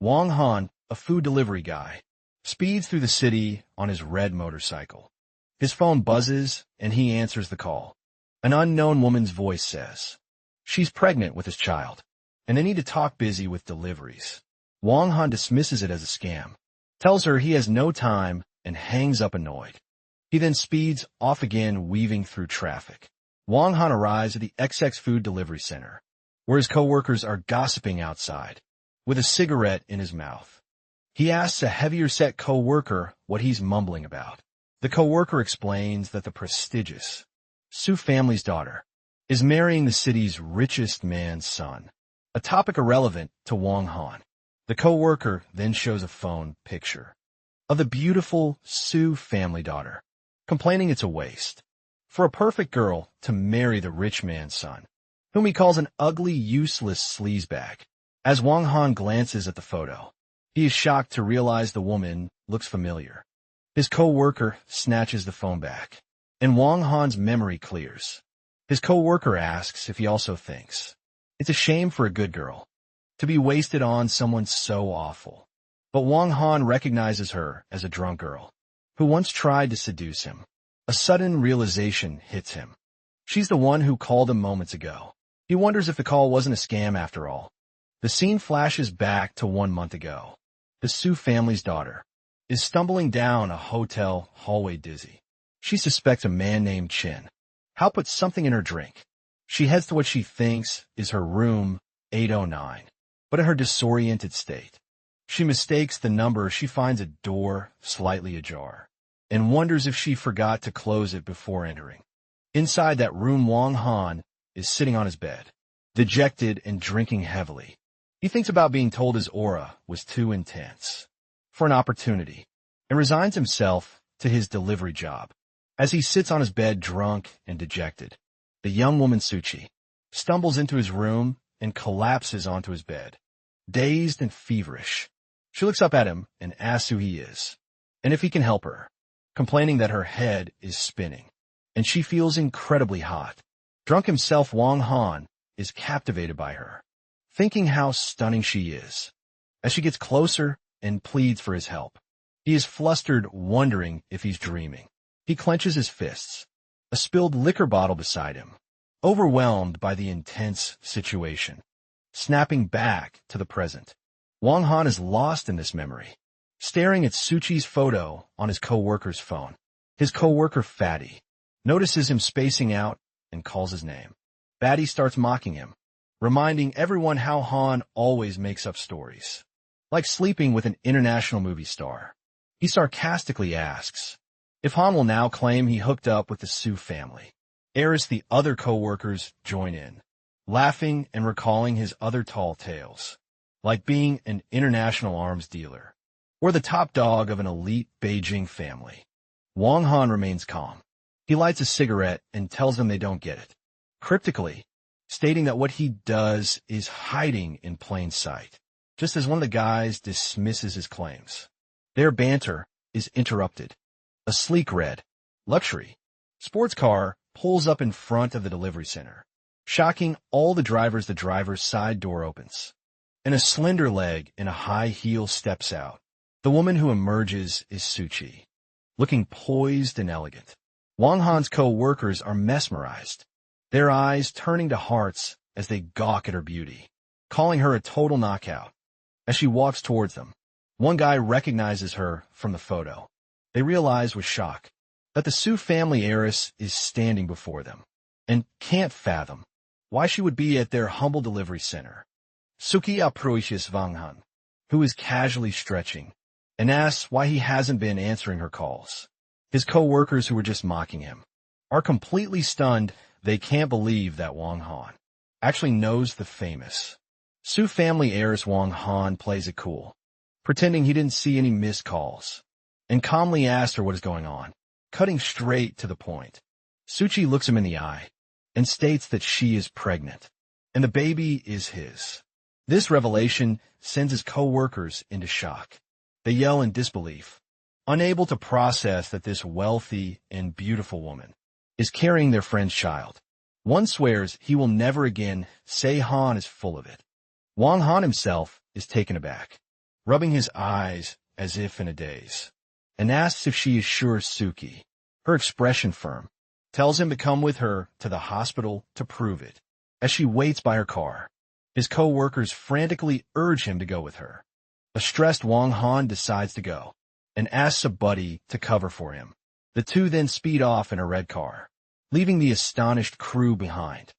Wang Han, a food delivery guy, speeds through the city on his red motorcycle. His phone buzzes, and he answers the call. An unknown woman's voice says she's pregnant with his child, and they need to talk busy with deliveries. Wang Han dismisses it as a scam, tells her he has no time, and hangs up annoyed. He then speeds off again, weaving through traffic. Wang Han arrives at the XX food delivery center, where his coworkers are gossiping outside, with a cigarette in his mouth. He asks a heavier-set coworker what he's mumbling about. The coworker explains that the prestigious Su family's daughter is marrying the city's richest man's son, a topic irrelevant to Wang Han. The coworker then shows a phone picture of the beautiful Su family daughter, complaining it's a waste for a perfect girl to marry the rich man's son, whom he calls an ugly, useless sleazebag. As Wang Han glances at the photo, he is shocked to realize the woman looks familiar. His co-worker snatches the phone back, and Wang Han's memory clears. His co-worker asks if he also thinks it's a shame for a good girl to be wasted on someone so awful. But Wang Han recognizes her as a drunk girl who once tried to seduce him. A sudden realization hits him. She's the one who called him moments ago. He wonders if the call wasn't a scam after all. The scene flashes back to 1 month ago. The Su family's daughter is stumbling down a hotel hallway dizzy. She suspects a man named Chin Hao put something in her drink. She heads to what she thinks is her room 809, but in her disoriented state, she mistakes the number. She finds a door slightly ajar and wonders if she forgot to close it before entering. Inside that room, Wang Han is sitting on his bed, dejected and drinking heavily. He thinks about being told his aura was too intense for an opportunity and resigns himself to his delivery job. As he sits on his bed drunk and dejected, the young woman Suchi stumbles into his room and collapses onto his bed, dazed and feverish. She looks up at him and asks who he is and if he can help her, complaining that her head is spinning and she feels incredibly hot. Drunk himself, Wang Han is captivated by her, thinking how stunning she is. As she gets closer and pleads for his help, he is flustered, wondering if he's dreaming. He clenches his fists, a spilled liquor bottle beside him, overwhelmed by the intense situation. Snapping back to the present, Wang Han is lost in this memory, staring at Suchi's photo on his co-worker's phone. His co-worker, Fatty, notices him spacing out and calls his name. Fatty starts mocking him, reminding everyone how Han always makes up stories, like sleeping with an international movie star. He sarcastically asks if Han will now claim he hooked up with the Su family. Heiress, the other co-workers, join in, laughing and recalling his other tall tales, like being an international arms dealer or the top dog of an elite Beijing family. Wang Han remains calm. He lights a cigarette and tells them they don't get it, cryptically stating that what he does is hiding in plain sight, just as one of the guys dismisses his claims. Their banter is interrupted. A sleek red, luxury, sports car pulls up in front of the delivery center, shocking all the drivers. The driver's side door opens, and a slender leg in a high heel steps out. The woman who emerges is Suchi, looking poised and elegant. Wang Han's co-workers are mesmerized, their eyes turning to hearts as they gawk at her beauty, calling her a total knockout. As she walks towards them, one guy recognizes her from the photo. They realize with shock that the Su family heiress is standing before them and can't fathom why she would be at their humble delivery center. Suki approaches Wang Han, who is casually stretching, and asks why he hasn't been answering her calls. His co-workers, who were just mocking him, are completely stunned. They can't believe that Wang Han actually knows the famous Su family heiress. Wang Han plays it cool, pretending he didn't see any missed calls, and calmly asks her what is going on, cutting straight to the point. Suchi looks him in the eye and states that she is pregnant, and the baby is his. This revelation sends his co-workers into shock. They yell in disbelief, unable to process that this wealthy and beautiful woman is carrying their friend's child. One swears he will never again say Han is full of it. Wang Han himself is taken aback. rubbing his eyes as if in a daze, and asks if she is sure Suki, her expression firm, tells him to come with her to the hospital to prove it. As she waits by her car, his co-workers frantically urge him to go with her. A stressed Wong Han decides to go, and asks a buddy to cover for him. The two then speed off in a red car, leaving the astonished crew behind.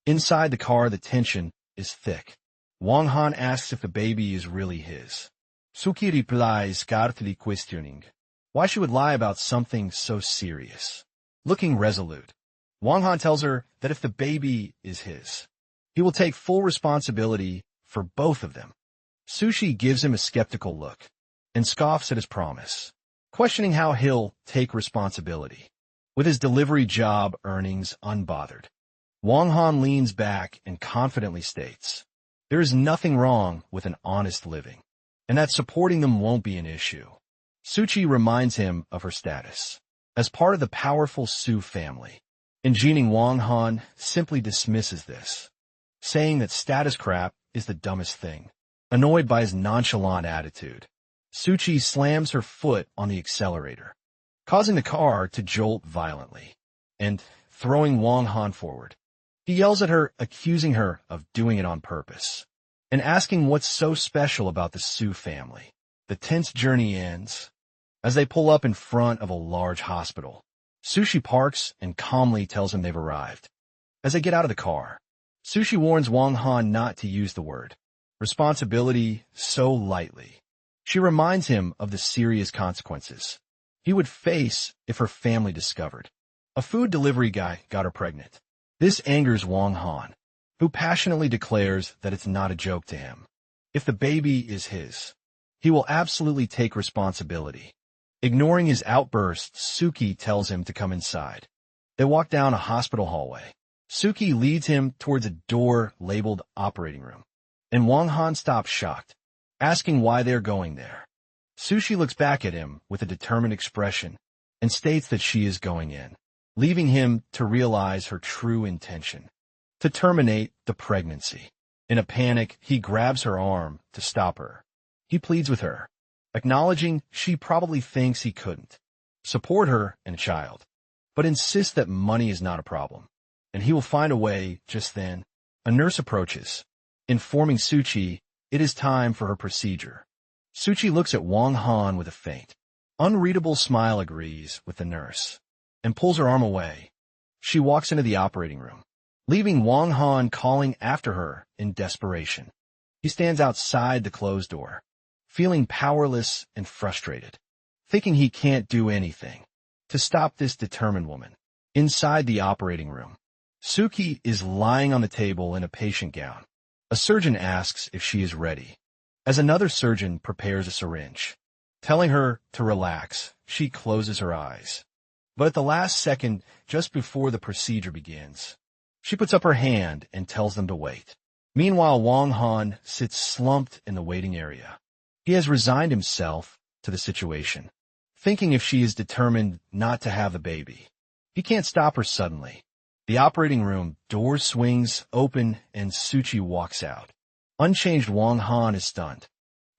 Inside the car, the tension is thick. Wong Han asks if the baby is really his. Suki replies, scarcely questioning why she would lie about something so serious. Looking resolute, Wong Han tells her that if the baby is his, he will take full responsibility for both of them. Sushi gives him a skeptical look and scoffs at his promise, questioning how he'll take responsibility with his delivery job earnings unbothered. Wong Han leans back and confidently states, there is nothing wrong with an honest living, and that supporting them won't be an issue. Suchi reminds him of her status as part of the powerful Su family. Ingeniing Wong Han simply dismisses this, saying that status crap is the dumbest thing. Annoyed by his nonchalant attitude, Suchi slams her foot on the accelerator, causing the car to jolt violently, and throwing Wong Han forward. He yells at her, accusing her of doing it on purpose, and asking what's so special about the Su family. The tense journey ends as they pull up in front of a large hospital. Sushi parks and calmly tells him they've arrived. As they get out of the car, Sushi warns Wong Han not to use the word responsibility so lightly. She reminds him of the serious consequences he would face if her family discovered a food delivery guy got her pregnant. This angers Wong Han, who passionately declares that it's not a joke to him. If the baby is his, he will absolutely take responsibility. Ignoring his outbursts, Suki tells him to come inside. They walk down a hospital hallway. Suki leads him towards a door labeled operating room, and Wong Han stops shocked, asking why they're going there. Sushi looks back at him with a determined expression and states that she is going in, leaving him to realize her true intention, to terminate the pregnancy. In a panic, he grabs her arm to stop her. He pleads with her, acknowledging she probably thinks he couldn't support her and a child, but insists that money is not a problem, and he will find a way. Just then, a nurse approaches, informing Suchi it is time for her procedure. Suchi looks at Wong Han with a faint, unreadable smile, agrees with the nurse, and pulls her arm away. She walks into the operating room, leaving Wong Han calling after her in desperation. He stands outside the closed door, feeling powerless and frustrated, thinking he can't do anything to stop this determined woman. Inside the operating room, Suki is lying on the table in a patient gown. A surgeon asks if she is ready, as another surgeon prepares a syringe. Telling her to relax, she closes her eyes. But at the last second, just before the procedure begins, she puts up her hand and tells them to wait. Meanwhile, Wong Han sits slumped in the waiting area. He has resigned himself to the situation, thinking if she is determined not to have the baby, he can't stop her suddenly. The operating room door swings open and Suchi walks out. Unchanged, Wong Han is stunned.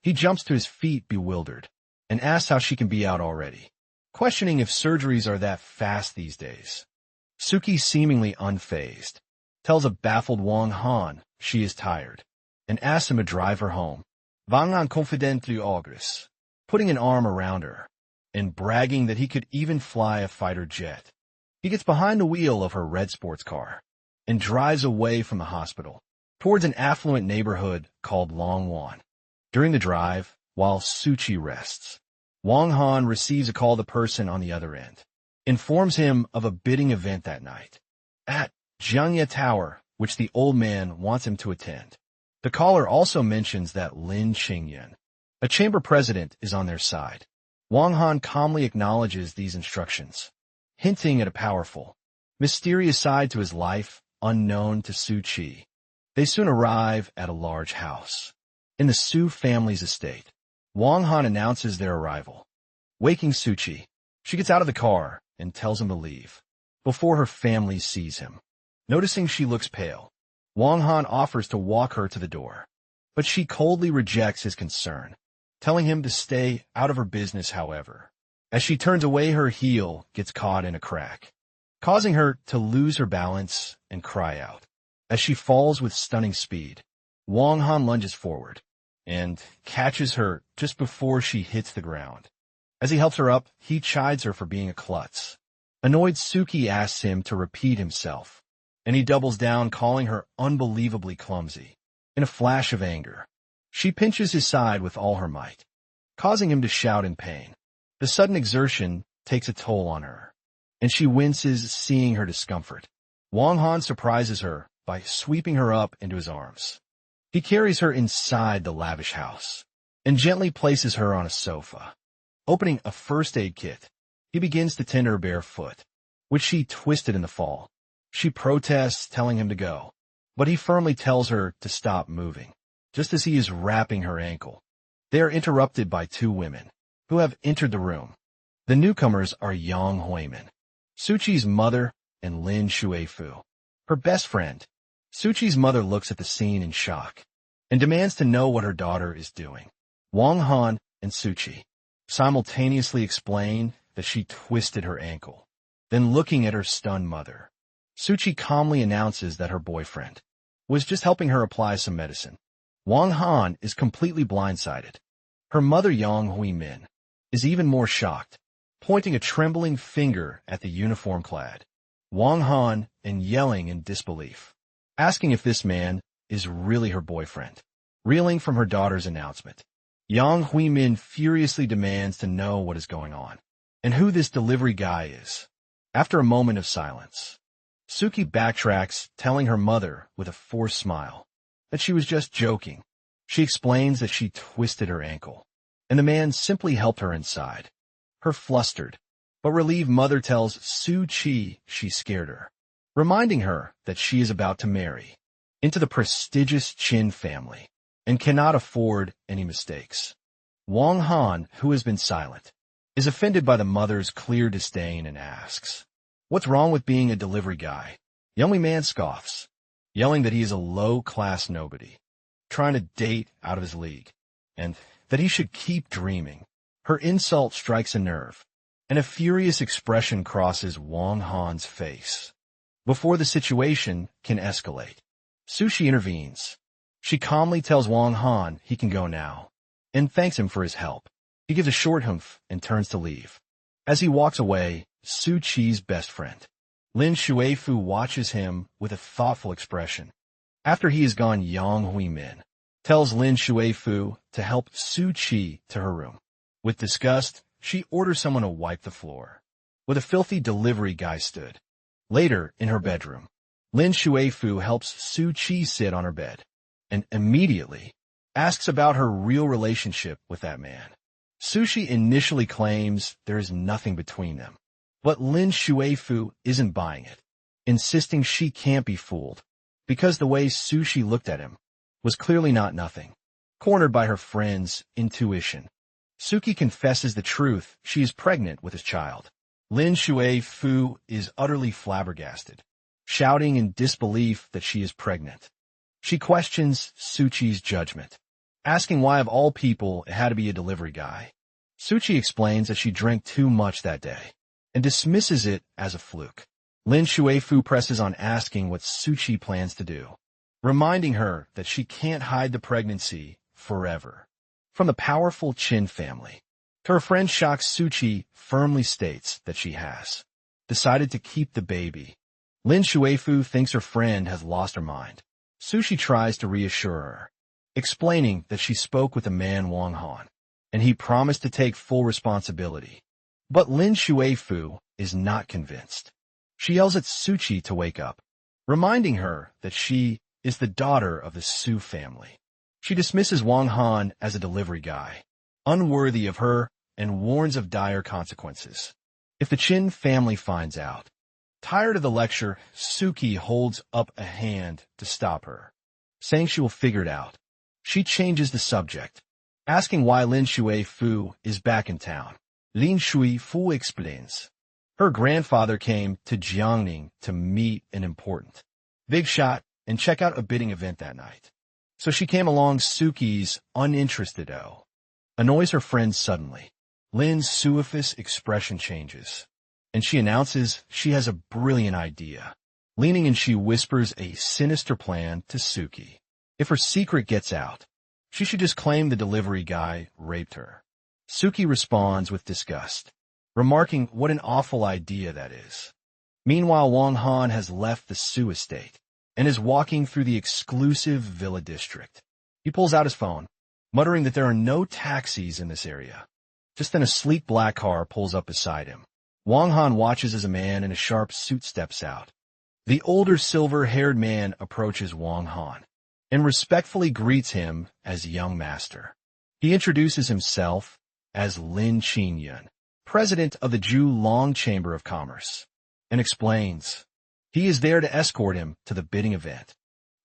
He jumps to his feet bewildered and asks how she can be out already, questioning if surgeries are that fast these days. Suki, seemingly unfazed, tells a baffled Wong Han she is tired and asks him to drive her home. Vangan confidently agres, putting an arm around her and bragging that he could even fly a fighter jet. He gets behind the wheel of her red sports car and drives away from the hospital towards an affluent neighborhood called Longwan. During the drive, while Suchi rests, Wong Han receives a call. The person on the other end informs him of a bidding event that night at Jiangye Tower, which the old man wants him to attend. The caller also mentions that Lin Qingyan, a chamber president, is on their side. Wong Han calmly acknowledges these instructions, hinting at a powerful, mysterious side to his life unknown to Su Chi. They soon arrive at a large house in the Su family's estate. Wong Han announces their arrival, waking Suchi. She gets out of the car and tells him to leave before her family sees him. Noticing she looks pale, Wong Han offers to walk her to the door, but she coldly rejects his concern, telling him to stay out of her business, however. As she turns away, her heel gets caught in a crack, causing her to lose her balance and cry out. As she falls with stunning speed, Wang Han lunges forward and catches her just before she hits the ground. As he helps her up, he chides her for being a klutz. Annoyed, Suki asks him to repeat himself, and he doubles down, calling her unbelievably clumsy. In a flash of anger, she pinches his side with all her might, causing him to shout in pain. The sudden exertion takes a toll on her, and she winces seeing her discomfort. Wang Han surprises her by sweeping her up into his arms. He carries her inside the lavish house and gently places her on a sofa. Opening a first aid kit, he begins to tend her bare foot, which she twisted in the fall. She protests, telling him to go, but he firmly tells her to stop moving. Just as he is wrapping her ankle, they are interrupted by two women who have entered the room. The newcomers are Yang Huimin, Suchi's mother, and Lin Shuifu, her best friend. Suchi's mother looks at the scene in shock and demands to know what her daughter is doing. Wang Han and Suchi simultaneously explain that she twisted her ankle. Then, looking at her stunned mother, Suchi calmly announces that her boyfriend was just helping her apply some medicine. Wang Han is completely blindsided. Her mother, Yang Huimin, is even more shocked, pointing a trembling finger at the uniform-clad Wang Han and yelling in disbelief, asking if this man is really her boyfriend. Reeling from her daughter's announcement, Yang Huimin furiously demands to know what is going on and who this delivery guy is. After a moment of silence, Suki backtracks, telling her mother with a forced smile that she was just joking. She explains that she twisted her ankle, and the man simply helped her inside. Her flustered but relieved mother tells Suchi she scared her, reminding her that she is about to marry into the prestigious Qin family and cannot afford any mistakes. Wang Han, who has been silent, is offended by the mother's clear disdain and asks, "What's wrong with being a delivery guy?" The young man scoffs, yelling that he is a low-class nobody, trying to date out of his league, and that he should keep dreaming. Her insult strikes a nerve, and a furious expression crosses Wang Han's face. Before the situation can escalate, Sushi intervenes. She calmly tells Wang Han he can go now, and thanks him for his help. He gives a short humph and turns to leave. As he walks away, Suchi's best friend, Lin Shuifu, watches him with a thoughtful expression. After he is gone, Yang Huimin tells Lin Shuifu to help Suchi to her room. With disgust, she orders someone to wipe the floor, where the filthy delivery guy stood. Later, in her bedroom, Lin Shuifu helps Suchi sit on her bed, and immediately asks about her real relationship with that man. Sushi initially claims there is nothing between them, but Lin Shuifu isn't buying it, insisting she can't be fooled, because the way Sushi looked at him was clearly not nothing. Cornered by her friend's intuition, Suki confesses the truth: she is pregnant with his child. Lin Shuifu is utterly flabbergasted, shouting in disbelief that she is pregnant. She questions Suchi's judgment, asking why of all people it had to be a delivery guy. Suchi explains that she drank too much that day and dismisses it as a fluke. Lin Shuifu presses on, asking what Suchi plans to do, reminding her that she can't hide the pregnancy forever from the powerful Qin family. To her friend's shock, Suchi firmly states that she has decided to keep the baby. Lin Shuifu thinks her friend has lost her mind. Sushi tries to reassure her, explaining that she spoke with a man, Wang Han, and he promised to take full responsibility. But Lin Shuifu is not convinced. She yells at Suchi to wake up, reminding her that she is the daughter of the Su family. She dismisses Wang Han as a delivery guy, unworthy of her, and warns of dire consequences if the Qin family finds out. Tired of the lecture, Suki holds up a hand to stop her, saying she will figure it out. She changes the subject, asking why Lin Shuifu is back in town. Lin Shuifu explains her grandfather came to Jiangning to meet an important big shot and check out a bidding event that night. So she came along. Suki's uninterested. annoys her friend suddenly. Lin's suiface expression changes, and she announces she has a brilliant idea. Leaning in, she whispers a sinister plan to Suki. If her secret gets out, she should just claim the delivery guy raped her. Suki responds with disgust, remarking what an awful idea that is. Meanwhile, Wang Han has left the Su estate and is walking through the exclusive villa district. He pulls out his phone, muttering that there are no taxis in this area. Just then a sleek black car pulls up beside him. Wang Han watches as a man in a sharp suit steps out. The older silver-haired man approaches Wang Han and respectfully greets him as young master. He introduces himself as Lin Qingyun, president of the Long Chamber of Commerce, and explains he is there to escort him to the bidding event.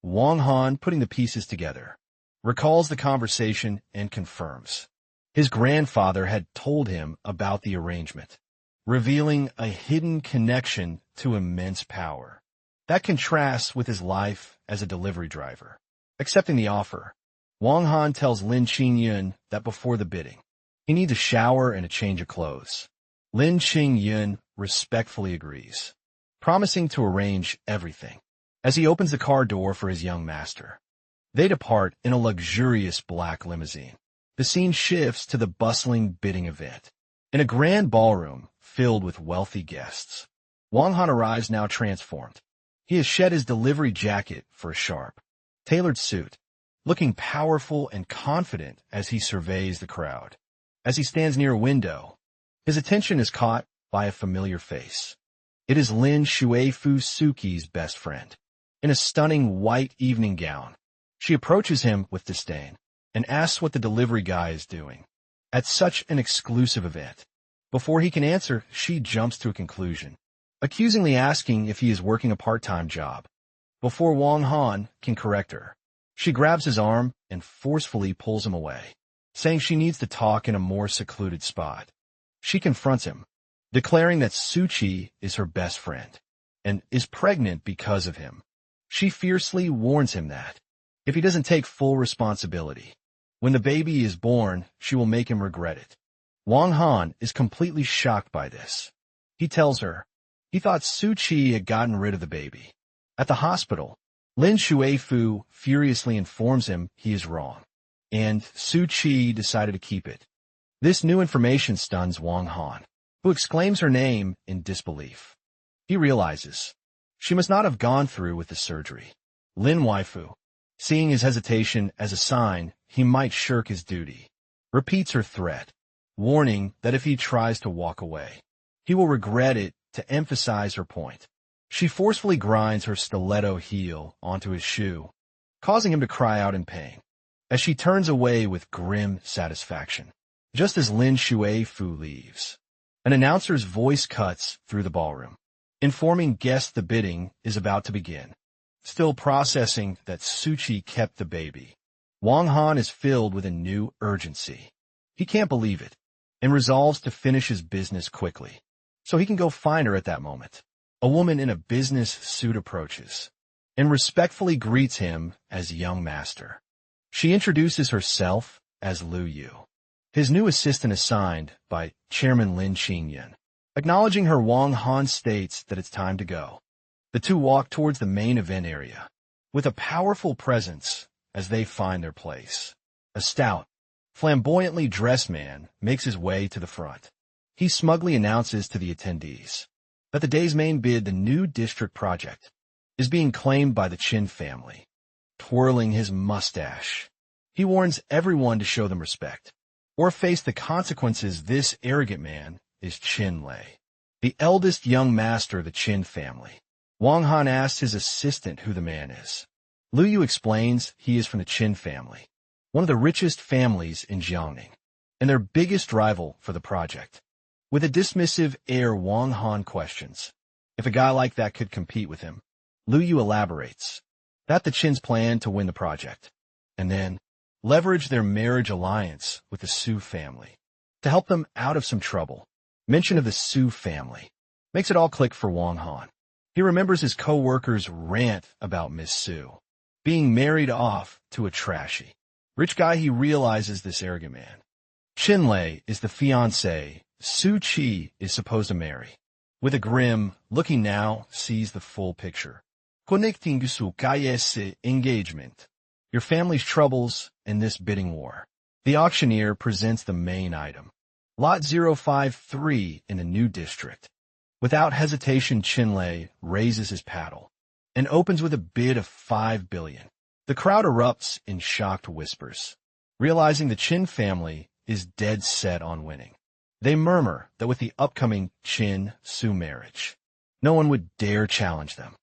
Wang Han, putting the pieces together, recalls the conversation and confirms his grandfather had told him about the arrangement, revealing a hidden connection to immense power. That contrasts with his life as a delivery driver. Accepting the offer, Wang Han tells Lin Qingyun that before the bidding, he needs a shower and a change of clothes. Lin Qingyun respectfully agrees, promising to arrange everything as he opens the car door for his young master. They depart in a luxurious black limousine. The scene shifts to the bustling bidding event. In a grand ballroom filled with wealthy guests, Wang Han arrives now transformed. He has shed his delivery jacket for a sharp, tailored suit, looking powerful and confident as he surveys the crowd. As he stands near a window, his attention is caught by a familiar face. It is Lin Shuifu, Suki's best friend. In a stunning white evening gown, she approaches him with disdain and asks what the delivery guy is doing at such an exclusive event. Before he can answer, she jumps to a conclusion, accusingly asking if he is working a part-time job. Before Wang Han can correct her, she grabs his arm and forcefully pulls him away, saying she needs to talk in a more secluded spot. She confronts him, declaring that Suchi is her best friend and is pregnant because of him. She fiercely warns him that if he doesn't take full responsibility, when the baby is born, she will make him regret it. Wang Han is completely shocked by this. He tells her he thought Suchi had gotten rid of the baby. At the hospital, Lin Shuifu furiously informs him he is wrong, and Suchi decided to keep it. This new information stuns Wang Han, who exclaims her name in disbelief. He realizes she must not have gone through with the surgery. Lin Waifu, seeing his hesitation as a sign he might shirk his duty, repeats her threat, warning that if he tries to walk away, he will regret it, to emphasize her point. She forcefully grinds her stiletto heel onto his shoe, causing him to cry out in pain, as she turns away with grim satisfaction. Just as Lin Shuifu leaves, an announcer's voice cuts through the ballroom, informing guests the bidding is about to begin. Still processing that Suchi kept the baby, Wang Han is filled with a new urgency. He can't believe it, and resolves to finish his business quickly, so he can go find her at that moment. A woman in a business suit approaches, and respectfully greets him as young master. She introduces herself as Lu Yu, his new assistant assigned by Chairman Lin Qingyun. Acknowledging her, Wang Han states that it's time to go. The two walk towards the main event area, with a powerful presence as they find their place. A stout, flamboyantly dressed man makes his way to the front. He smugly announces to the attendees that the day's main bid, the new district project, is being claimed by the Qin family. Twirling his mustache, he warns everyone to show them respect, or face the consequences. This arrogant man is Qin Lei, the eldest young master of the Qin family. Wang Han asks his assistant who the man is. Lu Yu explains he is from the Qin family, one of the richest families in Jiangning, and their biggest rival for the project. With a dismissive air, Wang Han questions if a guy like that could compete with him. Lu Yu elaborates that the Qin's plan to win the project, and then leverage their marriage alliance with the Su family to help them out of some trouble. Mention of the Su family makes it all click for Wang Han. He remembers his co-worker's rant about Miss Su being married off to a trashy rich guy. He realizes this arrogant man Lei is the fiancée Su Chi is supposed to marry. With a grim, looking now, sees the full picture. Connecting su KS engagement. Your family's troubles and this bidding war. The auctioneer presents the main item. Lot 053 in a new district. Without hesitation, Lei raises his paddle and opens with a bid of 5 billion. The crowd erupts in shocked whispers, realizing the Qin family is dead set on winning. They murmur that with the upcoming Qin-Su marriage, no one would dare challenge them.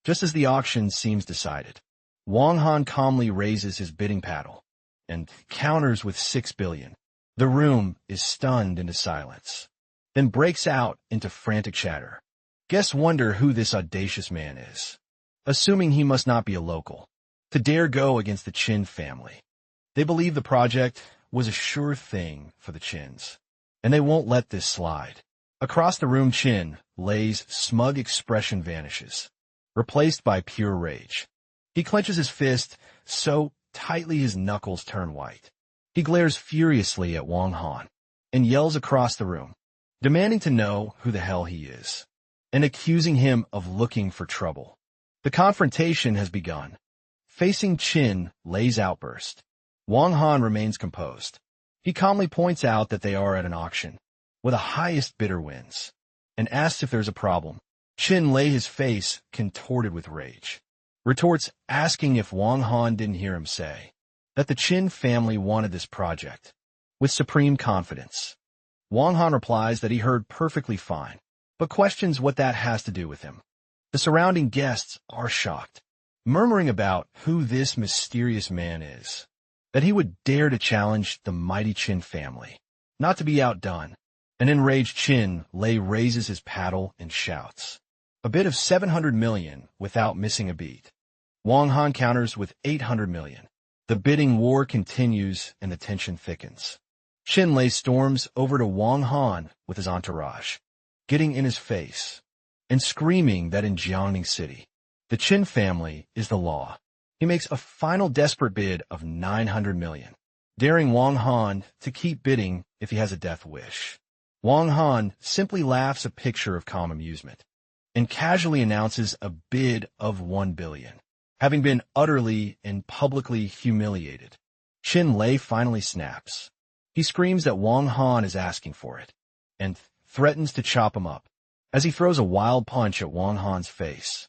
Just as the auction seems decided, Wang Han calmly raises his bidding paddle and counters with 6 billion. The room is stunned into silence, then breaks out into frantic chatter. Guests wonder who this audacious man is, assuming he must not be a local, to dare go against the Qin family. They believe the project was a sure thing for the Qins, and they won't let this slide. Across the room, Lei's smug expression vanishes, replaced by pure rage. He clenches his fist so tightly his knuckles turn white. He glares furiously at Wang Han and yells across the room, demanding to know who the hell he is, and accusing him of looking for trouble. The confrontation has begun. Facing Lei's outburst, Wang Han remains composed. He calmly points out that they are at an auction, where the highest bidder wins, and asks if there's a problem. Lei, his face contorted with rage, retorts asking if Wang Han didn't hear him say that the Qin family wanted this project. With supreme confidence, Wang Han replies that he heard perfectly fine, but questions what that has to do with him. The surrounding guests are shocked, murmuring about who this mysterious man is, that he would dare to challenge the mighty Qin family. Not to be outdone, an enraged Lei raises his paddle and shouts, a bid of 700 million without missing a beat. Wang Han counters with 800 million. The bidding war continues and the tension thickens. Lei storms over to Wang Han with his entourage, getting in his face and screaming that in Jiangning City, the Qin family is the law. He makes a final desperate bid of 900 million, daring Wang Han to keep bidding if he has a death wish. Wang Han simply laughs a picture of calm amusement and casually announces a bid of 1 billion. Having been utterly and publicly humiliated, Lei finally snaps. He screams that Wang Han is asking for it and threatens to chop him up as he throws a wild punch at Wang Han's face.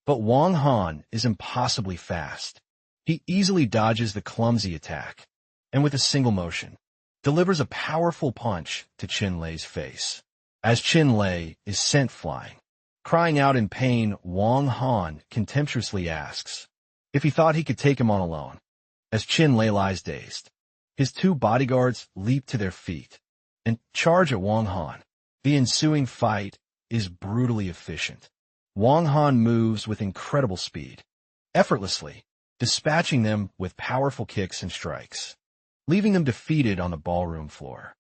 But Wang Han is impossibly fast. He easily dodges the clumsy attack and with a single motion, delivers a powerful punch to Lei's face. As Lei is sent flying, crying out in pain, Wang Han contemptuously asks if he thought he could take him on alone. As Lei lies dazed, his 2 bodyguards leap to their feet and charge at Wang Han. The ensuing fight is brutally efficient. Wang Han moves with incredible speed, effortlessly, dispatching them with powerful kicks and strikes, leaving them defeated on the ballroom floor.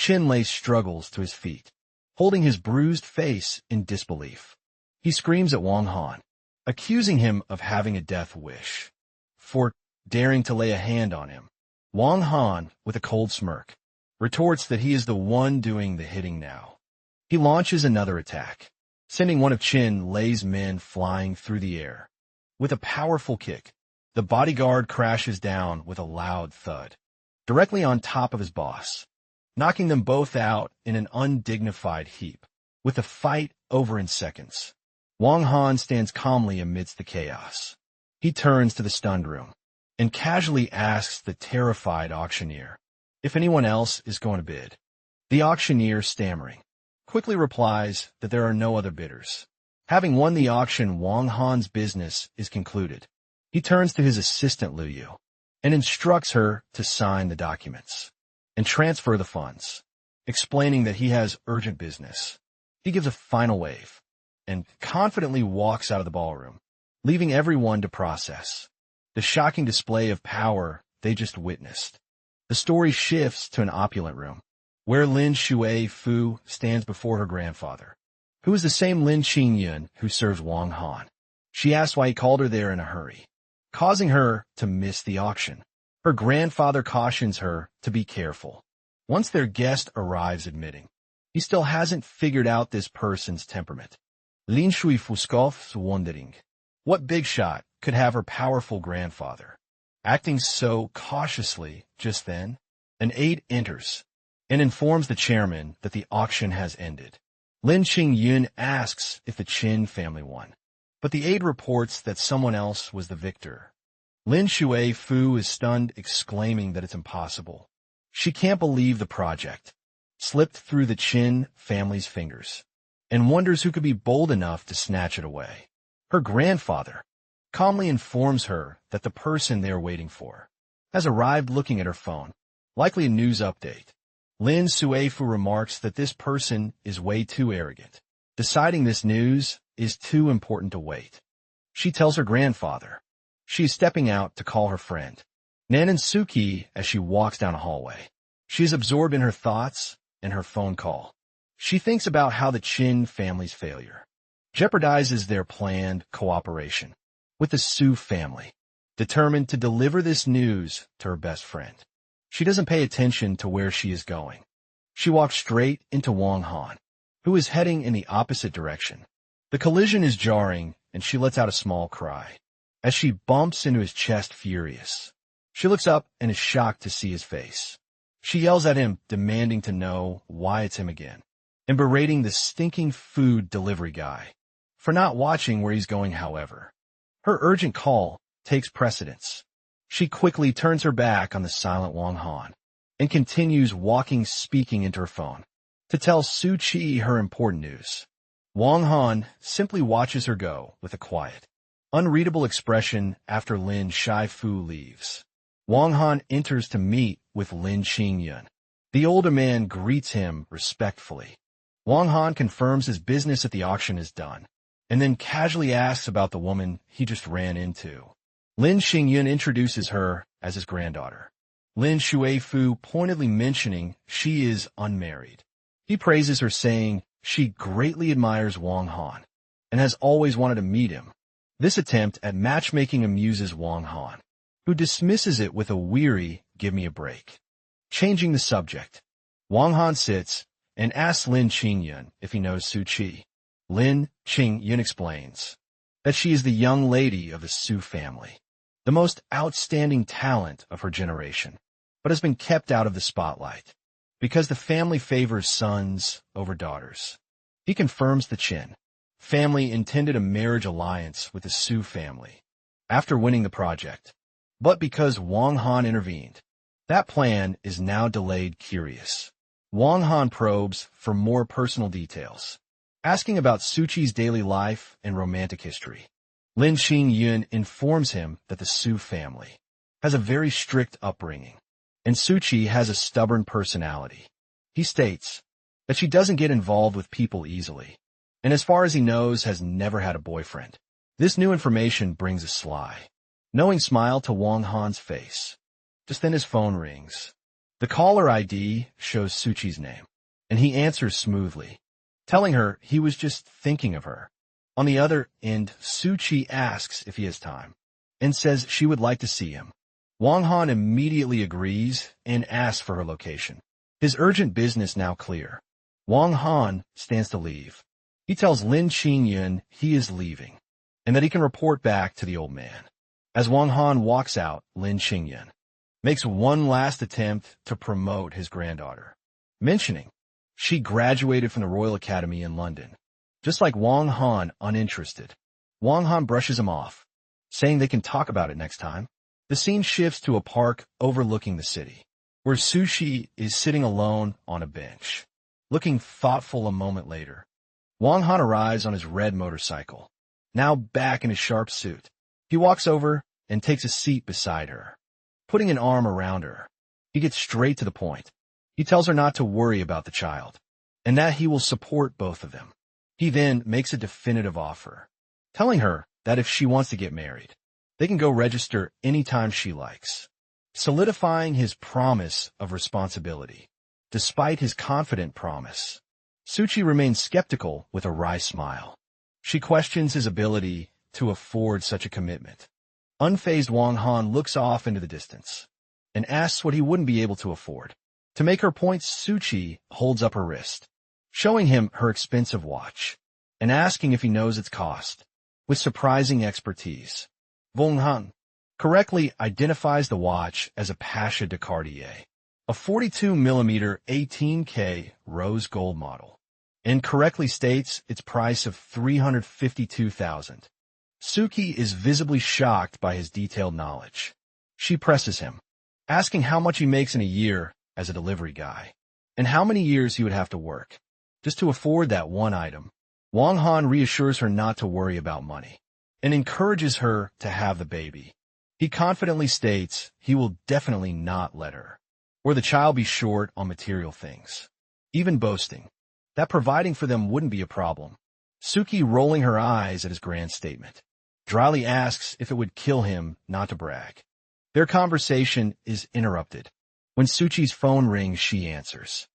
Lei struggles to his feet, holding his bruised face in disbelief. He screams at Wang Han, accusing him of having a death wish for daring to lay a hand on him. Wang Han, with a cold smirk, retorts that he is the one doing the hitting now. He launches another attack, sending one of Lei's men flying through the air. With a powerful kick, the bodyguard crashes down with a loud thud, directly on top of his boss, knocking them both out in an undignified heap. With the fight over in seconds, Wang Han stands calmly amidst the chaos. He turns to the stunned room and casually asks the terrified auctioneer if anyone else is going to bid. The auctioneer, stammering, quickly replies that there are no other bidders. Having won the auction, Wang Han's business is concluded. He turns to his assistant Liu Yu and instructs her to sign the documents and transfer the funds, explaining that he has urgent business. He gives a final wave and confidently walks out of the ballroom, leaving everyone to process the shocking display of power they just witnessed. The story shifts to an opulent room, where Lin Shui Fu stands before her grandfather, who is the same Lin Qingyun who serves Wang Han. She asks why he called her there in a hurry, causing her to miss the auction. Her grandfather cautions her to be careful, Once their guest arrives admitting, he still hasn't figured out this person's temperament. Lin Shui Fuskoff's wondering, what big shot could have her powerful grandfather? Acting so cautiously just then, an aide enters and informs the chairman that the auction has ended. Lin Qingyun asks if the Qin family won, but the aide reports that someone else was the victor. Lin Shui Fu is stunned, exclaiming that it's impossible. She can't believe the project slipped through the Qin family's fingers and wonders who could be bold enough to snatch it away. Her grandfather calmly informs her that the person they are waiting for has arrived, looking at her phone, likely a news update. Lin Suifu remarks that this person is way too arrogant, deciding this news is too important to wait. She tells her grandfather she is stepping out to call her friend, Nanan Suki, as she walks down a hallway. She is absorbed in her thoughts and her phone call. She thinks about how the Qin family's failure jeopardizes their planned cooperation with the Su family, determined to deliver this news to her best friend. She doesn't pay attention to where she is going. She walks straight into Wang Han, who is heading in the opposite direction. The collision is jarring, and she lets out a small cry as she bumps into his chest, furious. She looks up and is shocked to see his face. She yells at him, demanding to know why it's him again, and berating the stinking food delivery guy for not watching where he's going. However, her urgent call takes precedence. She quickly turns her back on the silent Wang Han and continues walking, speaking into her phone to tell Su Qi her important news. Wang Han simply watches her go with a quiet, unreadable expression after Lin Shifu leaves. Wang Han enters to meet with Lin Qingyun. The older man greets him respectfully. Wang Han confirms his business at the auction is done, and then casually asks about the woman he just ran into. Lin Qingyun introduces her as his granddaughter, Lin Shuifu pointedly mentioning she is unmarried. He praises her, saying she greatly admires Wang Han and has always wanted to meet him. This attempt at matchmaking amuses Wang Han, who dismisses it with a weary, "Give me a break." Changing the subject, Wang Han sits and asks Lin Qingyun if he knows Su Qi. Lin Qingyun explains that she is the young lady of the Su family, the most outstanding talent of her generation, but has been kept out of the spotlight because the family favors sons over daughters. He confirms the Qin family intended a marriage alliance with the Su family after winning the project, but because Wang Han intervened, that plan is now delayed. Curious, Wang Han probes for more personal details, asking about Su Qi's daily life and romantic history. Lin Qingyun informs him that the Su family has a very strict upbringing, and Su Qi has a stubborn personality. He states that she doesn't get involved with people easily, and as far as he knows, has never had a boyfriend. This new information brings a sly, knowing smile to Wang Han's face. Just then his phone rings. The caller ID shows Su Qi's name, and he answers smoothly, telling her he was just thinking of her. On the other end, Su Qi asks if he has time and says she would like to see him. Wang Han immediately agrees and asks for her location. His urgent business now clear, Wang Han stands to leave. He tells Lin Qingyun he is leaving and that he can report back to the old man. As Wang Han walks out, Lin Qingyun makes one last attempt to promote his granddaughter, mentioning she graduated from the Royal Academy in London. Just like Wang Han, uninterested, Wang Han brushes him off, saying they can talk about it next time. The scene shifts to a park overlooking the city, where Su Qi is sitting alone on a bench, looking thoughtful. A moment later, Wang Han arrives on his red motorcycle, now back in his sharp suit. He walks over and takes a seat beside her, putting an arm around her. He gets straight to the point. He tells her not to worry about the child, and that he will support both of them. He then makes a definitive offer, telling her that if she wants to get married, they can go register anytime she likes, solidifying his promise of responsibility. Despite his confident promise, Su Qi remains skeptical with a wry smile. She questions his ability to afford such a commitment. Unfazed, Wang Han looks off into the distance and asks what he wouldn't be able to afford. To make her point, Suchi holds up her wrist, showing him her expensive watch, and asking if he knows its cost. With surprising expertise, Wong Han correctly identifies the watch as a Pasha de Cartier, a 42mm 18K rose gold model, and correctly states its price of $352,000. Suki is visibly shocked by his detailed knowledge. She presses him, asking how much he makes in a year as a delivery guy, and how many years he would have to work just to afford that one item. Wong Han reassures her not to worry about money, and encourages her to have the baby. He confidently states he will definitely not let her or the child be short on material things, even boasting that providing for them wouldn't be a problem. Suki, rolling her eyes at his grand statement, dryly asks if it would kill him not to brag. Their conversation is interrupted. When Suchi's phone rings, she answers,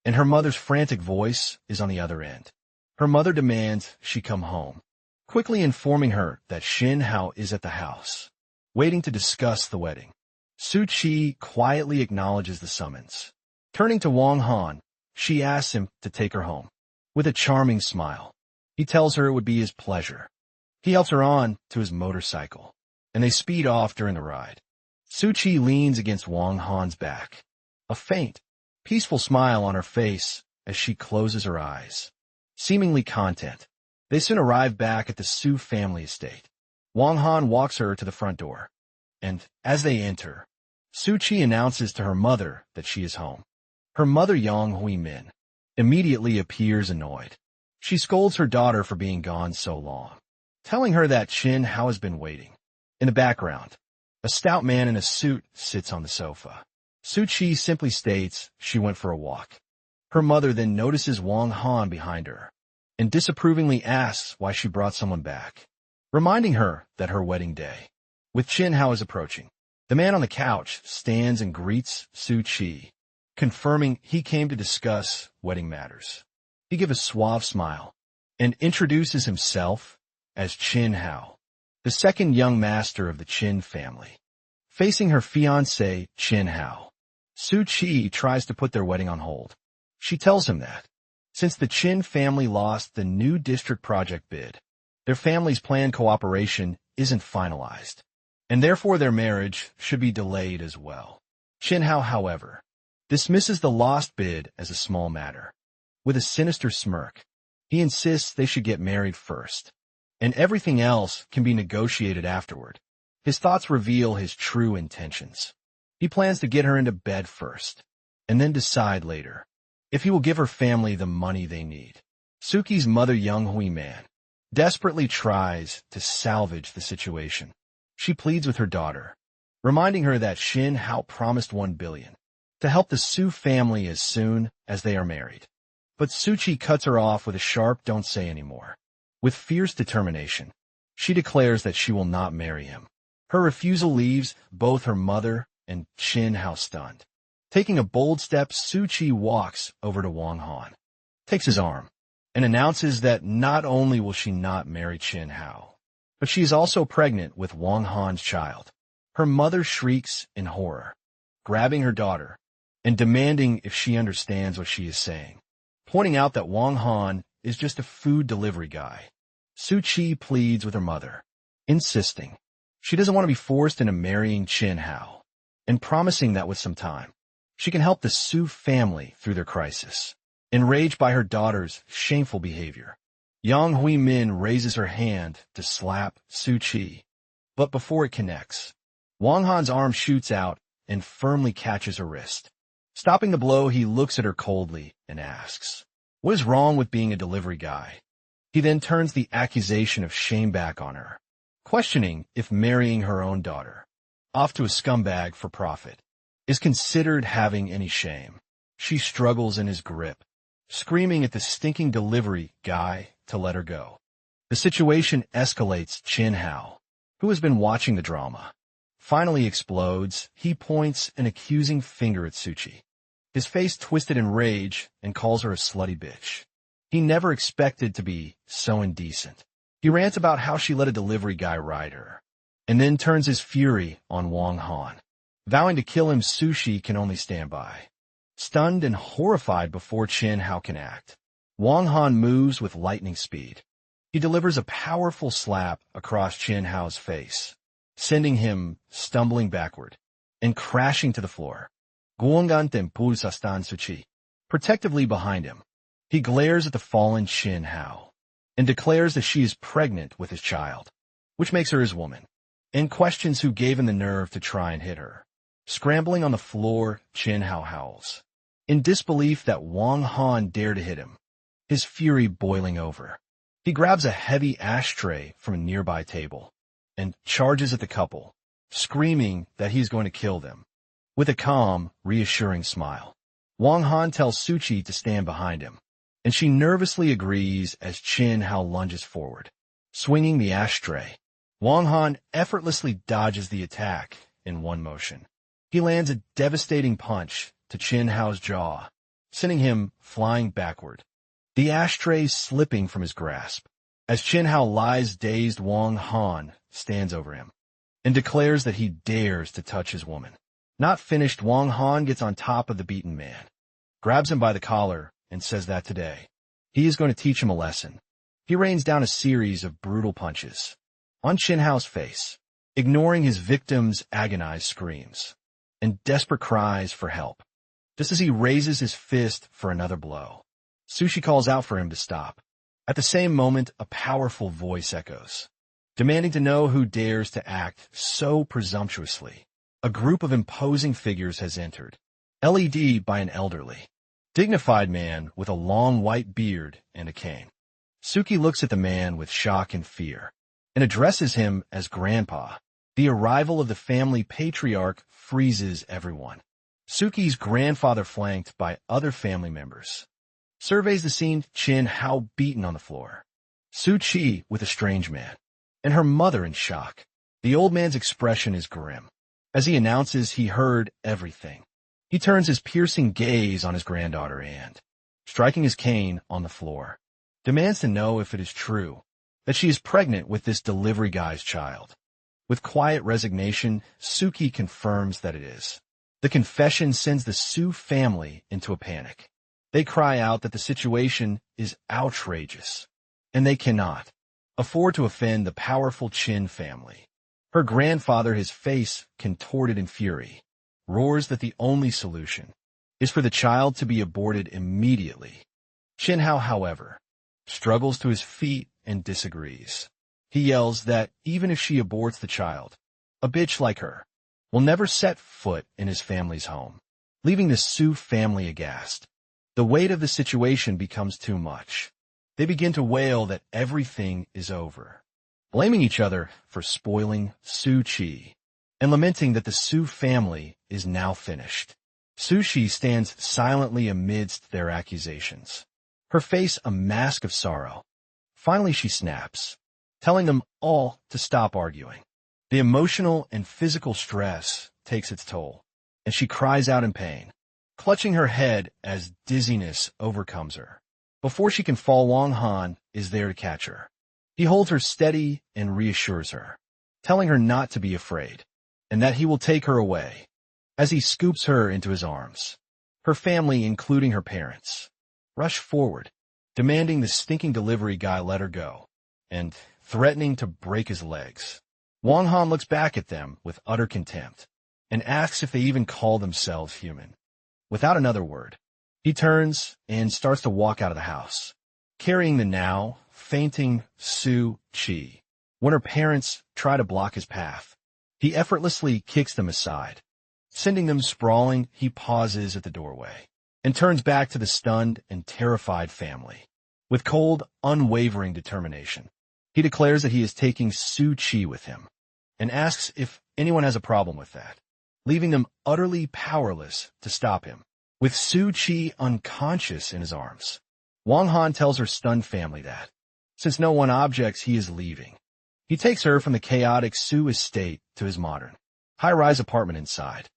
and her mother's frantic voice is on the other end. Her mother demands she come home, quickly informing her that Shin Hao is at the house, waiting to discuss the wedding. Suchi quietly acknowledges the summons. Turning to Wong Han, she asks him to take her home. With a charming smile, he tells her it would be his pleasure. He helps her on to his motorcycle, and they speed off during the ride. Suchi leans against Wong Han's back, a faint, peaceful smile on her face as she closes her eyes, seemingly content. They soon arrive back at the Su family estate. Wong Han walks her to the front door, and as they enter, Suchi announces to her mother that she is home. Her mother, Yang Hui-min, immediately appears annoyed. She scolds her daughter for being gone so long, telling her that Shin Hao has been waiting. In the background, a stout man in a suit sits on the sofa. Suchi simply states she went for a walk. Her mother then notices Wong Han behind her, and disapprovingly asks why she brought someone back, reminding her that her wedding day with Shin Hao is approaching. The man on the couch stands and greets Suchi, confirming he came to discuss wedding matters. He gives a suave smile and introduces himself as Shin Hao, the second young master of the Qin family. Facing her fiancé, Shin Hao, Suchi tries to put their wedding on hold. She tells him that, since the Qin family lost the new district project bid, their family's planned cooperation isn't finalized, and therefore their marriage should be delayed as well. Shin Hao, however, dismisses the lost bid as a small matter. With a sinister smirk, he insists they should get married first, and everything else can be negotiated afterward. His thoughts reveal his true intentions. He plans to get her into bed first, and then decide later if he will give her family the money they need. Suki's mother, Young Hui-man, desperately tries to salvage the situation. She pleads with her daughter, reminding her that Shin Hao promised $1 billion to help the Su family as soon as they are married. But Suchi cuts her off with a sharp "don't say anymore." With fierce determination, she declares that she will not marry him. Her refusal leaves both her mother and Shin Hao stunned. Taking a bold step, Suchi walks over to Wong Han, takes his arm, and announces that not only will she not marry Shin Hao, but she is also pregnant with Wong Han's child. Her mother shrieks in horror, grabbing her daughter and demanding if she understands what she is saying, pointing out that Wong Han is just a food delivery guy. Suchi pleads with her mother, insisting she doesn't want to be forced into marrying Shin Hao, and promising that with some time, she can help the Su family through their crisis. Enraged by her daughter's shameful behavior, Yang Hui-min raises her hand to slap Suchi, but before it connects, Wong Han's arm shoots out and firmly catches her wrist. Stopping the blow, he looks at her coldly and asks, "What is wrong with being a delivery guy?" He then turns the accusation of shame back on her, questioning if marrying her own daughter off to a scumbag for profit is considered having any shame. She struggles in his grip, screaming at the stinking delivery guy to let her go. The situation escalates. Shin Hao, who has been watching the drama, finally explodes. He points an accusing finger at Suchi, his face twisted in rage, and calls her a slutty bitch. He never expected to be so indecent. He rants about how she let a delivery guy ride her, and then turns his fury on Wong Han, vowing to kill him. Sushi can only stand by. stunned and horrified before Chin Hao can act. Wang Han moves with lightning speed. He delivers a powerful slap across Chin Hao's face, sending him stumbling backward and crashing to the floor. Guongan tempulsa stan suchi. Protectively behind him, he glares at the fallen Chin Hao and declares that she is pregnant with his child, which makes her his woman, and questions who gave him the nerve to try and hit her. Scrambling on the floor, Chin Hao howls, in disbelief that Wang Han dared to hit him, his fury boiling over. He grabs a heavy ashtray from a nearby table and charges at the couple, screaming that he's going to kill them. With a calm, reassuring smile, Wang Han tells Suchi to stand behind him, and she nervously agrees as Chin Hao lunges forward. Swinging the ashtray, Wang Han effortlessly dodges the attack in one motion. He lands a devastating punch to Chin Hao's jaw, sending him flying backward, the ashtray slipping from his grasp. As Chin Hao lies dazed, Wang Han stands over him and declares that he dares to touch his woman. Not finished, Wang Han gets on top of the beaten man, grabs him by the collar, and says that today he is going to teach him a lesson. He rains down a series of brutal punches on Chin Hao's face, ignoring his victim's agonized screams and desperate cries for help. Just as he raises his fist for another blow, Sushi calls out for him to stop. At the same moment, a powerful voice echoes, demanding to know who dares to act so presumptuously. A group of imposing figures has entered, led by an elderly, dignified man with a long white beard and a cane. Suki looks at the man with shock and fear and addresses him as Grandpa. The arrival of the family patriarch freezes everyone. Suki's grandfather, flanked by other family members, surveys the scene. Chin Hao beaten on the floor, Su Chi with a strange man, and her mother in shock. The old man's expression is grim as he announces he heard everything. He turns his piercing gaze on his granddaughter and, striking his cane on the floor, demands to know if it is true that she is pregnant with this delivery guy's child. With quiet resignation, Suki confirms that it is. The confession sends the Su family into a panic. They cry out that the situation is outrageous, and they cannot afford to offend the powerful Chin family. Her grandfather, his face contorted in fury, roars that the only solution is for the child to be aborted immediately. Chin Hao, however, struggles to his feet and disagrees. He yells that even if she aborts the child, a bitch like her will never set foot in his family's home, leaving the Su family aghast. The weight of the situation becomes too much. They begin to wail that everything is over, blaming each other for spoiling Su Chi, and lamenting that the Su family is now finished. Su Chi stands silently amidst their accusations, her face a mask of sorrow. Finally she snaps, telling them all to stop arguing. The emotional and physical stress takes its toll, and she cries out in pain, clutching her head as dizziness overcomes her. Before she can fall, Wang Han is there to catch her. He holds her steady and reassures her, telling her not to be afraid, and that he will take her away. As he scoops her into his arms, her family, including her parents, rush forward, demanding the stinking delivery guy let her go, and threatening to break his legs. Wang Han looks back at them with utter contempt and asks if they even call themselves human. Without another word, he turns and starts to walk out of the house, carrying the now fainting Su Chi. When her parents try to block his path, he effortlessly kicks them aside. Sending them sprawling, he pauses at the doorway and turns back to the stunned and terrified family. With cold, unwavering determination, he declares that he is taking Su Chi with him and asks if anyone has a problem with that, leaving them utterly powerless to stop him. With Su Chi unconscious in his arms, Wang Han tells her stunned family that, since no one objects, he is leaving. He takes her from the chaotic Su estate to his modern, high-rise apartment inside.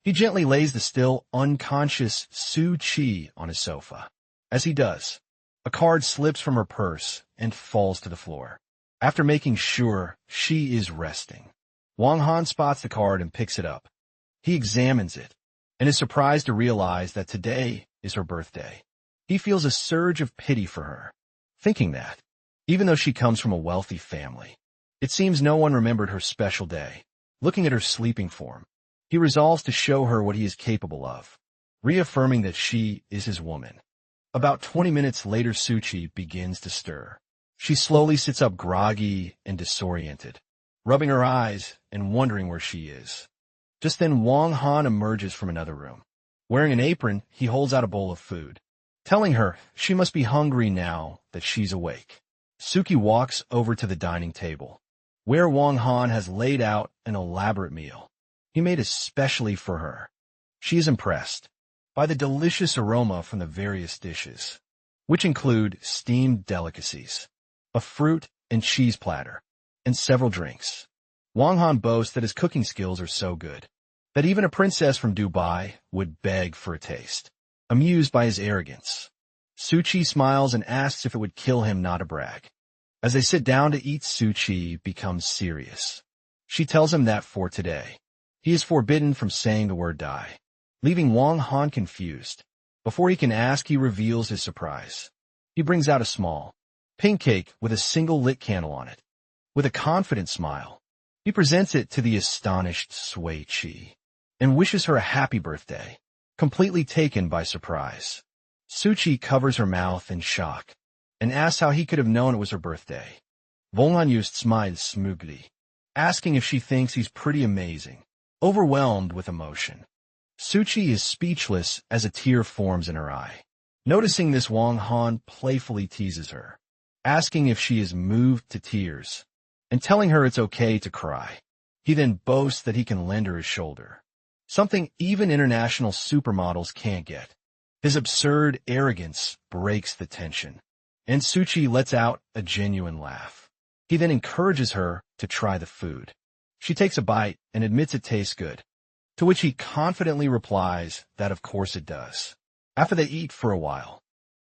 He gently lays the still unconscious Su Chi on his sofa. As he does, a card slips from her purse and falls to the floor. After making sure she is resting, Wang Han spots the card and picks it up. He examines it, and is surprised to realize that today is her birthday. He feels a surge of pity for her, thinking that, even though she comes from a wealthy family, it seems no one remembered her special day. Looking at her sleeping form, he resolves to show her what he is capable of, reaffirming that she is his woman. About 20 minutes later, Suchi begins to stir. She slowly sits up groggy and disoriented, rubbing her eyes and wondering where she is. Just then Wong Han emerges from another room. Wearing an apron, he holds out a bowl of food, telling her she must be hungry now that she's awake. Suki walks over to the dining table, where Wong Han has laid out an elaborate meal he made especially for her. She is impressed by the delicious aroma from the various dishes, which include steamed delicacies, a fruit and cheese platter, and several drinks. Wong Han boasts that his cooking skills are so good that even a princess from Dubai would beg for a taste. Amused by his arrogance, Suchi smiles and asks if it would kill him not to brag. As they sit down to eat, Suchi becomes serious. She tells him that for today, he is forbidden from saying the word die, leaving Wong Han confused. Before he can ask, he reveals his surprise. He brings out a small, pink cake with a single lit candle on it. With a confident smile, he presents it to the astonished Sui Chi and wishes her a happy birthday, completely taken by surprise. Suchi covers her mouth in shock and asks how he could have known it was her birthday. Wong Han just smiles smugly, asking if she thinks he's pretty amazing, overwhelmed with emotion. Suchi is speechless as a tear forms in her eye. Noticing this, Wong Han playfully teases her, asking if she is moved to tears, and telling her it's okay to cry. He then boasts that he can lend her his shoulder, something even international supermodels can't get. His absurd arrogance breaks the tension, and Suchi lets out a genuine laugh. He then encourages her to try the food. She takes a bite and admits it tastes good, to which he confidently replies that of course it does. After they eat for a while,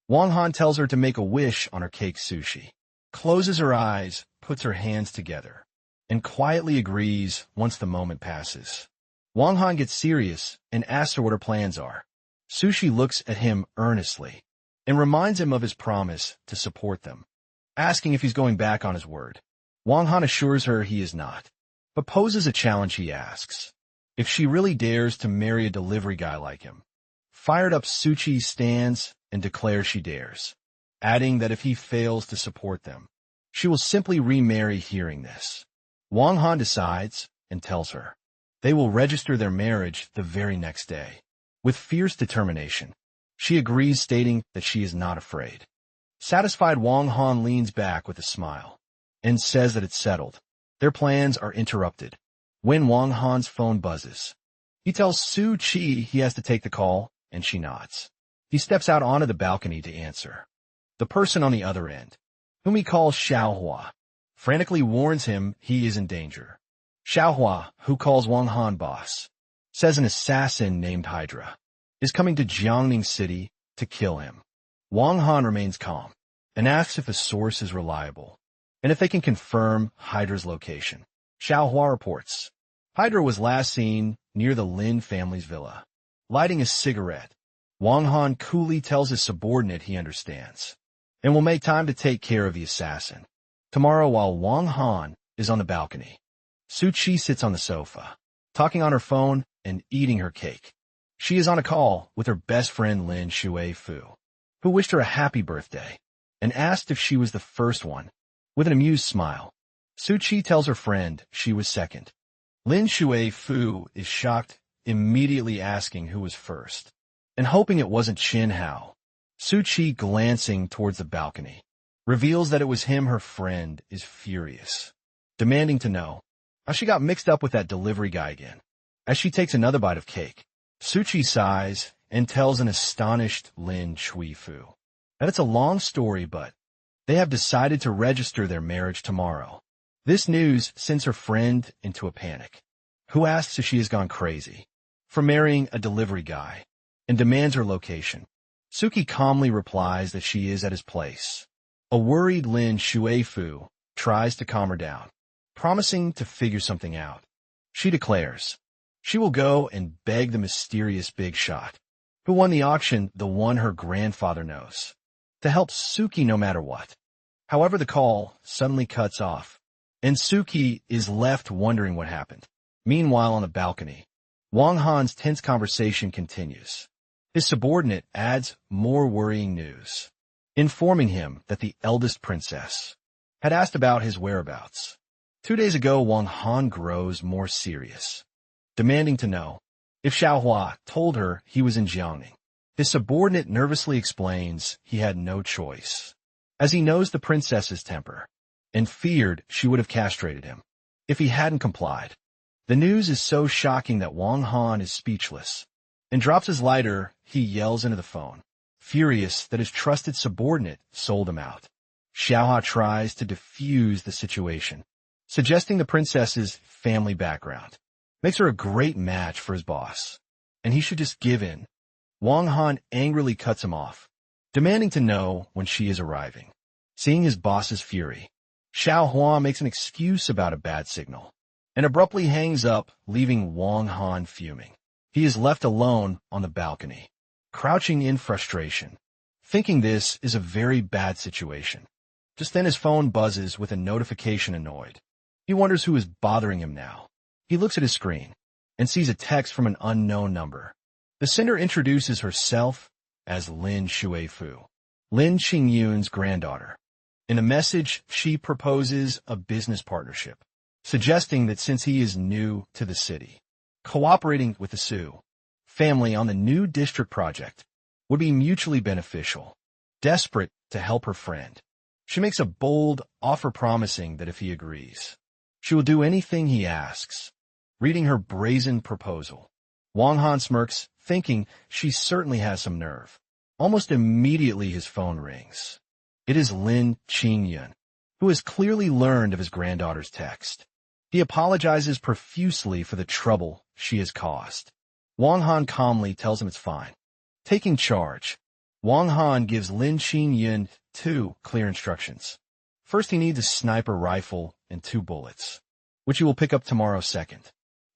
Wong Han tells her to make a wish on her cake. Sushi closes her eyes, puts her hands together, and quietly agrees once the moment passes. Wong Han gets serious and asks her what her plans are. Sushi looks at him earnestly and reminds him of his promise to support them, asking if he's going back on his word. Wong Han assures her he is not, but poses a challenge. He asks if she really dares to marry a delivery guy like him. Fired up, Suchi stands and declares she dares, adding that if he fails to support them, she will simply remarry. Hearing this, Wong Han decides and tells her they will register their marriage the very next day. With fierce determination, she agrees, stating that she is not afraid. Satisfied, Wong Han leans back with a smile and says that it's settled. Their plans are interrupted when Wong Han's phone buzzes. He tells Su Chi he has to take the call, and she nods. He steps out onto the balcony to answer. The person on the other end, whom he calls Xiaohua, frantically warns him he is in danger. Xiaohua, who calls Wong Han boss, says an assassin named Hydra is coming to Jiangning City to kill him. Wong Han remains calm and asks if the source is reliable and if they can confirm Hydra's location. Xiaohua reports Hydra was last seen near the Lin family's villa, lighting a cigarette. Wong Han coolly tells his subordinate he understands and will make time to take care of the assassin. Tomorrow, while Wong Han is on the balcony, Su Chi sits on the sofa, talking on her phone and eating her cake. She is on a call with her best friend Lin Shui Fu, who wished her a happy birthday and asked if she was the first one. With an amused smile, Su Chi tells her friend she was second. Lin Shui Fu is shocked, immediately asking who was first, and hoping it wasn't Qin Hao. Su Chi, glancing towards the balcony, reveals that it was him. Her friend is furious, demanding to know how she got mixed up with that delivery guy again. As she takes another bite of cake, Su Chi sighs and tells an astonished Lin Shui Fu that it's a long story, but they have decided to register their marriage tomorrow. This news sends her friend into a panic, who asks if she has gone crazy for marrying a delivery guy and demands her location. Suki calmly replies that she is at his place. A worried Lin Shui Fu tries to calm her down, promising to figure something out. She declares She will go and beg the mysterious big shot, who won the auction, the one her grandfather knows, to help Suki no matter what. However, the call suddenly cuts off, and Suki is left wondering what happened. Meanwhile, on the balcony, Wang Han's tense conversation continues. His subordinate adds more worrying news, informing him that the eldest princess had asked about his whereabouts. 2 days ago, Wang Han grows more serious, demanding to know if Xiaohua told her he was in Jiangning. His subordinate nervously explains he had no choice, as he knows the princess's temper, and feared she would have castrated him if he hadn't complied. The news is so shocking that Wang Han is speechless, and drops his lighter. He yells into the phone, furious that his trusted subordinate sold him out. Xiaohua tries to defuse the situation, suggesting the princess's family background makes her a great match for his boss, and he should just give in. Wang Han angrily cuts him off, demanding to know when she is arriving. Seeing his boss's fury, Xiaohua makes an excuse about a bad signal, and abruptly hangs up, leaving Wang Han fuming. He is left alone on the balcony, crouching in frustration, thinking this is a very bad situation. Just then his phone buzzes with a notification. Annoyed, he wonders who is bothering him now. He looks at his screen and sees a text from an unknown number. The sender introduces herself as Lin Shuifu, Lin Qingyun's granddaughter. In a message, she proposes a business partnership, suggesting that since he is new to the city, cooperating with the Su family on the new district project would be mutually beneficial. Desperate to help her friend, she makes a bold offer, promising that if he agrees, she will do anything he asks. Reading her brazen proposal, Wang Han smirks, thinking she certainly has some nerve. Almost immediately his phone rings. It is Lin Qingyun, who has clearly learned of his granddaughter's text. He apologizes profusely for the trouble she has caused. Wang Han calmly tells him it's fine. Taking charge, Wang Han gives Lin Qingyun 2 clear instructions. First, he needs a sniper rifle and 2 bullets, which he will pick up tomorrow. Second,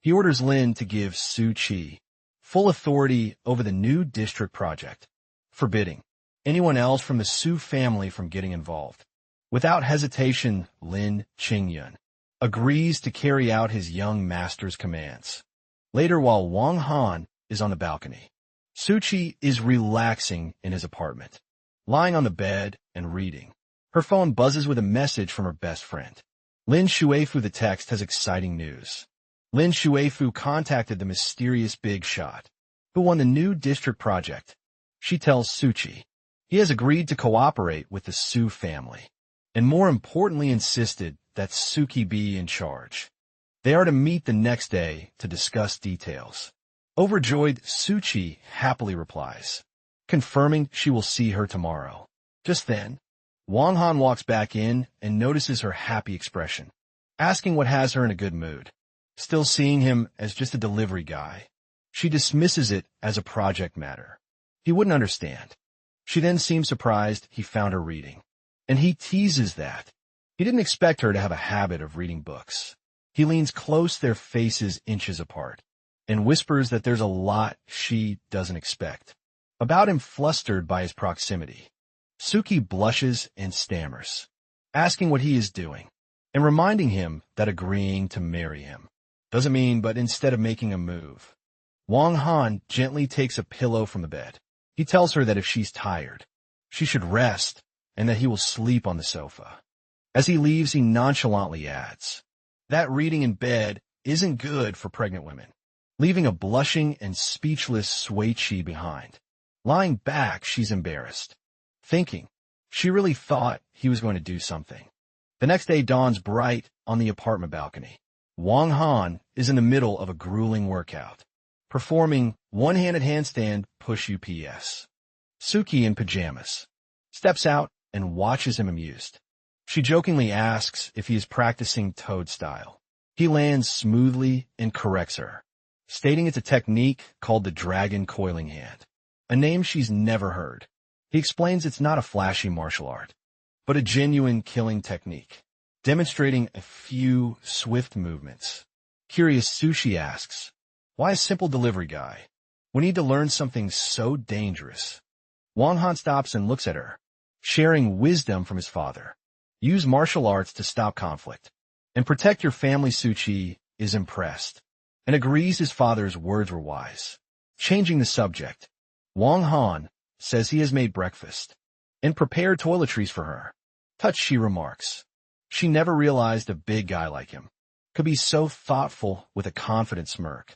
he orders Lin to give Su Qi full authority over the new district project, forbidding anyone else from the Su family from getting involved. Without hesitation, Lin Qingyun agrees to carry out his young master's commands. Later, while Wang Han is on the balcony, Su Qi is relaxing in his apartment, lying on the bed and reading. Her phone buzzes with a message from her best friend. Lin Shuifu. The text has exciting news. Lin Shuifu contacted the mysterious big shot, who won the new district project. She tells Su Qi he has agreed to cooperate with the Su family, and more importantly insisted that Suki be in charge. They are to meet the next day to discuss details. Overjoyed, Su Qi happily replies, confirming she will see her tomorrow. Just then, Wang Han walks back in and notices her happy expression, asking what has her in a good mood. Still seeing him as just a delivery guy, she dismisses it as a project matter. He wouldn't understand. She then seems surprised he found her reading, and he teases that. He didn't expect her to have a habit of reading books. He leans close, their faces inches apart, and whispers that there's a lot she doesn't expect about him. Flustered by his proximity, Suki blushes and stammers, asking what he is doing, and reminding him that agreeing to marry him doesn't mean but instead of making a move. Wang Han gently takes a pillow from the bed. He tells her that if she's tired, she should rest, and that he will sleep on the sofa. As he leaves, he nonchalantly adds, that reading in bed isn't good for pregnant women, leaving a blushing and speechless Sui Qi behind. Lying back, she's embarrassed, thinking she really thought he was going to do something. The next day dawns bright on the apartment balcony. Wang Han is in the middle of a grueling workout, performing one-handed handstand push ups. Suki, in pajamas, steps out and watches him amused. She jokingly asks if he is practicing toad style. He lands smoothly and corrects her, stating it's a technique called the dragon coiling hand, a name she's never heard. He explains it's not a flashy martial art, but a genuine killing technique, demonstrating a few swift movements. Curious, Sushi asks Why a simple delivery guy? We need to learn something so dangerous. Wang Han stops and looks at her, sharing wisdom from his father. Use martial arts to stop conflict and protect your family. Suchi is impressed and agrees his father's words were wise. Changing the subject, Wang Han says he has made breakfast and prepared toiletries for her. Touched, she remarks. She never realized a big guy like him could be so thoughtful with a confident smirk.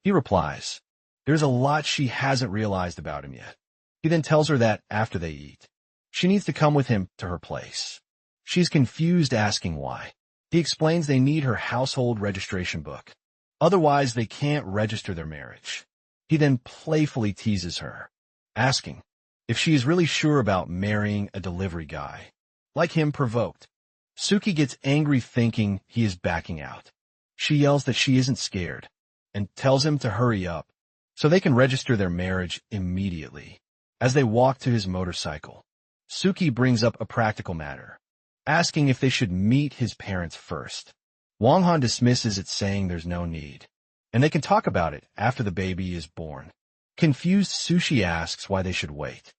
He replies, there's a lot she hasn't realized about him yet. He then tells her that after they eat, she needs to come with him to her place. She's confused, asking why. He explains they need her household registration book. Otherwise, they can't register their marriage. He then playfully teases her, asking if she is really sure about marrying a delivery guy. Like him, provoked, Suki gets angry, thinking he is backing out. She yells that she isn't scared and tells him to hurry up so they can register their marriage immediately. As they walk to his motorcycle, Suki brings up a practical matter, asking if they should meet his parents first. Wang Han dismisses it, saying there's no need, and they can talk about it after the baby is born. Confused, Sushi asks why they should wait.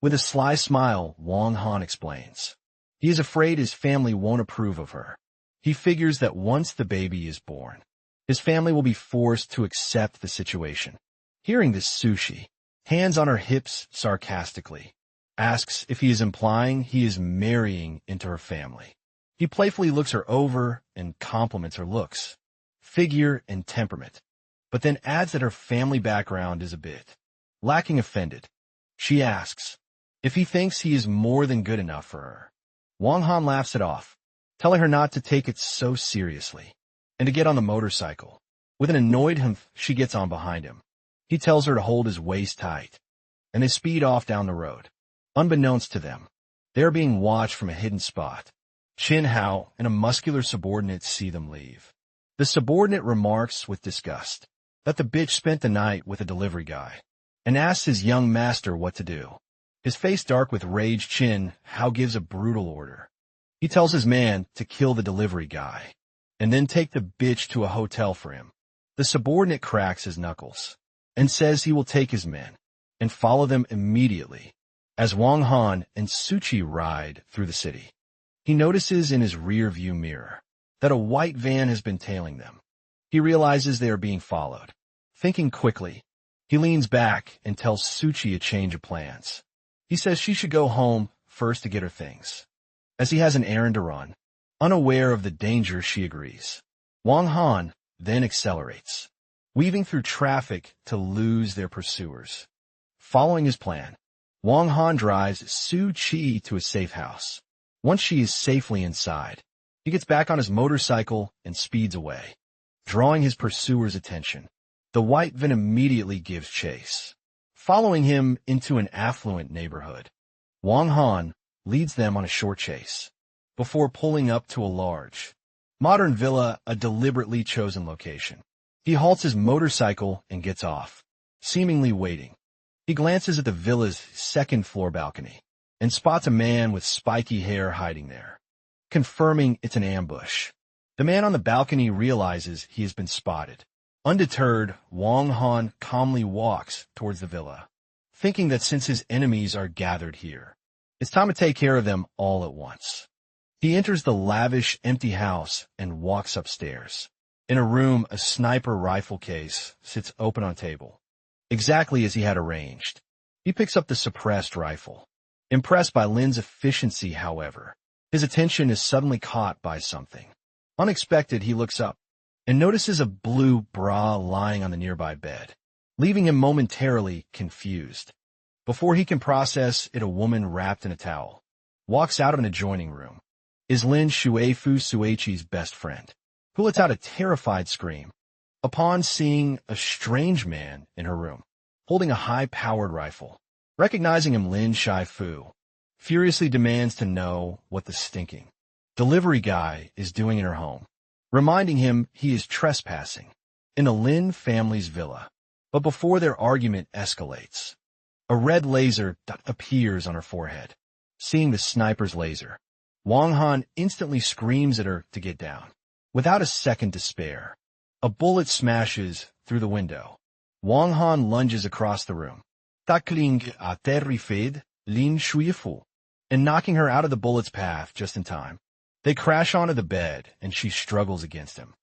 With a sly smile, Wang Han explains he is afraid his family won't approve of her. He figures that once the baby is born, his family will be forced to accept the situation. Hearing this, Sushi, hands on her hips sarcastically, asks if he is implying he is marrying into her family. He playfully looks her over and compliments her looks, figure, and temperament, but then adds that her family background is a bit lacking. Offended, she asks if he thinks he is more than good enough for her. Wang Han laughs it off, telling her not to take it so seriously and to get on the motorcycle. With an annoyed humph, she gets on behind him. He tells her to hold his waist tight, and they speed off down the road. Unbeknownst to them, they are being watched from a hidden spot. Chin Hao and a muscular subordinate see them leave. The subordinate remarks with disgust that the bitch spent the night with a delivery guy and asks his young master what to do. His face dark with rage, Chin Hao gives a brutal order. He tells his man to kill the delivery guy and then take the bitch to a hotel for him. The subordinate cracks his knuckles and says he will take his men and follow them immediately. As Wang Han and Suchi ride through the city, he notices in his rear-view mirror that a white van has been tailing them. He realizes they are being followed. Thinking quickly, he leans back and tells Suchi a change of plans. He says she should go home first to get her things, as he has an errand to run. Unaware of the danger, she agrees. Wang Han then accelerates, weaving through traffic to lose their pursuers. Following his plan, Wang Han drives Su Chi to a safe house. Once she is safely inside, he gets back on his motorcycle and speeds away, drawing his pursuers' attention. The white van immediately gives chase, following him into an affluent neighborhood. Wang Han leads them on a short chase before pulling up to a large, modern villa, a deliberately chosen location. He halts his motorcycle and gets off, seemingly waiting. He glances at the villa's second-floor balcony and spots a man with spiky hair hiding there, confirming it's an ambush. The man on the balcony realizes he has been spotted. Undeterred, Wang Han calmly walks towards the villa, thinking that since his enemies are gathered here, it's time to take care of them all at once. He enters the lavish, empty house and walks upstairs. In a room, a sniper rifle case sits open on a table, exactly as he had arranged. He picks up the suppressed rifle. Impressed by Lin's efficiency, however, his attention is suddenly caught by something. Unexpected, he looks up and notices a blue bra lying on the nearby bed, leaving him momentarily confused. Before he can process it, a woman wrapped in a towel walks out of an adjoining room. Is Lin Shuefu, Suichi's best friend, who lets out a terrified scream upon seeing a strange man in her room, holding a high-powered rifle. Recognizing him, Lin Shuefu furiously demands to know what the stinking delivery guy is doing in her home, reminding him he is trespassing in the Lin family's villa. But before their argument escalates, a red laser dot appears on her forehead. Seeing the sniper's laser, Wang Han instantly screams at her to get down. Without a second to spare, a bullet smashes through the window. Wang Han lunges across the room, tackling a terrified Lin Shuifu, and knocking her out of the bullet's path just in time. They crash onto the bed, and she struggles against him,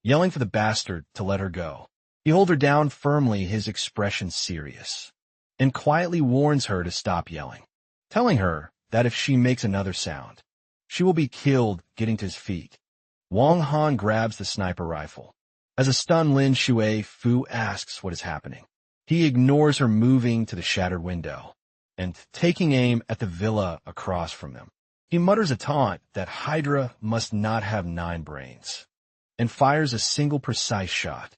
yelling for the bastard to let her go. He holds her down firmly, his expression serious, and quietly warns her to stop yelling, telling her that if she makes another sound, she will be killed getting to his feet. Wang Han grabs the sniper rifle. As a stunned Lin Shuifu asks what is happening, he ignores her, moving to the shattered window and taking aim at the villa across from them. He mutters a taunt that Hydra must not have 9 brains, and fires a single precise shot.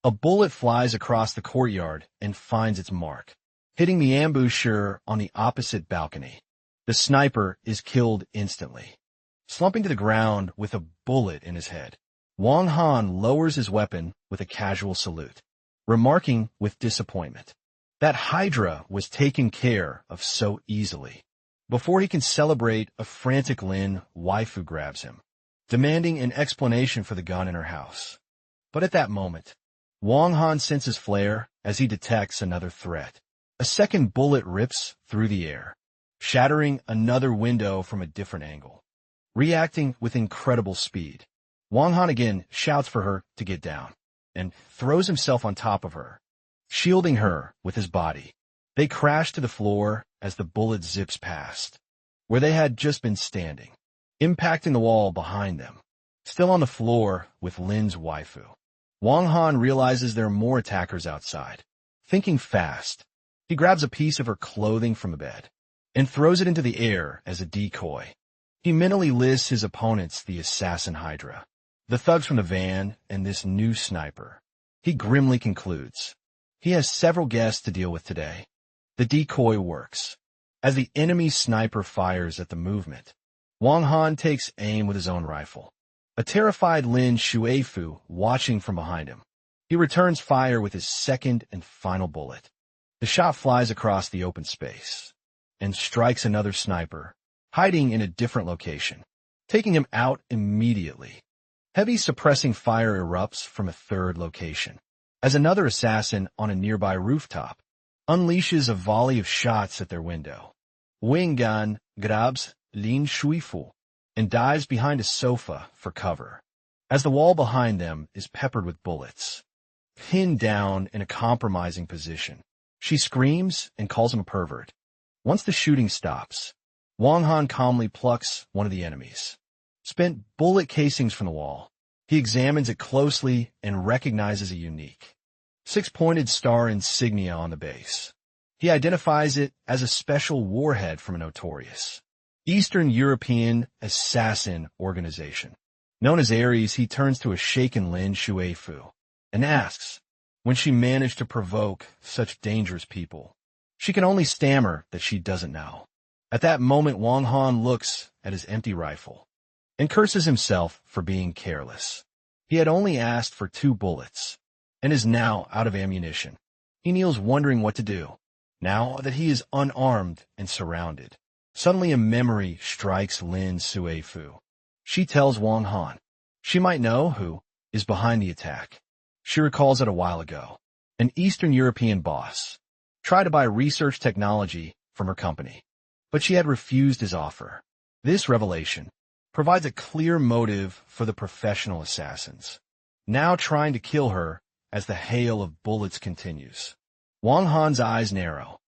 A bullet flies across the courtyard and finds its mark, hitting the ambusher on the opposite balcony. The sniper is killed instantly, slumping to the ground with a bullet in his head. Wang Han lowers his weapon with a casual salute, remarking with disappointment that Hydra was taken care of so easily. Before he can celebrate, a frantic Lin waifu grabs him, demanding an explanation for the gun in her house. But at that moment, Wang Han senses flare as he detects another threat. A second bullet rips through the air, shattering another window from a different angle. Reacting with incredible speed, Wang Han again shouts for her to get down, and throws himself on top of her, shielding her with his body. They crash to the floor as the bullet zips past, where they had just been standing, impacting the wall behind them. Still on the floor with Lin's waifu, Wang Han realizes there are more attackers outside. Thinking fast, he grabs a piece of her clothing from the bed and throws it into the air as a decoy. He mentally lists his opponents, the assassin Hydra, the thugs from the van, and this new sniper. He grimly concludes he has several guests to deal with today. The decoy works. As the enemy sniper fires at the movement, Wang Han takes aim with his own rifle, a terrified Lin Shuifu watching from behind him. He returns fire with his second and final bullet. The shot flies across the open space and strikes another sniper, hiding in a different location, taking him out immediately. Heavy suppressing fire erupts from a third location, as another assassin on a nearby rooftop unleashes a volley of shots at their window. Wang Han grabs Lin Shuifu and dives behind a sofa for cover, as the wall behind them is peppered with bullets. Pinned down in a compromising position, she screams and calls him a pervert. Once the shooting stops, Wang Han calmly plucks one of the enemies. Spent bullet casings from the wall. He examines it closely and recognizes a unique 6-pointed star insignia on the base. He identifies it as a special warhead from a notorious Eastern European assassin organization. Known as Heiress, he turns to a shaken Lin Shuifu and asks when she managed to provoke such dangerous people. She can only stammer that she doesn't know. At that moment, Wang Han looks at his empty rifle and curses himself for being careless. He had only asked for 2 bullets and is now out of ammunition. He kneels, wondering what to do, now that he is unarmed and surrounded. Suddenly a memory strikes Lin Shuifu. She tells Wang Han she might know who is behind the attack. She recalls it a while ago. An Eastern European boss tried to buy research technology from her company, but she had refused his offer. This revelation provides a clear motive for the professional assassins, now trying to kill her as the hail of bullets continues. Wang Han's eyes narrow.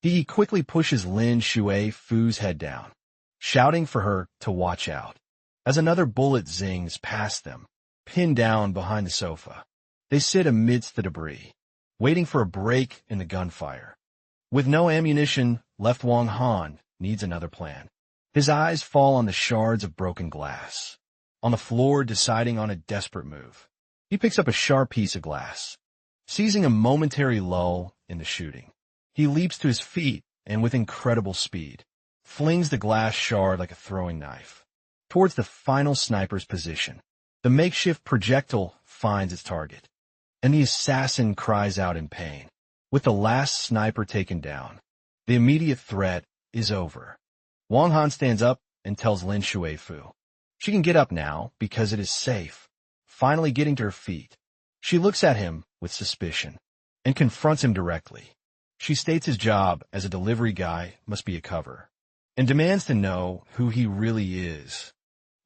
He quickly pushes Lin Shuifu's head down, shouting for her to watch out, as another bullet zings past them, pinned down behind the sofa. They sit amidst the debris, waiting for a break in the gunfire. With no ammunition left, Wang Han needs another plan. His eyes fall on the shards of broken glass on the floor, deciding on a desperate move. He picks up a sharp piece of glass, seizing a momentary lull in the shooting. He leaps to his feet and, with incredible speed, flings the glass shard like a throwing knife towards the final sniper's position. The makeshift projectile finds its target, and the assassin cries out in pain. With the last sniper taken down, the immediate threat is over. Wang Han stands up and tells Lin Shuifu she can get up now because it is safe. Finally getting to her feet, she looks at him with suspicion and confronts him directly. She states his job as a delivery guy must be a cover and demands to know who he really is.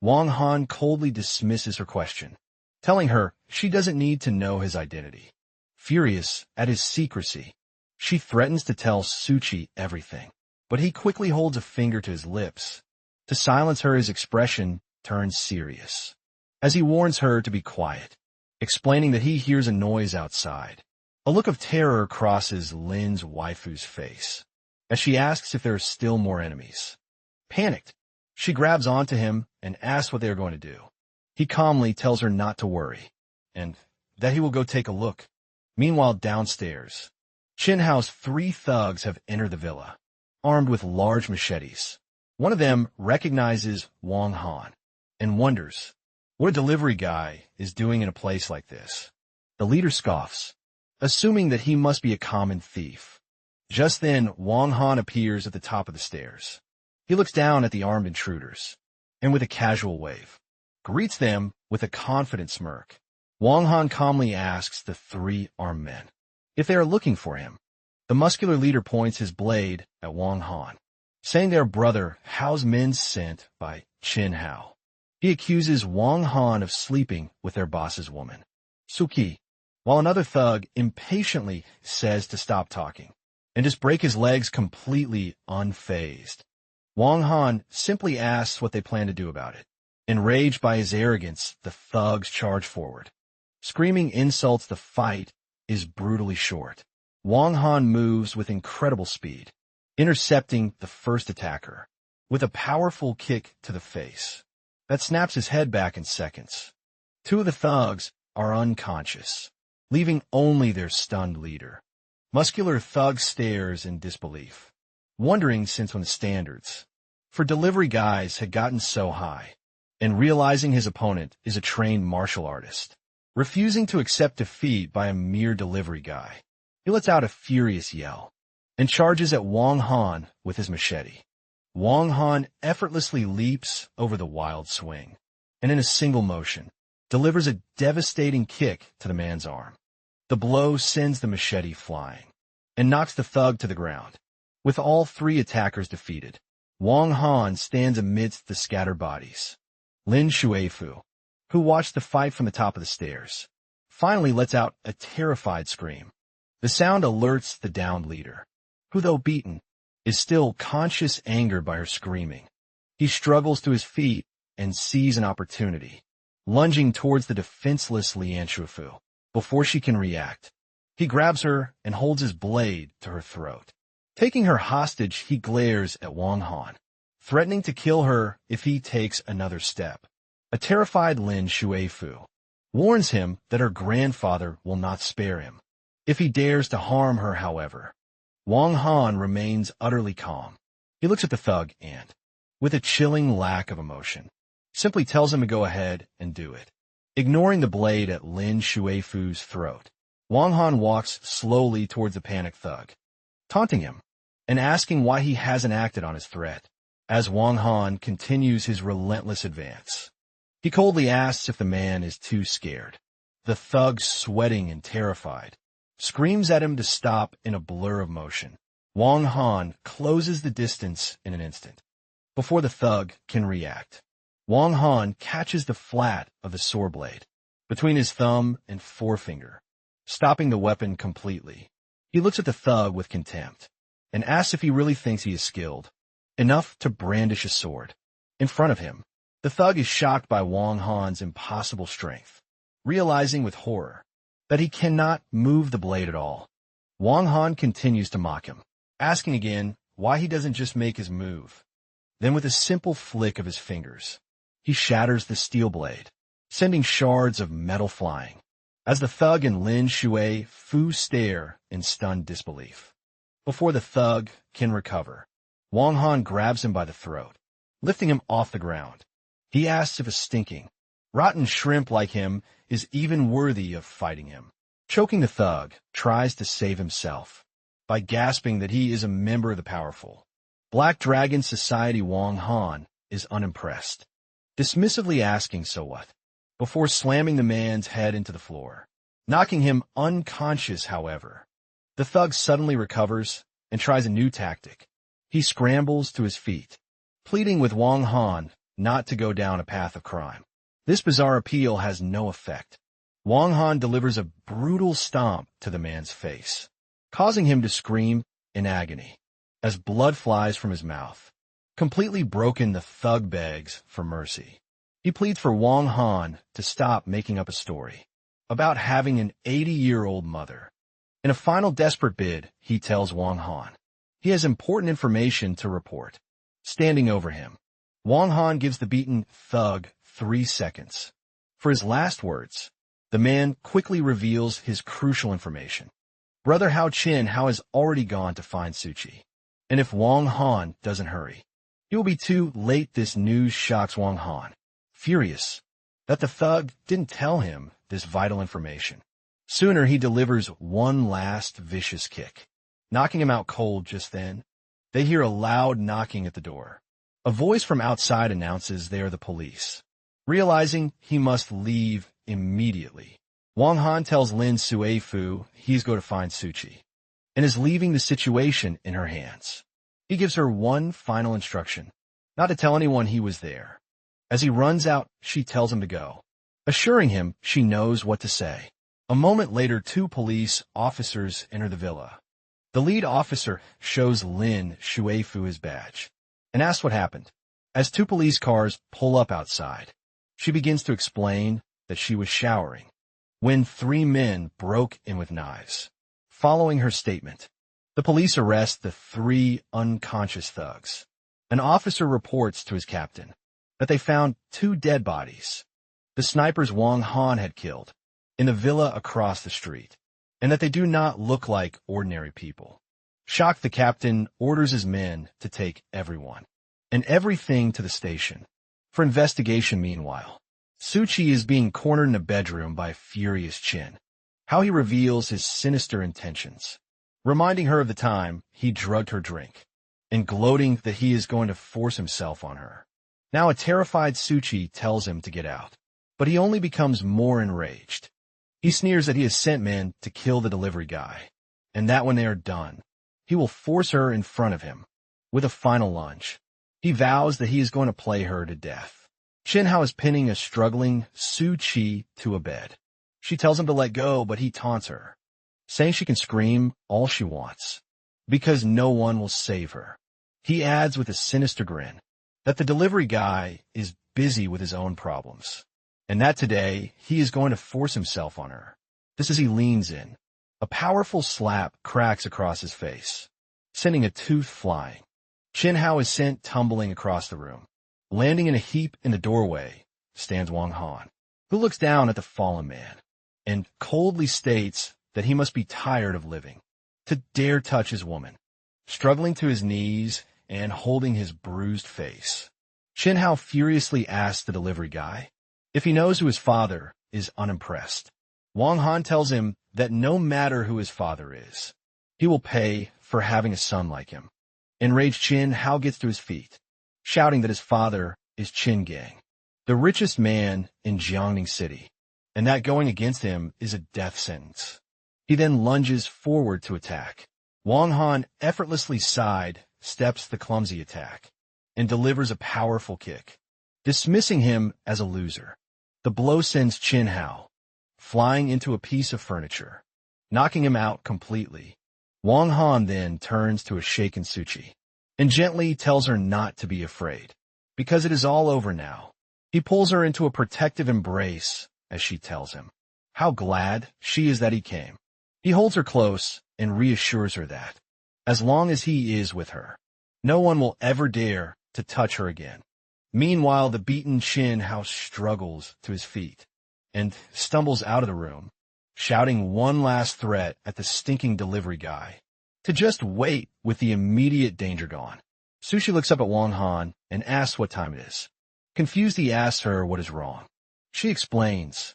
Wang Han coldly dismisses her question, telling her she doesn't need to know his identity. Furious at his secrecy, she threatens to tell Suchi everything, but he quickly holds a finger to his lips. To silence her, his expression turns serious, as he warns her to be quiet, explaining that he hears a noise outside. A look of terror crosses Lin's waifu's face, as she asks if there are still more enemies. Panicked, she grabs onto him and asks what they are going to do. He calmly tells her not to worry, and that he will go take a look. Meanwhile, downstairs, Chin Hao's 3 thugs have entered the villa, armed with large machetes. One of them recognizes Wang Han and wonders what a delivery guy is doing in a place like this. The leader scoffs, assuming that he must be a common thief. Just then, Wang Han appears at the top of the stairs. He looks down at the armed intruders, and with a casual wave, greets them with a confident smirk. Wang Han calmly asks the 3 armed men if they are looking for him. The muscular leader points his blade at Wang Han, saying they are brother Hao's men sent by Chin Hao. He accuses Wang Han of sleeping with their boss's woman, Suki, while another thug impatiently says to stop talking and just break his legs completely unfazed. Wang Han simply asks what they plan to do about it. Enraged by his arrogance, the thugs charge forward. Screaming insults, the fight is brutally short. Wang Han moves with incredible speed, intercepting the first attacker with a powerful kick to the face that snaps his head back in seconds. 2 of the thugs are unconscious, leaving only their stunned leader. Muscular thug stares in disbelief, wondering since when the standards for delivery guys had gotten so high, and realizing his opponent is a trained martial artist, refusing to accept defeat by a mere delivery guy. He lets out a furious yell and charges at Wang Han with his machete. Wang Han effortlessly leaps over the wild swing, and in a single motion, delivers a devastating kick to the man's arm. The blow sends the machete flying and knocks the thug to the ground. With all 3 attackers defeated, Wang Han stands amidst the scattered bodies. Lin Shuifu, who watched the fight from the top of the stairs, finally lets out a terrified scream. The sound alerts the downed leader, who, though beaten, is still conscious angered by her screaming. He struggles to his feet and sees an opportunity, lunging towards the defenseless Lian Shuifu. Before she can react, he grabs her and holds his blade to her throat. Taking her hostage, he glares at Wang Han, threatening to kill her if he takes another step. A terrified Lin Shuifu warns him that her grandfather will not spare him if he dares to harm her. However, Wang Han remains utterly calm. He looks at the thug and, with a chilling lack of emotion, simply tells him to go ahead and do it. Ignoring the blade at Lin Shuifu's throat, Wang Han walks slowly towards the panicked thug, taunting him and asking why he hasn't acted on his threat. As Wang Han continues his relentless advance, he coldly asks if the man is too scared. The thug, sweating and terrified, screams at him to stop in a blur of motion. Wang Han closes the distance in an instant. Before the thug can react, Wang Han catches the flat of the sword blade between his thumb and forefinger, stopping the weapon completely. He looks at the thug with contempt and asks if he really thinks he is skilled enough to brandish a sword in front of him. The thug is shocked by Wang Han's impossible strength, realizing with horror that he cannot move the blade at all. Wang Han continues to mock him, asking again why he doesn't just make his move. Then with a simple flick of his fingers, he shatters the steel blade, sending shards of metal flying, as the thug and Lin Shuifu stare in stunned disbelief. Before the thug can recover, Wang Han grabs him by the throat, lifting him off the ground. He asks if a stinking, rotten shrimp like him is even worthy of fighting him. Choking the thug, tries to save himself by gasping that he is a member of the powerful Black Dragon Society. Wang Han is unimpressed, dismissively asking, "So what?" before slamming the man's head into the floor. knocking him unconscious, however. The thug suddenly recovers and tries a new tactic. He scrambles to his feet, pleading with Wang Han not to go down a path of crime. This bizarre appeal has no effect. Wang Han delivers a brutal stomp to the man's face, causing him to scream in agony as blood flies from his mouth. Completely broken, the thug begs for mercy. He pleads for Wang Han to stop making up a story about having an 80-year-old mother. In a final desperate bid, he tells Wang Han he has important information to report. Standing over him, Wang Han gives the beaten thug 3 seconds for his last words. The man quickly reveals his crucial information. Brother Hao has already gone to find Suchi, and if Wang Han doesn't hurry, he will be too late. This news shocks Wang Han, furious that the thug didn't tell him this vital information. Sooner, he delivers one last vicious kick, knocking him out cold. Just then, they hear a loud knocking at the door. A voice from outside announces they are the police. Realizing he must leave immediately, Wang Han tells Lin Suifu he's going to find Suchi, and is leaving the situation in her hands. He gives her one final instruction, not to tell anyone he was there. As he runs out, she tells him to go, assuring him she knows what to say. A moment later, 2 police officers enter the villa. The lead officer shows Lin Suifu his badge and asks what happened. As 2 police cars pull up outside, she begins to explain that she was showering when 3 men broke in with knives. Following her statement, the police arrest the 3 unconscious thugs. An officer reports to his captain that they found 2 dead bodies, the snipers Wang Han had killed, in the villa across the street, and that they do not look like ordinary people. Shocked, the captain orders his men to take everyone and everything to the station for investigation. Meanwhile, Suchi is being cornered in a bedroom by a furious Chin. How he reveals his sinister intentions, reminding her of the time he drugged her drink, and gloating that he is going to force himself on her. Now a terrified Suchi tells him to get out, but he only becomes more enraged. He sneers that he has sent men to kill the delivery guy, and that when they are done, he will force her in front of him. With a final lunge, he vows that he is going to play her to death. Chin Hao is pinning a struggling Suchi to a bed. She tells him to let go, but he taunts her, saying she can scream all she wants, because no one will save her. He adds with a sinister grin that the delivery guy is busy with his own problems, and that today he is going to force himself on her. Just as he leans in, a powerful slap cracks across his face, sending a tooth flying. Chin Hao is sent tumbling across the room. Landing in a heap in the doorway stands Wang Han, who looks down at the fallen man and coldly states that he must be tired of living to dare touch his woman. Struggling to his knees and holding his bruised face, Chin Hao furiously asks the delivery guy if he knows who his father is. Unimpressed, Wang Han tells him that no matter who his father is, he will pay for having a son like him. Enraged, Chin Hao gets to his feet, shouting that his father is Chin Gang, the richest man in Jiangning City, and that going against him is a death sentence. He then lunges forward to attack. Wang Han effortlessly steps the clumsy attack and delivers a powerful kick, dismissing him as a loser. The blow sends Chin Hao flying into a piece of furniture, knocking him out completely. Wang Han then turns to a shaken Suchi and gently tells her not to be afraid, because it is all over now. He pulls her into a protective embrace as she tells him how glad she is that he came. He holds her close and reassures her that, as long as he is with her, no one will ever dare to touch her again. Meanwhile, the beaten Chin Hao struggles to his feet and stumbles out of the room, shouting one last threat at the stinking delivery guy to just wait with the immediate danger gone. Sushi looks up at Wang Han and asks what time it is. Confused, he asks her what is wrong. She explains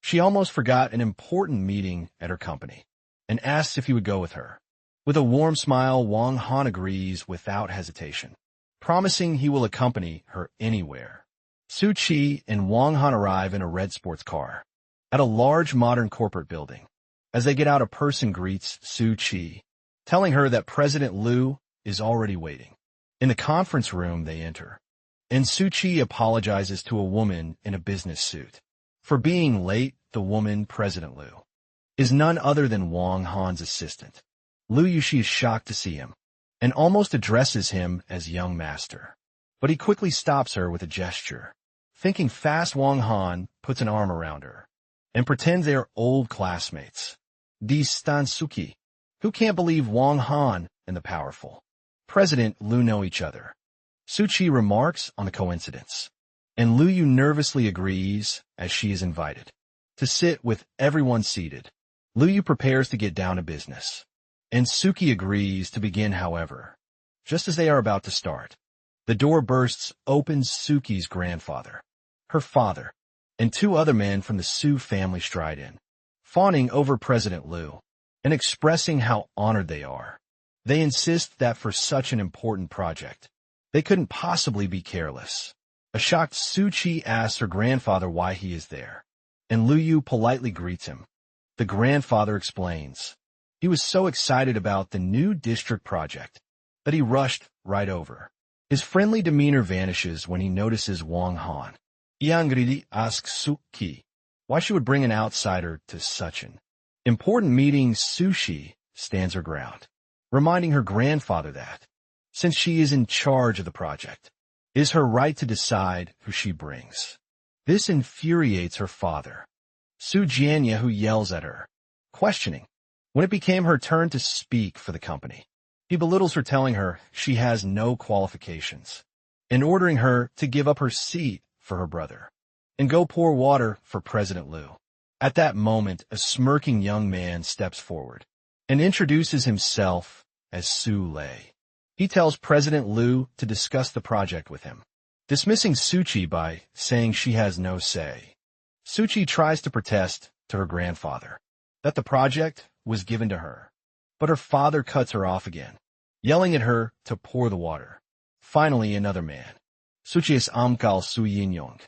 she almost forgot an important meeting at her company and asks if he would go with her. With a warm smile, Wang Han agrees without hesitation, promising he will accompany her anywhere. Su Chi and Wang Han arrive in a red sports car. At a large modern corporate building, as they get out, a person greets Su Chi, telling her that President Liu is already waiting. In the conference room they enter, and Su Chi apologizes to a woman in a business suit. For being late, the woman, President Liu, is none other than Wang Han's assistant. Liu Yushi is shocked to see him, and almost addresses him as young master. But he quickly stops her with a gesture. Thinking fast, Wang Han puts an arm around her, and pretends they are old classmates. Di Stansuki, who can't believe Wang Han and the powerful President Liu know each other. Su Chi remarks on the coincidence, and Liu Yu nervously agrees as she is invited to sit with everyone seated. Liu Yu prepares to get down to business, and Suki agrees to begin. However, just as they are about to start, the door bursts open. Suki's grandfather, her father, and two other men from the Su family stride in, fawning over President Liu and expressing how honored they are. They insist that for such an important project, they couldn't possibly be careless. A shocked Su Chi asks her grandfather why he is there, and Liu Yu politely greets him. The grandfather explains he was so excited about the new district project that he rushed right over. His friendly demeanor vanishes when he notices Wang Han. Yangridi asks Su Chi why she would bring an outsider to such an important meeting. Su Chi stands her ground, reminding her grandfather that, since she is in charge of the project, it is her right to decide who she brings. This infuriates her father, Su Jianya, who yells at her, questioning when it became her turn to speak for the company. He belittles her, telling her she has no qualifications, and ordering her to give up her seat for her brother and go pour water for President Liu. At that moment, a smirking young man steps forward and introduces himself as Su Lei. He tells President Liu to discuss the project with him, dismissing Su Chi by saying she has no say. Su Chi tries to protest to her grandfather that the project was given to her, but her father cuts her off again, yelling at her to pour the water. Finally, another man, Su Chi's Amkal Su Yinyong,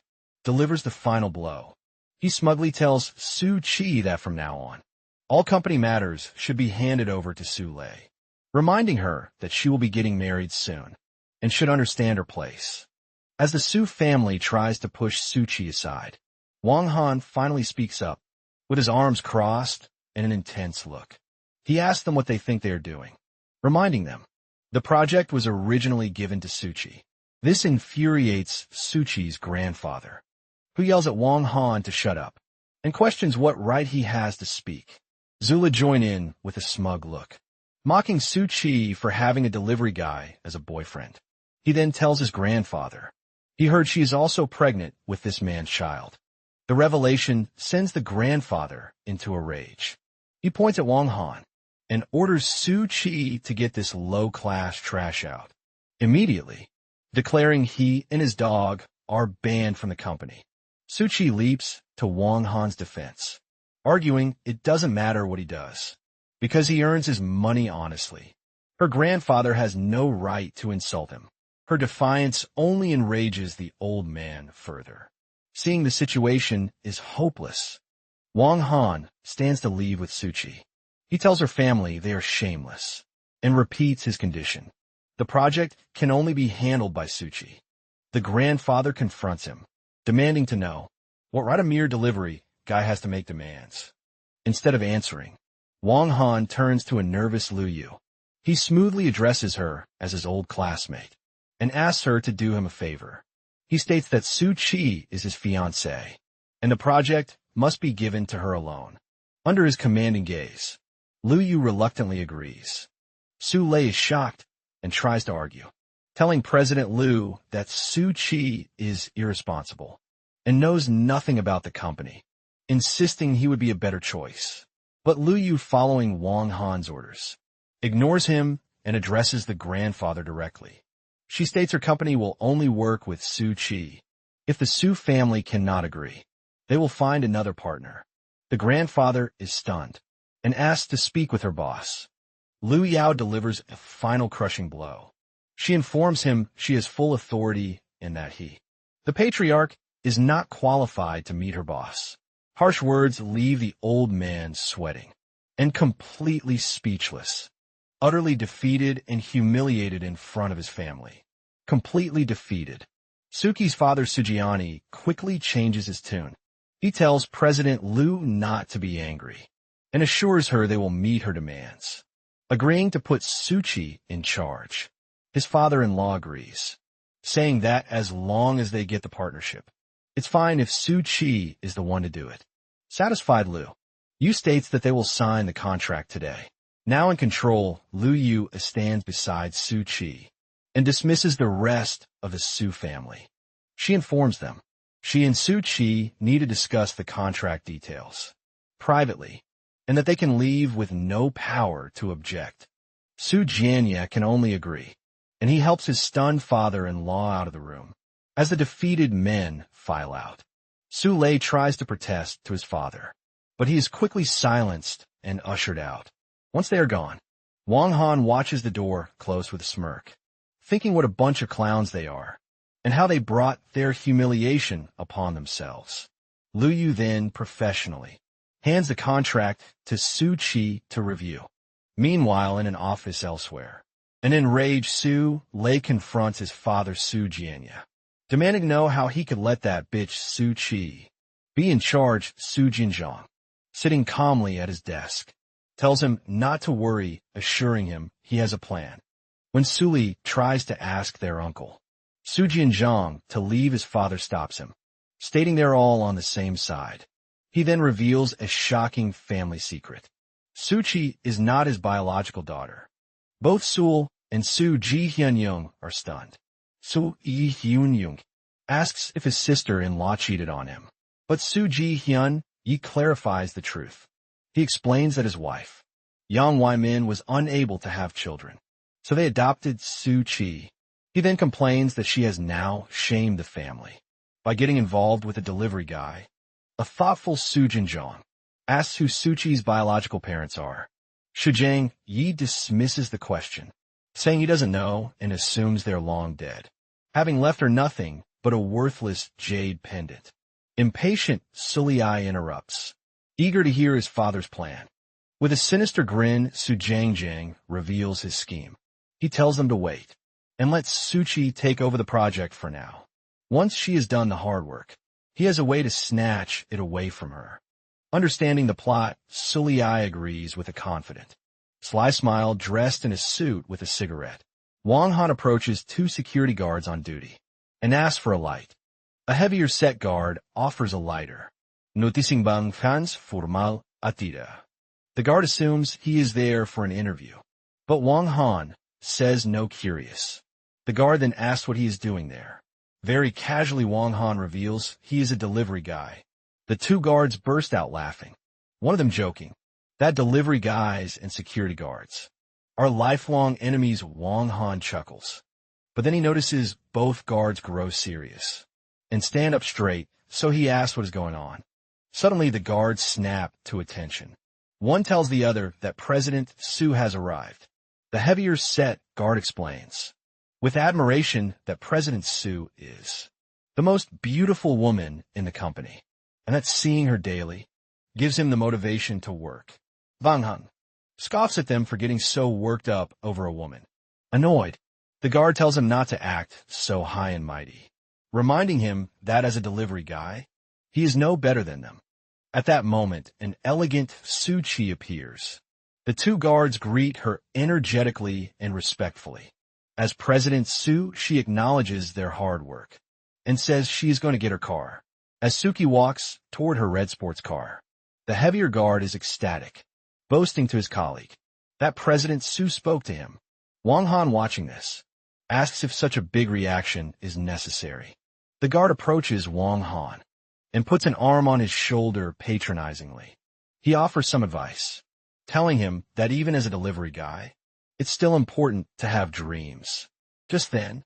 delivers the final blow. He smugly tells Su Chi that from now on, all company matters should be handed over to Su Lei, reminding her that she will be getting married soon and should understand her place. As the Su family tries to push Su Chi aside, Wang Han finally speaks up, with his arms crossed and an intense look. He asks them what they think they are doing, reminding them the project was originally given to Su Chi. This infuriates Su Chi's grandfather, who yells at Wang Han to shut up and questions what right he has to speak. Zula join in with a smug look, mocking Su Chi for having a delivery guy as a boyfriend. He then tells his grandfather he heard she is also pregnant with this man's child. The revelation sends the grandfather into a rage. He points at Wang Han and orders Su Chi to get this low-class trash out immediately, declaring he and his dog are banned from the company. Su Chi leaps to Wang Han's defense, arguing it doesn't matter what he does, because he earns his money honestly. Her grandfather has no right to insult him. Her defiance only enrages the old man further. Seeing the situation is hopeless, Wang Han stands to leave with Su Chi. He tells her family they are shameless and repeats his condition. The project can only be handled by Su Chi. The grandfather confronts him, demanding to know what right a mere delivery guy has to make demands. Instead of answering, Wang Han turns to a nervous Liu Yu. He smoothly addresses her as his old classmate and asks her to do him a favor. He states that Su Chi is his fiancée, and the project must be given to her alone. Under his commanding gaze, Liu Yu reluctantly agrees. Su Lei is shocked and tries to argue, telling President Liu that Su Chi is irresponsible and knows nothing about the company, insisting he would be a better choice. But Liu Yu, following Wang Han's orders, ignores him and addresses the grandfather directly. She states her company will only work with Su Chi. If the Su family cannot agree, they will find another partner. The grandfather is stunned and asks to speak with her boss. Liu Yao delivers a final crushing blow. She informs him she has full authority and that he, the patriarch, is not qualified to meet her boss. Harsh words leave the old man sweating and completely speechless, utterly defeated and humiliated in front of his family. Completely defeated. Suki's father Sujiani quickly changes his tune. He tells President Liu not to be angry and assures her they will meet her demands, agreeing to put Suchi in charge. His father-in-law agrees, saying that as long as they get the partnership, it's fine if Suchi is the one to do it. Satisfied Liu states that they will sign the contract today. Now in control, Liu Yu stands beside Suchi and dismisses the rest of the Su family. She informs them she and Suchi need to discuss the contract details privately, and that they can leave with no power to object. Su Jianya can only agree, and he helps his stunned father-in-law out of the room. As the defeated men file out, Su Lei tries to protest to his father, but he is quickly silenced and ushered out. Once they are gone, Wang Han watches the door close with a smirk, thinking what a bunch of clowns they are, and how they brought their humiliation upon themselves. Liu Yu then, professionally, hands the contract to Su Chi to review. Meanwhile, in an office elsewhere, an enraged Su Lei confronts his father Su Jianya, demanding to know how he could let that bitch Su Chi be in charge. Su Jinzhong, sitting calmly at his desk, tells him not to worry, assuring him he has a plan. When Su Li tries to ask their uncle, Su Jinzhong, to leave, his father stops him, stating they're all on the same side. He then reveals a shocking family secret. Suchi is not his biological daughter. Both Sul and Su Ji Hyun-young are stunned. Su Yi Hyun-young asks if his sister-in-law cheated on him, but Su Ji Hyun-yi clarifies the truth. He explains that his wife, Yang Wai-min, was unable to have children, so they adopted Su Chi. He then complains that she has now shamed the family by getting involved with a delivery guy. A thoughtful Su Jinzhong asks who Suchi's biological parents are. Shu Jiang Yi dismisses the question, saying he doesn't know and assumes they're long dead, having left her nothing but a worthless jade pendant. Impatient, Suliai interrupts, eager to hear his father's plan. With a sinister grin, Su Jiang reveals his scheme. He tells them to wait and lets Suchi take over the project for now. Once she has done the hard work, he has a way to snatch it away from her. Understanding the plot, Suliai agrees with a confident, sly smile, dressed in a suit with a cigarette. Wang Han approaches two security guards on duty and asks for a light. A heavier set guard offers a lighter. Noticing bang fans formal atida. The guard assumes he is there for an interview, but Wang Han says no, curious. The guard then asks what he is doing there. Very casually, Wang Han reveals he is a delivery guy. The two guards burst out laughing, one of them joking that delivery guys and security guards are lifelong enemies. Wang Han chuckles, but then he notices both guards grow serious and stand up straight, so he asks what is going on. Suddenly, the guards snap to attention. One tells the other that President Su has arrived. The heavier set guard explains, with admiration, that President Su is the most beautiful woman in the company, and that seeing her daily gives him the motivation to work. Wang Han scoffs at them for getting so worked up over a woman. Annoyed, the guard tells him not to act so high and mighty, reminding him that as a delivery guy, he is no better than them. At that moment, an elegant Su Chi appears. The two guards greet her energetically and respectfully. As President Su, she acknowledges their hard work and says she is going to get her car. As Suki walks toward her red sports car, the heavier guard is ecstatic, boasting to his colleague that President Su spoke to him. Wang Han, watching this, asks if such a big reaction is necessary. The guard approaches Wang Han and puts an arm on his shoulder patronizingly. He offers some advice, telling him that even as a delivery guy, it's still important to have dreams. Just then,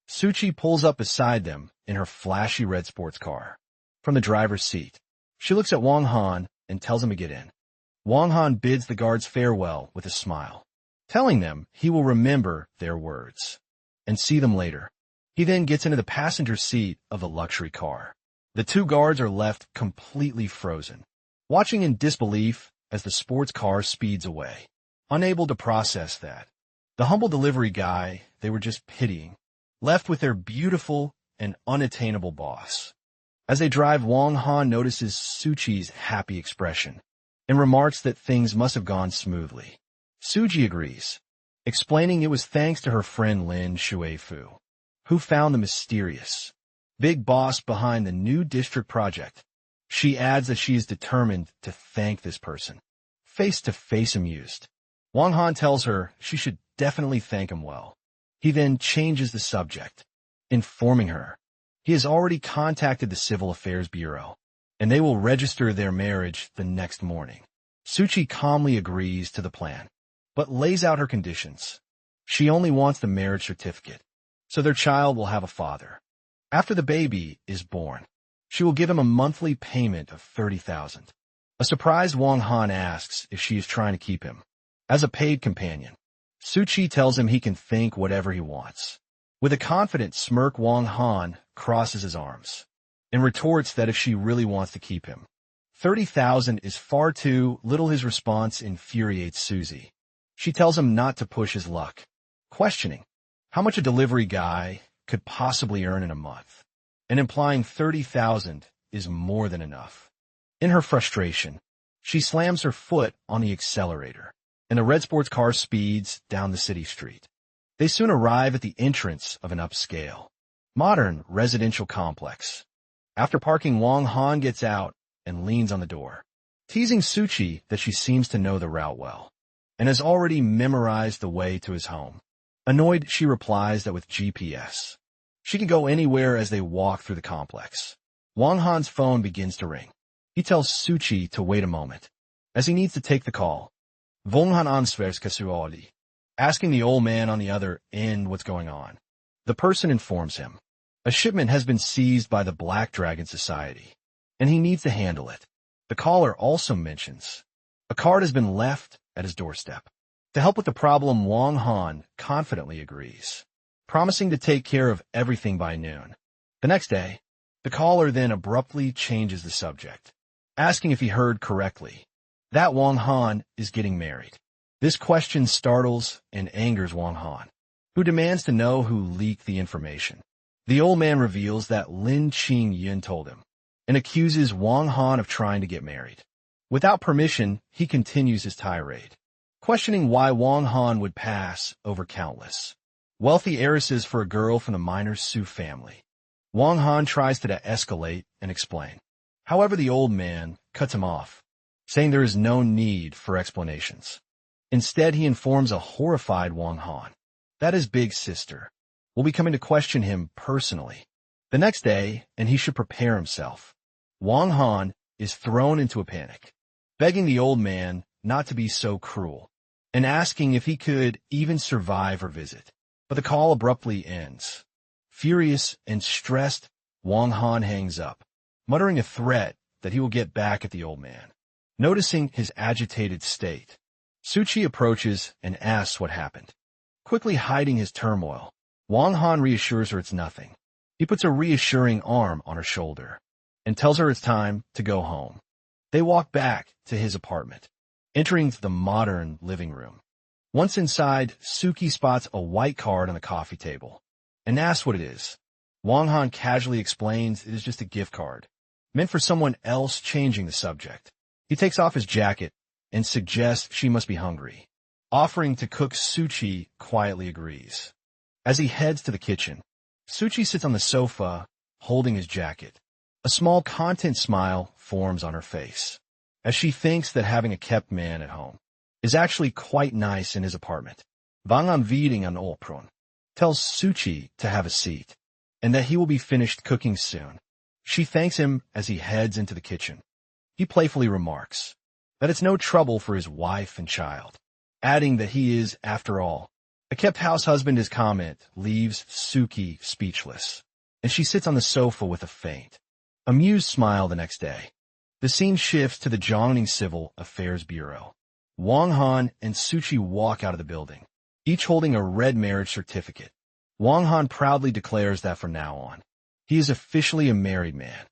Suchi pulls up beside them in her flashy red sports car. From the driver's seat, she looks at Wang Han and tells him to get in. Wang Han bids the guards farewell with a smile, telling them he will remember their words and see them later. He then gets into the passenger seat of the luxury car. The two guards are left completely frozen, watching in disbelief as the sports car speeds away, unable to process that. The humble delivery guy they were just pitying, left with their beautiful and unattainable boss. As they drive, Wong Han notices Suchi's happy expression and remarks that things must have gone smoothly. Suji agrees, explaining it was thanks to her friend Lin Shuifu, who found the mysterious big boss behind the new district project. She adds that she is determined to thank this person. Face-to-face amused, Wong Han tells her she should definitely thank him well. He then changes the subject, informing her he has already contacted the Civil Affairs Bureau, and they will register their marriage the next morning. Suchi calmly agrees to the plan, but lays out her conditions. She only wants the marriage certificate, so their child will have a father. After the baby is born, she will give him a monthly payment of 30,000. A surprised Wong Han asks if she is trying to keep him as a paid companion. Suchi tells him he can think whatever he wants. With a confident smirk, Wong Han crosses his arms and retorts that if she really wants to keep him, 30,000 is far too little. His response infuriates Suzy. She tells him not to push his luck, questioning how much a delivery guy could possibly earn in a month, and implying 30,000 is more than enough. In her frustration, she slams her foot on the accelerator, and the red sports car speeds down the city street. They soon arrive at the entrance of an upscale, modern residential complex. After parking, Wong Han gets out and leans on the door, teasing Suchi that she seems to know the route well and has already memorized the way to his home. Annoyed, she replies that with GPS, she can go anywhere. As they walk through the complex, Wong Han's phone begins to ring. He tells Suchi to wait a moment, as he needs to take the call. Wong Han answers casually, asking the old man on the other end what's going on. The person informs him a shipment has been seized by the Black Dragon Society, and he needs to handle it. The caller also mentions a card has been left at his doorstep. To help with the problem, Wong Han confidently agrees, promising to take care of everything by noon. The next day, the caller then abruptly changes the subject, asking if he heard correctly that Wong Han is getting married. This question startles and angers Wong Han, who demands to know who leaked the information. The old man reveals that Lin Qing-yun told him, and accuses Wong Han of trying to get married. Without permission, he continues his tirade, questioning why Wong Han would pass over countless wealthy heiresses for a girl from the minor Su family. Wong Han tries to de-escalate and explain. However, the old man cuts him off, saying there is no need for explanations. Instead, he informs a horrified Wong Han that his big sister will be coming to question him personally the next day, and he should prepare himself. Wong Han is thrown into a panic, begging the old man not to be so cruel, and asking if he could even survive her visit. But the call abruptly ends. Furious and stressed, Wong Han hangs up, muttering a threat that he will get back at the old man. Noticing his agitated state, Suchi approaches and asks what happened. Quickly hiding his turmoil, Wong Han reassures her it's nothing. He puts a reassuring arm on her shoulder and tells her it's time to go home. They walk back to his apartment, entering the modern living room. Once inside, Suki spots a white card on the coffee table and asks what it is. Wong Han casually explains it is just a gift card, meant for someone else, changing the subject. He takes off his jacket and suggests she must be hungry. Offering to cook, Suchi quietly agrees. As he heads to the kitchen, Suchi sits on the sofa, holding his jacket. A small content smile forms on her face, as she thinks that having a kept man at home is actually quite nice in his apartment. Vang am Viding an Olprun tells Suchi to have a seat, and that he will be finished cooking soon. She thanks him as he heads into the kitchen. He playfully remarks that it's no trouble for his wife and child, adding that he is, after all, a kept house husband. His comment leaves Suki speechless, and she sits on the sofa with a faint, amused smile. The next day, the scene shifts to the Jiangning Civil Affairs Bureau. Wong Han and Suchi walk out of the building, each holding a red marriage certificate. Wong Han proudly declares that from now on, he is officially a married man.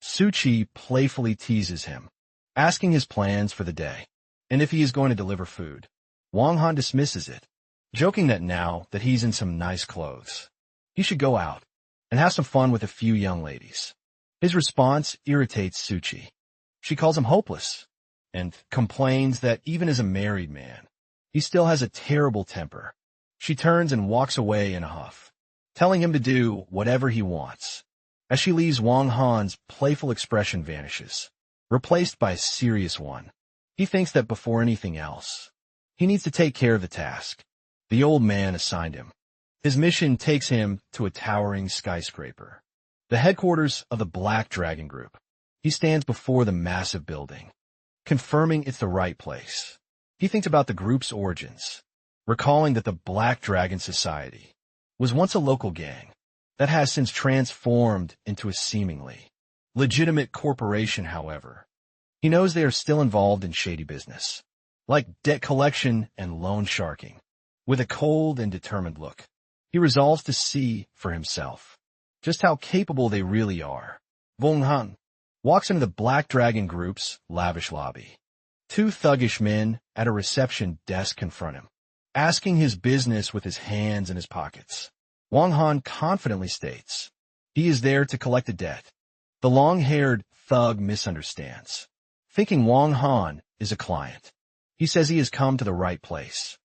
Suchi playfully teases him, asking his plans for the day, and if he is going to deliver food. Wang Han dismisses it, joking that now that he's in some nice clothes, he should go out and have some fun with a few young ladies. His response irritates Suchi. She calls him hopeless and complains that even as a married man, he still has a terrible temper. She turns and walks away in a huff, telling him to do whatever he wants. As she leaves, Wang Han's playful expression vanishes, replaced by a serious one. He thinks that before anything else, he needs to take care of the task the old man assigned him. His mission takes him to a towering skyscraper, the headquarters of the Black Dragon Group. He stands before the massive building, confirming it's the right place. He thinks about the group's origins, recalling that the Black Dragon Society was once a local gang that has since transformed into a seemingly legitimate corporation. However, he knows they are still involved in shady business, like debt collection and loan sharking. With a cold and determined look, he resolves to see for himself just how capable they really are. Wang Han walks into the Black Dragon Group's lavish lobby. Two thuggish men at a reception desk confront him, asking his business with his hands in his pockets. Wang Han confidently states he is there to collect a debt. The long-haired thug misunderstands, thinking Wang Han is a client. He says he has come to the right place,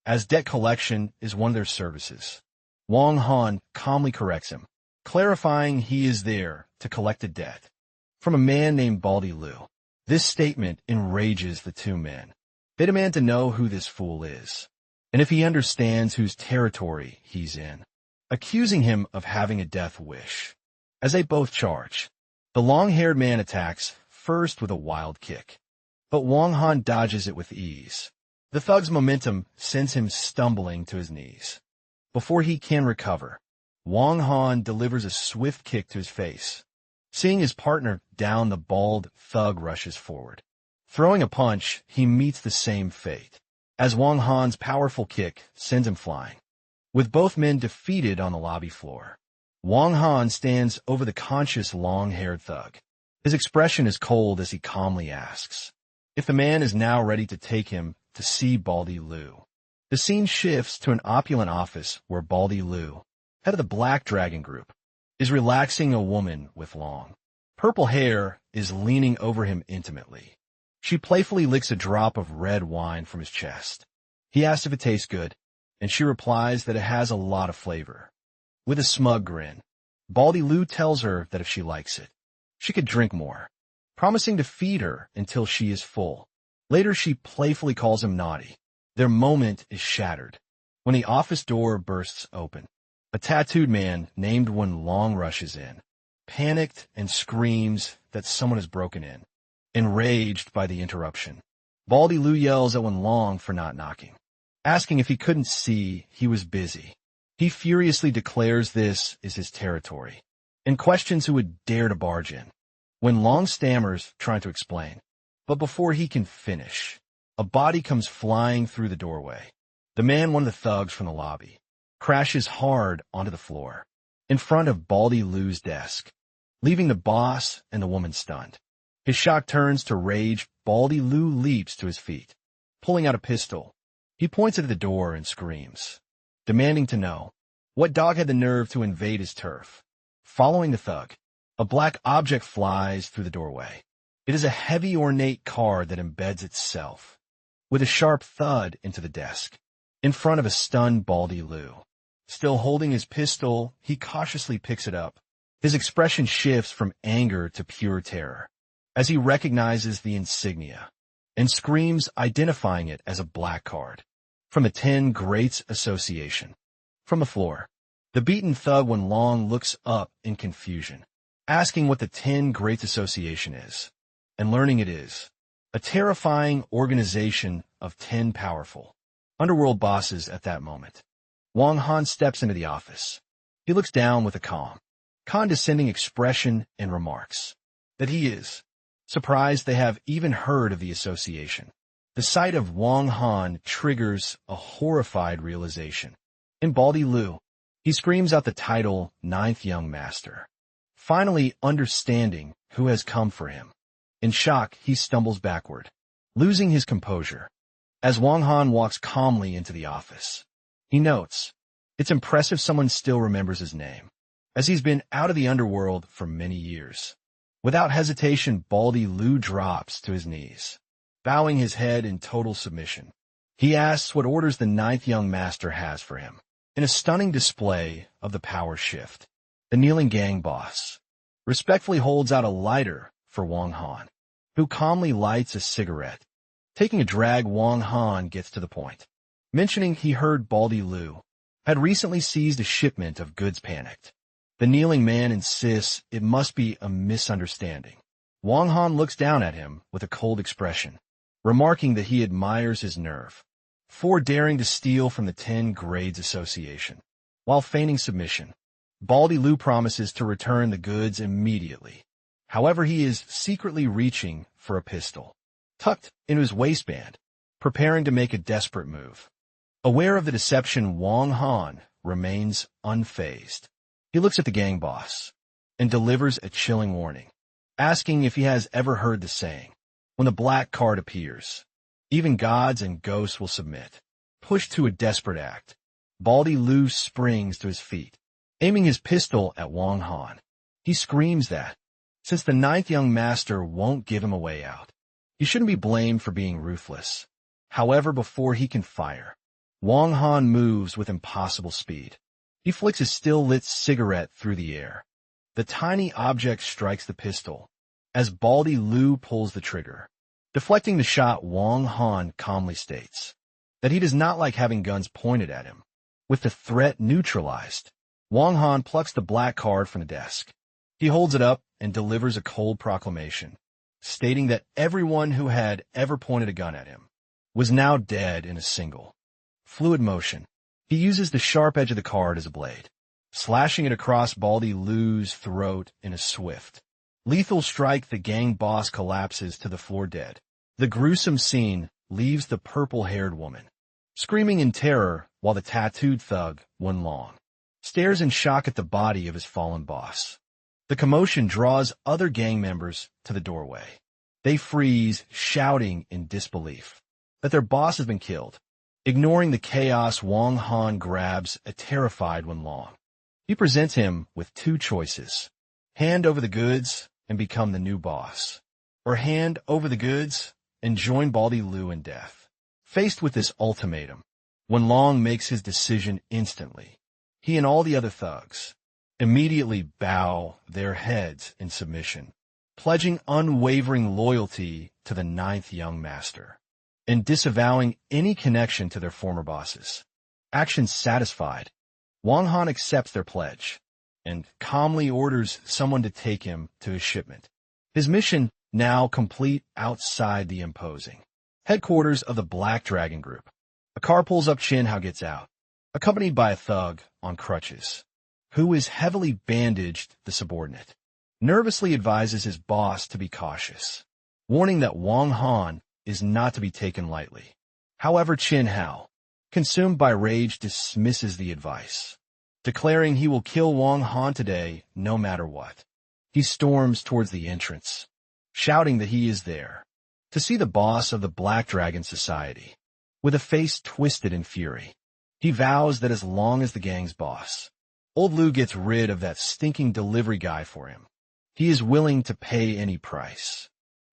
as debt collection is one of their services. Wang Han calmly corrects him, clarifying he is there to collect a debt from a man named Baldy Liu. This statement enrages the two men. They demand to know who this fool is, and if he understands whose territory he's in, accusing him of having a death wish. As they both charge, the long-haired man attacks first with a wild kick, but Wang Han dodges it with ease. The thug's momentum sends him stumbling to his knees. Before he can recover, Wang Han delivers a swift kick to his face. Seeing his partner down, the bald thug rushes forward. Throwing a punch, he meets the same fate, as Wang Han's powerful kick sends him flying. With both men defeated on the lobby floor, Wang Han stands over the conscious long-haired thug. His expression is cold as he calmly asks if the man is now ready to take him to see Baldy Liu. The scene shifts to an opulent office where Baldy Liu, head of the Black Dragon Group, is relaxing. A woman with long, purple hair is leaning over him intimately. She playfully licks a drop of red wine from his chest. He asks if it tastes good, and she replies that it has a lot of flavor. With a smug grin, Baldy Liu tells her that if she likes it, she could drink more, promising to feed her until she is full. Later, she playfully calls him naughty. Their moment is shattered when the office door bursts open. A tattooed man named Wen Long rushes in, panicked, and screams that someone has broken in. Enraged by the interruption, Baldy Liu yells at Wen Long for not knocking, asking if he couldn't see he was busy. He furiously declares this is his territory and questions who would dare to barge in. Wen Long stammers, trying to explain, but before he can finish, a body comes flying through the doorway. The man, one of the thugs from the lobby, crashes hard onto the floor in front of Baldy Liu's desk, leaving the boss and the woman stunned. His shock turns to rage. Baldy Liu leaps to his feet, pulling out a pistol. He points it at the door and screams, demanding to know what dog had the nerve to invade his turf. Following the thug, a black object flies through the doorway. It is a heavy, ornate card that embeds itself with a sharp thud into the desk, in front of a stunned Baldy Liu. Still holding his pistol, he cautiously picks it up. His expression shifts from anger to pure terror as he recognizes the insignia and screams, identifying it as a black card from the 10 Greats Association. From the floor, the beaten thug Wen Long looks up in confusion, asking what the 10 Greats Association is, and learning it is a terrifying organization of 10 powerful underworld bosses. At that moment, Wang Han steps into the office. He looks down with a calm, condescending expression and remarks that he is surprised they have even heard of the association. The sight of Wang Han triggers a horrified realization. In Baldy Liu, he screams out the title Ninth Young Master, finally understanding who has come for him. In shock, he stumbles backward, losing his composure. As Wang Han walks calmly into the office, he notes, it's impressive someone still remembers his name, as he's been out of the underworld for many years. Without hesitation, Baldy Lu drops to his knees, bowing his head in total submission. He asks what orders the ninth young master has for him. In a stunning display of the power shift, the kneeling gang boss respectfully holds out a lighter for Wang Han, who calmly lights a cigarette. Taking a drag, Wang Han gets to the point, mentioning he heard Baldy Lu had recently seized a shipment of goods. Panicked, the kneeling man insists it must be a misunderstanding. Wang Han looks down at him with a cold expression, remarking that he admires his nerve for daring to steal from the 10 Grades Association. While feigning submission, Baldy Lu promises to return the goods immediately. However, he is secretly reaching for a pistol, tucked into his waistband, preparing to make a desperate move. Aware of the deception, Wang Han remains unfazed. He looks at the gang boss and delivers a chilling warning, asking if he has ever heard the saying, when the black card appears, even gods and ghosts will submit. Pushed to a desperate act, Baldy Lu springs to his feet, aiming his pistol at Wang Han. He screams that, since the ninth young master won't give him a way out, he shouldn't be blamed for being ruthless. However, before he can fire, Wang Han moves with impossible speed. He flicks his still-lit cigarette through the air. The tiny object strikes the pistol, as Baldy Lu pulls the trigger. Deflecting the shot, Wang Han calmly states that he does not like having guns pointed at him. With the threat neutralized, Wang Han plucks the black card from the desk. He holds it up and delivers a cold proclamation, stating that everyone who had ever pointed a gun at him was now dead in a single, fluid motion. He uses the sharp edge of the card as a blade, slashing it across Baldy Lu's throat in a swift, lethal strike. The gang boss collapses to the floor dead. The gruesome scene leaves the purple-haired woman screaming in terror, while the tattooed thug, Wen Long, stares in shock at the body of his fallen boss. The commotion draws other gang members to the doorway. They freeze, shouting in disbelief that their boss has been killed. Ignoring the chaos, Wang Han grabs a terrified Wen Long. He presents him with 2 choices: hand over the goods and become the new boss, or hand over the goods and join Baldy Lu in death. Faced with this ultimatum, Wen Long makes his decision instantly. He and all the other thugs immediately bow their heads in submission, pledging unwavering loyalty to the ninth young master, and disavowing any connection to their former bosses. Action satisfied, Wang Han accepts their pledge and calmly orders someone to take him to his shipment. His mission now complete outside the imposing headquarters of the Black Dragon Group. A car pulls up. Chin Hao gets out, accompanied by a thug on crutches, who is heavily bandaged. The subordinate nervously advises his boss to be cautious, warning that Wang Han is not to be taken lightly. However, Chin Hao, consumed by rage, dismisses the advice, declaring he will kill Wang Han today no matter what. He storms towards the entrance, shouting that he is there to see the boss of the Black Dragon Society. With a face twisted in fury, he vows that as long as the gang's boss, Old Lu, gets rid of that stinking delivery guy for him, he is willing to pay any price.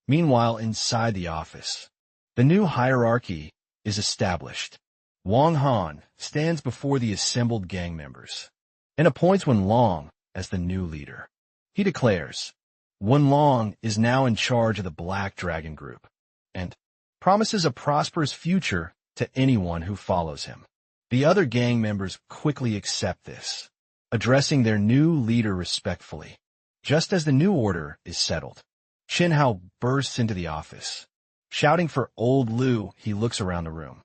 Meanwhile, inside the office, the new hierarchy is established. Wang Han stands before the assembled gang members and appoints Wen Long as the new leader. He declares Wen Long is now in charge of the Black Dragon Group and promises a prosperous future to anyone who follows him. The other gang members quickly accept this, addressing their new leader respectfully. Just as the new order is settled, Chin Hao bursts into the office, shouting for Old Lu. He looks around the room,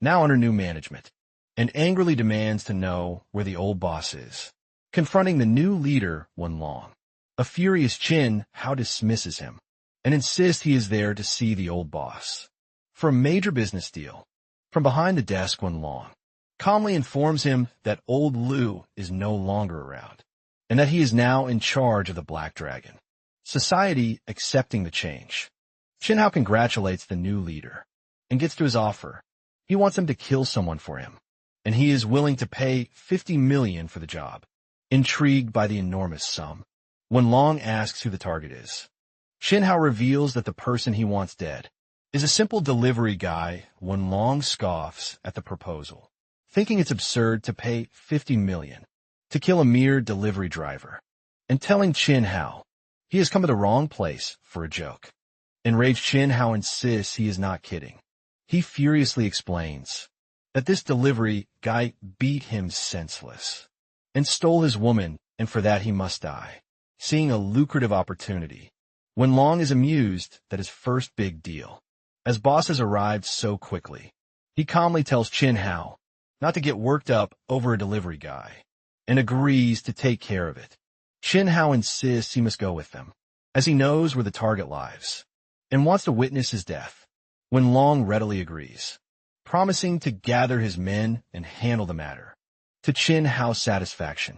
now under new management, and angrily demands to know where the old boss is. Confronting the new leader, Wen Long, a furious Chin Hao dismisses him and insists he is there to see the old boss for a major business deal. From behind the desk, Wen Long calmly informs him that Old Lu is no longer around and that he is now in charge of the Black Dragon. society accepting the change. Chin Hao congratulates the new leader and gets to his offer. He wants him to kill someone for him, and he is willing to pay 50 million for the job. Intrigued by the enormous sum, Wen Long asks who the target is. Chin Hao reveals that the person he wants dead is a simple delivery guy. Wen Long scoffs at the proposal, thinking it's absurd to pay 50 million to kill a mere delivery driver, and telling Chin Hao he has come to the wrong place for a joke. Enraged, Chin Hao insists he is not kidding. He furiously explains that this delivery guy beat him senseless and stole his woman, and for that he must die. Seeing a lucrative opportunity, Wen Long is amused that his first big deal as boss has arrived so quickly. He calmly tells Chin Hao not to get worked up over a delivery guy and agrees to take care of it. Chin Hao insists he must go with them, as he knows where the target lies and wants to witness his death. Wen Long readily agrees, promising to gather his men and handle the matter to Chin Hao's satisfaction.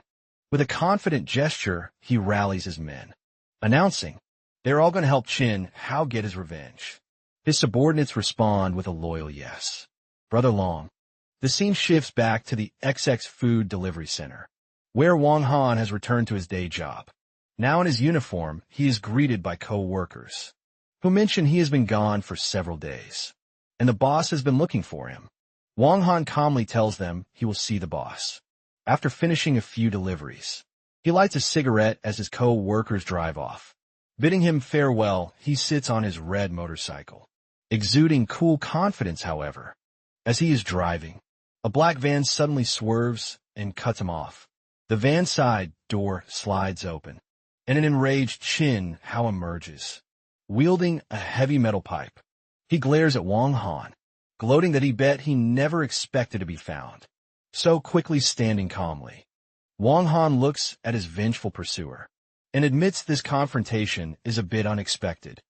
With a confident gesture, he rallies his men, announcing they're all going to help Chin Hao get his revenge. His subordinates respond with a loyal yes. Brother Long. The scene shifts back to the XX food delivery center, where Wang Han has returned to his day job. Now in his uniform, he is greeted by co-workers, who mention he has been gone for several days, and the boss has been looking for him. Wang Han calmly tells them he will see the boss. After finishing a few deliveries, he lights a cigarette as his co-workers drive off. Bidding him farewell, he sits on his red motorcycle, exuding cool confidence. However, as he is driving, a black van suddenly swerves and cuts him off. The van side door slides open, and an enraged Chin Hao emerges, wielding a heavy metal pipe. He glares at Wang Han, gloating that he bet he never expected to be found so quickly. Standing calmly, Wang Han looks at his vengeful pursuer and admits this confrontation is a bit unexpected.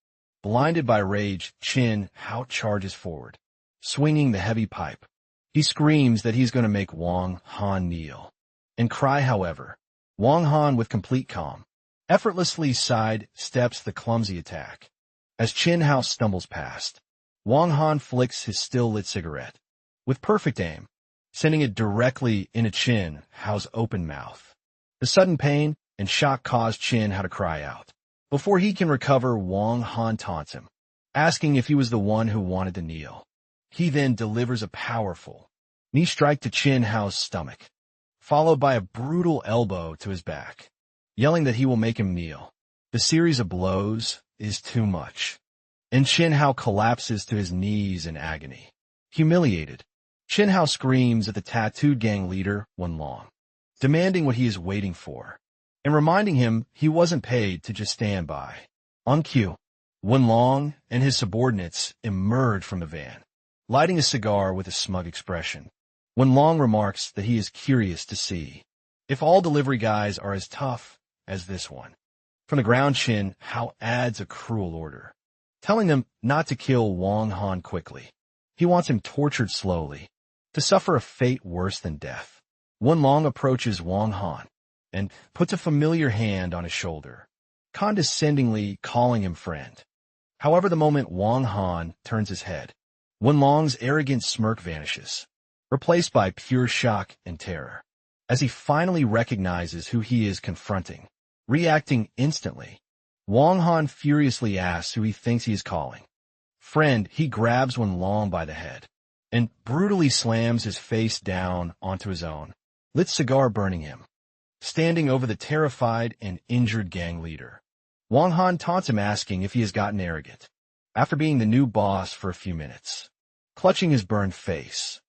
Blinded by rage, Chin Hao charges forward, swinging the heavy pipe. He screams that he's going to make Wang Han kneel and cry. However, Wang Han, with complete calm, effortlessly side-steps the clumsy attack. As Chin Hao stumbles past, Wang Han flicks his still-lit cigarette with perfect aim, sending it directly into Chin Hao's open mouth. The sudden pain and shock cause Chin Hao to cry out. Before he can recover, Wang Han taunts him, asking if he was the one who wanted to kneel. He then delivers a powerful knee strike to Chin Hao's stomach, followed by a brutal elbow to his back, yelling that he will make him kneel. The series of blows is too much, and Chin Hao collapses to his knees in agony. Humiliated, Chin Hao screams at the tattooed gang leader, Wen Long, demanding what he is waiting for, and reminding him he wasn't paid to just stand by. On cue, Wen Long and his subordinates emerge from the van, lighting a cigar with a smug expression. Wen Long remarks that he is curious to see if all delivery guys are as tough as this one. From the ground, Chin Hao adds a cruel order, telling them not to kill Wang Han quickly. He wants him tortured slowly, to suffer a fate worse than death. Wen Long approaches Wang Han and puts a familiar hand on his shoulder, condescendingly calling him friend. However, the moment Wang Han turns his head, Wen Long's arrogant smirk vanishes, replaced by pure shock and terror, as he finally recognizes who he is confronting. Reacting instantly, Wang Han furiously asks who he thinks he is calling friend. He grabs Wen Long by the head and brutally slams his face down onto his own lit cigar, burning him. Standing over the terrified and injured gang leader, Wang Han taunts him, asking if he has gotten arrogant after being the new boss for a few minutes. Clutching his burned face,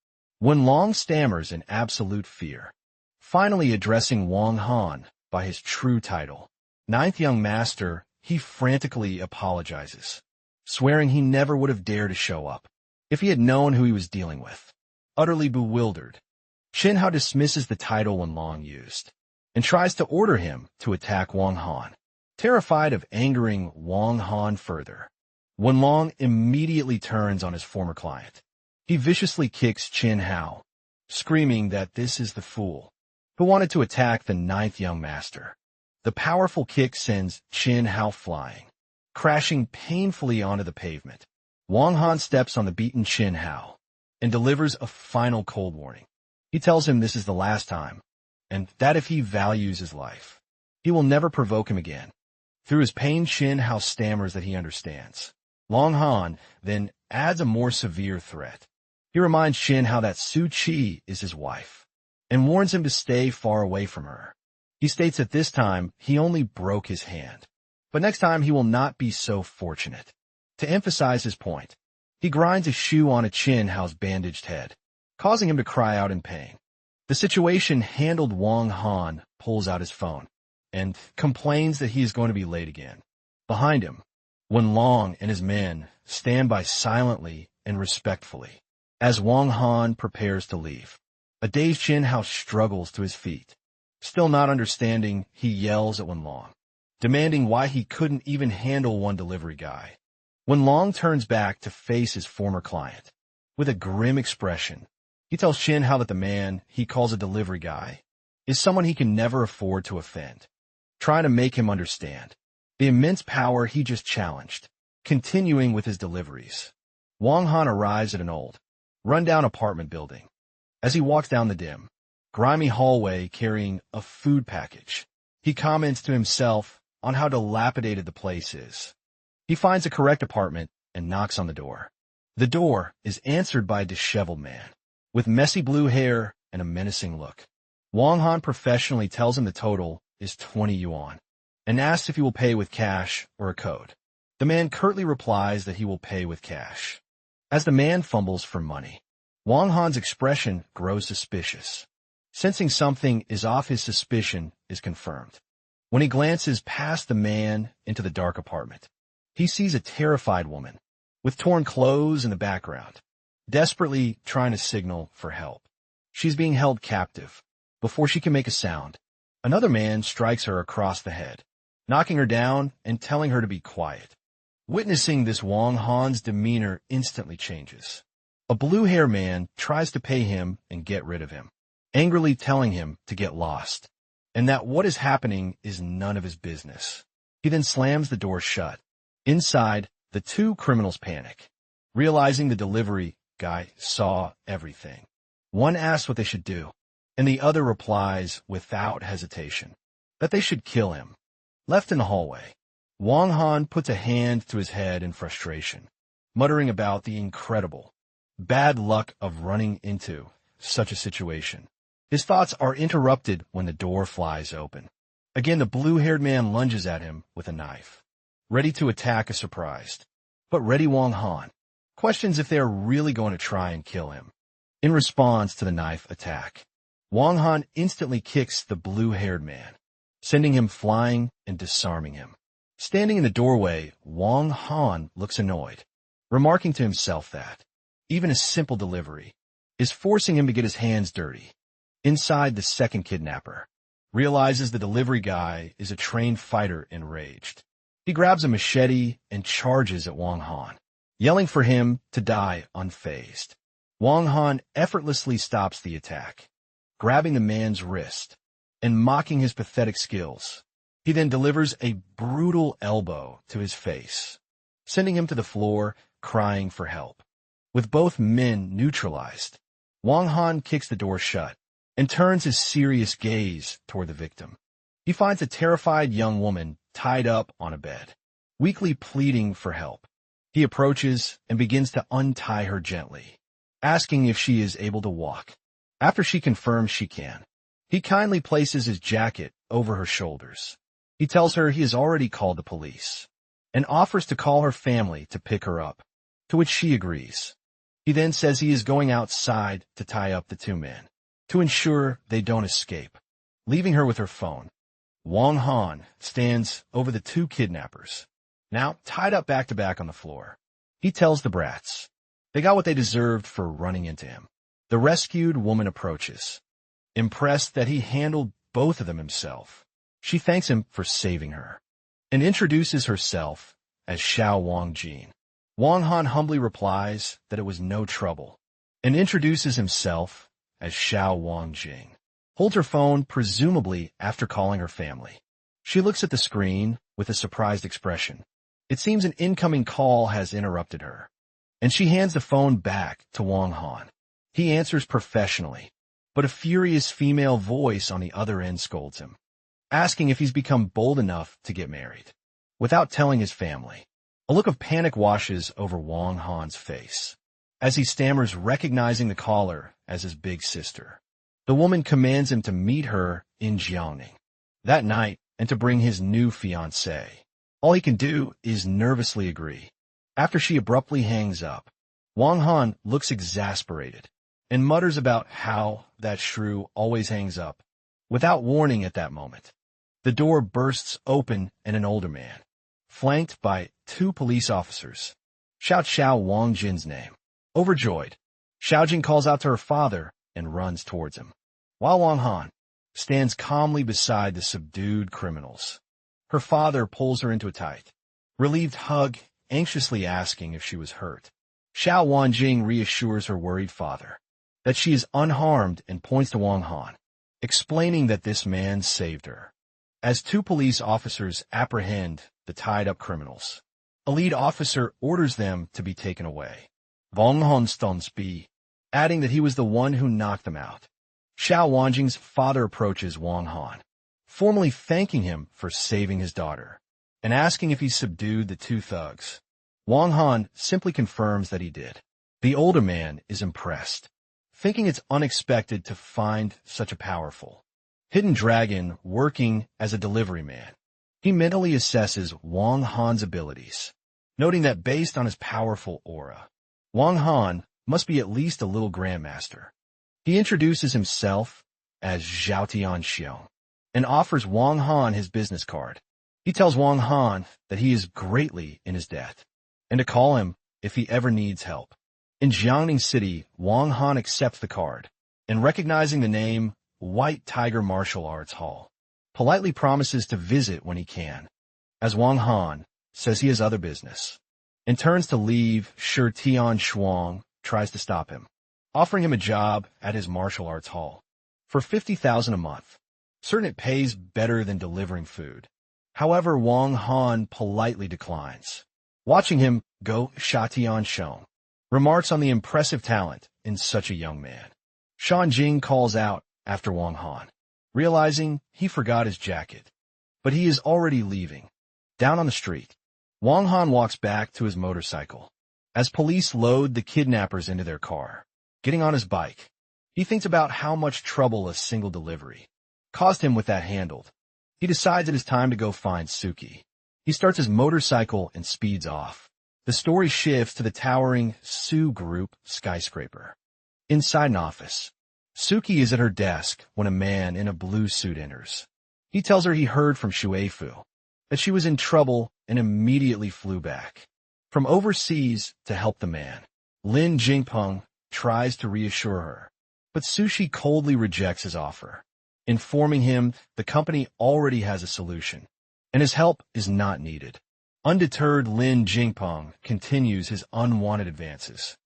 Wen Long stammers in absolute fear, finally addressing Wang Han by his true title, Ninth Young Master. He frantically apologizes, swearing he never would have dared to show up if he had known who he was dealing with. Utterly bewildered, Chin Hao dismisses the title Wen Long used and tries to order him to attack Wang Han. Terrified of angering Wang Han further, Wen Long immediately turns on his former client. He viciously kicks Chin Hao, screaming that this is the fool who wanted to attack the Ninth Young Master. The powerful kick sends Chin Hao flying, crashing painfully onto the pavement. Wang Han steps on the beaten Chin Hao and delivers a final cold warning. He tells him this is the last time, and that if he values his life, he will never provoke him again. Through his pain, Chin Hao stammers that he understands. Wang Han then adds a more severe threat. He reminds Chin Hao that Su Qi is his wife, and warns him to stay far away from her. He states that this time he only broke his hand, but next time he will not be so fortunate. To emphasize his point, he grinds a shoe on a Chin Hao's bandaged head, causing him to cry out in pain. The situation handled, Wang Han pulls out his phone and complains that he is going to be late again. Behind him, Wen Long and his men stand by silently and respectfully as Wang Han prepares to leave. A dazed Chin Hao struggles to his feet. Still not understanding, he yells at Wen Long, demanding why he couldn't even handle one delivery guy. Wen Long turns back to face his former client. With a grim expression, he tells Chin Hao that the man he calls a delivery guy is someone he can never afford to offend, trying to make him understand the immense power he just challenged. Continuing with his deliveries, Wang Han arrives at an old, run-down apartment building. As he walks down the dim, grimy hallway carrying a food package, he comments to himself on how dilapidated the place is. He finds a correct apartment and knocks on the door. The door is answered by a disheveled man with messy blue hair and a menacing look. Wang Han professionally tells him the total is 20 yuan and asks if he will pay with cash or a code. The man curtly replies that he will pay with cash. As the man fumbles for money, Wang Han's expression grows suspicious. Sensing something is off, his suspicion is confirmed. When he glances past the man into the dark apartment, he sees a terrified woman with torn clothes in the background, desperately trying to signal for help. She's being held captive. Before she can make a sound, another man strikes her across the head, knocking her down and telling her to be quiet. Witnessing this, Wang Han's demeanor instantly changes. A blue-haired man tries to pay him and get rid of him, angrily telling him to get lost, and that what is happening is none of his business. He then slams the door shut. Inside, the two criminals panic, realizing the delivery guy saw everything. One asks what they should do, and the other replies without hesitation that they should kill him. Left in the hallway, Wang Han puts a hand to his head in frustration, muttering about the incredible bad luck of running into such a situation. His thoughts are interrupted when the door flies open. Again, the blue-haired man lunges at him with a knife, ready to attack a surprised, but ready Wang Han questions if they are really going to try and kill him. In response to the knife attack, Wang Han instantly kicks the blue-haired man, sending him flying and disarming him. Standing in the doorway, Wang Han looks annoyed, remarking to himself that even a simple delivery is forcing him to get his hands dirty. Inside, the second kidnapper realizes the delivery guy is a trained fighter. Enraged, he grabs a machete and charges at Wang Han, yelling for him to die unfazed. Wang Han effortlessly stops the attack, grabbing the man's wrist and mocking his pathetic skills. He then delivers a brutal elbow to his face, sending him to the floor, crying for help. With both men neutralized, Wang Han kicks the door shut and turns his serious gaze toward the victim. He finds a terrified young woman tied up on a bed, weakly pleading for help. He approaches and begins to untie her gently, asking if she is able to walk. After she confirms she can, he kindly places his jacket over her shoulders. He tells her he has already called the police and offers to call her family to pick her up, to which she agrees. He then says he is going outside to tie up the two men to ensure they don't escape, leaving her with her phone. Wang Han stands over the two kidnappers, now tied up back-to-back on the floor. He tells the brats they got what they deserved for running into him. The rescued woman approaches, impressed that he handled both of them himself. She thanks him for saving her and introduces herself as Xiao Wangjin. Wang Han humbly replies that it was no trouble and introduces himself as Xiao Wangjing. Holds her phone, presumably after calling her family. She looks at the screen with a surprised expression. It seems an incoming call has interrupted her, and she hands the phone back to Wang Han. He answers professionally, but a furious female voice on the other end scolds him, asking if he's become bold enough to get married, without telling his family. A look of panic washes over Wang Han's face, as he stammers, recognizing the caller as his big sister. The woman commands him to meet her in Jiangning that night and to bring his new fiancée. All he can do is nervously agree. After she abruptly hangs up, Wang Han looks exasperated and mutters about how that shrew always hangs up, without warning at that moment. The door bursts open and an older man, flanked by 2 police officers, shouts Xiao Wangjin's name. Overjoyed, Xiaojing calls out to her father and runs towards him, while Wang Han stands calmly beside the subdued criminals. Her father pulls her into a tight, relieved hug, anxiously asking if she was hurt. Xiao Wanjing reassures her worried father that she is unharmed and points to Wang Han, explaining that this man saved her. As 2 police officers apprehend the tied-up criminals, a lead officer orders them to be taken away. Wang Han stones be, adding that he was the one who knocked them out. Xiao Wanjing's father approaches Wang Han, formally thanking him for saving his daughter, and asking if he subdued the 2 thugs. Wang Han simply confirms that he did. The older man is impressed, thinking it's unexpected to find such a powerful, hidden dragon working as a delivery man. He mentally assesses Wang Han's abilities, noting that based on his powerful aura, Wang Han must be at least a little grandmaster. He introduces himself as Zhao Tianxiong and offers Wang Han his business card. He tells Wang Han that he is greatly in his debt, and to call him if he ever needs help. In Jiangning City, Wang Han accepts the card, and recognizing the name White Tiger Martial Arts Hall, politely promises to visit when he can, as Wang Han says he has other business, and turns to leave. Shi Tian Shuang tries to stop him, offering him a job at his martial arts hall for 50,000 a month, certain it pays better than delivering food. However, Wang Han politely declines. Watching him go, Sha Tianxiong remarks on the impressive talent in such a young man. Shan Jing calls out after Wang Han, realizing he forgot his jacket, but he is already leaving. Down on the street, Wang Han walks back to his motorcycle as police load the kidnappers into their car. Getting on his bike, he thinks about how much trouble a single delivery caused him with that handled. He decides it is time to go find Suki. He starts his motorcycle and speeds off. The story shifts to the towering Su Group skyscraper. Inside an office, Suki is at her desk when a man in a blue suit enters. He tells her he heard from Shuefu that she was in trouble and immediately flew back from overseas to help the man. Lin Jingpeng tries to reassure her, but Sushi coldly rejects his offer, informing him the company already has a solution, and his help is not needed. Undeterred, Lin Jingpeng continues his unwanted advances,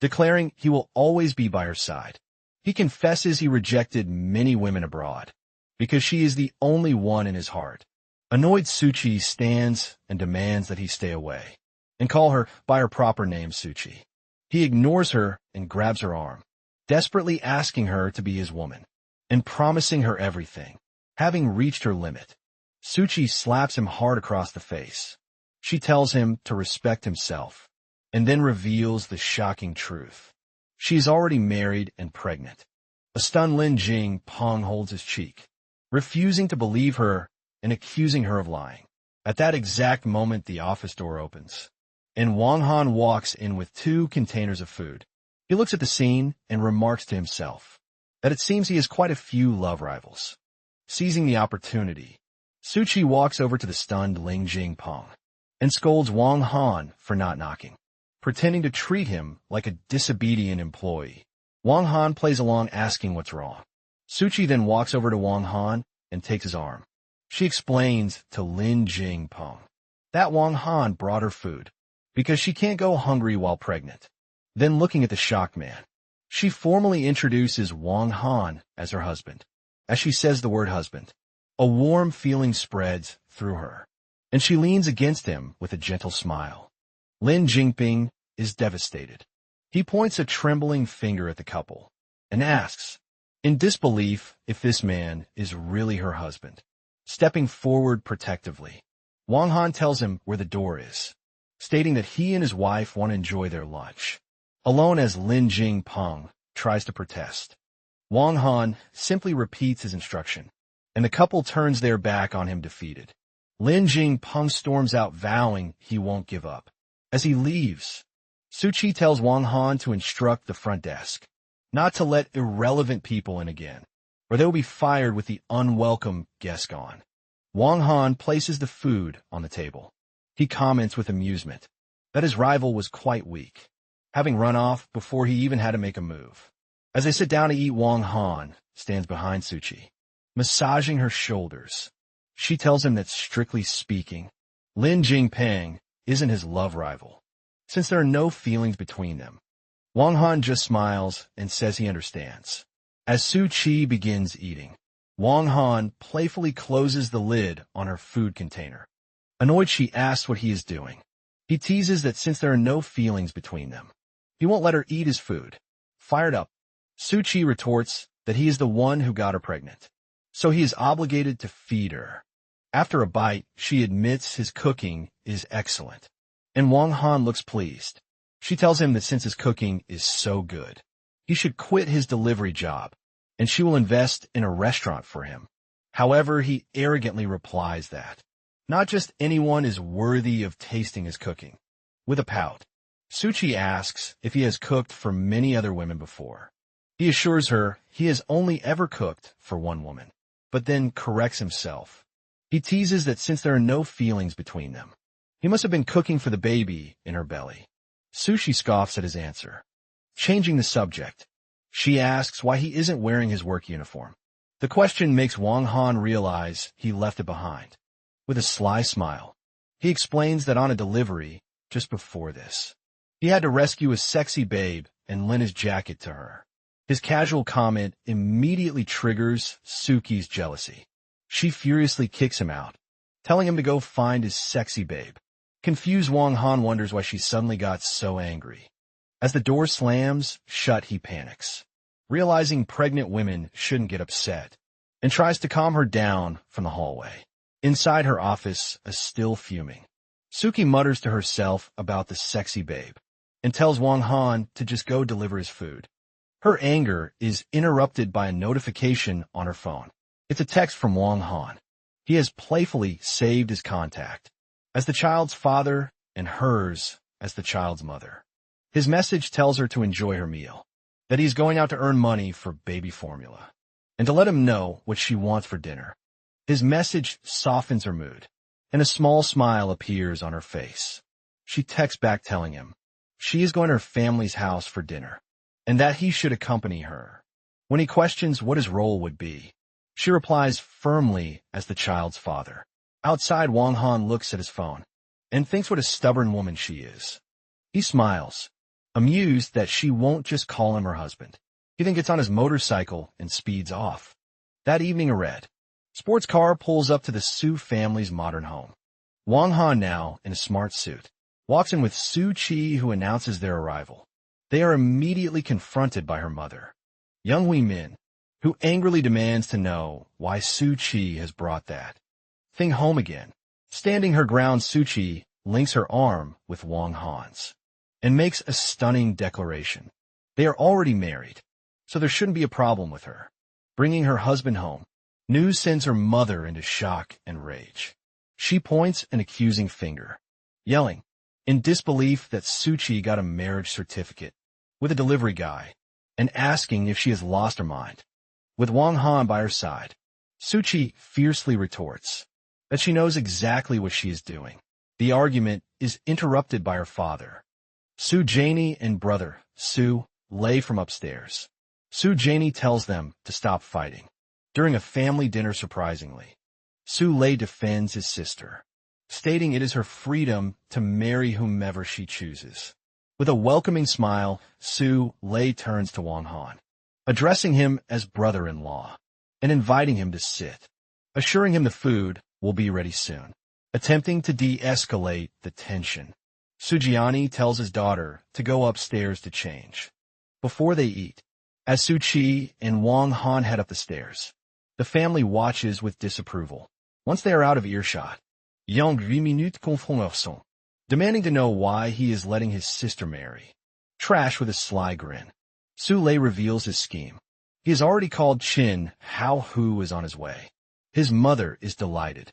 declaring he will always be by her side. He confesses he rejected many women abroad, because she is the only one in his heart. Annoyed, Suchi stands and demands that he stay away, and call her by her proper name, Suchi. He ignores her and grabs her arm, desperately asking her to be his woman, and promising her everything. Having reached her limit, Suchi slaps him hard across the face. She tells him to respect himself, and then reveals the shocking truth. She is already married and pregnant. A stunned Lin Jingpeng holds his cheek, refusing to believe her and accusing her of lying. At that exact moment, the office door opens, and Wang Han walks in with 2 containers of food. He looks at the scene and remarks to himself that it seems he has quite a few love rivals. Seizing the opportunity, Suchi walks over to the stunned Lin Jingpeng and scolds Wang Han for not knocking, pretending to treat him like a disobedient employee. Wang Han plays along, asking what's wrong. Suchi then walks over to Wang Han and takes his arm. She explains to Lin Jingpeng that Wang Han brought her food because she can't go hungry while pregnant. Then, looking at the shocked man, she formally introduces Wang Han as her husband. As she says the word husband, A warm feeling spreads through her, and she leans against him with a gentle smile. Lin Jingping is devastated. He points a trembling finger at the couple and asks, in disbelief, if this man is really her husband. Stepping forward protectively, Wang Han tells him where the door is, stating that he and his wife want to enjoy their lunch. Alone as Lin Jingpeng tries to protest, Wang Han simply repeats his instruction, and the couple turns their back on him defeated. Lin Jingpeng storms out vowing he won't give up. As he leaves, Su Qi tells Wang Han to instruct the front desk not to let irrelevant people in again, or they will be fired with the unwelcome guest gone. Wang Han places the food on the table. He comments with amusement that his rival was quite weak, having run off before he even had to make a move. As they sit down to eat, Wang Han stands behind Su Qi, massaging her shoulders. She tells him that, strictly speaking, Lin Jingpeng isn't his love rival, since there are no feelings between them. Wang Han just smiles and says he understands. As Su Qi begins eating, Wang Han playfully closes the lid on her food container. Annoyed, she asks what he is doing. He teases that since there are no feelings between them, he won't let her eat his food. Fired up, Su Qi retorts that he is the one who got her pregnant, so he is obligated to feed her. After a bite, she admits his cooking is excellent, and Wang Han looks pleased. She tells him that since his cooking is so good, he should quit his delivery job, and she will invest in a restaurant for him. However, he arrogantly replies that not just anyone is worthy of tasting his cooking. With a pout, Su Qi asks if he has cooked for many other women before. He assures her he has only ever cooked for one woman, but then corrects himself. He teases that since there are no feelings between them, he must have been cooking for the baby in her belly. Su Qi scoffs at his answer. Changing the subject, she asks why he isn't wearing his work uniform. The question makes Wang Han realize he left it behind. With a sly smile, he explains that on a delivery just before this, he had to rescue a sexy babe and lend his jacket to her. His casual comment immediately triggers Suki's jealousy. She furiously kicks him out, telling him to go find his sexy babe. Confused, Wang Han wonders why she suddenly got so angry. As the door slams shut, he panics, realizing pregnant women shouldn't get upset, and tries to calm her down from the hallway. Inside her office, still fuming, Suki mutters to herself about the sexy babe and tells Wang Han to just go deliver his food. Her anger is interrupted by a notification on her phone. It's a text from Wang Han. He has playfully saved his contact as the child's father and hers as the child's mother. His message tells her to enjoy her meal, that he's going out to earn money for baby formula, and to let him know what she wants for dinner. His message softens her mood, and a small smile appears on her face. She texts back telling him she is going to her family's house for dinner, and that he should accompany her. When he questions what his role would be, she replies firmly as the child's father. Outside, Wang Han looks at his phone and thinks what a stubborn woman she is. He smiles, amused that she won't just call him her husband. He then gets on his motorcycle and speeds off. That evening, a red sports car pulls up to the Su family's modern home. Wang Han, now in a smart suit, walks in with Su Qi, who announces their arrival. They are immediately confronted by her mother, Young Hui Min, who angrily demands to know why Su Qi has brought that thing home again. Standing her ground, Su Qi links her arm with Wang Han's and makes a stunning declaration. They are already married, so there shouldn't be a problem with her bringing her husband home. News sends her mother into shock and rage. She points an accusing finger, yelling in disbelief that Su Qi got a marriage certificate with a delivery guy and asking if she has lost her mind. With Wang Han by her side, Su Qi fiercely retorts that she knows exactly what she is doing. The argument is interrupted by her father. Su Janie and brother, Su Lei, from upstairs. Su Janie tells them to stop fighting. During a family dinner, surprisingly, Su Lei defends his sister, stating it is her freedom to marry whomever she chooses. With a welcoming smile, Su Lei turns to Wang Han, addressing him as brother-in-law and inviting him to sit. assuring him the food will be ready soon. Attempting to de-escalate the tension, Sujiani tells his daughter to go upstairs to change. Before they eat, as Su-chi and Wang Han head up the stairs, the family watches with disapproval. Once they are out of earshot, Yang 8 minutes confrontation, demanding to know why he is letting his sister marry. Trash with a sly grin. Su-lei reveals his scheme. He has already called Chin Hao, who is on his way. His mother is delighted,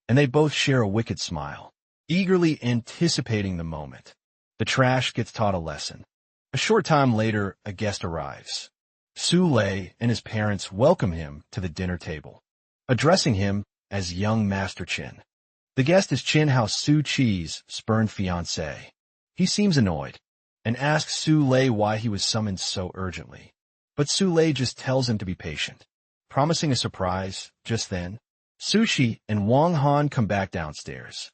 and they both share a wicked smile, eagerly anticipating the moment. The trash gets taught a lesson. A short time later, a guest arrives. Su-lei and his parents welcome him to the dinner table, addressing him as young Master Chin. The guest is Chin Hao, Su-chi's spurned fiancé. He seems annoyed and asks Su-lei why he was summoned so urgently. But Su-lei just tells him to be patient, promising a surprise. Just then, Su-chi and Wang Han come back downstairs.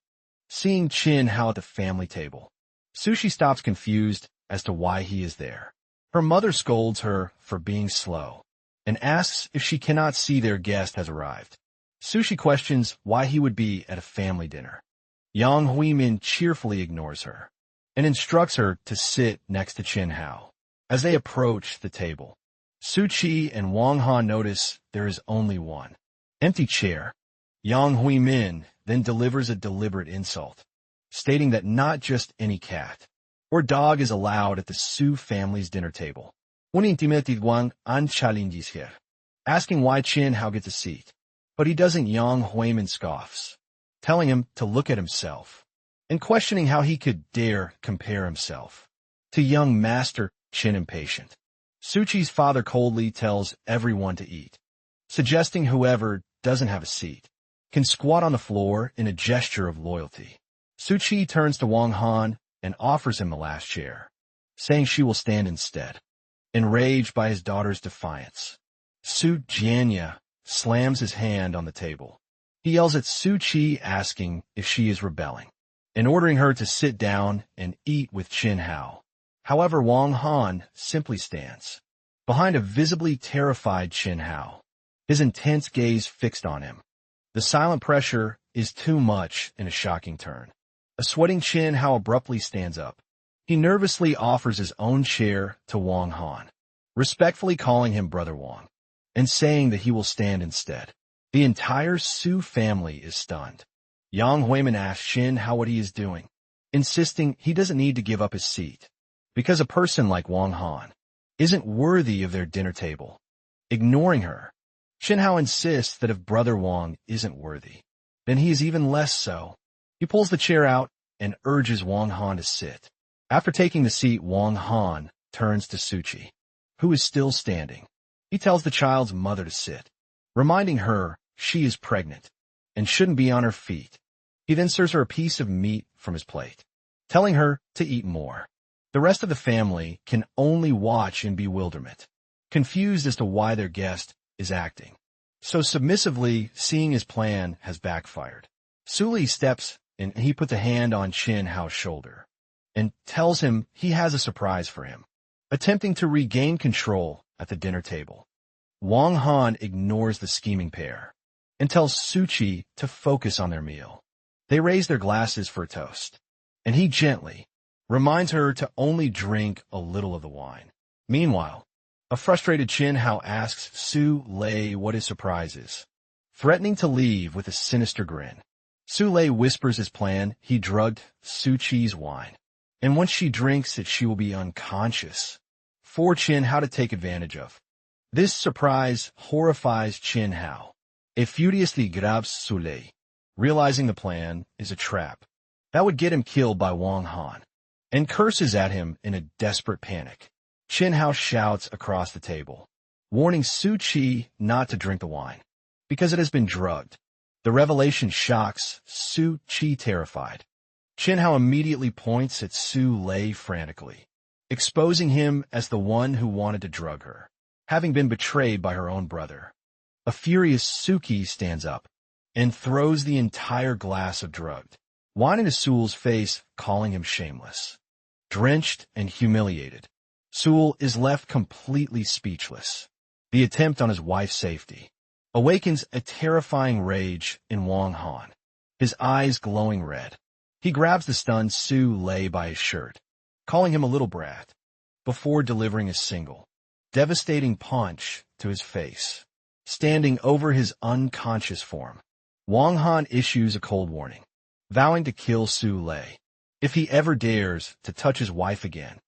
Seeing Chin Hao at the family table, Su-chi stops confused as to why he is there. Her mother scolds her for being slow and asks if she cannot see their guest has arrived. Su-chi questions why he would be at a family dinner. Yang Hui-min cheerfully ignores her and instructs her to sit next to Chin Hao. As they approach the table, Su-chi and Wang Han notice there is only one empty chair. Yang Hui-min then delivers a deliberate insult, stating that not just any cat or dog is allowed at the Su family's dinner table. Asking why Chin Hao gets a seat, but he doesn't. Yang Hui-min scoffs, telling him to look at himself, and questioning how he could dare compare himself to young Master Chin. Impatient, Su-chi's father coldly tells everyone to eat, suggesting whoever doesn't have a seat can squat on the floor in a gesture of loyalty. Su-chi turns to Wang Han and offers him the last chair, saying she will stand instead. Enraged by his daughter's defiance, Su-jianya slams his hand on the table. He yells at Su-chi, asking if she is rebelling, and ordering her to sit down and eat with Chin Hao. However, Wang Han simply stands behind a visibly terrified Chin Hao, his intense gaze fixed on him. The silent pressure is too much in a shocking turn. A sweating Chin Hao abruptly stands up. He nervously offers his own chair to Wang Han, respectfully calling him Brother Wang, and saying that he will stand instead. The entire Su family is stunned. Yang Hui-min asks Chin Hao what he is doing, insisting he doesn't need to give up his seat, because a person like Wang Han isn't worthy of their dinner table. Ignoring her, Chin Hao insists that if Brother Wang isn't worthy, then he is even less so. He pulls the chair out and urges Wang Han to sit. After taking the seat, Wang Han turns to Su-chi, who is still standing. He tells the child's mother to sit, reminding her she is pregnant and shouldn't be on her feet. He then serves her a piece of meat from his plate, telling her to eat more. The rest of the family can only watch in bewilderment, confused as to why their guest is acting so submissively, seeing his plan has backfired. Su-li steps and he puts a hand on Chin Hao's shoulder and tells him he has a surprise for him, attempting to regain control at the dinner table. Wang Han ignores the scheming pair and tells Su-chi to focus on their meal. They raise their glasses for a toast, and he gently reminds her to only drink a little of the wine. Meanwhile, a frustrated Chin Hao asks Su-lei what his surprise is, threatening to leave with a sinister grin. Su-lei whispers his plan. He drugged Su-chi's wine, and once she drinks it, she will be unconscious for Chin Hao to take advantage of. This surprise horrifies Chin Hao. He furiously grabs Su-lei, realizing the plan is a trap that would get him killed by Wang Han, and curses at him in a desperate panic. Chin Hao shouts across the table, warning Su-chi not to drink the wine, because it has been drugged. The revelation shocks Su-chi, terrified. Chin Hao immediately points at Su-lei frantically, exposing him as the one who wanted to drug her, having been betrayed by her own brother. A furious Suki stands up and throws the entire glass of drugged wine into Su'ul's face, calling him shameless. Drenched and humiliated, Su'ul is left completely speechless. The attempt on his wife's safety awakens a terrifying rage in Wang Han, his eyes glowing red. He grabs the stunned Su Lei by his shirt, calling him a little brat, before delivering a single, devastating punch to his face. Standing over his unconscious form, Wang Han issues a cold warning, vowing to kill Su Lei if he ever dares to touch his wife again.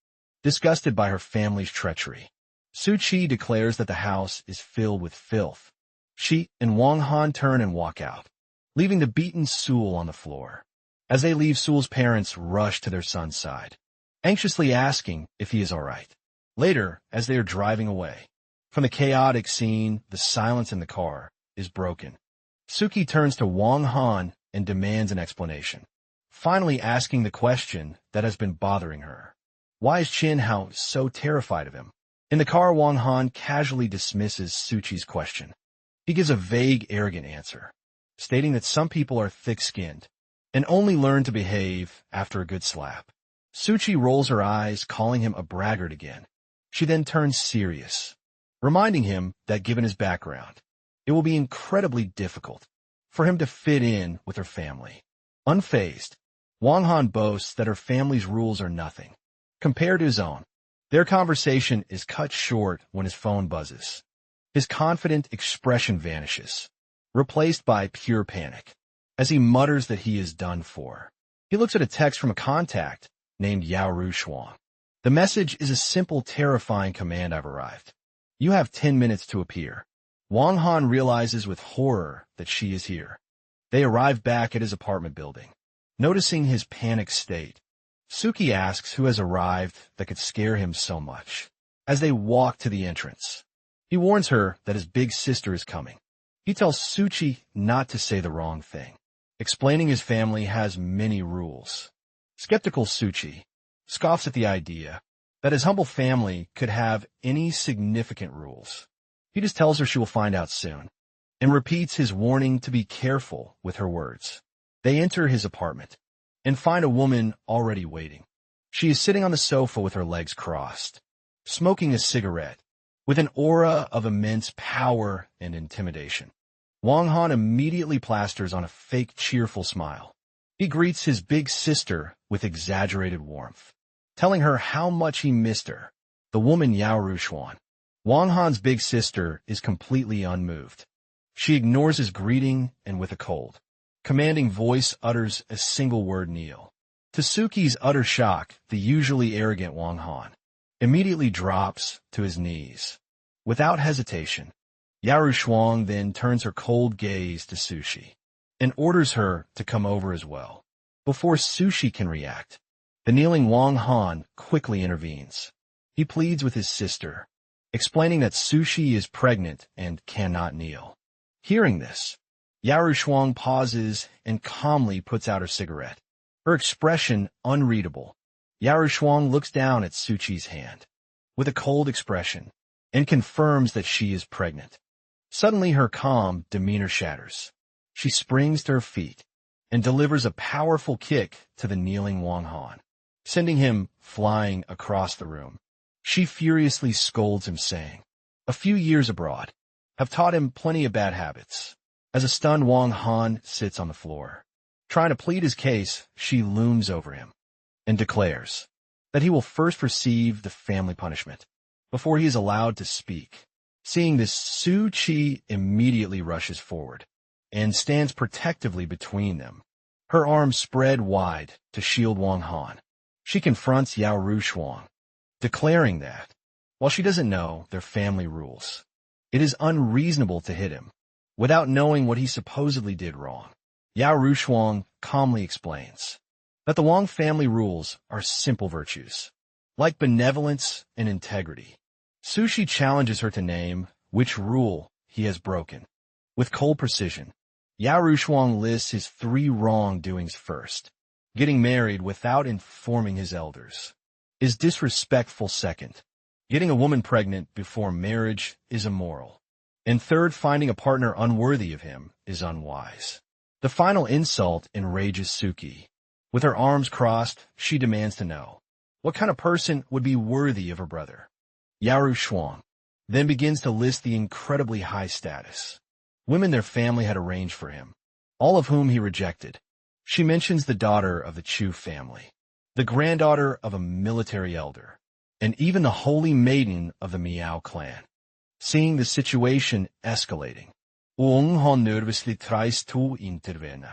Disgusted by her family's treachery, Su Qi declares that the house is filled with filth. She and Wang Han turn and walk out, leaving the beaten Sul on the floor. As they leave, Sul's parents rush to their son's side, anxiously asking if he is all right. Later, as they are driving away from the chaotic scene, the silence in the car is broken. Suki turns to Wang Han and demands an explanation, finally asking the question that has been bothering her. Why is Chin Hao so terrified of him? In the car, Wang Han casually dismisses Suchi's question. He gives a vague, arrogant answer, stating that some people are thick-skinned and only learn to behave after a good slap. Suchi rolls her eyes, calling him a braggart again. She then turns serious, reminding him that given his background, it will be incredibly difficult for him to fit in with her family. Unfazed, Wang Han boasts that her family's rules are nothing compared to his own. Their conversation is cut short when his phone buzzes. His confident expression vanishes, replaced by pure panic, as he mutters that he is done for. He looks at a text from a contact named Yao Rushuang. The message is a simple, terrifying command: I've arrived. You have 10 minutes to appear. Wang Han realizes with horror that she is here. They arrive back at his apartment building. Noticing his panicked state, Suki asks who has arrived that could scare him so much. As they walk to the entrance, he warns her that his big sister is coming. He tells Suchi not to say the wrong thing, explaining his family has many rules. Skeptical Suchi scoffs at the idea that his humble family could have any significant rules. He just tells her she will find out soon, and repeats his warning to be careful with her words. They enter his apartment and find a woman already waiting. She is sitting on the sofa with her legs crossed, smoking a cigarette, with an aura of immense power and intimidation. Wang Han immediately plasters on a fake cheerful smile. He greets his big sister with exaggerated warmth, telling her how much he missed her, the woman Yao Rushuan. Wang Han's big sister is completely unmoved. She ignores his greeting and with a cold, commanding voice utters a single word: kneel. To Suki's utter shock, the usually arrogant Wang Han immediately drops to his knees. Without hesitation, Yao Rushuang then turns her cold gaze to Sushi and orders her to come over as well. Before Sushi can react, the kneeling Wang Han quickly intervenes. He pleads with his sister, explaining that Sushi is pregnant and cannot kneel. Hearing this, Yao Rushuang pauses and calmly puts out her cigarette, her expression unreadable. Yao Rushuang looks down at Suchi's hand with a cold expression and confirms that she is pregnant. Suddenly, her calm demeanor shatters. She springs to her feet and delivers a powerful kick to the kneeling Wang Han, sending him flying across the room. She furiously scolds him, saying, "A few years abroad have taught him plenty of bad habits." As a stunned Wang Han sits on the floor, trying to plead his case, she looms over him and declares that he will first receive the family punishment before he is allowed to speak. Seeing this, Su Qi immediately rushes forward and stands protectively between them, her arms spread wide to shield Wang Han. She confronts Yao Rushuang, declaring that, while she doesn't know their family rules, it is unreasonable to hit him without knowing what he supposedly did wrong. Yao Rushuang calmly explains that the Wang family rules are simple virtues, like benevolence and integrity. Sushi challenges her to name which rule he has broken. With cold precision, Yao Rushuang lists his 3 wrongdoings first. Getting married without informing his elders is disrespectful. Second, getting a woman pregnant before marriage is immoral. And third, finding a partner unworthy of him is unwise. The final insult enrages Suki. With her arms crossed, she demands to know what kind of person would be worthy of her brother. Yao Rushuang then begins to list the incredibly high status women their family had arranged for him, all of whom he rejected. She mentions the daughter of the Chu family, the granddaughter of a military elder, and even the holy maiden of the Miao clan. Seeing the situation escalating, Wang Han nervously tries to intervene,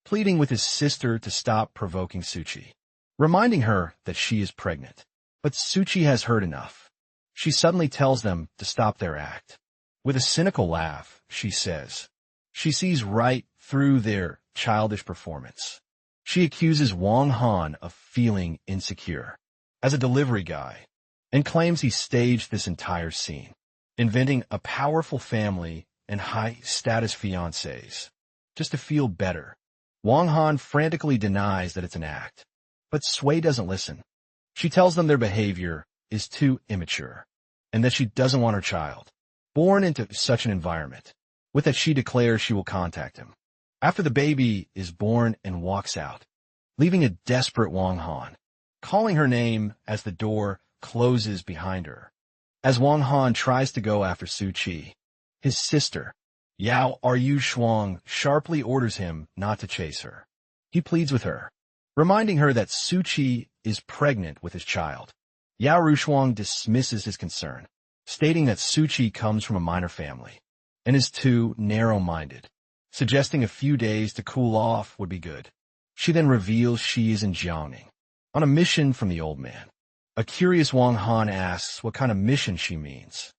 pleading with his sister to stop provoking Suchi, reminding her that she is pregnant. But Suchi has heard enough. She suddenly tells them to stop their act. With a cynical laugh, she says, she sees right through their childish performance. She accuses Wang Han of feeling insecure as a delivery guy and claims he staged this entire scene, inventing a powerful family and high-status fiancés just to feel better. Wang Han frantically denies that it's an act, but Sui doesn't listen. She tells them their behavior is too immature and that she doesn't want her child born into such an environment. With that, she declares she will contact him after the baby is born and walks out, leaving a desperate Wang Han, calling her name as the door closes behind her. As Wang Han tries to go after Suchi, his sister, Yao Ru Shuang, sharply orders him not to chase her. He pleads with her, reminding her that Suchi is pregnant with his child. Yao Ru Shuang dismisses his concern, stating that Suchi comes from a minor family and is too narrow-minded, suggesting a few days to cool off would be good. She then reveals she is in Jiangning, on a mission from the old man. A curious Wang Han asks what kind of mission she means.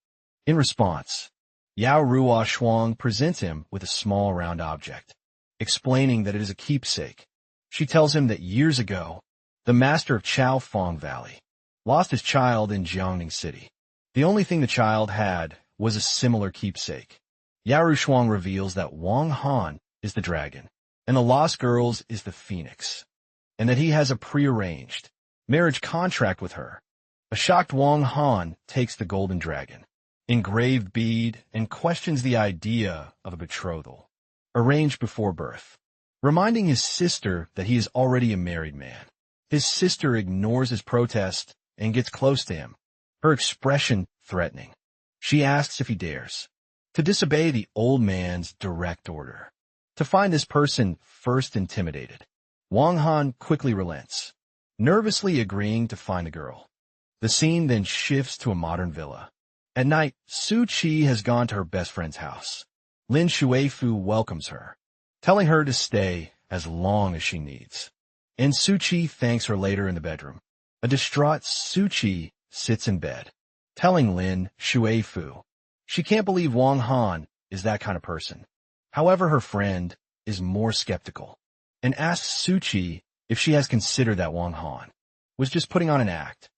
In response, Yao Ruo Shuang presents him with a small round object, explaining that it is a keepsake. She tells him that years ago, the master of Chao Fong Valley lost his child in Jiangning City. The only thing the child had was a similar keepsake. Yao Ru Shuang reveals that Wang Han is the dragon, and the lost girls is the phoenix, and that he has a prearranged marriage contract with her. A shocked Wang Han takes the golden dragon, engraved bead, and questions the idea of a betrothal, arranged before birth, reminding his sister that he is already a married man. His sister ignores his protest and gets close to him, her expression threatening. She asks if he dares to disobey the old man's direct order. To find this person first intimidated, Wang Han quickly relents, nervously agreeing to find the girl. The scene then shifts to a modern villa. At night, Suchi has gone to her best friend's house. Lin Shuifu welcomes her, telling her to stay as long as she needs. And Suchi thanks her later in the bedroom. A distraught Suchi sits in bed, telling Lin Shuifu she can't believe Wang Han is that kind of person. However, her friend is more skeptical and asks Suchi if she has considered that Wang Han was just putting on an act.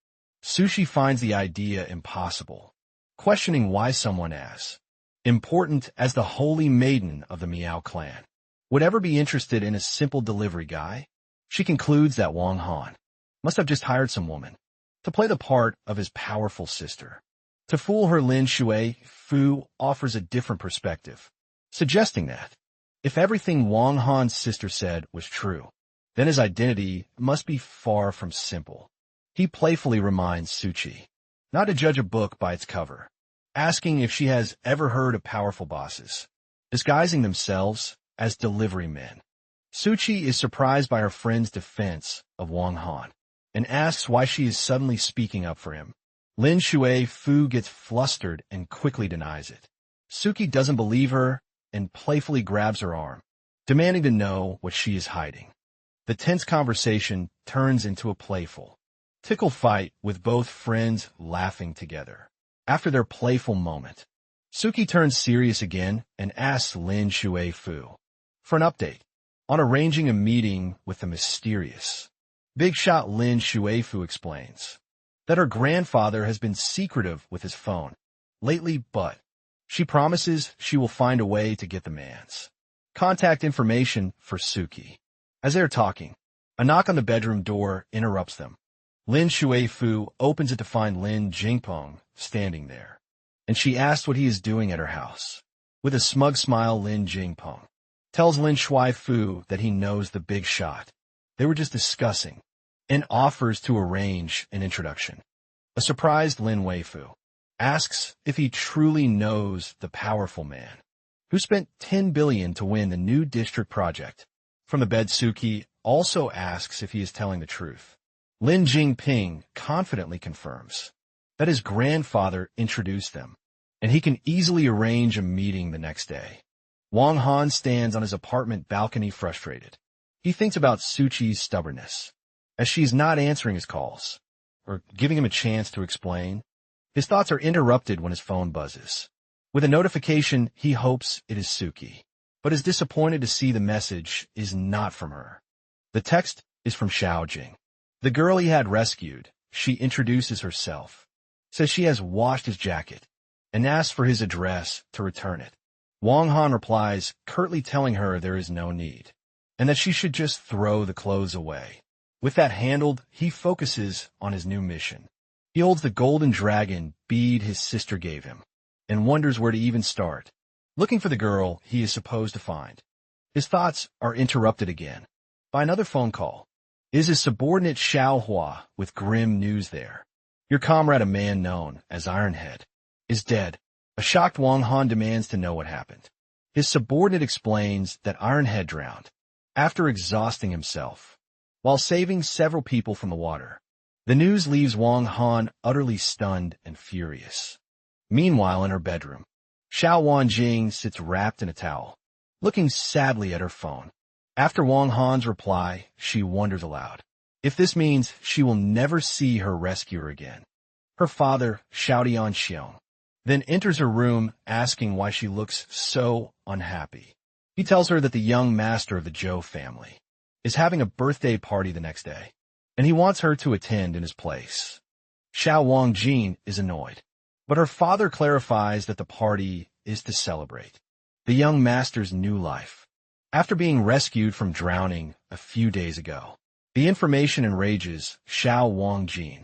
Suchi finds the idea impossible, questioning why someone as important as the holy maiden of the Miao clan would ever be interested in a simple delivery guy. She concludes that Wang Han must have just hired some woman to play the part of his powerful sister. To fool her, Lin Shuifu offers a different perspective, suggesting that if everything Wang Han's sister said was true, then his identity must be far from simple. He playfully reminds Suchi not to judge a book by its cover, asking if she has ever heard of powerful bosses disguising themselves as delivery men. Suchi is surprised by her friend's defense of Wang Han and asks why she is suddenly speaking up for him. Lin Shuifu gets flustered and quickly denies it. Suki doesn't believe her and playfully grabs her arm, demanding to know what she is hiding. The tense conversation turns into a playful, tickle fight with both friends laughing together. After their playful moment, Suki turns serious again and asks Lin Shuifu for an update on arranging a meeting with the mysterious big shot. Lin Shuifu explains that her grandfather has been secretive with his phone lately, but she promises she will find a way to get the man's contact information for Suki. As they are talking, a knock on the bedroom door interrupts them. Lin Shuifu opens it to find Lin Jingpeng standing there, and she asks what he is doing at her house. With a smug smile, Lin Jingpeng tells Lin Shuifu that he knows the big shot they were just discussing and offers to arrange an introduction. A surprised Lin Weifu asks if he truly knows the powerful man. who spent 10 billion to win the new district project. From the bed, Suki also asks if he is telling the truth. Lin Jingping confidently confirms that his grandfather introduced them, and he can easily arrange a meeting the next day. Wang Han stands on his apartment balcony frustrated. He thinks about Suchi's stubbornness, as she's not answering his calls, or giving him a chance to explain. His thoughts are interrupted when his phone buzzes. With a notification, he hopes it is Suki, but is disappointed to see the message is not from her. The text is from Xiaojing, the girl he had rescued. She introduces herself, says she has washed his jacket, and asks for his address to return it. Wang Han replies, curtly telling her there is no need, and that she should just throw the clothes away. With that handled, he focuses on his new mission. He holds the golden dragon bead his sister gave him, and wonders where to even start, looking for the girl he is supposed to find. His thoughts are interrupted again by another phone call. It is his subordinate Xiao Hua with grim news there. Your comrade, a man known as Ironhead, is dead. A shocked Wang Han demands to know what happened. His subordinate explains that Ironhead drowned after exhausting himself while saving several people from the water. The news leaves Wang Han utterly stunned and furious. Meanwhile, in her bedroom, Xiao Wanjing sits wrapped in a towel, looking sadly at her phone. After Wang Han's reply, she wonders aloud if this means she will never see her rescuer again. Her father, Xiao Tianxiong, then enters her room asking why she looks so unhappy. He tells her that the young master of the Zhou family is having a birthday party the next day, and he wants her to attend in his place. Xiao Wangjing is annoyed, but her father clarifies that the party is to celebrate the young master's new life. After being rescued from drowning a few days ago, the information enrages Xiao Wangjing.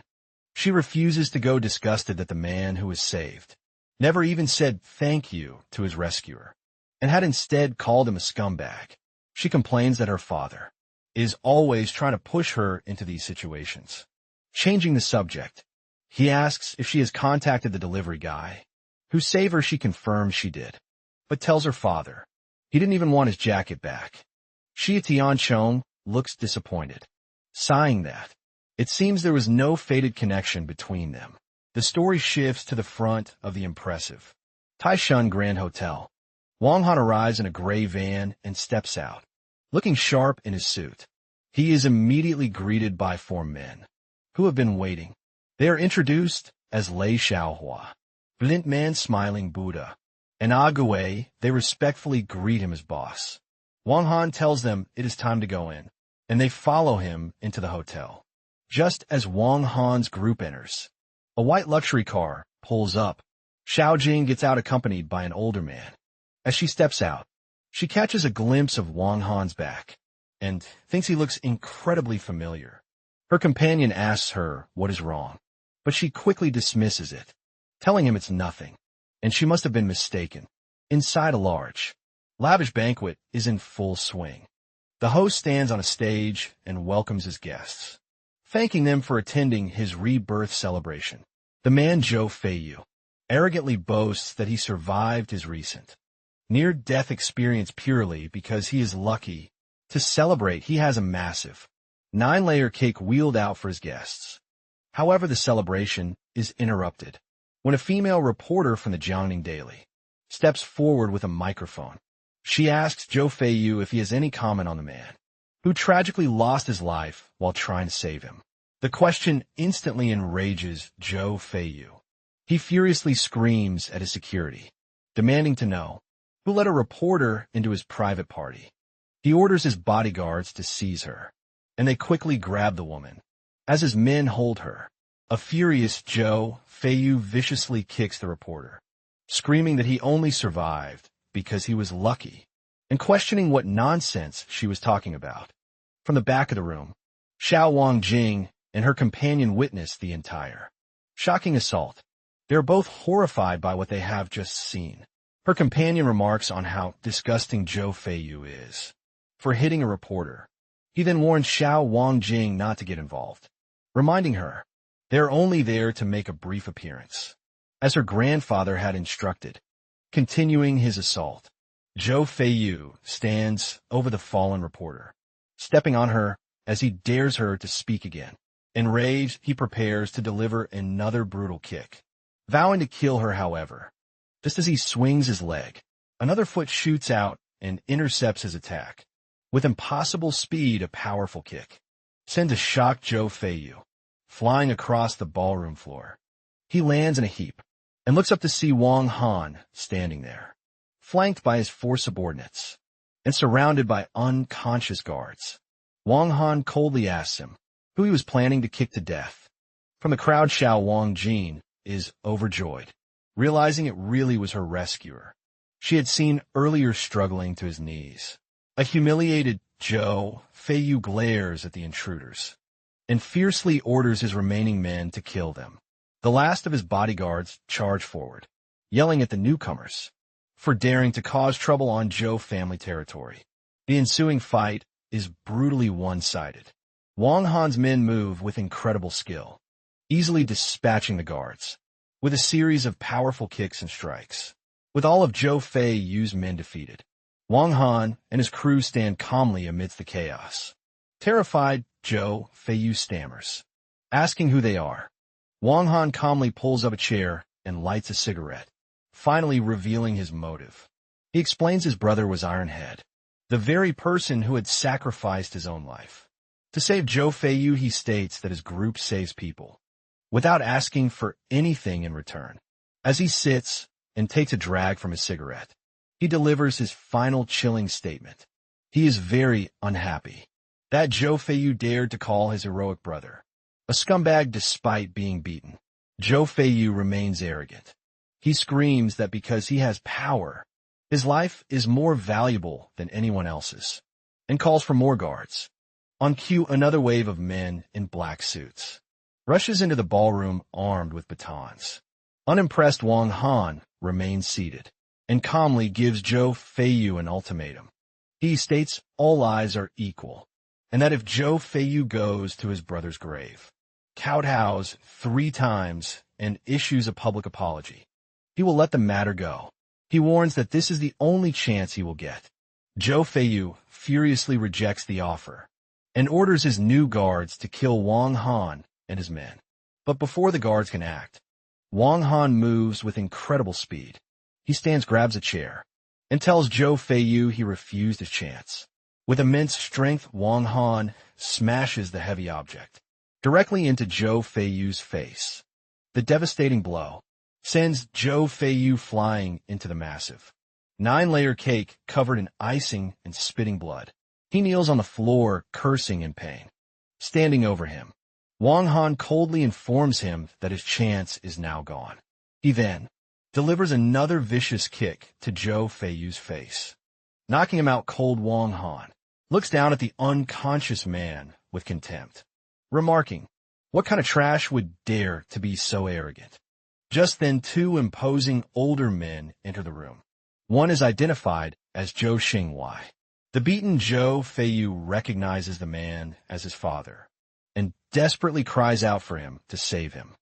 She refuses to go, disgusted that the man who was saved never even said thank you to his rescuer, and had instead called him a scumbag. She complains that her father is always trying to push her into these situations. Changing the subject, he asks if she has contacted the delivery guy, whose favor she confirms she did, but tells her father he didn't even want his jacket back. Xia Tianchong looks disappointed, sighing that it seems there was no fated connection between them. The story shifts to the front of the impressive Taishan Grand Hotel. Wang Han arrives in a gray van and steps out, looking sharp in his suit. He is immediately greeted by 4 men who have been waiting. They are introduced as Lei Xiaohua, Flint Man Smiling Buddha, and Ague. They respectfully greet him as boss. Wang Han tells them it is time to go in, and they follow him into the hotel. Just as Wang Han's group enters, a white luxury car pulls up. Xiao Jing gets out accompanied by an older man. As she steps out, she catches a glimpse of Wang Han's back and thinks he looks incredibly familiar. Her companion asks her what is wrong, but she quickly dismisses it, telling him it's nothing, and she must have been mistaken. Inside, a large, lavish banquet is in full swing. The host stands on a stage and welcomes his guests, thanking them for attending his rebirth celebration. The man Zhou Feiyu arrogantly boasts that he survived his recent near-death experience purely because he is lucky. To celebrate, he has a massive 9-layer cake wheeled out for his guests. However, the celebration is interrupted when a female reporter from the Jiangning Daily steps forward with a microphone. She asks Zhou Feiyu if he has any comment on the man who tragically lost his life while trying to save him. The question instantly enrages Zhou Feiyu. He furiously screams at his security, demanding to know who let a reporter into his private party. He orders his bodyguards to seize her, and they quickly grab the woman. As his men hold her, a furious Zhou Feiyu viciously kicks the reporter, screaming that he only survived because he was lucky, and questioning what nonsense she was talking about. From the back of the room, Xiao Wangjing and her companion witness the entire shocking assault. They are both horrified by what they have just seen. Her companion remarks on how disgusting Zhou Feiyu is for hitting a reporter. He then warns Xiao Wangjing not to get involved, reminding her they are only there to make a brief appearance, as her grandfather had instructed. Continuing his assault, Zhou Feiyu stands over the fallen reporter, stepping on her as he dares her to speak again. Enraged, he prepares to deliver another brutal kick, vowing to kill her, however. Just as he swings his leg, another foot shoots out and intercepts his attack. With impossible speed, a powerful kick sends a shocked Zhou Feiyu flying across the ballroom floor. He lands in a heap and looks up to see Wang Han standing there, flanked by his 4 subordinates and surrounded by unconscious guards. Wang Han coldly asks him who he was planning to kick to death. From the crowd, Xiao Wangjin is overjoyed, realizing it really was her rescuer. She had seen earlier struggling to his knees. A humiliated Zhou Feiyu glares at the intruders and fiercely orders his remaining men to kill them. The last of his bodyguards charge forward, yelling at the newcomers for daring to cause trouble on Zhou family territory. The ensuing fight is brutally one-sided. Wang Han's men move with incredible skill, easily dispatching the guards with a series of powerful kicks and strikes. With all of Zhou Feiyu's men defeated, Wang Han and his crew stand calmly amidst the chaos. Terrified, Zhou Feiyu stammers, asking who they are. Wang Han calmly pulls up a chair and lights a cigarette, finally revealing his motive. He explains his brother was Ironhead, the very person who had sacrificed his own life. To save Zhou Feiyu, he states that his group saves people, without asking for anything in return. As he sits and takes a drag from his cigarette, he delivers his final chilling statement. He is very unhappy that Zhou Feiyu dared to call his heroic brother a scumbag despite being beaten. Zhou Feiyu remains arrogant. He screams that because he has power, his life is more valuable than anyone else's, and calls for more guards. On cue, another wave of men in black suits rushes into the ballroom armed with batons. Unimpressed, Wang Han remains seated and calmly gives Zhou Feiyu an ultimatum. He states all lives are equal, and that if Zhou Feiyu goes to his brother's grave, kowtows 3 times, and issues a public apology, he will let the matter go. He warns that this is the only chance he will get. Zhou Feiyu furiously rejects the offer and orders his new guards to kill Wang Han and his men. But before the guards can act, Wang Han moves with incredible speed. He grabs a chair, and tells Zhou Feiyu he refused his chance. With immense strength, Wang Han smashes the heavy object directly into Zhou Feiyu's face. The devastating blow sends Zhou Feiyu flying into the massive 9-layer cake covered in icing and spitting blood. He kneels on the floor, cursing in pain. Standing over him, Wang Han coldly informs him that his chance is now gone. He then delivers another vicious kick to Zhou Feiyu's face, knocking him out cold. Wang Han looks down at the unconscious man with contempt, remarking, "What kind of trash would dare to be so arrogant?" Just then, 2 imposing older men enter the room. One is identified as Zhou Xingwei. The beaten Zhou Feiyu recognizes the man as his father and desperately cries out for him to save him.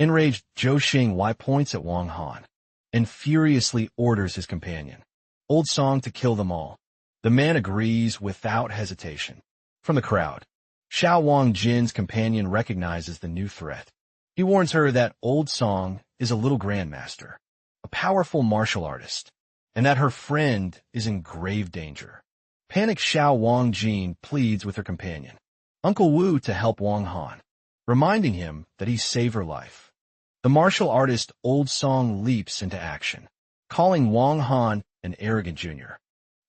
Enraged, Zhou Xingwei points at Wang Han and furiously orders his companion, Old Song, to kill them all. The man agrees without hesitation. From the crowd, Xiao Wangjin's companion recognizes the new threat. He warns her that Old Song is a little grandmaster, a powerful martial artist, and that her friend is in grave danger. Panicked, Xiao Wangjin pleads with her companion, Uncle Wu, to help Wang Han, reminding him that he saved her life. The martial artist Old Song leaps into action, calling Wang Han an arrogant junior.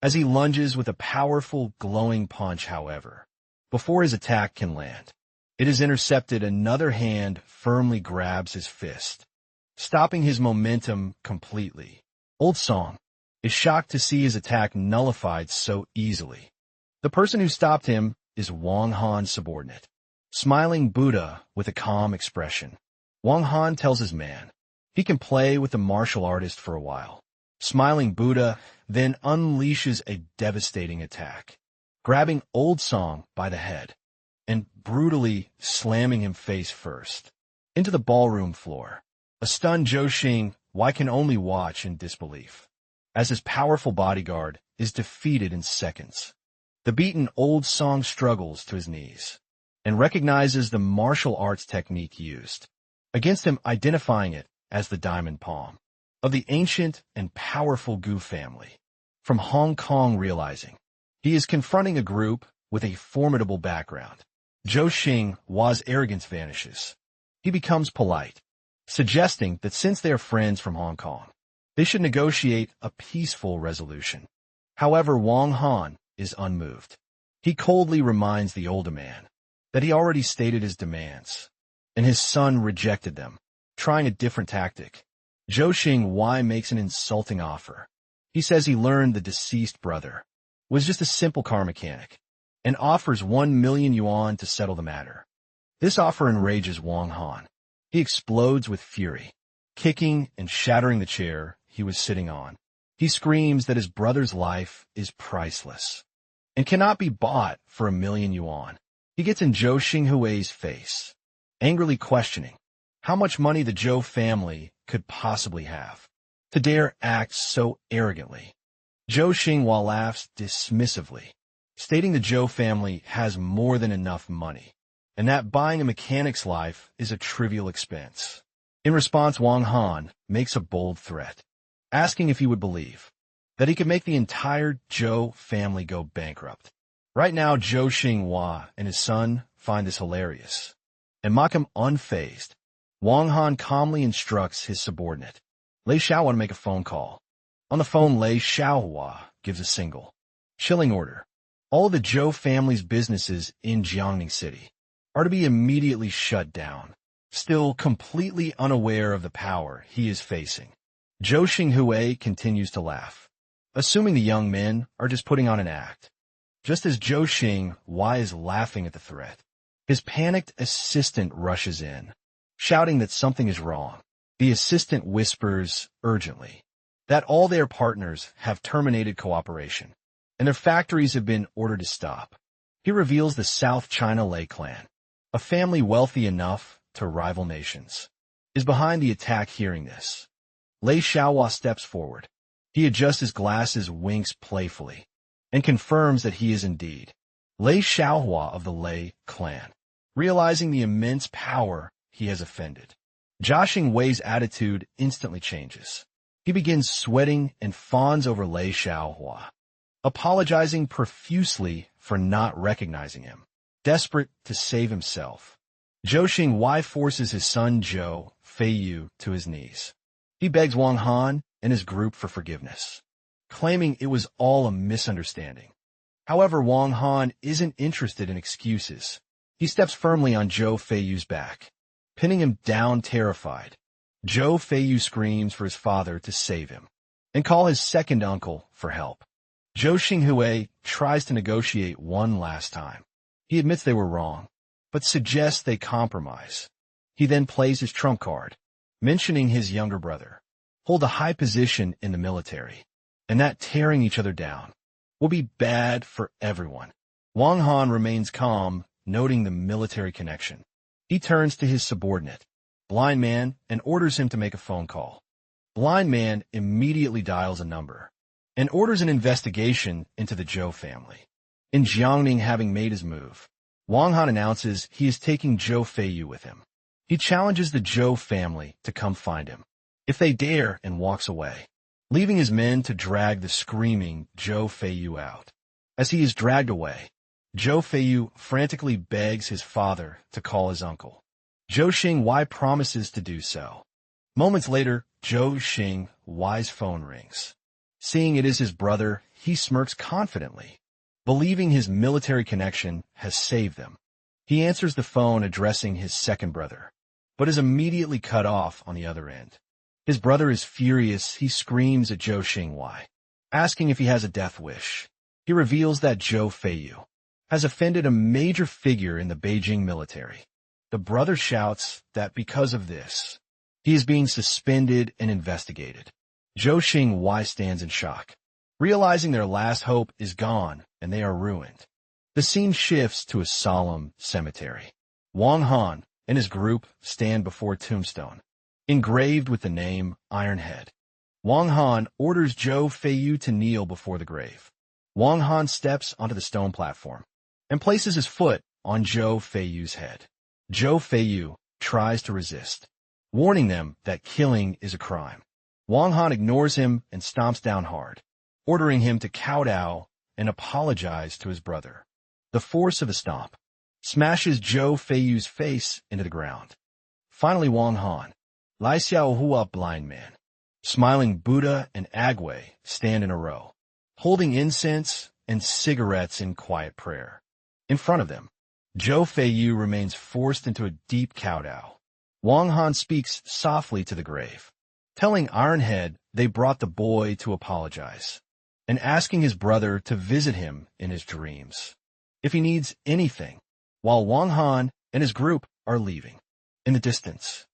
As he lunges with a powerful, glowing punch, however, before his attack can land, it is intercepted. Another hand firmly grabs his fist, stopping his momentum completely. Old Song is shocked to see his attack nullified so easily. The person who stopped him is Wang Han's subordinate, smiling Buddha with a calm expression. Wang Han tells his man he can play with the martial artist for a while. Smiling Buddha then unleashes a devastating attack, grabbing Old Song by the head and brutally slamming him face first into the ballroom floor. A stunned Zhou Xingwei can only watch in disbelief as his powerful bodyguard is defeated in seconds. The beaten old Song struggles to his knees and recognizes the martial arts technique used against him, identifying it as the diamond palm of the ancient and powerful Gu family from Hong Kong. Realizing he is confronting a group with a formidable background, Zhou Xinghua's arrogance vanishes. He becomes polite, suggesting that since they are friends from Hong Kong, they should negotiate a peaceful resolution. However, Wang Han is unmoved. He coldly reminds the older man that he already stated his demands, and his son rejected them, trying a different tactic. Zhou Xinghua makes an insulting offer. He says he learned the deceased brother was just a simple car mechanic, and offers 1 million yuan to settle the matter. This offer enrages Wang Han. He explodes with fury, kicking and shattering the chair he was sitting on. He screams that his brother's life is priceless and cannot be bought for 1 million yuan. He gets in Zhou Xinghua's face, angrily questioning how much money the Zhou family could possibly have to dare act so arrogantly. Zhou Xinghua laughs dismissively, stating the Zhou family has more than enough money, and that buying a mechanic's life is a trivial expense. In response, Wang Han makes a bold threat, asking if he would believe that he could make the entire Zhou family go bankrupt. Right now, Zhou Xinghua and his son find this hilarious and mock him unfazed. Wang Han calmly instructs his subordinate, Lei Xiaohua, to make a phone call. On the phone, Lei Xiaohua gives a single, chilling order. All of the Zhou family's businesses in Jiangning City are to be immediately shut down. Still completely unaware of the power he is facing, Zhou Xinghua continues to laugh, assuming the young men are just putting on an act. Just as Zhou Xinghua is laughing at the threat, his panicked assistant rushes in, shouting that something is wrong. The assistant whispers urgently that all their partners have terminated cooperation, and their factories have been ordered to stop. He reveals the South China Lei clan, a family wealthy enough to rival nations, is behind the attack. Hearing this, Lei Xiaohua steps forward. He adjusts his glasses, winks playfully, and confirms that he is indeed Lei Xiaohua of the Lei clan. Realizing the immense power he has offended, Zhou Xinghua's attitude instantly changes. He begins sweating and fawns over Lei Xiaohua, apologizing profusely for not recognizing him. Desperate to save himself, Zhou Xinghua forces his son Zhou Feiyu to his knees. He begs Wang Han and his group for forgiveness, claiming it was all a misunderstanding. However, Wang Han isn't interested in excuses. He steps firmly on Zhou Feiyu's back, pinning him down. Terrified, Zhou Feiyu screams for his father to save him and call his second uncle for help. Zhou Xinghua tries to negotiate one last time. He admits they were wrong, but suggests they compromise. He then plays his trump card, mentioning his younger brother hold a high position in the military, and that tearing each other down will be bad for everyone. Wang Han remains calm, noting the military connection. He turns to his subordinate, Blind Man, and orders him to make a phone call. Blind Man immediately dials a number and orders an investigation into the Zhou family. In Jiangning, having made his move, Wang Han announces he is taking Zhou Feiyu with him. He challenges the Zhou family to come find him if they dare, and walks away, leaving his men to drag the screaming Zhou Feiyu out. As he is dragged away, Zhou Feiyu frantically begs his father to call his uncle. Zhou Xinghua promises to do so. Moments later, Zhou Xinghua's phone rings. Seeing it is his brother, he smirks confidently, believing his military connection has saved them. He answers the phone addressing his second brother, but is immediately cut off on the other end. His brother is furious. He screams at Zhou Xinghua, asking if he has a death wish. He reveals that Zhou Feiyu has offended a major figure in the Beijing military. The brother shouts that because of this, he is being suspended and investigated. Zhou Xinghua stands in shock, realizing their last hope is gone and they are ruined. The scene shifts to a solemn cemetery. Wang Han and his group stand before a tombstone, engraved with the name Iron Head. Wang Han orders Zhou Feiyu to kneel before the grave. Wang Han steps onto the stone platform and places his foot on Zhou Feiyu's head. Zhou Feiyu tries to resist, warning them that killing is a crime. Wang Han ignores him and stomps down hard, ordering him to kowtow and apologize to his brother. The force of the stomp smashes Zhou Feiyu's face into the ground. Finally, Wang Han, Lai Xiaohua blind man, smiling Buddha and Agway stand in a row, holding incense and cigarettes in quiet prayer. In front of them, Zhou Feiyu remains forced into a deep kowtow. Wang Han speaks softly to the grave, telling Ironhead they brought the boy to apologize, and asking his brother to visit him in his dreams if he needs anything, while Wang Han and his group are leaving. In the distance,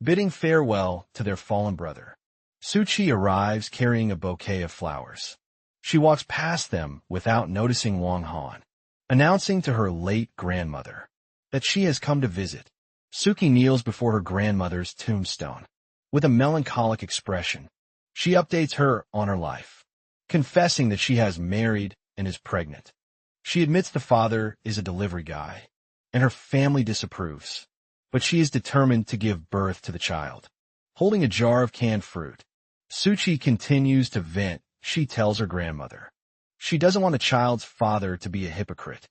bidding farewell to their fallen brother, Suchi arrives carrying a bouquet of flowers. She walks past them without noticing Wang Han, announcing to her late grandmother that she has come to visit. Suki kneels before her grandmother's tombstone. With a melancholic expression, she updates her on her life, confessing that she has married and is pregnant. She admits the father is a delivery guy, and her family disapproves, but she is determined to give birth to the child. Holding a jar of canned fruit, Suchi continues to vent. She tells her grandmother she doesn't want the child's father to be a hypocrite.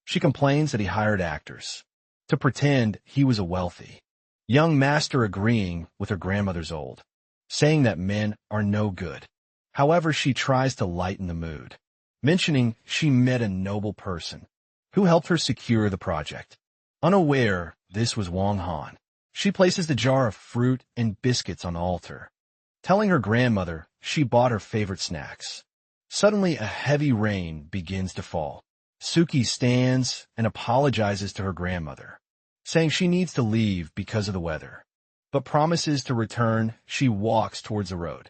She complains that he hired actors to pretend he was a wealthy young master, agreeing with her grandmother's old saying that men are no good. However, she tries to lighten the mood, mentioning she met a noble person who helped her secure the project. Unaware this was Wang Han, she places the jar of fruit and biscuits on the altar, telling her grandmother she bought her favorite snacks. Suddenly, a heavy rain begins to fall. Suki stands and apologizes to her grandmother, saying she needs to leave because of the weather, but promises to return. She walks towards the road,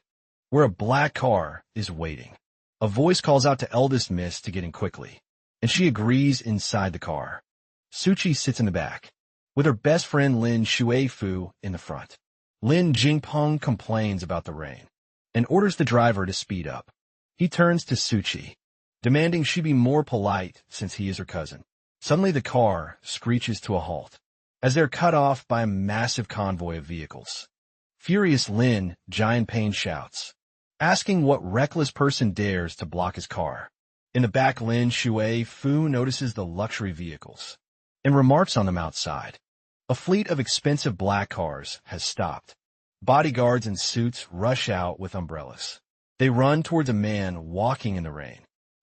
where a black car is waiting. A voice calls out to eldest miss to get in quickly, and she agrees inside the car. Suchi sits in the back, with her best friend Lin Shuifu in the front. Lin Jingpeng complains about the rain and orders the driver to speed up. He turns to Suchi, demanding she be more polite since he is her cousin. Suddenly the car screeches to a halt, as they're cut off by a massive convoy of vehicles. Furious Lin Jianping shouts, asking what reckless person dares to block his car. In the back, Lin Shuifu notices the luxury vehicles and remarks on them outside. A fleet of expensive black cars has stopped. Bodyguards in suits rush out with umbrellas. They run towards a man walking in the rain,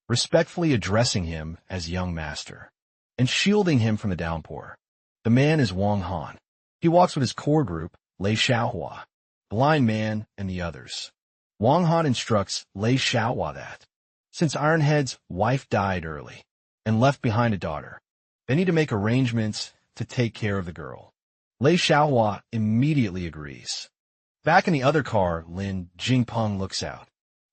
respectfully addressing him as young master and shielding him from the downpour. The man is Wang Han. He walks with his core group, Lei Xiaohua, Blind Man, and the others. Wang Han instructs Lei Xiaohua that, since Ironhead's wife died early and left behind a daughter, they need to make arrangements to take care of the girl. Lei Xiaohua immediately agrees. Back in the other car, Lin Jingpeng looks out,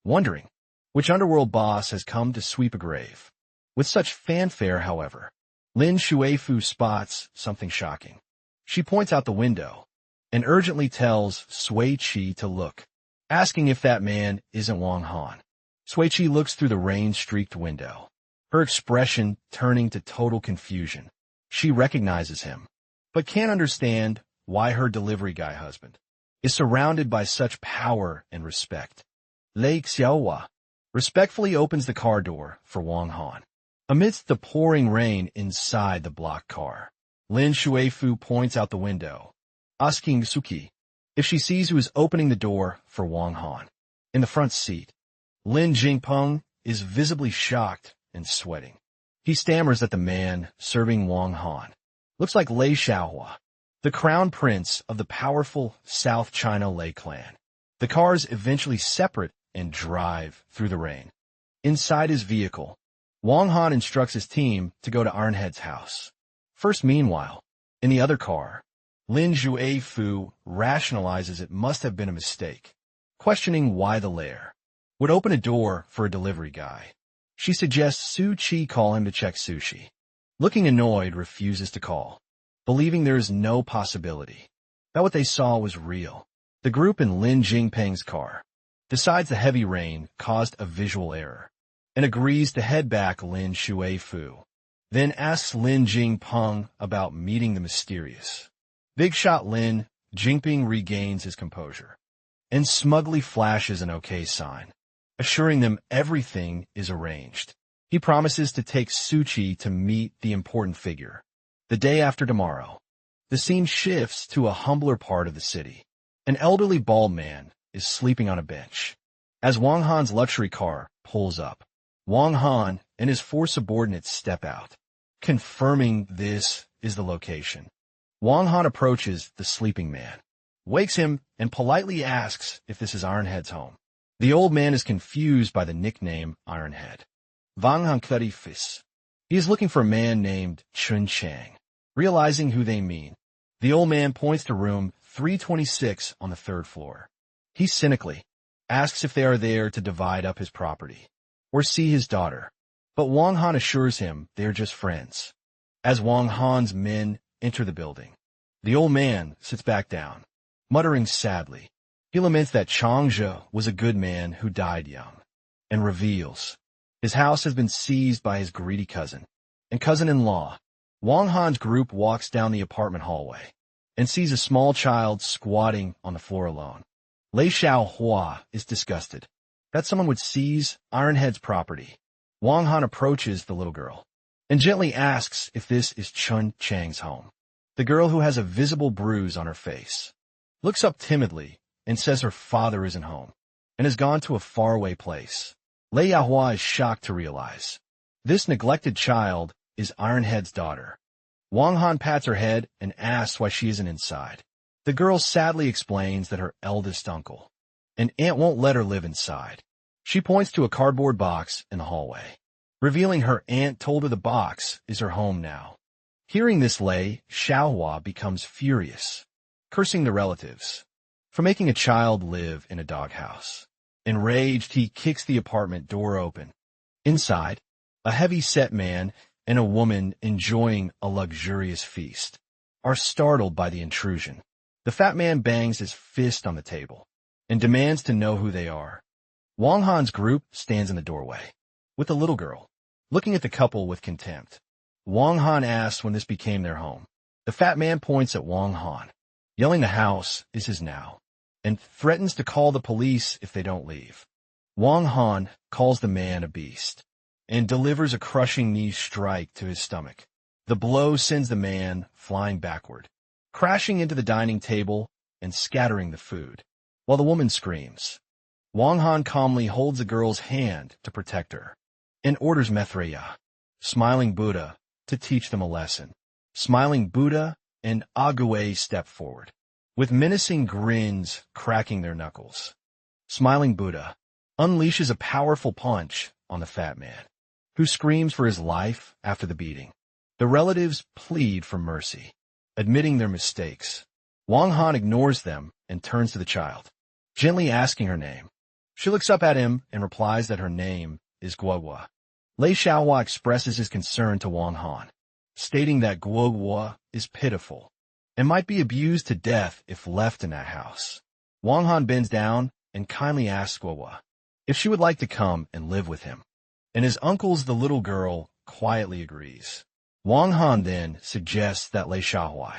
wondering which underworld boss has come to sweep a grave. With such fanfare, however, Lin Shuifu spots something shocking. She points out the window and urgently tells Sui Chi to look, asking if that man isn't Wang Han. Sui Chi looks through the rain-streaked window, her expression turning to total confusion. She recognizes him, but can't understand why her delivery guy husband is surrounded by such power and respect. Lei Xiaohua respectfully opens the car door for Wang Han. Amidst the pouring rain inside the blocked car, Lin Shuifu points out the window, asking Suki if she sees who is opening the door for Wang Han. In the front seat, Lin Jingpeng is visibly shocked and sweating. He stammers that the man serving Wang Han looks like Lei Xiaohua, the crown prince of the powerful South China Lei clan. The cars eventually separate and drive through the rain. Inside his vehicle, Wang Han instructs his team to go to Ironhead's house. First, meanwhile, in the other car, Lin Shuifu rationalizes it must have been a mistake, questioning why the lair would open a door for a delivery guy. She suggests Su Chi call him to check sushi. Looking annoyed, refuses to call, believing there is no possibility that what they saw was real. The group in Lin Jingpeng's car decides the heavy rain caused a visual error, and agrees to head back Lin Shui Fu. Then asks Lin Jingpeng about meeting the mysterious big shot. Lin Jingping regains his composure and smugly flashes an okay sign, assuring them everything is arranged. He promises to take Suchi to meet the important figure. The day after tomorrow, the scene shifts to a humbler part of the city. An elderly bald man is sleeping on a bench. As Wang Han's luxury car pulls up, Wang Han and his 4 subordinates step out, confirming this is the location. Wang Han approaches the sleeping man, wakes him, and politely asks if this is Ironhead's home. The old man is confused by the nickname Ironhead. Wang Han clarifies. He is looking for a man named Chun Chang. Realizing who they mean, the old man points to room 326 on the 3rd floor. He cynically asks if they are there to divide up his property or see his daughter, but Wang Han assures him they are just friends. As Wang Han's men enter the building, the old man sits back down, muttering sadly. He laments that Changzhe was a good man who died young, and reveals his house has been seized by his greedy cousin and cousin-in-law. Wang Han's group walks down the apartment hallway and sees a small child squatting on the floor alone. Lei Xiaohua is disgusted that someone would seize Ironhead's property. Wang Han approaches the little girl and gently asks if this is Chun Chang's home. The girl, who has a visible bruise on her face, looks up timidly and says her father isn't home and has gone to a faraway place. Lei Xiaohua is shocked to realize this neglected child is Ironhead's daughter. Wang Han pats her head and asks why she isn't inside. The girl sadly explains that her eldest uncle and aunt won't let her live inside. She points to a cardboard box in the hallway, revealing her aunt told her the box is her home now. Hearing this, Lei Xiaohua becomes furious, cursing the relatives for making a child live in a doghouse. Enraged, he kicks the apartment door open. Inside, a heavy-set man and a woman enjoying a luxurious feast are startled by the intrusion. The fat man bangs his fist on the table and demands to know who they are. Wang Han's group stands in the doorway, with the little girl, looking at the couple with contempt. Wang Han asks when this became their home. The fat man points at Wang Han, yelling the house is his now, and threatens to call the police if they don't leave. Wang Han calls the man a beast and delivers a crushing knee strike to his stomach. The blow sends the man flying backward, crashing into the dining table and scattering the food, while the woman screams. Wang Han calmly holds the girl's hand to protect her and orders Maitreya, Smiling Buddha, to teach them a lesson. Smiling Buddha and Ague step forward, with menacing grins cracking their knuckles. Smiling Buddha unleashes a powerful punch on the fat man, who screams for his life after the beating. The relatives plead for mercy, admitting their mistakes. Wang Han ignores them and turns to the child, gently asking her name. She looks up at him and replies that her name is Guogua. Lei Xiaohua expresses his concern to Wang Han, stating that Guogua is pitiful and might be abused to death if left in that house. Wang Han bends down and kindly asks Guogua if she would like to come and live with him, and his uncle's the little girl quietly agrees. Wang Han then suggests that Lei Xiaohua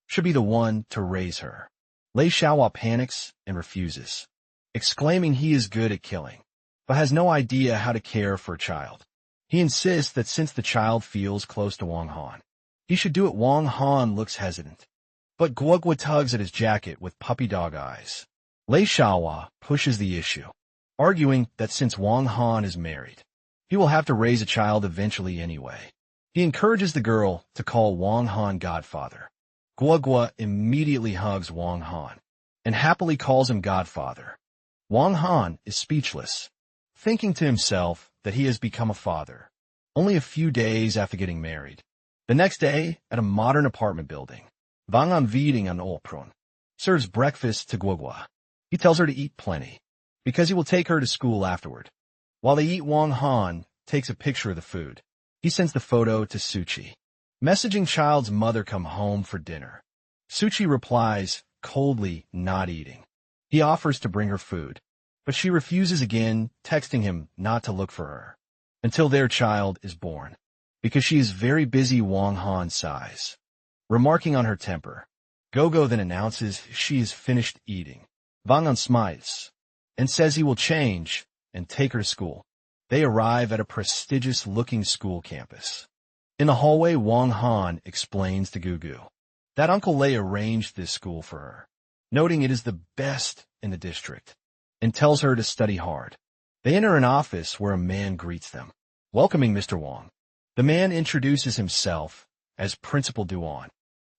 should be the one to raise her. Lei Xiaohua panics and refuses, exclaiming he is good at killing, but has no idea how to care for a child. He insists that since the child feels close to Wang Han, he should do it. Wang Han looks hesitant, but Guogua tugs at his jacket with puppy dog eyes. Lei Xiaohua pushes the issue, arguing that since Wang Han is married, he will have to raise a child eventually anyway. He encourages the girl to call Wang Han godfather. Guogua immediately hugs Wang Han and happily calls him godfather. Wang Han is speechless, thinking to himself that he has become a father only a few days after getting married. The next day, at a modern apartment building, Wang Anviding an Olpron serves breakfast to Guogua. He tells her to eat plenty, because he will take her to school afterward. While they eat, Wang Han takes a picture of the food. He sends the photo to Suchi, messaging child's mother come home for dinner. Suchi replies, coldly not eating. He offers to bring her food, but she refuses again, texting him not to look for her until their child is born, because she is very busy. Wang Han sighs, remarking on her temper. Gogo then announces she is finished eating. Wang Han smiles and says he will change and take her to school. They arrive at a prestigious-looking school campus. In the hallway, Wang Han explains to Gugu that Uncle Lei arranged this school for her, noting it is the best in the district, and tells her to study hard. They enter an office where a man greets them, welcoming Mr. Wang. The man introduces himself as Principal Duan,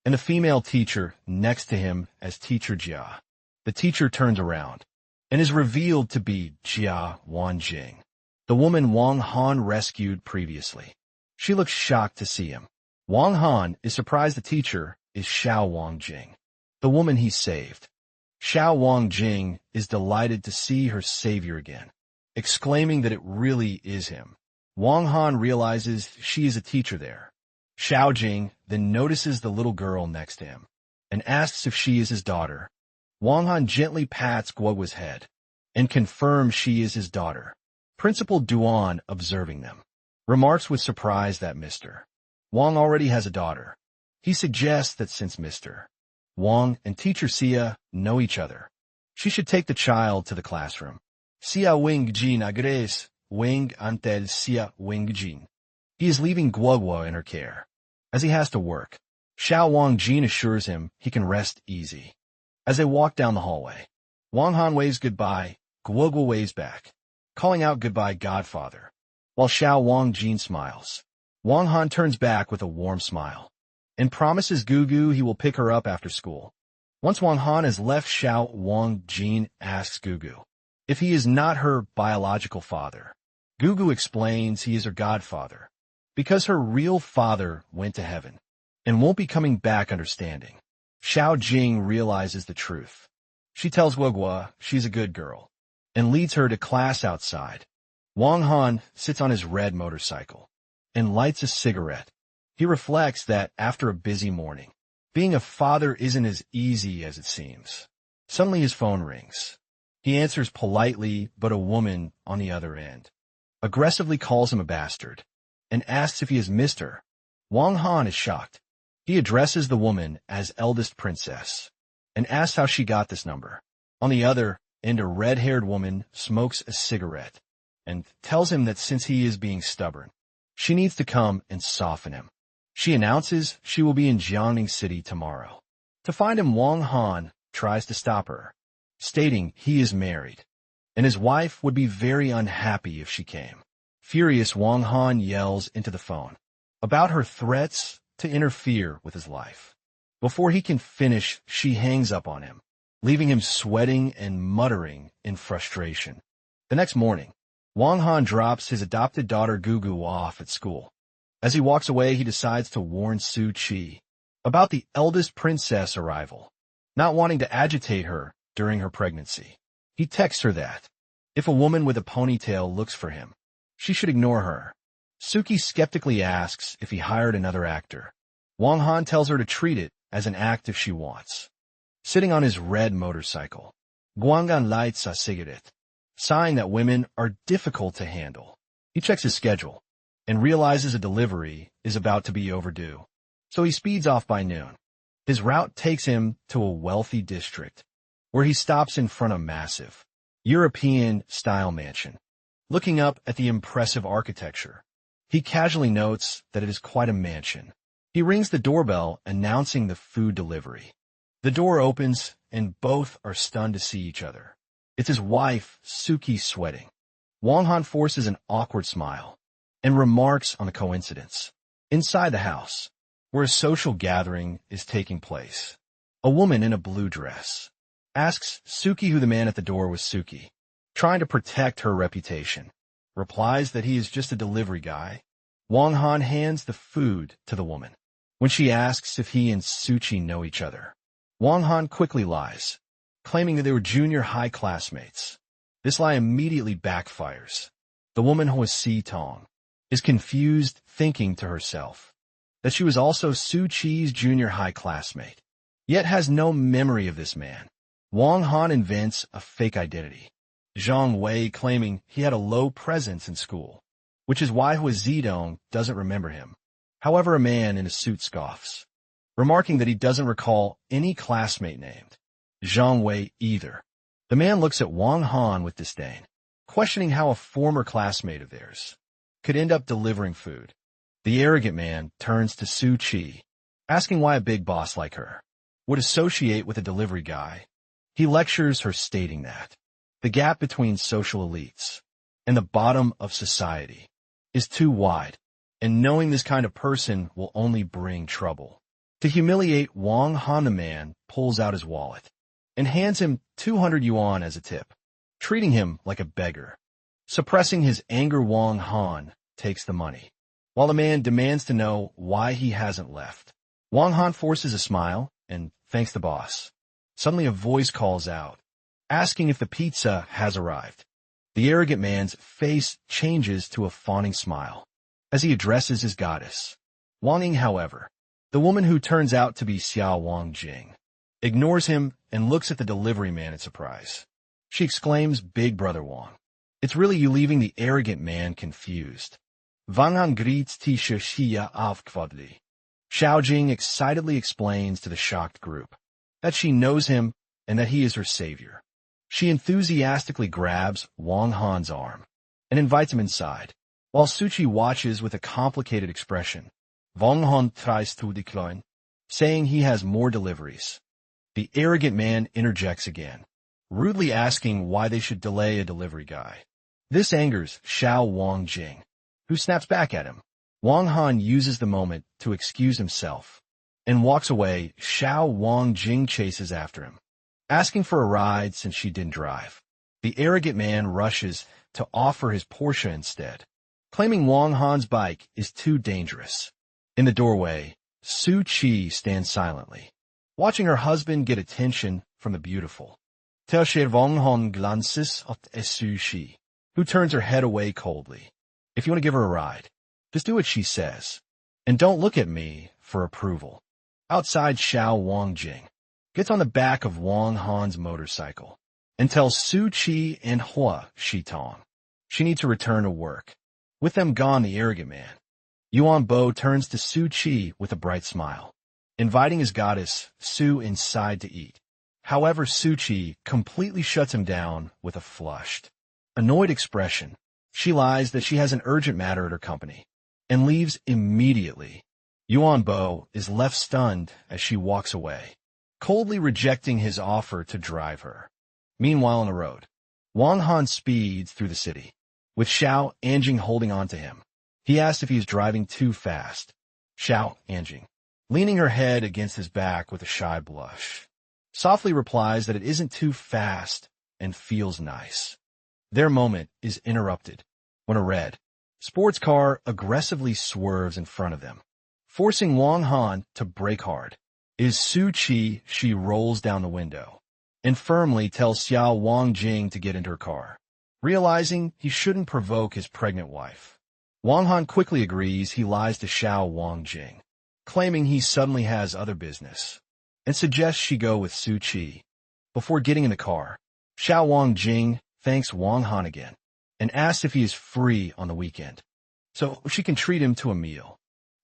and the female teacher next to him as Teacher Jia. The teacher turns around and is revealed to be Jia Wanjing, the woman Wang Han rescued previously. She looks shocked to see him. Wang Han is surprised the teacher is Xiao Wangjing, the woman he saved. Xiao Wangjing is delighted to see her savior again, exclaiming that it really is him. Wang Han realizes she is a teacher there. Xiao Jing then notices the little girl next to him and asks if she is his daughter. Wang Han gently pats Guoguo's head and confirms she is his daughter. Principal Duan, observing them, remarks with surprise that Mr. Wang already has a daughter. He suggests that since Mr. Wang and Teacher Xia know each other, she should take the child to the classroom. Xia Wingjin agres, Wing antel Xia Wingjin. He is leaving Guoguo in her care, as he has to work. Xiao Wangjin assures him he can rest easy. As they walk down the hallway, Wang Han waves goodbye, Guoguo waves back, calling out goodbye godfather, while Xiao Wangjin smiles. Wang Han turns back with a warm smile and promises Gugu he will pick her up after school. Once Wang Han has left, Xiao Wangjin asks Gugu if he is not her biological father. Gugu explains he is her godfather, because her real father went to heaven and won't be coming back. Understanding, Xiao Jing realizes the truth. She tells Guoguo she's a good girl and leads her to class outside. Wang Han sits on his red motorcycle and lights a cigarette. He reflects that after a busy morning, being a father isn't as easy as it seems. Suddenly his phone rings. He answers politely, but a woman on the other end aggressively calls him a bastard and asks if he has missed her. Wang Han is shocked. He addresses the woman as eldest princess and asks how she got this number. On the other end, a red-haired woman smokes a cigarette and tells him that since he is being stubborn, she needs to come and soften him. She announces she will be in Jiangning City tomorrow. To find him, Wang Han tries to stop her, stating he is married, and his wife would be very unhappy if she came. Furious, Wang Han yells into the phone about her threats to interfere with his life. Before he can finish, she hangs up on him, leaving him sweating and muttering in frustration. The next morning, Wang Han drops his adopted daughter Gugu off at school. As he walks away, he decides to warn Su Qi about the eldest princess' arrival, not wanting to agitate her during her pregnancy. He texts her that if a woman with a ponytail looks for him, she should ignore her. Suki skeptically asks if he hired another actor. Wang Han tells her to treat it as an act if she wants. Sitting on his red motorcycle, Guangan lights a cigarette, sighing that women are difficult to handle. He checks his schedule and realizes a delivery is about to be overdue, so he speeds off by noon. His route takes him to a wealthy district, where he stops in front of a massive, European-style mansion. Looking up at the impressive architecture, he casually notes that it is quite a mansion. He rings the doorbell, announcing the food delivery. The door opens, and both are stunned to see each other. It's his wife, Suki, sweating. Wang Han forces an awkward smile and remarks on the coincidence. Inside the house, where a social gathering is taking place, a woman in a blue dress asks Suki who the man at the door was. Suki, trying to protect her reputation, replies that he is just a delivery guy. Wang Han hands the food to the woman. When she asks if he and Suchi know each other, Wang Han quickly lies, claiming that they were junior high classmates. This lie immediately backfires. The woman, Hoa Si Tong, is confused, thinking to herself that she was also Su Chi's junior high classmate, yet has no memory of this man. Wang Han invents a fake identity Zhang Wei claiming he had a low presence in school, which is why Hua Zedong doesn't remember him. However, a man in a suit scoffs, remarking that he doesn't recall any classmate named Zhang Wei either. The man looks at Wang Han with disdain, questioning how a former classmate of theirs could end up delivering food. The arrogant man turns to Su Qi, asking why a big boss like her would associate with a delivery guy. He lectures her, stating that the gap between social elites and the bottom of society is too wide, and knowing this kind of person will only bring trouble. To humiliate Wang Han, the man pulls out his wallet and hands him 200 yuan as a tip, treating him like a beggar. Suppressing his anger, Wang Han takes the money, while the man demands to know why he hasn't left. Wang Han forces a smile and thanks the boss. Suddenly a voice calls out, asking if the pizza has arrived. The arrogant man's face changes to a fawning smile as he addresses his goddess. Wang Ying, however, the woman who turns out to be Xiao Wang Jing, ignores him and looks at the delivery man in surprise. She exclaims, "Big brother Wang, it's really you," leaving the arrogant man confused. Wang Han greets Tisha Xia aufquadli. Xiao Jing excitedly explains to the shocked group that she knows him and that he is her savior. She enthusiastically grabs Wang Han's arm and invites him inside, while Su Qi watches with a complicated expression. Wang Han tries to decline, saying he has more deliveries. The arrogant man interjects again, rudely asking why they should delay a delivery guy. This angers Xiao Wang Jing, who snaps back at him. Wang Han uses the moment to excuse himself and walks away. Xiao Wang Jing chases after him, asking for a ride since she didn't drive. The arrogant man rushes to offer his Porsche instead, claiming Wang Han's bike is too dangerous. In the doorway, Su Qi stands silently, watching her husband get attention from the beautiful Telche. Wang Han glances at Su Qi, who turns her head away coldly. If you want to give her a ride, just do what she says, and don't look at me for approval. Outside, Xiao Wang Jing gets on the back of Wang Han's motorcycle and tells Su Qi and Hua Shitong she needs to return to work. With them gone, the arrogant man, Yuan Bo, turns to Su Qi with a bright smile, inviting his goddess, Su, inside to eat. However, Su Qi completely shuts him down with a flushed, annoyed expression. She lies that she has an urgent matter at her company and leaves immediately. Yuan Bo is left stunned as she walks away, coldly rejecting his offer to drive her. Meanwhile, on the road, Wang Han speeds through the city, with Xiao Anjing holding on to him. He asks if he is driving too fast. Xiao Anjing, leaning her head against his back with a shy blush, softly replies that it isn't too fast and feels nice. Their moment is interrupted when a red sports car aggressively swerves in front of them, forcing Wang Han to brake hard. It is Su Qi. She rolls down the window and firmly tells Xiao Wang Jing to get into her car, realizing he shouldn't provoke his pregnant wife. Wang Han quickly agrees. He lies to Xiao Wang Jing, claiming he suddenly has other business, and suggests she go with Su Qi. Before getting in the car, Xiao Wang Jing thanks Wang Han again and asks if he is free on the weekend, so she can treat him to a meal.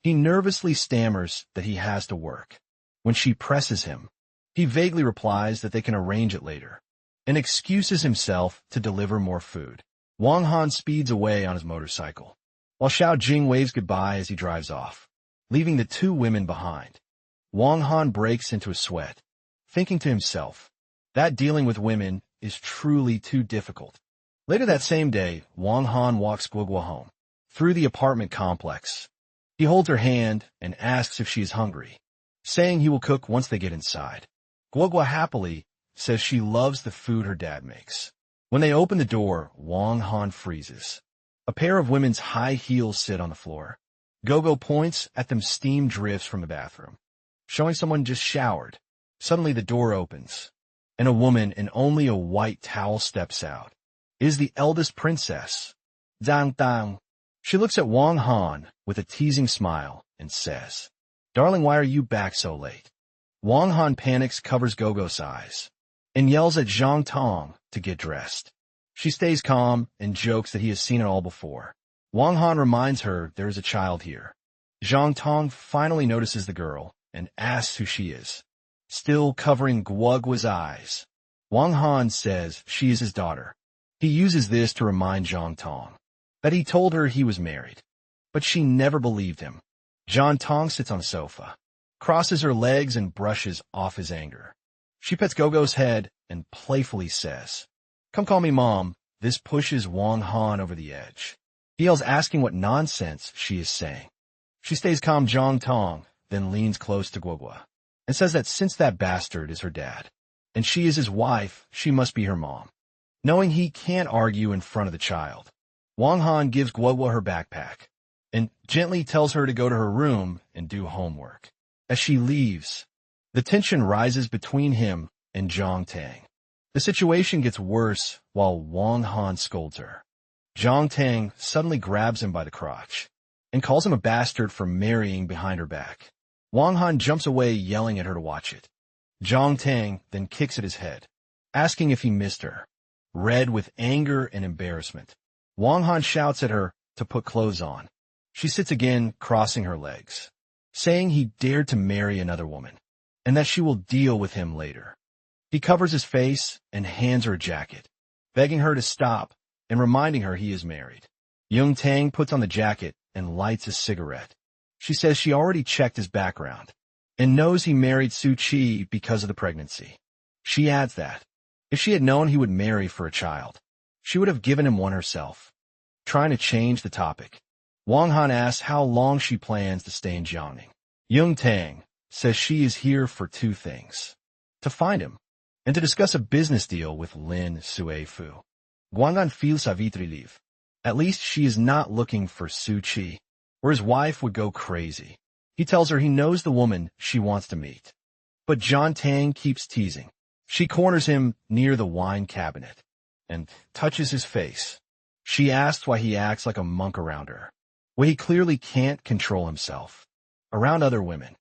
He nervously stammers that he has to work. When she presses him, he vaguely replies that they can arrange it later, and excuses himself to deliver more food. Wang Han speeds away on his motorcycle, while Xiao Jing waves goodbye as he drives off, leaving the two women behind. Wang Han breaks into a sweat, thinking to himself that dealing with women is truly too difficult. Later that same day, Wang Han walks Guogua home through the apartment complex. He holds her hand and asks if she is hungry, saying he will cook once they get inside. Guogua happily says she loves the food her dad makes. When they open the door, Wang Han freezes. A pair of women's high heels sit on the floor. Gogo points at them. Steam drifts from the bathroom, showing someone just showered. Suddenly the door opens, and a woman in only a white towel steps out. It is the eldest princess, Zhang Dang. She looks at Wang Han with a teasing smile and says, "Darling, why are you back so late?" Wang Han panics, covers Gogo's eyes, and yells at Zhang Tong to get dressed. She stays calm and jokes that he has seen it all before. Wang Han reminds her there is a child here. Zhang Tong finally notices the girl and asks who she is. Still covering Guogua's eyes, Wang Han says she is his daughter. He uses this to remind Zhang Tong that he told her he was married, but she never believed him. Zhang Tong sits on a sofa, crosses her legs and brushes off his anger. She pets Gogo's head and playfully says, "Come call me Mom." This pushes Wang Han over the edge. He yells, asking what nonsense she is saying. She stays calm. Zhang Tong then leans close to Guogua and says that since that bastard is her dad, and she is his wife, she must be her mom. Knowing he can't argue in front of the child, Wang Han gives Guogua her backpack and gently tells her to go to her room and do homework. As she leaves, the tension rises between him and Zhang Tang. The situation gets worse while Wang Han scolds her. Zhang Tang suddenly grabs him by the crotch and calls him a bastard for marrying behind her back. Wang Han jumps away, yelling at her to watch it. Zhang Tang then kicks at his head, asking if he missed her. Red with anger and embarrassment, Wang Han shouts at her to put clothes on. She sits again, crossing her legs, saying he dared to marry another woman, and that she will deal with him later. He covers his face and hands her a jacket, begging her to stop and reminding her he is married. Yung Tang puts on the jacket and lights a cigarette. She says she already checked his background and knows he married Su Qi because of the pregnancy. She adds that if she had known he would marry for a child, she would have given him one herself. Trying to change the topic, Wang Han asks how long she plans to stay in Jiangning. Yung Tang says she is here for two things: to find him and to discuss a business deal with Lin Suifu. Guang'an feels Savitri leave. At least she is not looking for Su Qi, or his wife would go crazy. He tells her he knows the woman she wants to meet. But Zhang Tang keeps teasing. She corners him near the wine cabinet and touches his face. She asks why he acts like a monk around her, where he clearly can't control himself around other women.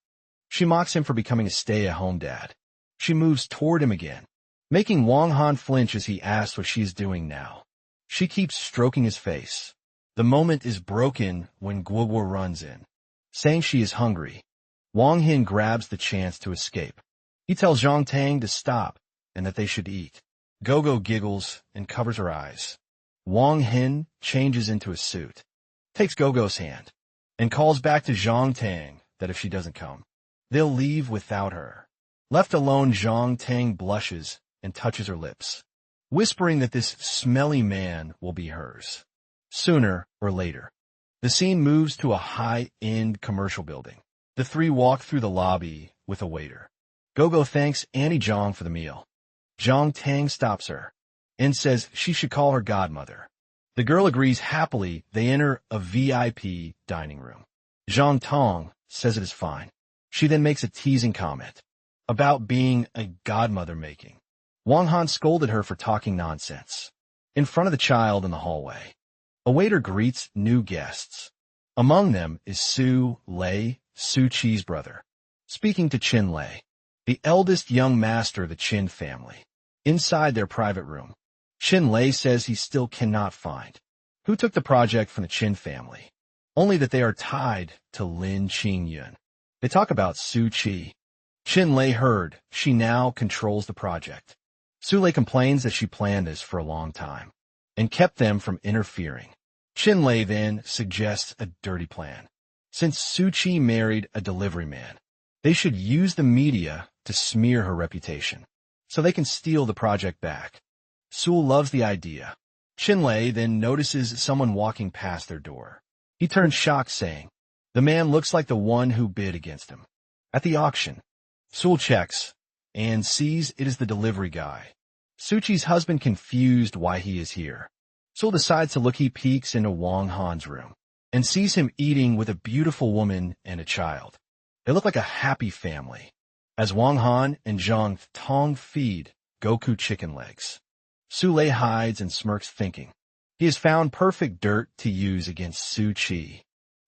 She mocks him for becoming a stay-at-home dad. She moves toward him again, making Wang Han flinch as he asks what she is doing now. She keeps stroking his face. The moment is broken when Guogua runs in, saying she is hungry. Wang Hin grabs the chance to escape. He tells Zhang Tang to stop and that they should eat. Gogo giggles and covers her eyes. Wang Hin changes into a suit, takes Gogo's hand, and calls back to Zhang Tang that if she doesn't come, they'll leave without her. Left alone, Zhang Tang blushes and touches her lips, whispering that this smelly man will be hers, sooner or later. The scene moves to a high-end commercial building. The three walk through the lobby with a waiter. Gogo thanks Annie Zhang for the meal. Zhang Tang stops her and says she should call her godmother. The girl agrees happily. They enter a VIP dining room. Zhang Tong says it is fine. She then makes a teasing comment about being a godmother making. Wang Han scolded her for talking nonsense in front of the child in the hallway. A waiter greets new guests. Among them is Su Lei, Su Qi's brother, speaking to Qin Lei, the eldest young master of the Qin family. Inside their private room, Qin Lei says he still cannot find who took the project from the Qin family, only that they are tied to Lin Qingyun. They talk about Su Qi. Qin Lei heard she now controls the project. Su Lei complains that she planned this for a long time and kept them from interfering. Qin Lei then suggests a dirty plan. Since Su Qi married a delivery man, they should use the media to smear her reputation so they can steal the project back. Su loves the idea. Qin Lei then notices someone walking past their door. He turns shocked, saying, "The man looks like the one who bid against him at the auction." Su checks and sees it is the delivery guy. Su Qi's husband, confused why he is here. Su decides to look. He peeks into Wang Han's room and sees him eating with a beautiful woman and a child. They look like a happy family, as Wang Han and Zhang Tong feed Goku chicken legs. Su Lei hides and smirks, thinking he has found perfect dirt to use against Su Qi.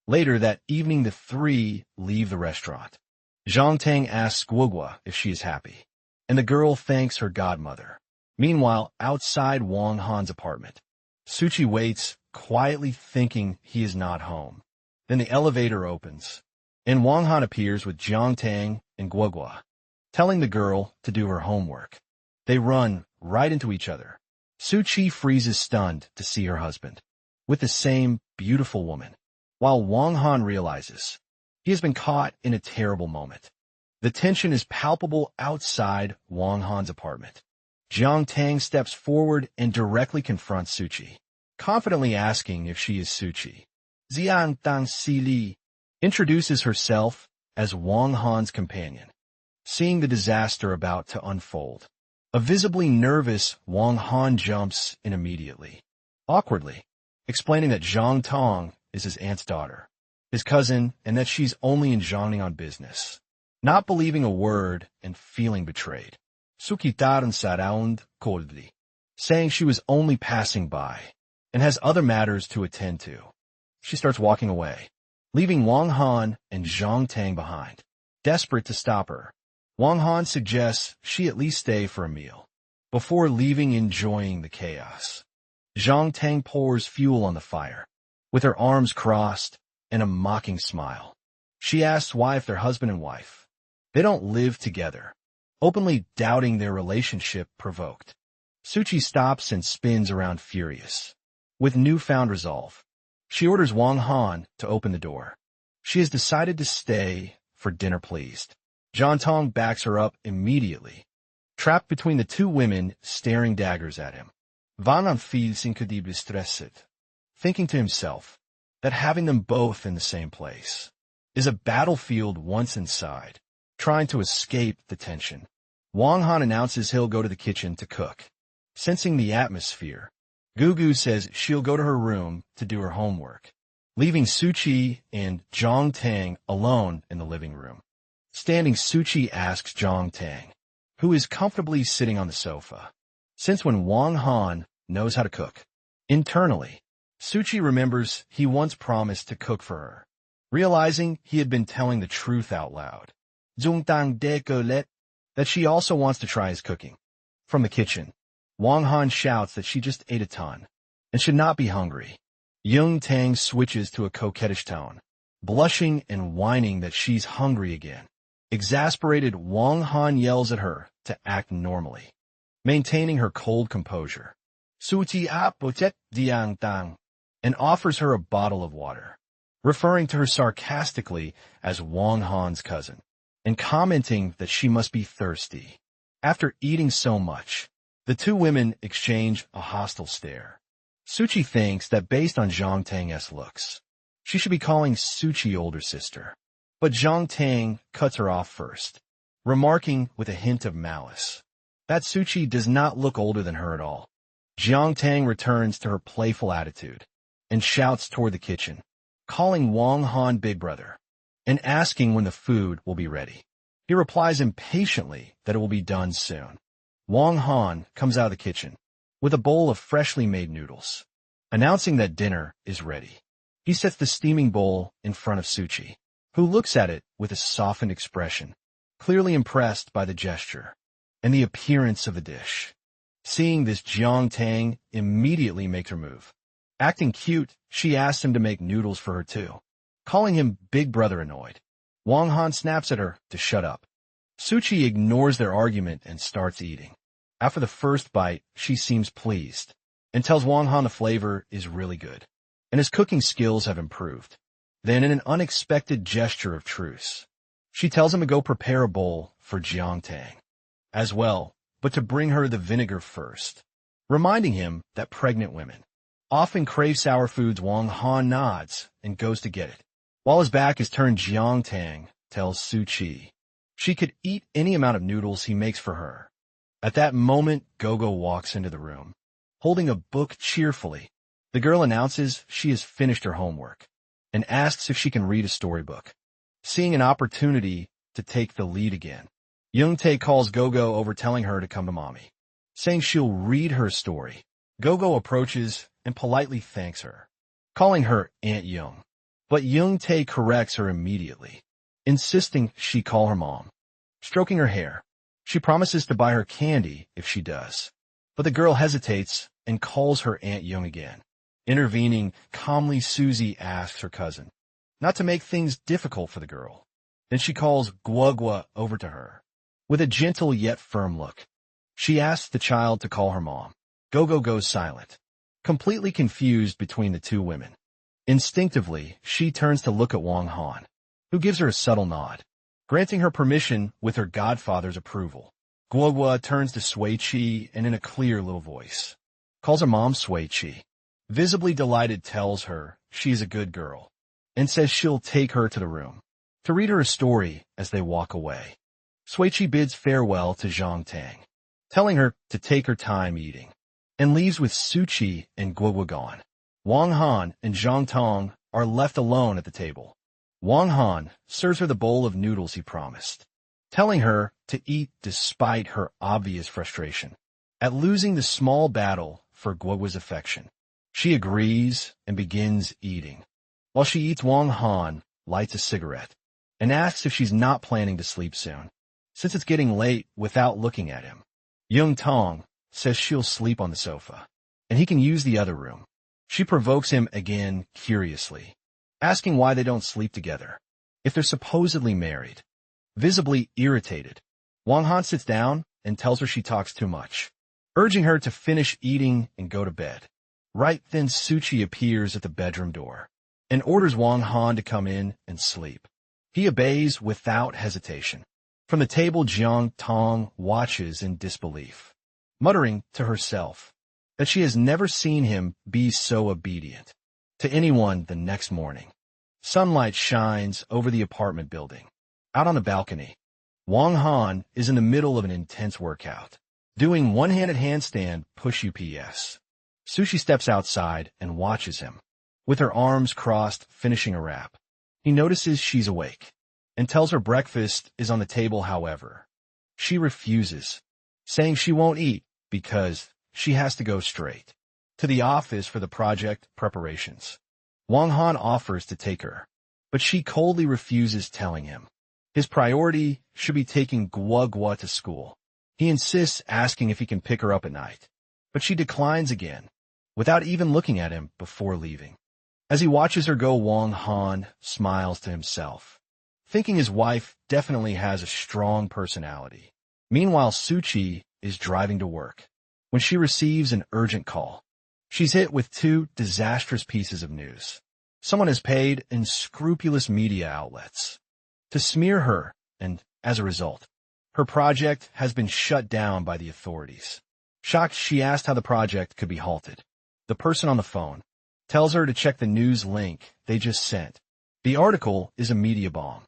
Later that evening, the three leave the restaurant. Zhang Tang asks Guogua if she is happy, and the girl thanks her godmother. Meanwhile, outside Wang Han's apartment, Suchi waits, quietly thinking he is not home. Then the elevator opens, and Wang Han appears with Jiang Tang and Guogua, telling the girl to do her homework. They run right into each other. Suchi freezes stunned to see her husband with the same beautiful woman, while Wang Han realizes he has been caught in a terrible moment. The tension is palpable outside Wang Han's apartment. Jiang Tang steps forward and directly confronts Suchi, confidently asking if she is Suchi. Jiang Tang Si Li introduces herself as Wang Han's companion, seeing the disaster about to unfold. A visibly nervous Wang Han jumps in immediately, awkwardly, explaining that Zhang Tong is his aunt's daughter, his cousin, and that she's only in Jiangning on business. Not believing a word and feeling betrayed, Sukitaran Saraund coldly, saying she was only passing by and has other matters to attend to. She starts walking away, leaving Wang Han and Zhang Tang behind. Desperate to stop her, Wang Han suggests she at least stay for a meal, before leaving enjoying the chaos. Zhang Tang pours fuel on the fire, with her arms crossed and a mocking smile. She asks why if they're husband and wife, they don't live together, openly doubting their relationship provoked. Suchi stops and spins around furious. With newfound resolve, she orders Wang Han to open the door. She has decided to stay for dinner pleased. Zhang Tong backs her up immediately, trapped between the two women staring daggers at him. Van en feels incredibly stressed, thinking to himself that having them both in the same place is a battlefield once inside, trying to escape the tension. Wang Han announces he'll go to the kitchen to cook. Sensing the atmosphere, Gugu says she'll go to her room to do her homework, leaving Suchi and Zhang Tang alone in the living room. Standing, Suchi asks Zhang Tang, who is comfortably sitting on the sofa, since when Wang Han knows how to cook. Internally, Suchi remembers he once promised to cook for her, realizing he had been telling the truth out loud. Zung Tang de Colet, that she also wants to try his cooking. From the kitchen, Wang Han shouts that she just ate a ton and should not be hungry. Yung Tang switches to a coquettish tone, blushing and whining that she's hungry again. Exasperated, Wang Han yells at her to act normally, maintaining her cold composure. Suchi a potet diang tang, and offers her a bottle of water, referring to her sarcastically as Wang Han's cousin, and commenting that she must be thirsty. After eating so much, the two women exchange a hostile stare. Suchi thinks that based on Zhang Tang's looks, she should be calling Suchi older sister. But Zhang Tang cuts her off first, remarking with a hint of malice that Suchi does not look older than her at all. Zhang Tang returns to her playful attitude and shouts toward the kitchen, calling Wang Han big brother and asking when the food will be ready. He replies impatiently that it will be done soon. Wang Han comes out of the kitchen with a bowl of freshly made noodles, announcing that dinner is ready. He sets the steaming bowl in front of Suchi, who looks at it with a softened expression, clearly impressed by the gesture and the appearance of the dish. Seeing this, Zhang Tang immediately makes her move. Acting cute, she asks him to make noodles for her too, calling him big brother annoyed. Wang Han snaps at her to shut up. Suchi ignores their argument and starts eating. After the first bite, she seems pleased and tells Wang Han the flavor is really good and his cooking skills have improved. Then, in an unexpected gesture of truce, she tells him to go prepare a bowl for Jiang Tang as well, but to bring her the vinegar first, reminding him that pregnant women often crave sour foods. Wang Han nods and goes to get it. While his back is turned, Jiang Tang tells Suchi she could eat any amount of noodles he makes for her. At that moment, Gogo walks into the room, holding a book cheerfully. The girl announces she has finished her homework and asks if she can read a storybook. Seeing an opportunity to take the lead again, Yung Tae calls Gogo over, telling her to come to mommy, saying she'll read her story. Gogo approaches and politely thanks her, calling her Aunt Yung. But Yung Tae corrects her immediately, insisting she call her mom. Stroking her hair, she promises to buy her candy if she does. But the girl hesitates and calls her Aunt Young again. Intervening, calmly Susie asks her cousin, not to make things difficult for the girl. Then she calls Guagua over to her. With a gentle yet firm look, she asks the child to call her mom. Gogo goes silent, completely confused between the two women. Instinctively, she turns to look at Wang Han, who gives her a subtle nod, granting her permission with her godfather's approval. Guagua turns to Sui Chi and in a clear little voice calls her mom Sui Chi. Visibly delighted tells her she is a good girl and says she'll take her to the room to read her a story as they walk away. Sui Chi bids farewell to Zhang Tang, telling her to take her time eating, and leaves with Suchi and Guagua gone. Wang Han and Zhang Tong are left alone at the table. Wang Han serves her the bowl of noodles he promised, telling her to eat despite her obvious frustration at losing the small battle for Guagua's affection. She agrees and begins eating. While she eats, Wang Han lights a cigarette and asks if she's not planning to sleep soon, since it's getting late, without looking at him. Yung Tong says she'll sleep on the sofa, and he can use the other room. She provokes him again curiously, asking why they don't sleep together, if they're supposedly married. Visibly irritated, Wang Han sits down and tells her she talks too much, urging her to finish eating and go to bed. Right then Suchi appears at the bedroom door and orders Wang Han to come in and sleep. He obeys without hesitation. From the table, Jiang Tong watches in disbelief, muttering to herself that she has never seen him be so obedient to anyone. The next morning, sunlight shines over the apartment building. Out on the balcony, Wang Han is in the middle of an intense workout, doing one-handed handstand push-ups. Sushi steps outside and watches him, with her arms crossed, finishing a wrap. He notices she's awake and tells her breakfast is on the table. However, she refuses, saying she won't eat because she has to go straight to the office for the project preparations. Wang Han offers to take her, but she coldly refuses, telling him his priority should be taking Guagua to school. He insists, asking if he can pick her up at night, but she declines again, without even looking at him before leaving. As he watches her go, Wang Han smiles to himself, thinking his wife definitely has a strong personality. Meanwhile, Suchi is driving to work when she receives an urgent call. She's hit with two disastrous pieces of news. Someone has paid unscrupulous media outlets to smear her, and as a result, her project has been shut down by the authorities. Shocked, she asked how the project could be halted. The person on the phone tells her to check the news link they just sent. The article is a media bomb.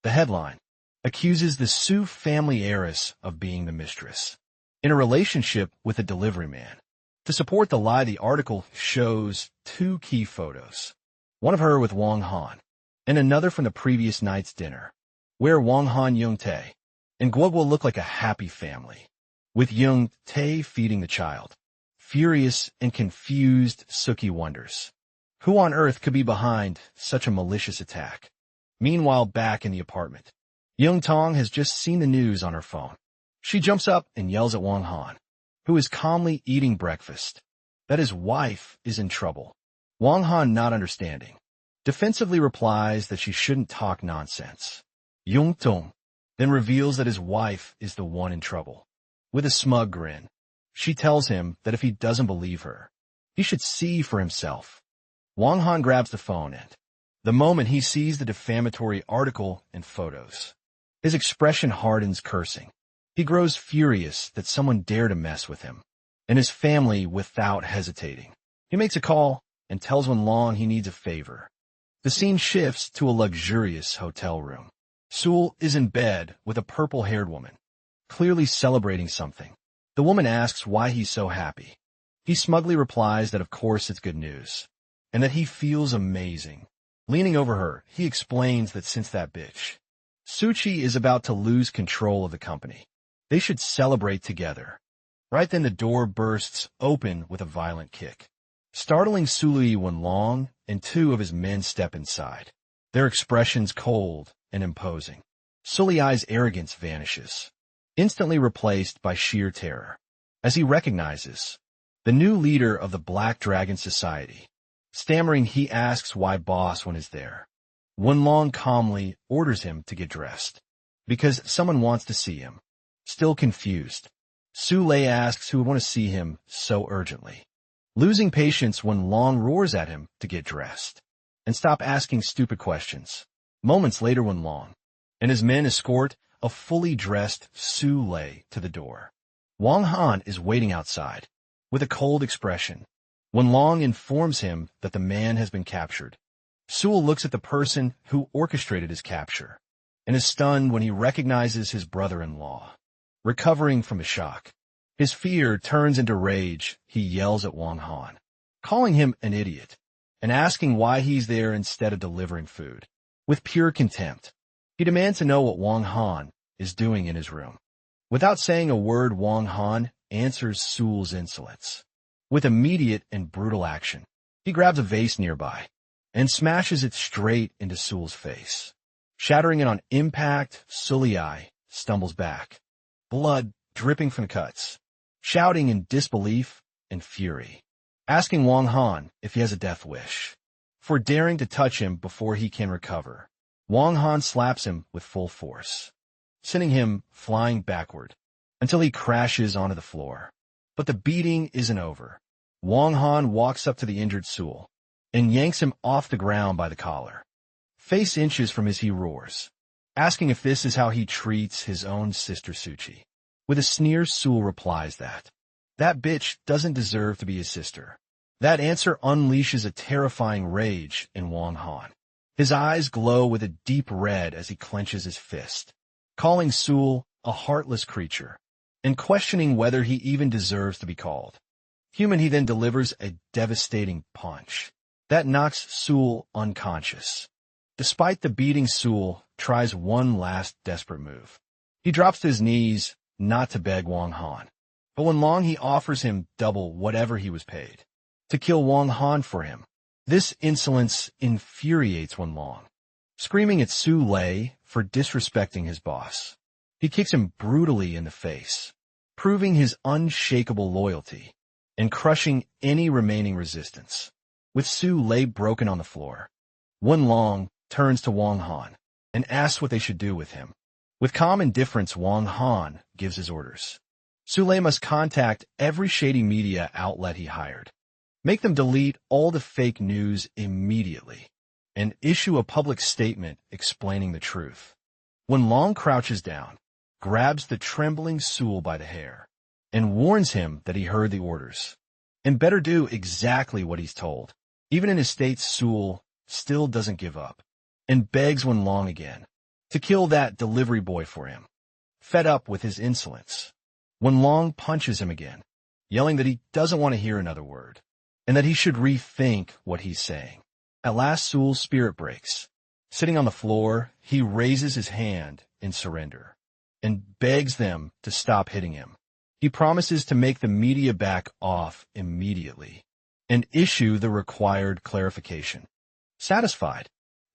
The headline accuses the Su family heiress of being the mistress in a relationship with a delivery man. To support the lie, the article shows two key photos, one of her with Wang Han and another from the previous night's dinner, where Wang Han, Yung Tae, and Guogwa look like a happy family, with Yung Tae feeding the child. Furious and confused, Suki wonders who on earth could be behind such a malicious attack. Meanwhile, back in the apartment, Yung Tong has just seen the news on her phone. She jumps up and yells at Wang Han, who is calmly eating breakfast, that his wife is in trouble. Wang Han, not understanding, defensively replies that she shouldn't talk nonsense. Yung Tong then reveals that his wife is the one in trouble. With a smug grin, she tells him that if he doesn't believe her, he should see for himself. Wang Han grabs the phone and, the moment he sees the defamatory article and photos, his expression hardens, cursing. He grows furious that someone dared to mess with him and his family without hesitating. He makes a call and tells Wen Long he needs a favor. The scene shifts to a luxurious hotel room. Sul is in bed with a purple-haired woman, clearly celebrating something. The woman asks why he's so happy. He smugly replies that of course it's good news, and that he feels amazing. Leaning over her, he explains that since that bitch, Suchi, is about to lose control of the company, they should celebrate together. Right then the door bursts open with a violent kick, startling Sului Wenlong, and two of his men step inside, their expressions cold and imposing. Sulai's arrogance vanishes, instantly replaced by sheer terror. as he recognizes the new leader of the Black Dragon Society. Stammering, he asks why Boss One is there. Wenlong calmly orders him to get dressed, because someone wants to see him. Still confused, Su Lei asks who would want to see him so urgently. Losing patience, Wenlong roars at him to get dressed and stop asking stupid questions. Moments later, Wenlong and his men escort a fully dressed Su Lei to the door. Wang Han is waiting outside with a cold expression. Wenlong informs him that the man has been captured. Su looks at the person who orchestrated his capture and is stunned when he recognizes his brother-in-law. Recovering from the shock, his fear turns into rage. He yells at Wang Han, calling him an idiot and asking why he's there instead of delivering food. With pure contempt, he demands to know what Wang Han is doing in his room. Without saying a word, Wang Han answers Su's insolence. With immediate and brutal action, he grabs a vase nearby and smashes it straight into Su's face. Shattering it on impact, Sulei stumbles back, blood dripping from the cuts, shouting in disbelief and fury, asking Wang Han if he has a death wish. For daring to touch him before he can recover, Wang Han slaps him with full force, sending him flying backward until he crashes onto the floor. But the beating isn't over. Wang Han walks up to the injured Su and yanks him off the ground by the collar. Face inches from his, he roars, asking if this is how he treats his own sister Suchi. With a sneer, Su replies that bitch doesn't deserve to be his sister. That answer unleashes a terrifying rage in Wang Han. His eyes glow with a deep red as he clenches his fist, calling Su a heartless creature and questioning whether he even deserves to be called human. He then delivers a devastating punch that knocks Su unconscious. Despite the beating, Su tries one last desperate move. He drops to his knees, not to beg Wang Han, but Wenlong he offers him double whatever he was paid to kill Wang Han for him. This insolence infuriates Wenlong, screaming at Su Lei for disrespecting his boss. He kicks him brutally in the face, proving his unshakable loyalty and crushing any remaining resistance. With Su Lei broken on the floor, Wenlong turns to Wang Han and asks what they should do with him. With calm indifference, Wang Han gives his orders. Su Lei must contact every shady media outlet he hired, make them delete all the fake news immediately, and issue a public statement explaining the truth. Wenlong crouches down, grabs the trembling Su by the hair, and warns him that he heard the orders and better do exactly what he's told. Even in his state, Su still doesn't give up and begs Wenlong again to kill that delivery boy for him. Fed up with his insolence, Wenlong punches him again, yelling that he doesn't want to hear another word and that he should rethink what he's saying. At last, Su's spirit breaks. Sitting on the floor, he raises his hand in surrender and begs them to stop hitting him. He promises to make the media back off immediately and issue the required clarification. Satisfied,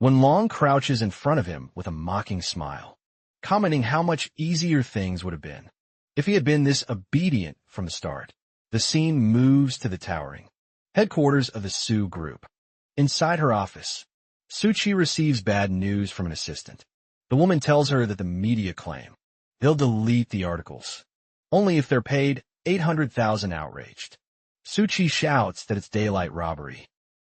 Wenlong crouches in front of him with a mocking smile, commenting how much easier things would have been if he had been this obedient from the start. The scene moves to the towering headquarters of the Su group. Inside her office, Suchi receives bad news from an assistant. The woman tells her that the media claim they'll delete the articles only if they're paid 800,000. Outraged, Suchi shouts that it's daylight robbery.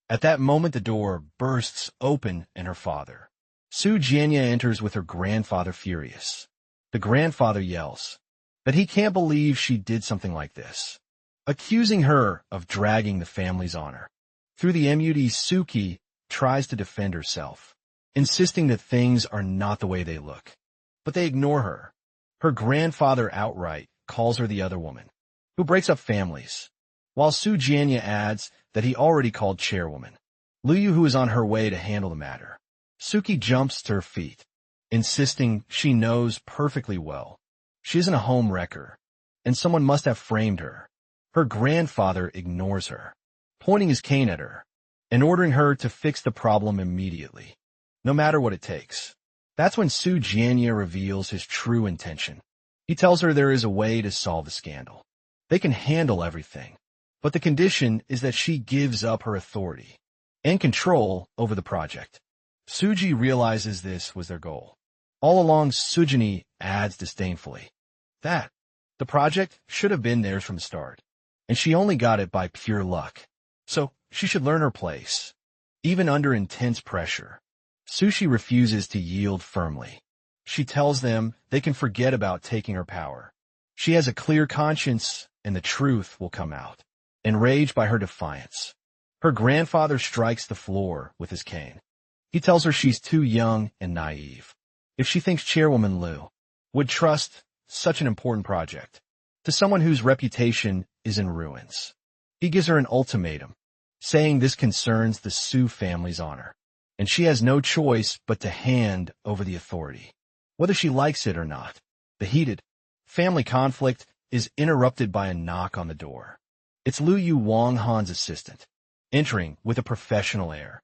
At that moment, the door bursts open and her father, Su Jianya, enters with her grandfather, furious. The grandfather yells that he can't believe she did something like this, accusing her of dragging the family's honor. Through the MUD, Suki tries to defend herself, insisting that things are not the way they look. But they ignore her. Her grandfather outright calls her the other woman, who breaks up families, while Su Jianya adds that he already called chairwoman Liu, who is on her way to handle the matter. Suki jumps to her feet, insisting she knows perfectly well she isn't a home wrecker, and someone must have framed her. Her grandfather ignores her, pointing his cane at her and ordering her to fix the problem immediately, no matter what it takes. That's when Su Jianya reveals his true intention. He tells her there is a way to solve the scandal, They can handle everything, but the condition is that she gives up her authority and control over the project. Suji realizes this was their goal. All along, Sujini adds disdainfully that the project should have been theirs from the start, and she only got it by pure luck. So she should learn her place. Even under intense pressure, Sushi refuses to yield firmly. She tells them they can forget about taking her power. She has a clear conscience, and the truth will come out. Enraged by her defiance, her grandfather strikes the floor with his cane. He tells her she's too young and naive. If she thinks Chairwoman Liu would trust such an important project to someone whose reputation is in ruins. He gives her an ultimatum, saying this concerns the Su family's honor, and she has no choice but to hand over the authority, whether she likes it or not. The heated family conflict is interrupted by a knock on the door. It's Liu Yu, Wang Han's assistant, entering with a professional air.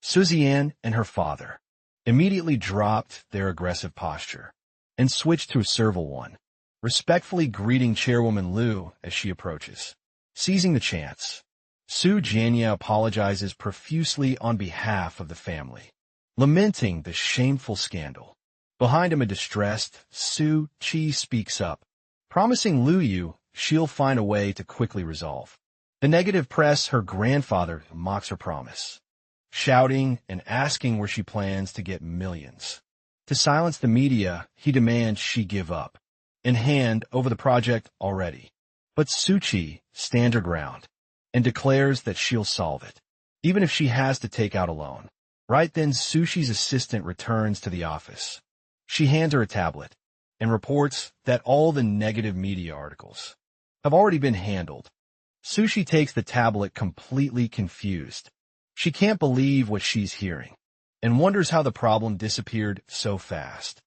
Suzian and her father immediately dropped their aggressive posture and switched to a servile one, respectfully greeting Chairwoman Liu as she approaches. Seizing the chance, Su Jianya apologizes profusely on behalf of the family, lamenting the shameful scandal. Behind him, a distressed Su Chi speaks up, promising Liu Yu she'll find a way to quickly resolve the negative press. Her grandfather mocks her promise, shouting and asking where she plans to get millions. To silence the media, he demands she give up and hand over the project already. But Suchi stands her ground and declares that she'll solve it, even if she has to take out a loan. Right then, Sushi's assistant returns to the office. She hands her a tablet and reports that all the negative media articles have already been handled. Sushi takes the tablet completely confused. She can't believe what she's hearing and wonders how the problem disappeared so fast.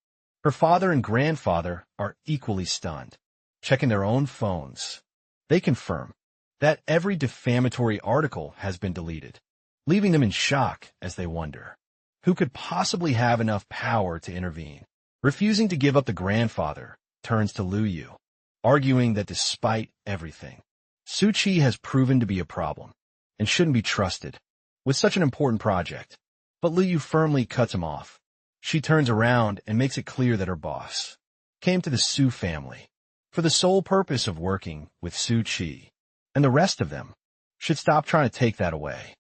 Her father and grandfather are equally stunned. Checking their own phones, they confirm that every defamatory article has been deleted, leaving them in shock as they wonder who could possibly have enough power to intervene. Refusing to give up the grandfather turns to Liu Yu, arguing that despite everything, Suchi has proven to be a problem and shouldn't be trusted with such an important project. But Liu Yu firmly cuts him off. She turns around and makes it clear that her boss came to the Su family for the sole purpose of working with Su Chi, and the rest of them should stop trying to take that away.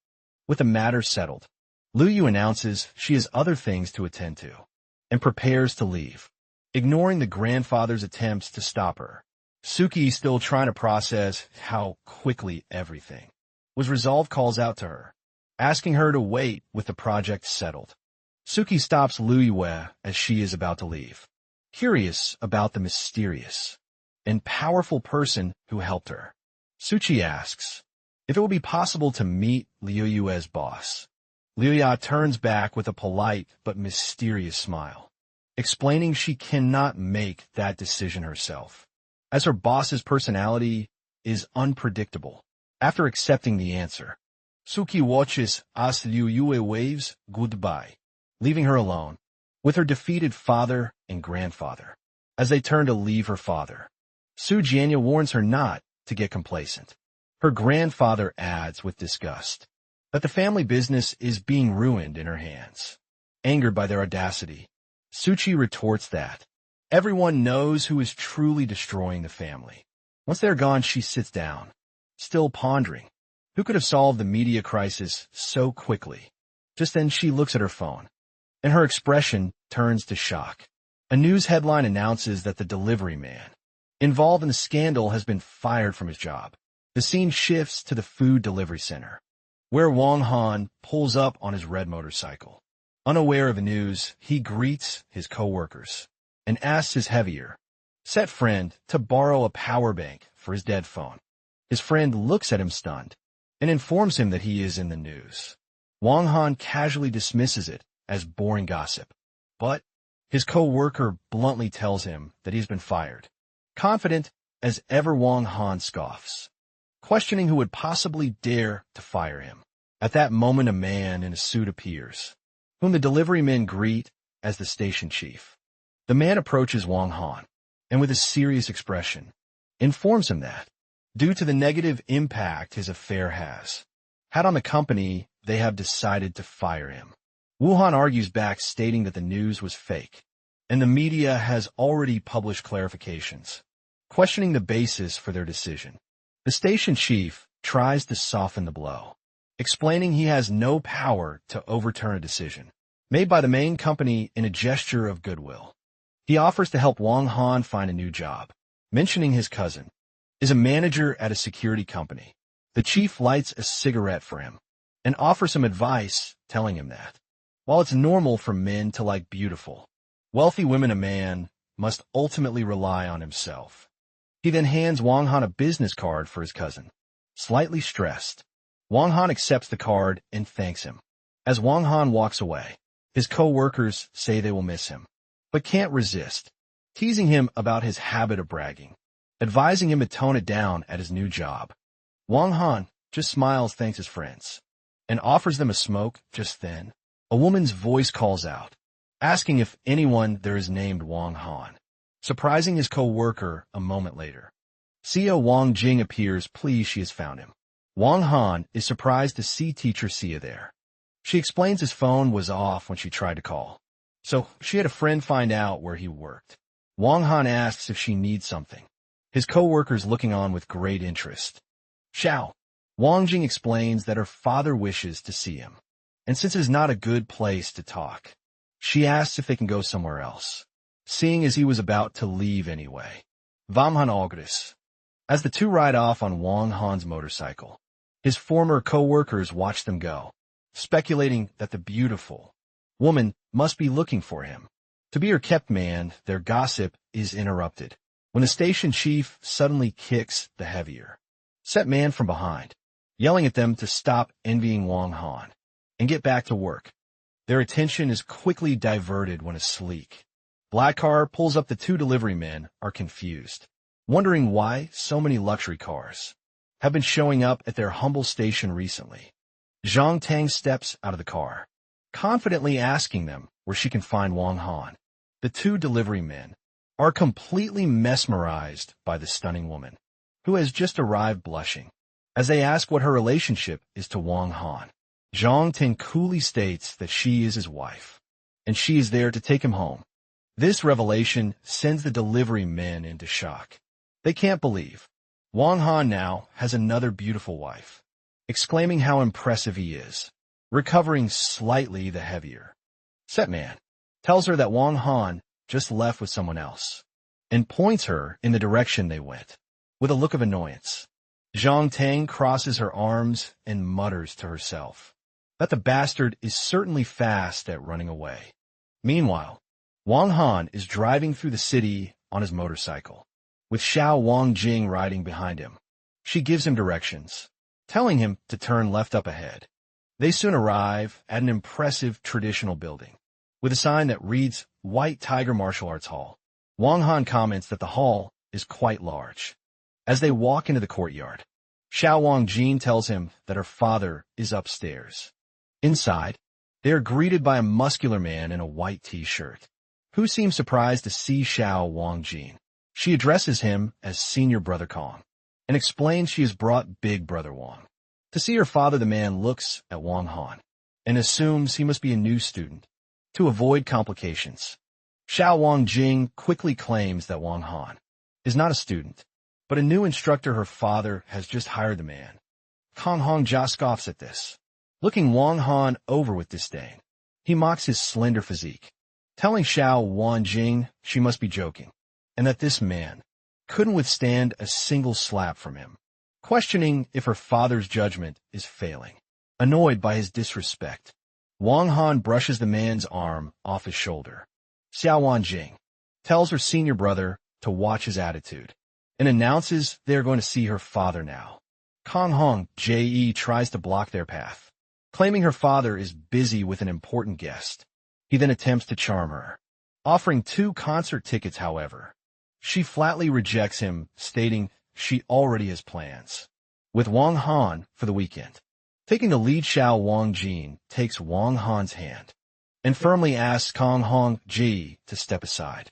With the matter settled, Liu Yu announces she has other things to attend to and prepares to leave, ignoring the grandfather's attempts to stop her. Suki, still trying to process how quickly everything was resolved, calls out to her, asking her to wait with the project settled. Suki stops Liu Yue as she is about to leave, curious about the mysterious and powerful person who helped her. Suchi asks if it would be possible to meet Liu Yue's boss. Liu Ya turns back with a polite but mysterious smile, explaining she cannot make that decision herself, as her boss's personality is unpredictable. After accepting the answer, Suki watches as Liu Yue waves goodbye, leaving her alone with her defeated father and grandfather. As they turn to leave her father, Su Jianya warns her not to get complacent. Her grandfather adds with disgust that the family business is being ruined in her hands. Angered by their audacity, Suchi retorts that everyone knows who is truly destroying the family. Once they're gone, she sits down, still pondering who could have solved the media crisis so quickly. Just then she looks at her phone, and her expression turns to shock. A news headline announces that the delivery man involved in the scandal has been fired from his job. The scene shifts to the food delivery center, where Wang Han pulls up on his red motorcycle. Unaware of the news, he greets his co-workers and asks his heavier set friend to borrow a power bank for his dead phone. His friend looks at him stunned and informs him that he is in the news. Wang Han casually dismisses it as boring gossip, but his co-worker bluntly tells him that he's been fired. Confident as ever, Wang Han scoffs, questioning who would possibly dare to fire him. At that moment, a man in a suit appears, whom the delivery men greet as the station chief. The man approaches Wang Han, and with a serious expression, informs him that due to the negative impact his affair has had on the company. They have decided to fire him. Wuhan argues back, stating that the news was fake, and the media has already published clarifications, questioning the basis for their decision. The station chief tries to soften the blow, explaining he has no power to overturn a decision made by the main company in a gesture of goodwill. He offers to help Wang Han find a new job, mentioning his cousin is a manager at a security company. The chief lights a cigarette for him and offers some advice, telling him that while it's normal for men to like beautiful, wealthy women, a man must ultimately rely on himself. He then hands Wang Han a business card for his cousin. Slightly stressed, Wang Han accepts the card and thanks him. As Wang Han walks away, his co-workers say they will miss him, but can't resist, teasing him about his habit of bragging, advising him to tone it down at his new job. Wang Han just smiles, thanks his friends, and offers them a smoke. Just then, a woman's voice calls out, asking if anyone there is named Wang Han, surprising his co-worker. A moment later, Sia Wang Jing appears, pleased she has found him. Wang Han is surprised to see teacher Sia there. She explains his phone was off when she tried to call, so she had a friend find out where he worked. Wang Han asks if she needs something, his co-workers looking on with great interest. Xiao Wang Jing explains that her father wishes to see him, and since it's not a good place to talk, she asks if they can go somewhere else, seeing as he was about to leave anyway. Vamhan Algris. As the two ride off on Wang Han's motorcycle, his former co-workers watch them go, speculating that the beautiful woman must be looking for him. To be her kept man, their gossip is interrupted when the station chief suddenly kicks the heavier set man from behind, yelling at them to stop envying Wang Han and get back to work. Their attention is quickly diverted when a sleek black car pulls up. The two delivery men are confused, wondering why so many luxury cars have been showing up at their humble station recently. Zhang Tang steps out of the car, confidently asking them where she can find Wang Han. The two delivery men are completely mesmerized by the stunning woman, who has just arrived, blushing as they ask what her relationship is to Wang Han. Zhang Tang coolly states that she is his wife, and she is there to take him home. This revelation sends the delivery men into shock. They can't believe Wang Han now has another beautiful wife, exclaiming how impressive he is. Recovering slightly, the heavier set man tells her that Wang Han just left with someone else and points her in the direction they went. With a look of annoyance, Zhang Tang crosses her arms and mutters to herself that the bastard is certainly fast at running away. Meanwhile, Wang Han is driving through the city on his motorcycle, with Xiao Wang Jing riding behind him. She gives him directions, telling him to turn left up ahead. They soon arrive at an impressive traditional building, with a sign that reads White Tiger Martial Arts Hall. Wang Han comments that the hall is quite large. As they walk into the courtyard, Xiao Wang Jing tells him that her father is upstairs. Inside, they are greeted by a muscular man in a white t-shirt, who seems surprised to see Xiao Wang Jing. She addresses him as Senior Brother Kong and explains she has brought Big Brother Wang to see her father. The man looks at Wang Han and assumes he must be a new student to avoid complications. Xiao Wang Jing quickly claims that Wang Han is not a student, but a new instructor her father has just hired the man. Kong Hong Jia scoffs at this, looking Wang Han over with disdain. He mocks his slender physique, telling Xiao Wang Jing she must be joking, and that this man couldn't withstand a single slap from him, questioning if her father's judgment is failing. Annoyed by his disrespect, Wang Han brushes the man's arm off his shoulder. Xiao Wang Jing tells her senior brother to watch his attitude and announces they are going to see her father now. Kong Hong Jie tries to block their path, claiming her father is busy with an important guest. He then attempts to charm her, offering 2 concert tickets. However, she flatly rejects him, stating she already has plans with Wang Han for the weekend. Taking the lead, Xiao Wang Jing takes Wang Han's hand and firmly asks Kong Hong Ji to step aside.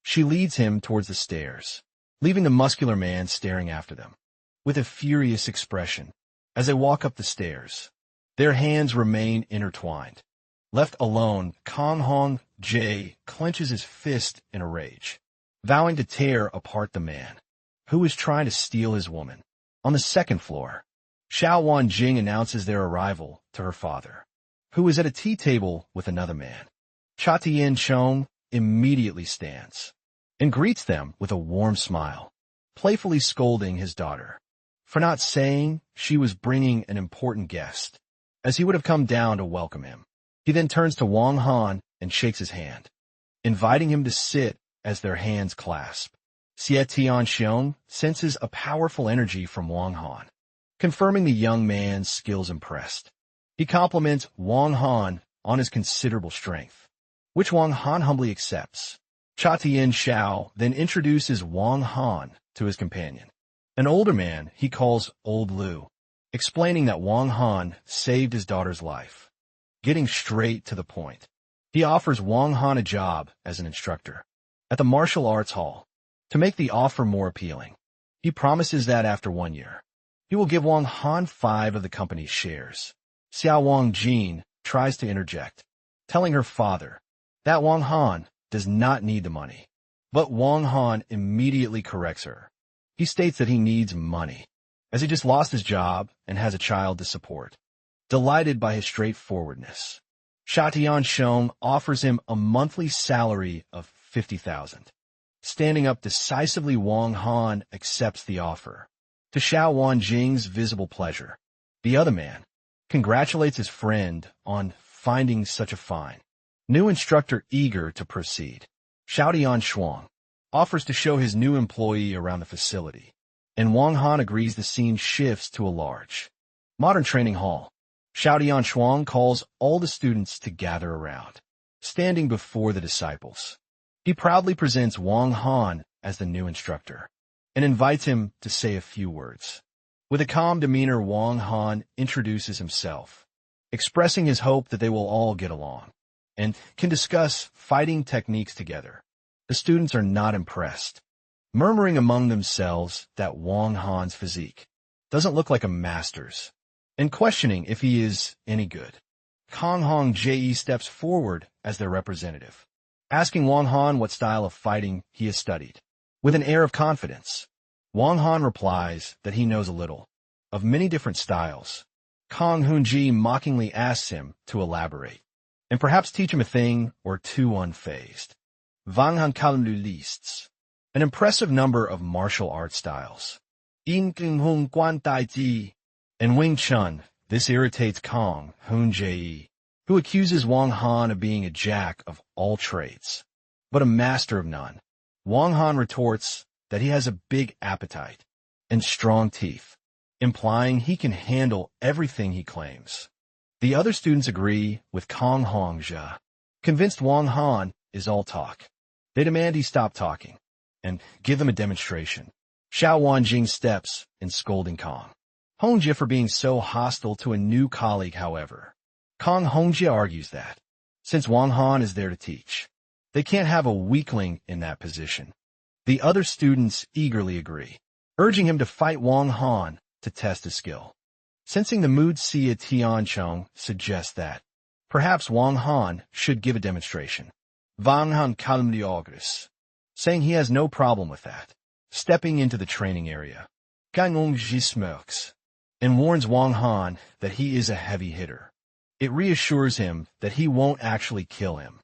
She leads him towards the stairs, leaving the muscular man staring after them. with a furious expression. As they walk up the stairs, their hands remain intertwined. Left alone, Kang Hong Jae clenches his fist in a rage, vowing to tear apart the man who is trying to steal his woman. On the second floor, Xiao Wanjing announces their arrival to her father, who is at a tea table with another man. Cha Tian-chong immediately stands and greets them with a warm smile, playfully scolding his daughter for not saying she was bringing an important guest, as he would have come down to welcome him. He then turns to Wang Han and shakes his hand, inviting him to sit as their hands clasp. Xie Tianxiong senses a powerful energy from Wang Han, confirming the young man's skills impressed. He compliments Wang Han on his considerable strength, which Wang Han humbly accepts. Cha Tian-xiao then introduces Wang Han to his companion, an older man he calls Old Lu, explaining that Wang Han saved his daughter's life. Getting straight to the point, he offers Wang Han a job as an instructor at the martial arts hall. To make the offer more appealing, he promises that after 1 year, he will give Wang Han 5 of the company's shares. Xiao Wangjin tries to interject, telling her father that Wang Han does not need the money. But Wang Han immediately corrects her. He states that he needs money, as he just lost his job and has a child to support. Delighted by his straightforwardness, Sha Tian-shong offers him a monthly salary of 50,000. Standing up decisively, Wang Han accepts the offer, to Xiao Wanjing's visible pleasure. The other man congratulates his friend on finding such a fine new instructor eager to proceed. Xiao Tian-shuang offers to show his new employee around the facility, and Wang Han agrees. The scene shifts to a large, modern training hall. Xiao Tian-shuang calls all the students to gather around, standing before the disciples. He proudly presents Wang Han as the new instructor and invites him to say a few words. With a calm demeanor, Wang Han introduces himself, expressing his hope that they will all get along and can discuss fighting techniques together. The students are not impressed, murmuring among themselves that Wang Han's physique doesn't look like a master's, and questioning if he is any good. Kang Hong Jae steps forward as their representative, asking Wang Han what style of fighting he has studied. With an air of confidence, Wang Han replies that he knows a little of many different styles. Kang Hoon-ji mockingly asks him to elaborate, and perhaps teach him a thing or two unfazed. Wang Han calmly lists an impressive number of martial arts styles. In King Hung Quan Tai Ji and Wing Chun. This irritates Kang Hoon-jae, who accuses Wang Han of being a jack of all trades, but a master of none. Wang Han retorts that he has a big appetite and strong teeth, implying he can handle everything he claims. The other students agree with Kang Hong-ja, convinced Wang Han is all talk. They demand he stop talking and give them a demonstration. Xiao Wanjing steps in, scolding Kang Hong-ja for being so hostile to a new colleague. However, Kang Hong-ja argues that, since Wang Han is there to teach, they can't have a weakling in that position. The other students eagerly agree, urging him to fight Wang Han to test his skill. Sensing the mood, Xie Tianxiong suggests that perhaps Wang Han should give a demonstration. Wang Han calmly agrees, saying he has no problem with that. Stepping into the training area, Gang Hongji smirks and warns Wang Han that he is a heavy hitter. It reassures him that he won't actually kill him.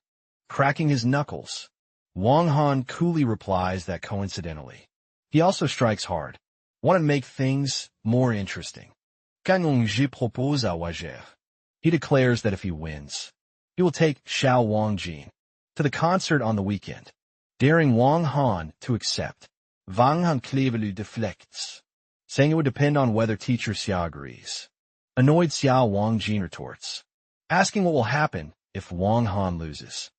Cracking his knuckles, Wang Han coolly replies that coincidentally, he also strikes hard. Want to make things more interesting. Gang Hongji propose à wager. He declares that if he wins, he will take Xiao Wangjin to the concert on the weekend, daring Wang Han to accept. Wang Han cleverly deflects, saying it would depend on whether teacher Xia agrees. Annoyed, Xiao Wangjin retorts, asking what will happen if Wang Han loses.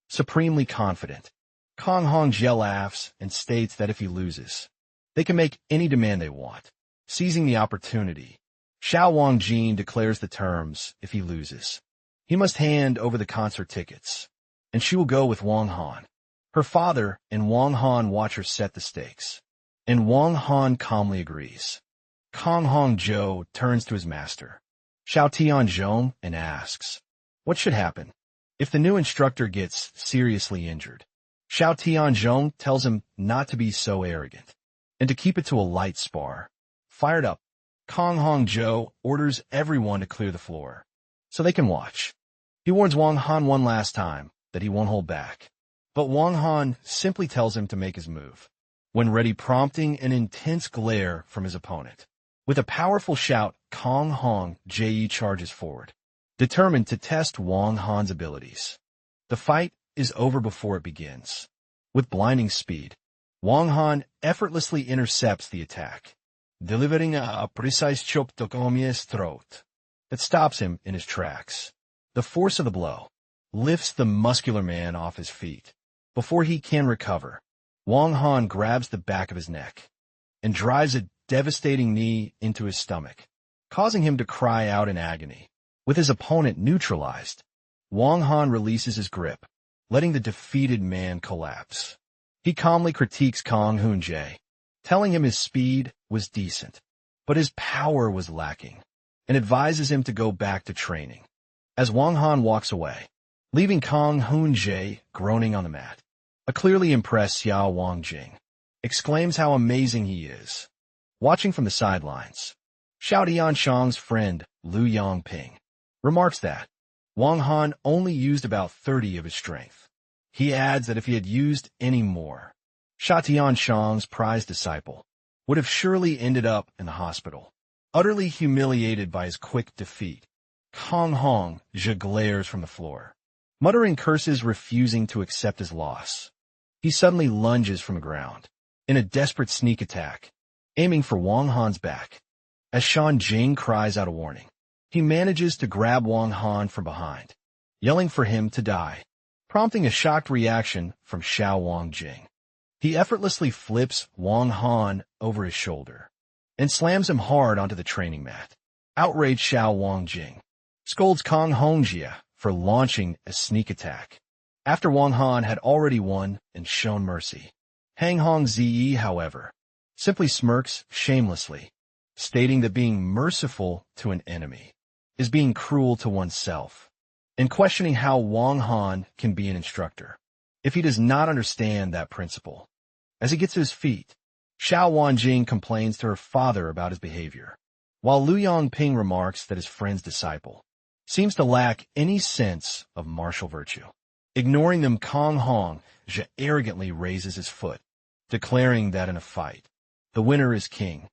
Supremely confident, Kang Hong-ja laughs and states that if he loses, they can make any demand they want. Seizing the opportunity, Xiao Wangjin declares the terms if he loses. He must hand over the concert tickets, and she will go with Wang Han. Her father and Wang Han watch her set the stakes, and Wang Han calmly agrees. Kong Hongzhou turns to his master, Xiao Tianzhong, and asks, what should happen if the new instructor gets seriously injured? Xiao Tianzhong tells him not to be so arrogant and to keep it to a light spar. Fired up, Kong Hongzhou orders everyone to clear the floor so they can watch. He warns Wang Han one last time that he won't hold back, but Wang Han simply tells him to make his move, when ready, prompting an intense glare from his opponent. With a powerful shout, Kong Hongzhou charges forward, determined to test Wang Han's abilities. The fight is over before it begins. With blinding speed, Wang Han effortlessly intercepts the attack, delivering a precise chop to Gomie's throat that stops him in his tracks. The force of the blow lifts the muscular man off his feet. Before he can recover, Wang Han grabs the back of his neck and drives a devastating knee into his stomach, causing him to cry out in agony. With his opponent neutralized, Wang Han releases his grip, letting the defeated man collapse. He calmly critiques Kong Hongzhou, telling him his speed was decent, but his power was lacking, and advises him to go back to training. As Wang Han walks away, leaving Kong Hongzhou groaning on the mat, a clearly impressed Xiao Wangjing exclaims how amazing he is. Watching from the sidelines, Xiao Tianshang's friend Lu Yongping remarks that Wang Han only used about 30 of his strength. He adds that if he had used any more, Xiao Tianshang's prized disciple would have surely ended up in the hospital. Utterly humiliated by his quick defeat, Kong Hongzhou glares from the floor, muttering curses, refusing to accept his loss. He suddenly lunges from the ground in a desperate sneak attack, aiming for Wang Han's back. As Shan Jing cries out a warning, he manages to grab Wang Han from behind, yelling for him to die, prompting a shocked reaction from Xiao Wangjing. He effortlessly flips Wang Han over his shoulder and slams him hard onto the training mat. Outraged Xiao Wangjing scolds Kong Hongzhou for launching a sneak attack, after Wang Han had already won and shown mercy. Hang Hongzhou, however, simply smirks shamelessly, stating that being merciful to an enemy is being cruel to oneself, and questioning how Wang Han can be an instructor if he does not understand that principle. As he gets to his feet, Xiao Wanjing complains to her father about his behavior, while Lu Yongping remarks that his friend's disciple seems to lack any sense of martial virtue. Ignoring them, Kong Hongzhou arrogantly raises his foot, declaring that in a fight, the winner is king.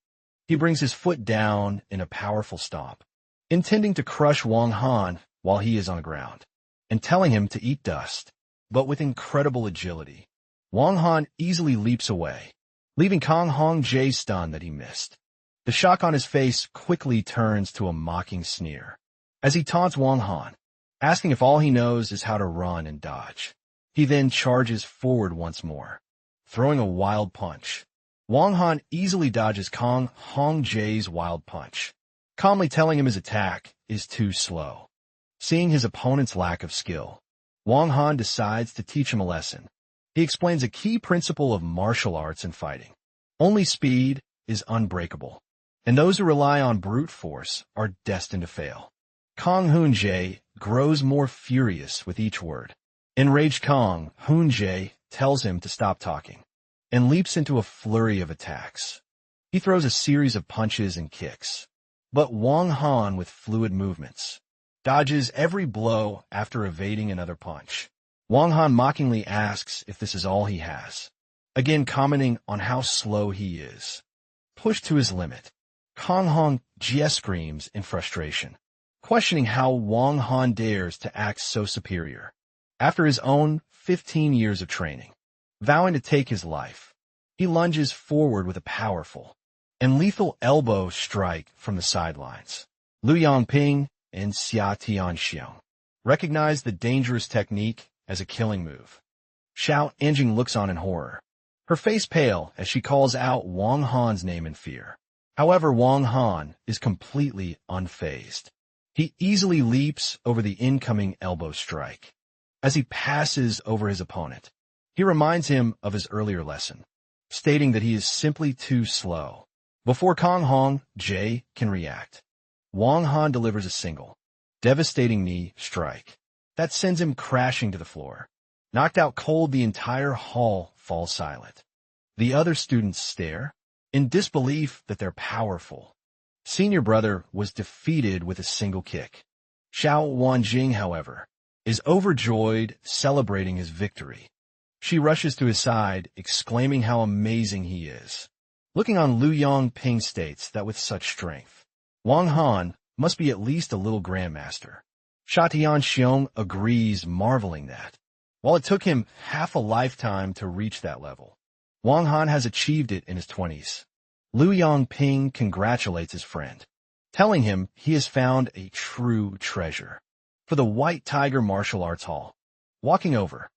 He brings his foot down in a powerful stomp, intending to crush Wang Han while he is on the ground, and telling him to eat dust. But with incredible agility, Wang Han easily leaps away, leaving Kong Hongzhou stunned that he missed. The shock on his face quickly turns to a mocking sneer as he taunts Wang Han, asking if all he knows is how to run and dodge. He then charges forward once more, throwing a wild punch. Wang Han easily dodges Kong Hongzhou's wild punch, calmly telling him his attack is too slow. Seeing his opponent's lack of skill, Wang Han decides to teach him a lesson. He explains a key principle of martial arts and fighting. Only speed is unbreakable, and those who rely on brute force are destined to fail. Kong Hongzhou grows more furious with each word. Enraged Kong Hongzhou tells him to stop talking and leaps into a flurry of attacks. He throws a series of punches and kicks, but Wang Han, with fluid movements, dodges every blow after evading another punch. Wang Han mockingly asks if this is all he has, again commenting on how slow he is. Pushed to his limit, Kong Hongzhou screams in frustration, questioning how Wang Han dares to act so superior after his own 15 years of training. Vowing to take his life, he lunges forward with a powerful and lethal elbow strike from the sidelines. Lu Yongping and Xia Tianxiang recognize the dangerous technique as a killing move. Xiao Anjing looks on in horror, her face pale as she calls out Wang Han's name in fear. However, Wang Han is completely unfazed. He easily leaps over the incoming elbow strike. As he passes over his opponent, he reminds him of his earlier lesson, stating that he is simply too slow. Before Kong Hong, Jae can react, Wang Han delivers a single, devastating knee strike that sends him crashing to the floor. Knocked out cold, the entire hall falls silent. The other students stare, in disbelief that they're powerful. Senior brother was defeated with a single kick. Xiao Wanjing, however, is overjoyed, celebrating his victory. She rushes to his side, exclaiming how amazing he is. Looking on, Liu Yongping states that with such strength, Wang Han must be at least a little grandmaster. Sha Tianxiong agrees, marveling that, while it took him half a lifetime to reach that level, Wang Han has achieved it in his 20s. Liu Yongping congratulates his friend, telling him he has found a true treasure. For the White Tiger Martial Arts Hall, walking over,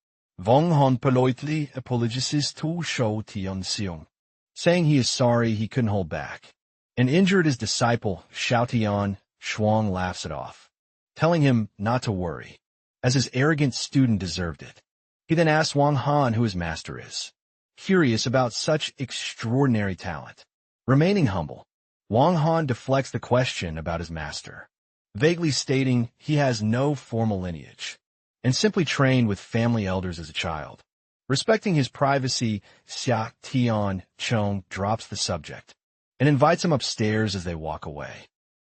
Wang Han politely apologizes to Shou Tianxiong, saying he is sorry he couldn't hold back, and injured his disciple Xiao Tian Shuang laughs it off, telling him not to worry, as his arrogant student deserved it. He then asks Wang Han who his master is, curious about such extraordinary talent. Remaining humble, Wang Han deflects the question about his master, vaguely stating he has no formal lineage, and simply trained with family elders as a child. Respecting his privacy, Xia Tian Chong drops the subject and invites him upstairs as they walk away.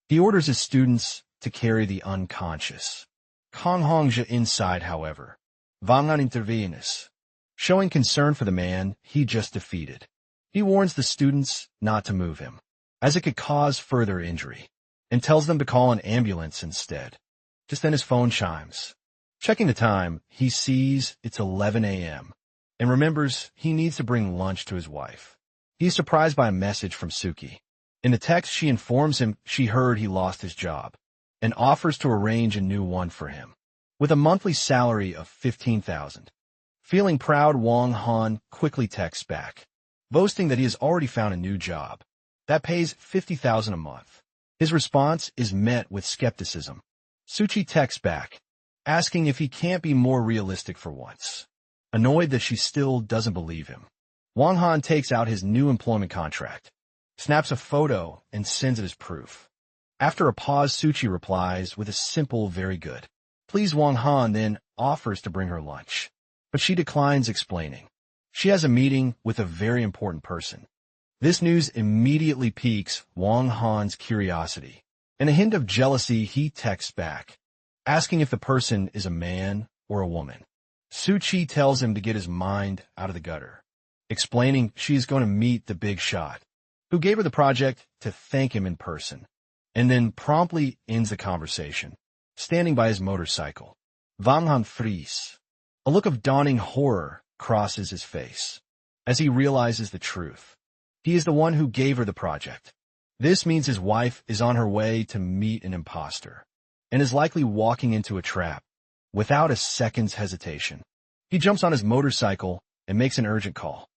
He orders his students to carry the unconscious Kong Hongja inside, however. Wang Han intervenes, showing concern for the man he just defeated. He warns the students not to move him, as it could cause further injury, and tells them to call an ambulance instead. Just then his phone chimes. Checking the time, he sees it's 11 a.m. and remembers he needs to bring lunch to his wife. He is surprised by a message from Suki. In the text, she informs him she heard he lost his job and offers to arrange a new one for him, with a monthly salary of 15,000. Feeling proud, Wang Han quickly texts back, boasting that he has already found a new job that pays 50,000 a month. His response is met with skepticism. Suchi texts back, asking if he can't be more realistic for once, annoyed that she still doesn't believe him. Wang Han takes out his new employment contract, snaps a photo, and sends it as proof. After a pause, Suchi replies with a simple, very good. Please, Wang Han then offers to bring her lunch, but she declines, explaining she has a meeting with a very important person. This news immediately piques Wang Han's curiosity, and a hint of jealousy, he texts back, asking if the person is a man or a woman. Suchi tells him to get his mind out of the gutter, explaining she is going to meet the big shot, who gave her the project, to thank him in person, and then promptly ends the conversation, standing by his motorcycle. Wang Han frees. A look of dawning horror crosses his face as he realizes the truth. He is the one who gave her the project. This means his wife is on her way to meet an imposter and is likely walking into a trap without a second's hesitation. He jumps on his motorcycle and makes an urgent call,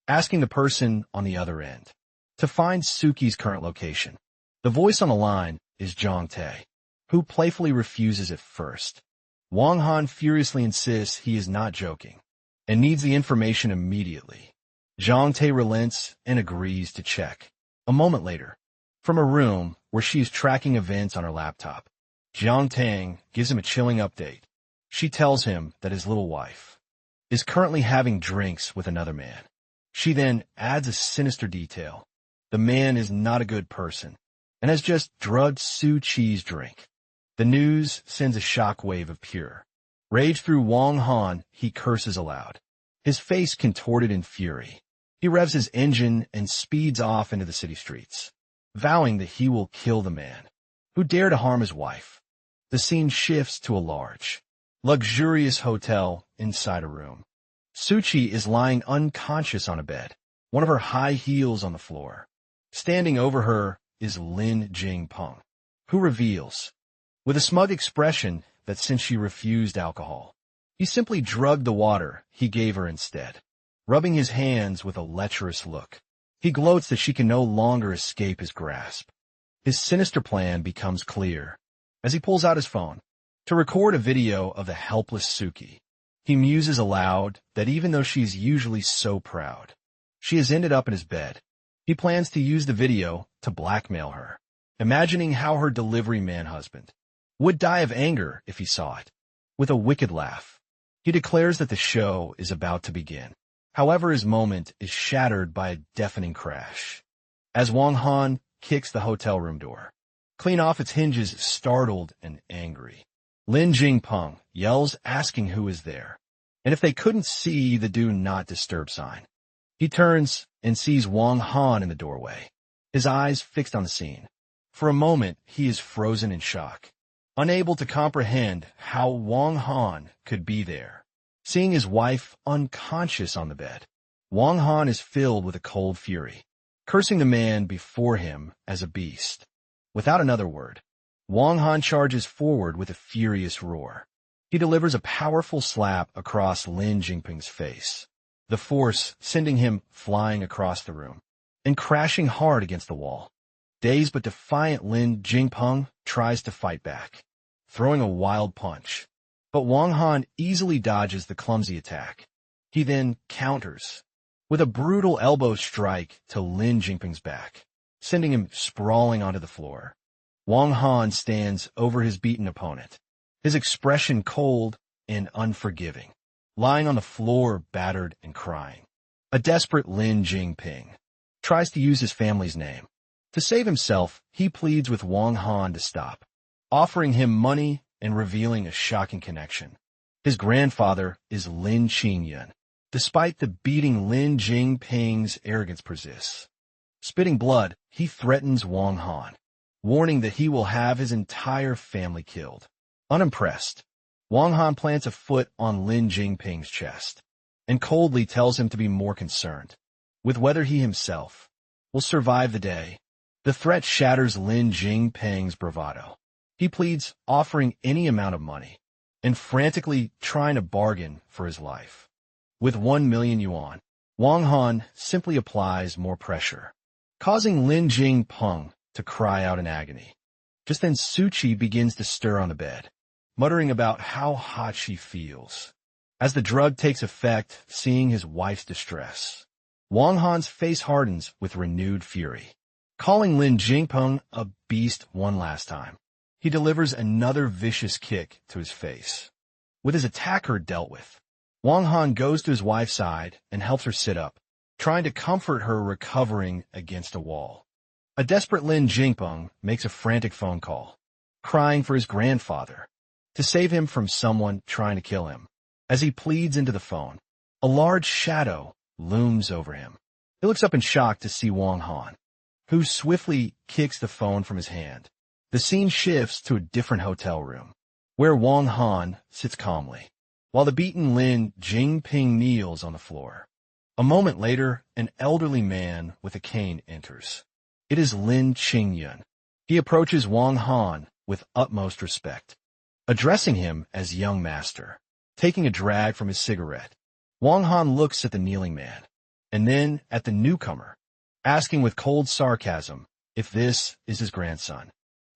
asking the person on the other end to find Suki's current location. The voice on the line is Zhang Tae, who playfully refuses at first. Wang Han furiously insists he is not joking and needs the information immediately. Zhang Tae relents and agrees to check. A moment later, from a room where she is tracking events on her laptop, Jiang Tang gives him a chilling update. She tells him that his little wife is currently having drinks with another man. She then adds a sinister detail. The man is not a good person and has just drugged Su Chi's drink. The news sends a shockwave of pure rage through Wang Han. He curses aloud, his face contorted in fury. He revs his engine and speeds off into the city streets, vowing that he will kill the man who dared to harm his wife. The scene shifts to a large, luxurious hotel inside a room. Suchi is lying unconscious on a bed, one of her high heels on the floor. Standing over her is Lin Jingpeng, who reveals, with a smug expression, that since she refused alcohol, he simply drugged the water he gave her instead. Rubbing his hands with a lecherous look, he gloats that she can no longer escape his grasp. His sinister plan becomes clear as he pulls out his phone to record a video of the helpless Suki. He muses aloud that even though she is usually so proud, she has ended up in his bed, He plans to use the video to blackmail her, imagining how her delivery man husband would die of anger if he saw it. With a wicked laugh, he declares that the show is about to begin. However, his moment is shattered by a deafening crash as Wang Han kicks the hotel room door clean off its hinges, startled and angry. Lin Jingpeng yells, asking who is there, and if they couldn't see the Do Not Disturb sign. He turns and sees Wang Han in the doorway, his eyes fixed on the scene. For a moment, he is frozen in shock, unable to comprehend how Wang Han could be there. Seeing his wife unconscious on the bed, Wang Han is filled with a cold fury, cursing the man before him as a beast. Without another word, Wang Han charges forward with a furious roar. He delivers a powerful slap across Lin Jingping's face, the force sending him flying across the room and crashing hard against the wall. Dazed but defiant, Lin Jingpeng tries to fight back, throwing a wild punch, but Wang Han easily dodges the clumsy attack. He then counters with a brutal elbow strike to Lin Jingping's back, sending him sprawling onto the floor. Wang Han stands over his beaten opponent, his expression cold and unforgiving, lying on the floor, battered and crying. A desperate Lin Jingping tries to use his family's name. To save himself, he pleads with Wang Han to stop, offering him money and revealing a shocking connection. His grandfather is Lin Qingyun. Despite the beating, Lin Jingping's arrogance persists. Spitting blood, he threatens Wang Han, warning that he will have his entire family killed. Unimpressed, Wang Han plants a foot on Lin Jingping's chest and coldly tells him to be more concerned with whether he himself will survive the day. The threat shatters Lin Jingping's bravado. He pleads, offering any amount of money and frantically trying to bargain for his life. With 1 million yuan, Wang Han simply applies more pressure, causing Lin Jingpeng to cry out in agony. Just then, Suchi begins to stir on the bed, muttering about how hot she feels. As the drug takes effect, seeing his wife's distress, Wang Han's face hardens with renewed fury. Calling Lin Jingpeng a beast one last time, he delivers another vicious kick to his face. With his attacker dealt with, Wang Han goes to his wife's side and helps her sit up, trying to comfort her recovering against a wall. A desperate Lin Jingpeng makes a frantic phone call, crying for his grandfather to save him from someone trying to kill him. As he pleads into the phone, a large shadow looms over him. He looks up in shock to see Wang Han, who swiftly kicks the phone from his hand. The scene shifts to a different hotel room, where Wang Han sits calmly, while the beaten Lin Jingping kneels on the floor. A moment later, an elderly man with a cane enters. It is Lin Qingyun. He approaches Wang Han with utmost respect, addressing him as young master. Taking a drag from his cigarette, Wang Han looks at the kneeling man, and then at the newcomer, asking with cold sarcasm if this is his grandson.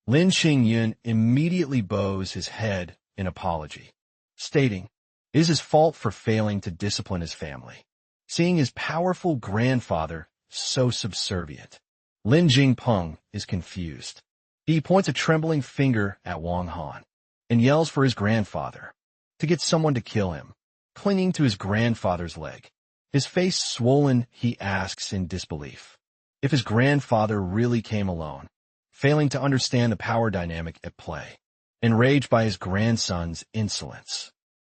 Lin Qingyun immediately bows his head in apology, stating it is his fault for failing to discipline his family. Seeing his powerful grandfather so subservient, Lin Jingpeng is confused. He points a trembling finger at Wang Han and yells for his grandfather to get someone to kill him. Clinging to his grandfather's leg, his face swollen, he asks in disbelief if his grandfather really came alone, failing to understand the power dynamic at play. Enraged by his grandson's insolence,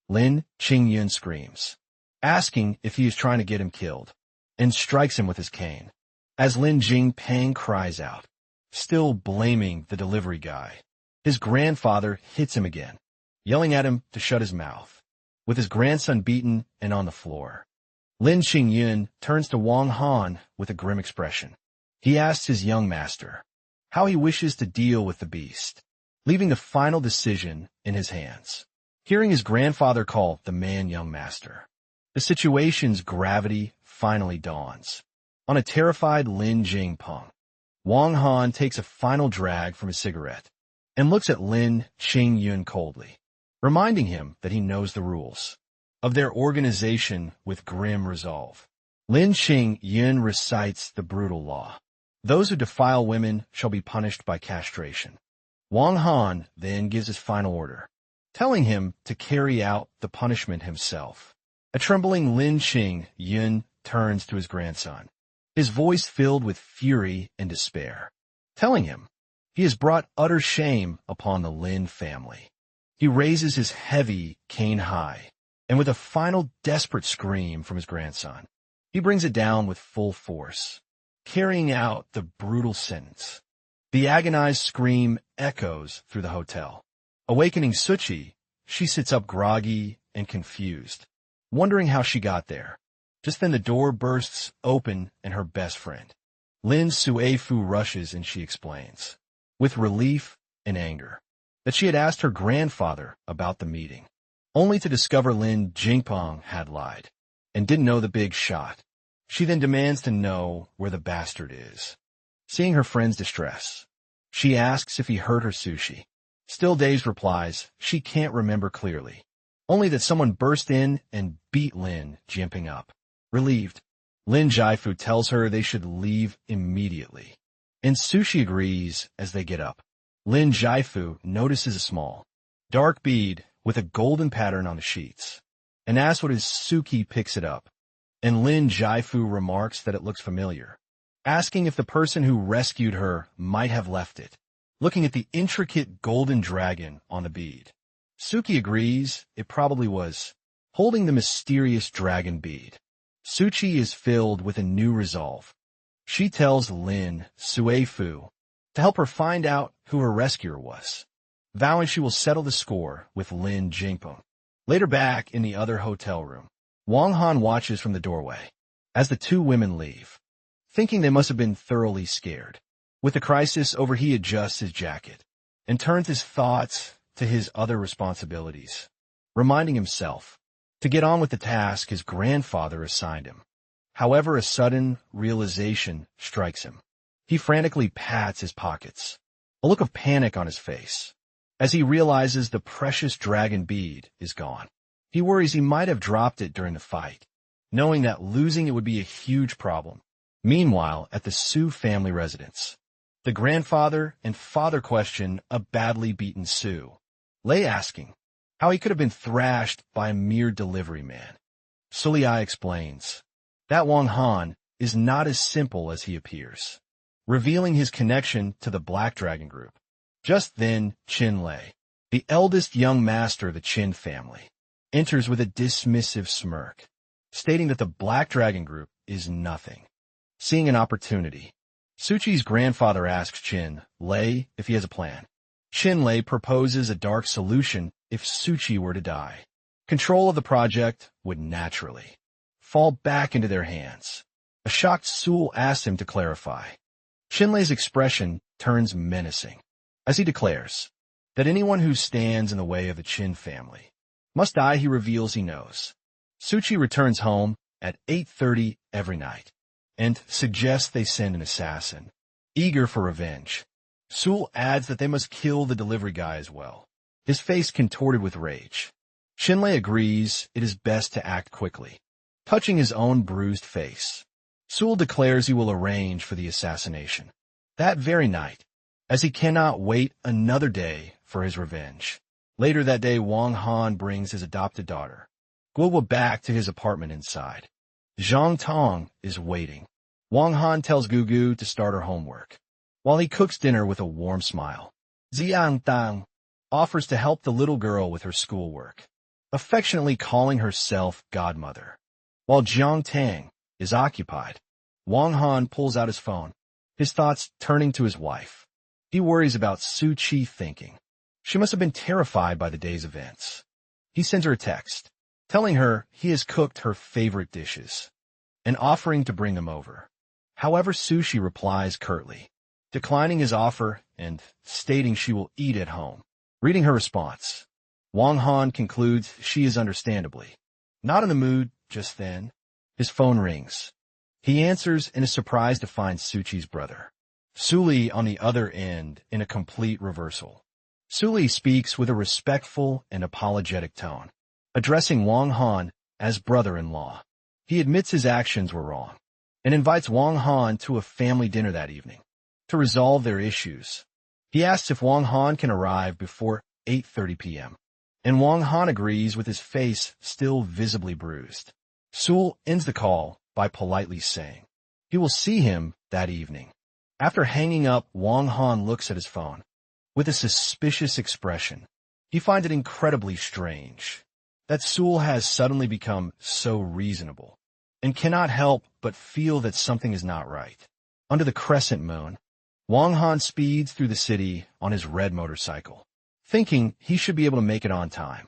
Lin Qingyun screams, asking if he is trying to get him killed, and strikes him with his cane. As Lin Jingpeng cries out, still blaming the delivery guy, his grandfather hits him again, yelling at him to shut his mouth. With his grandson beaten and on the floor, Lin Qingyun turns to Wang Han with a grim expression. He asks his young master how he wishes to deal with the beast, leaving the final decision in his hands. Hearing his grandfather call the man young master, the situation's gravity finally dawns on a terrified Lin Jingpeng. Wang Han takes a final drag from his cigarette and looks at Lin Qingyun coldly, reminding him that he knows the rules of their organization with grim resolve. Lin Xing Yun recites the brutal law. Those who defile women shall be punished by castration. Wang Han then gives his final order, telling him to carry out the punishment himself. A trembling Lin Xing Yun turns to his grandson, his voice filled with fury and despair, telling him he has brought utter shame upon the Lin family. He raises his heavy cane high, and with a final desperate scream from his grandson, he brings it down with full force, carrying out the brutal sentence. The agonized scream echoes through the hotel. Awakening Suchi, she sits up groggy and confused, wondering how she got there. Just then the door bursts open and her best friend, Lin Suefu, rushes and she explains, with relief and anger, that she had asked her grandfather about the meeting, only to discover Lin Jingpeng had lied and didn't know the big shot. She then demands to know where the bastard is. Seeing her friend's distress, she asks if he hurt her sushi. Still dazed replies she can't remember clearly, only that someone burst in and beat Lin Jingpeng up. Relieved, Lin Jifu tells her they should leave immediately, and Sushi agrees as they get up. Lin Jifu notices a small, dark bead with a golden pattern on the sheets, and asks what is. Suki picks it up, and Lin Jifu remarks that it looks familiar, asking if the person who rescued her might have left it. Looking at the intricate golden dragon on the bead, Suki agrees it probably was, holding the mysterious dragon bead. Suchi is filled with a new resolve. She tells Lin Suefu to help her find out who her rescuer was, vowing she will settle the score with Lin Jingpeng. Later back in the other hotel room, Wang Han watches from the doorway as the two women leave, thinking they must have been thoroughly scared. With the crisis over, he adjusts his jacket and turns his thoughts to his other responsibilities, reminding himself to get on with the task his grandfather assigned him. However, a sudden realization strikes him. He frantically pats his pockets, a look of panic on his face, as he realizes the precious dragon bead is gone. He worries he might have dropped it during the fight, knowing that losing it would be a huge problem. Meanwhile, at the Su family residence, the grandfather and father question a badly beaten Su, Lei asking how he could have been thrashed by a mere delivery man. Suliai explains that Wang Han is not as simple as he appears, revealing his connection to the Black Dragon Group. Just then, Qin Lei, the eldest young master of the Qin family, enters with a dismissive smirk, stating that the Black Dragon Group is nothing. Seeing an opportunity, Suchi's grandfather asks Qin Lei if he has a plan. Qin Lei proposes a dark solution if Suchi were to die. Control of the project would naturally fall back into their hands. A shocked Sul asks him to clarify. Qin Lei's expression turns menacing, as he declares that anyone who stands in the way of the Qin family must die. He reveals he knows. Suchi returns home at 8:30 every night and suggests they send an assassin, eager for revenge. Sul adds that they must kill the delivery guy as well, his face contorted with rage. Qin Lei agrees it is best to act quickly, touching his own bruised face. Sul declares he will arrange for the assassination that very night, as he cannot wait another day for his revenge. Later that day, Wang Han brings his adopted daughter, Guo, back to his apartment inside. Zhang Tong is waiting. Wang Han tells Gugu to start her homework, while he cooks dinner with a warm smile. Xiang Tang offers to help the little girl with her schoolwork, affectionately calling herself godmother. While Jiang Tang is occupied, Wang Han pulls out his phone, his thoughts turning to his wife. He worries about Su Chi, thinking she must have been terrified by the day's events. He sends her a text, telling her he has cooked her favorite dishes and offering to bring them over. However, Sushi replies curtly, declining his offer and stating she will eat at home. Reading her response, Wang Han concludes she is understandably not in the mood just then. His phone rings. He answers and is surprised to find Suchi's brother, Suli, on the other end in a complete reversal. Suli speaks with a respectful and apologetic tone, addressing Wang Han as brother-in-law. He admits his actions were wrong and invites Wang Han to a family dinner that evening to resolve their issues. He asks if Wang Han can arrive before 8:30 p.m., and Wang Han agrees with his face still visibly bruised. Sul ends the call by politely saying he will see him that evening. After hanging up, Wang Han looks at his phone with a suspicious expression. He finds it incredibly strange that Sul has suddenly become so reasonable and cannot help but feel that something is not right. Under the crescent moon, Wang Han speeds through the city on his red motorcycle, thinking he should be able to make it on time.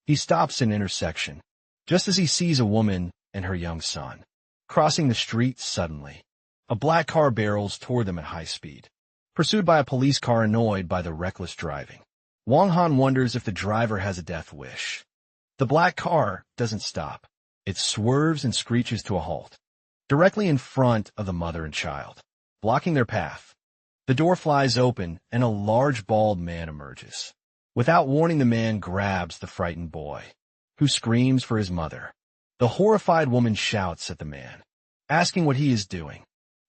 He stops at an intersection, just as he sees a woman and her young son. Crossing the street suddenly, a black car barrels toward them at high speed, pursued by a police car annoyed by the reckless driving. Wang Han wonders if the driver has a death wish. The black car doesn't stop. It swerves and screeches to a halt, directly in front of the mother and child, blocking their path. The door flies open and a large bald man emerges. Without warning, the man grabs the frightened boy, who screams for his mother. The horrified woman shouts at the man, asking what he is doing.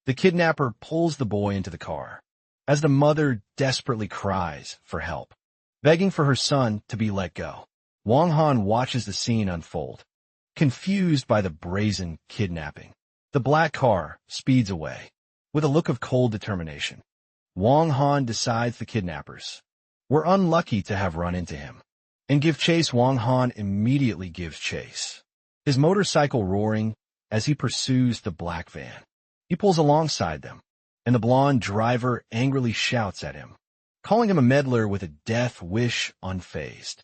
The kidnapper pulls the boy into the car, as the mother desperately cries for help, begging for her son to be let go. Wang Han watches the scene unfold, confused by the brazen kidnapping. The black car speeds away, with a look of cold determination. Wang Han decides the kidnappers were unlucky to have run into him, and give chase. Wang Han immediately gives chase, his motorcycle roaring as he pursues the black van. He pulls alongside them, and the blonde driver angrily shouts at him, calling him a meddler with a death wish unfazed.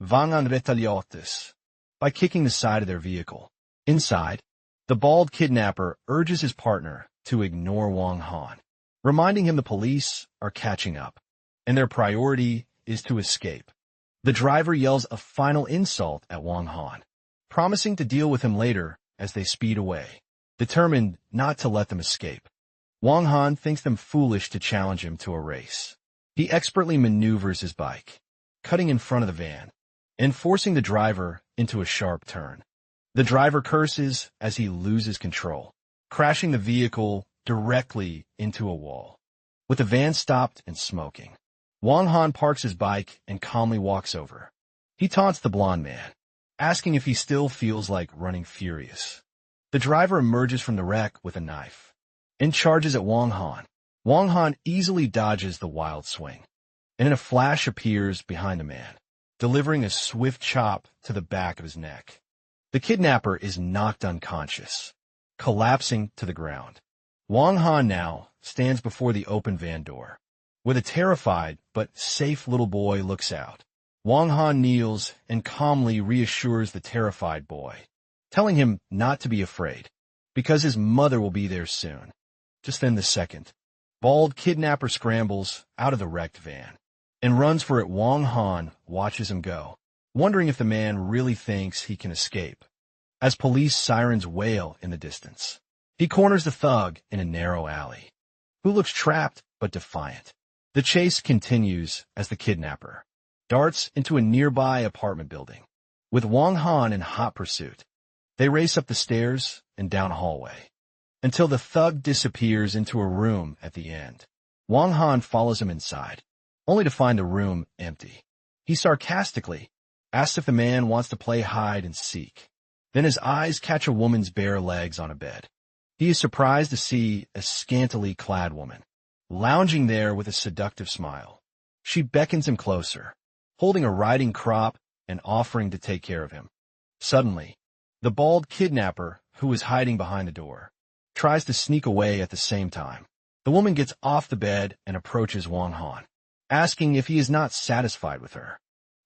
Vangan retaliotis, by kicking the side of their vehicle. Inside, the bald kidnapper urges his partner to ignore Wang Han, reminding him the police are catching up, and their priority is to escape. The driver yells a final insult at Wang Han, promising to deal with him later as they speed away, determined not to let them escape. Wang Han thinks them foolish to challenge him to a race. He expertly maneuvers his bike, cutting in front of the van, and forcing the driver into a sharp turn. The driver curses as he loses control, crashing the vehicle directly into a wall. With the van stopped and smoking, Wang Han parks his bike and calmly walks over. He taunts the blonde man, asking if he still feels like running furious. The driver emerges from the wreck with a knife and charges at Wang Han. Wang Han easily dodges the wild swing, and in a flash appears behind the man, delivering a swift chop to the back of his neck. The kidnapper is knocked unconscious, collapsing to the ground. Wang Han now stands before the open van door, where the terrified but safe little boy looks out. Wang Han kneels and calmly reassures the terrified boy, telling him not to be afraid, because his mother will be there soon. Just then the second bald kidnapper scrambles out of the wrecked van and runs for it. Wang Han watches him go, wondering if the man really thinks he can escape, as police sirens wail in the distance. He corners the thug in a narrow alley, who looks trapped but defiant. The chase continues as the kidnapper darts into a nearby apartment building, with Wang Han in hot pursuit. They race up the stairs and down a hallway, until the thug disappears into a room at the end. Wang Han follows him inside, only to find the room empty. He sarcastically asks if the man wants to play hide and seek. Then his eyes catch a woman's bare legs on a bed. He is surprised to see a scantily clad woman, lounging there with a seductive smile. She beckons him closer, holding a riding crop and offering to take care of him. Suddenly, the bald kidnapper, who is hiding behind the door, tries to sneak away at the same time. The woman gets off the bed and approaches Wang Han, asking if he is not satisfied with her.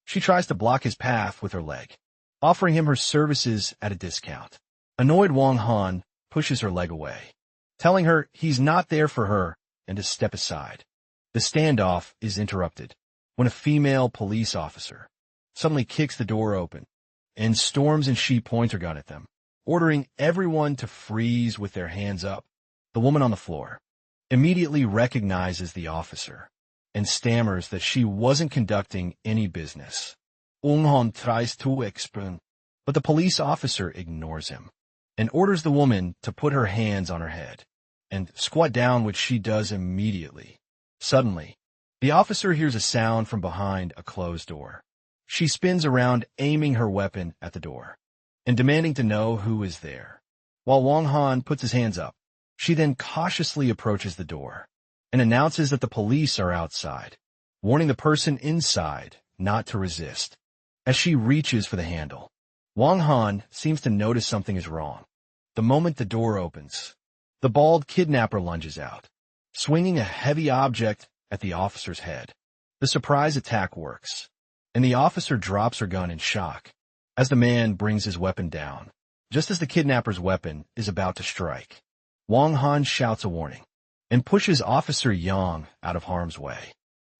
She tries to block his path with her leg, offering him her services at a discount. Annoyed, Wang Han pushes her leg away, telling her he's not there for her and to step aside. The standoff is interrupted when a female police officer suddenly kicks the door open and storms, and she points her gun at them, ordering everyone to freeze with their hands up. The woman on the floor immediately recognizes the officer and stammers that she wasn't conducting any business. Ung Han tries to explain, but the police officer ignores him. and orders the woman to put her hands on her head and squat down, which she does immediately. Suddenly, the officer hears a sound from behind a closed door. She spins around, aiming her weapon at the door and demanding to know who is there. While Wong Han puts his hands up, she then cautiously approaches the door and announces that the police are outside, warning the person inside not to resist. As she reaches for the handle, Wong Han seems to notice something is wrong. The moment the door opens, the bald kidnapper lunges out, swinging a heavy object at the officer's head. The surprise attack works, and the officer drops her gun in shock as the man brings his weapon down. Just as the kidnapper's weapon is about to strike, Wong Han shouts a warning and pushes Officer Yang out of harm's way.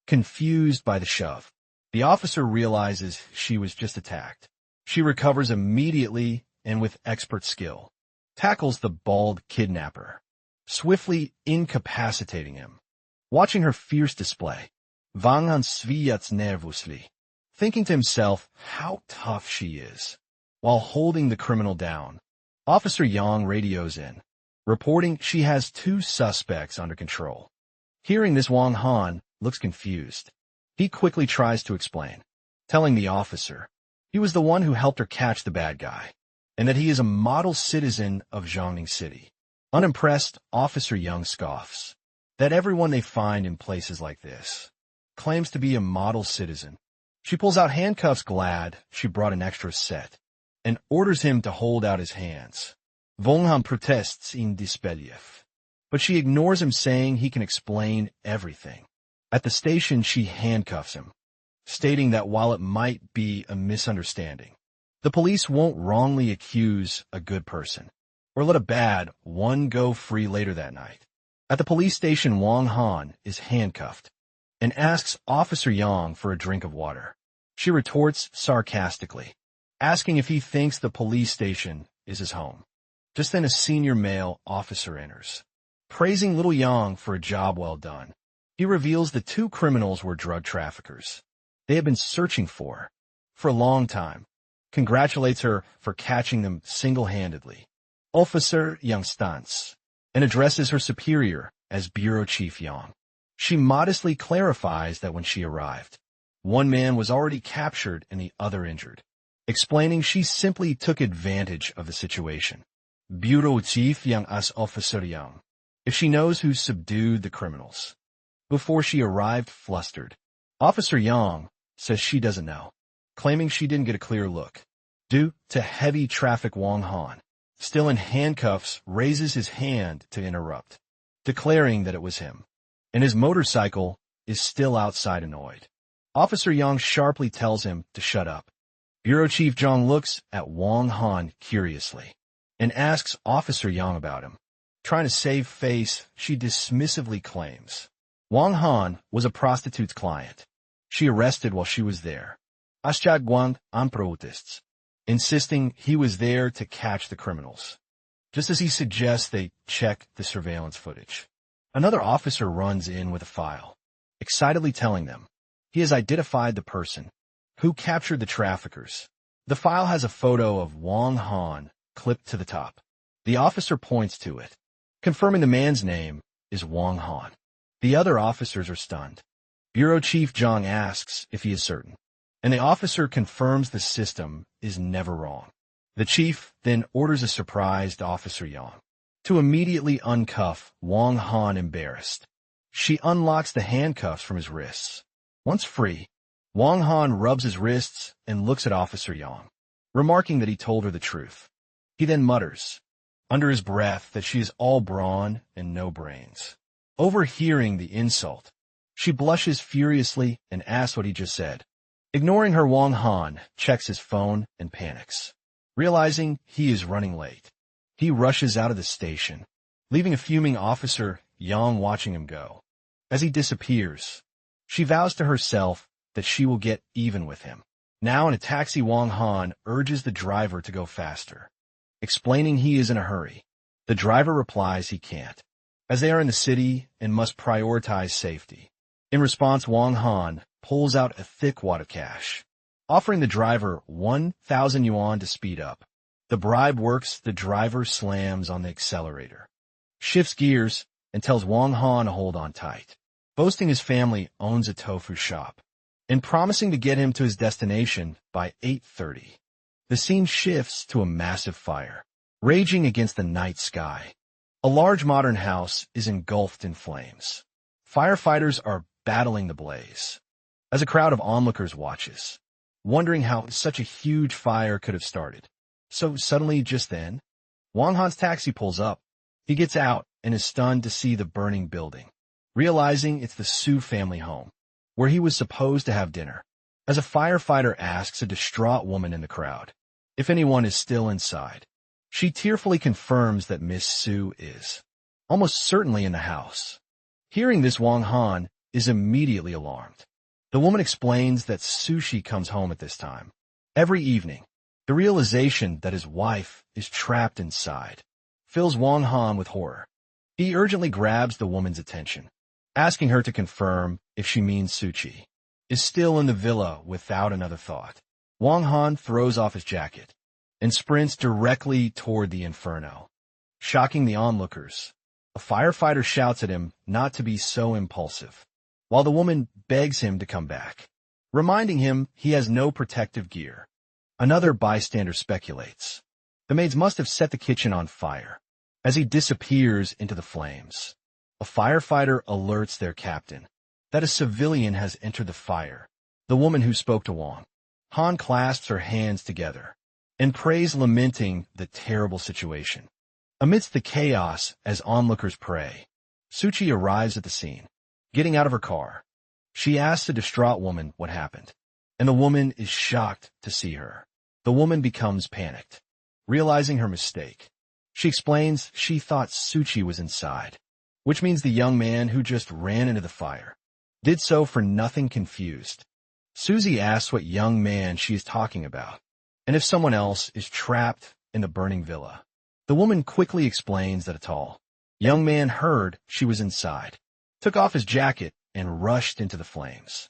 Confused by the shove, the officer realizes she was just attacked. She recovers immediately and with expert skill tackles the bald kidnapper, swiftly incapacitating him. Watching her fierce display, Wang Han sviats nervously, thinking to himself how tough she is. While holding the criminal down, Officer Yang radios in, reporting she has 2 suspects under control. Hearing this, Wong Han looks confused. He quickly tries to explain, telling the officer he was the one who helped her catch the bad guy, and that he is a model citizen of Jiangning City. Unimpressed, Officer Yang scoffs that everyone they find in places like this claims to be a model citizen. She pulls out handcuffs, glad she brought an extra set, and orders him to hold out his hands. Wong Han protests in disbelief, but she ignores him, saying he can explain everything. At the station, she handcuffs him, stating that while it might be a misunderstanding, the police won't wrongly accuse a good person or let a bad one go free later that night. At the police station, Wong Han is handcuffed and asks Officer Yang for a drink of water. She retorts sarcastically, asking if he thinks the police station is his home. Just then, a senior male officer enters, praising little Yang for a job well done. He reveals the 2 criminals were drug traffickers they had been searching for a long time, congratulates her for catching them single-handedly. Officer Yang stance, and addresses her superior as Bureau Chief Yang. She modestly clarifies that when she arrived, one man was already captured and the other injured, explaining she simply took advantage of the situation. Bureau Chief Yang asks Officer Yang if she knows who subdued the criminals. Before she arrived, flustered, Officer Yang says she doesn't know, claiming she didn't get a clear look. Due to heavy traffic, Wong Han, still in handcuffs, raises his hand to interrupt, declaring that it was him, and his motorcycle is still outside, annoyed. Officer Yang sharply tells him to shut up. Bureau Chief Zhang looks at Wong Han curiously and asks Officer Yang about him. Trying to save face, she dismissively claims Wong Han was a prostitute's client she arrested while she was there. Guang on protests, insisting he was there to catch the criminals, just as he suggests they check the surveillance footage. Another officer runs in with a file, excitedly telling them he has identified the person who captured the traffickers. The file has a photo of Wong Han clipped to the top. The officer points to it, confirming the man's name is Wong Han. The other officers are stunned. Bureau Chief Zhang asks if he is certain, and the officer confirms the system is never wrong. The chief then orders a surprised Officer Yang to immediately uncuff Wong Han, embarrassed. She unlocks the handcuffs from his wrists. Once free, Wong Han rubs his wrists and looks at Officer Yang, remarking that he told her the truth. He then mutters, under his breath, that she is all brawn and no brains. Overhearing the insult, she blushes furiously and asks what he just said. Ignoring her, Wong Han checks his phone and panics. Realizing he is running late, he rushes out of the station, leaving a fuming Officer Yang watching him go. As he disappears, she vows to herself that she will get even with him. Now in a taxi, Wong Han urges the driver to go faster, explaining he is in a hurry. The driver replies he can't, as they are in the city and must prioritize safety. In response, Wong Han pulls out a thick wad of cash, offering the driver 1,000 yuan to speed up. The bribe works, the driver slams on the accelerator, shifts gears, and tells Wang Han to hold on tight, boasting his family owns a tofu shop, and promising to get him to his destination by 8:30. The scene shifts to a massive fire, raging against the night sky. A large modern house is engulfed in flames. Firefighters are battling the blaze, as a crowd of onlookers watches, wondering how such a huge fire could have started. So suddenly, just then, Wang Han's taxi pulls up. He gets out and is stunned to see the burning building, realizing it's the Su family home, where he was supposed to have dinner. As a firefighter asks a distraught woman in the crowd if anyone is still inside, she tearfully confirms that Miss Su is almost certainly in the house. Hearing this, Wang Han is immediately alarmed. The woman explains that Sushi comes home at this time every evening. The realization that his wife is trapped inside fills Wang Han with horror. He urgently grabs the woman's attention, asking her to confirm if she means Suchi is still in the villa without another thought. Wang Han throws off his jacket and sprints directly toward the inferno, shocking the onlookers. A firefighter shouts at him not to be so impulsive, while the woman begs him to come back, reminding him he has no protective gear. Another bystander speculates the maids must have set the kitchen on fire. As he disappears into the flames, a firefighter alerts their captain that a civilian has entered the fire. The woman who spoke to Wang Han clasps her hands together and prays, lamenting the terrible situation. Amidst the chaos, as onlookers pray, Suchi arrives at the scene. Getting out of her car, she asks the distraught woman what happened, and the woman is shocked to see her. The woman becomes panicked, realizing her mistake. She explains she thought Suchi was inside, which means the young man who just ran into the fire did so for nothing. Confused, Susie asks what young man she is talking about, and if someone else is trapped in the burning villa. The woman quickly explains that a tall young man heard she was inside, took off his jacket, and rushed into the flames.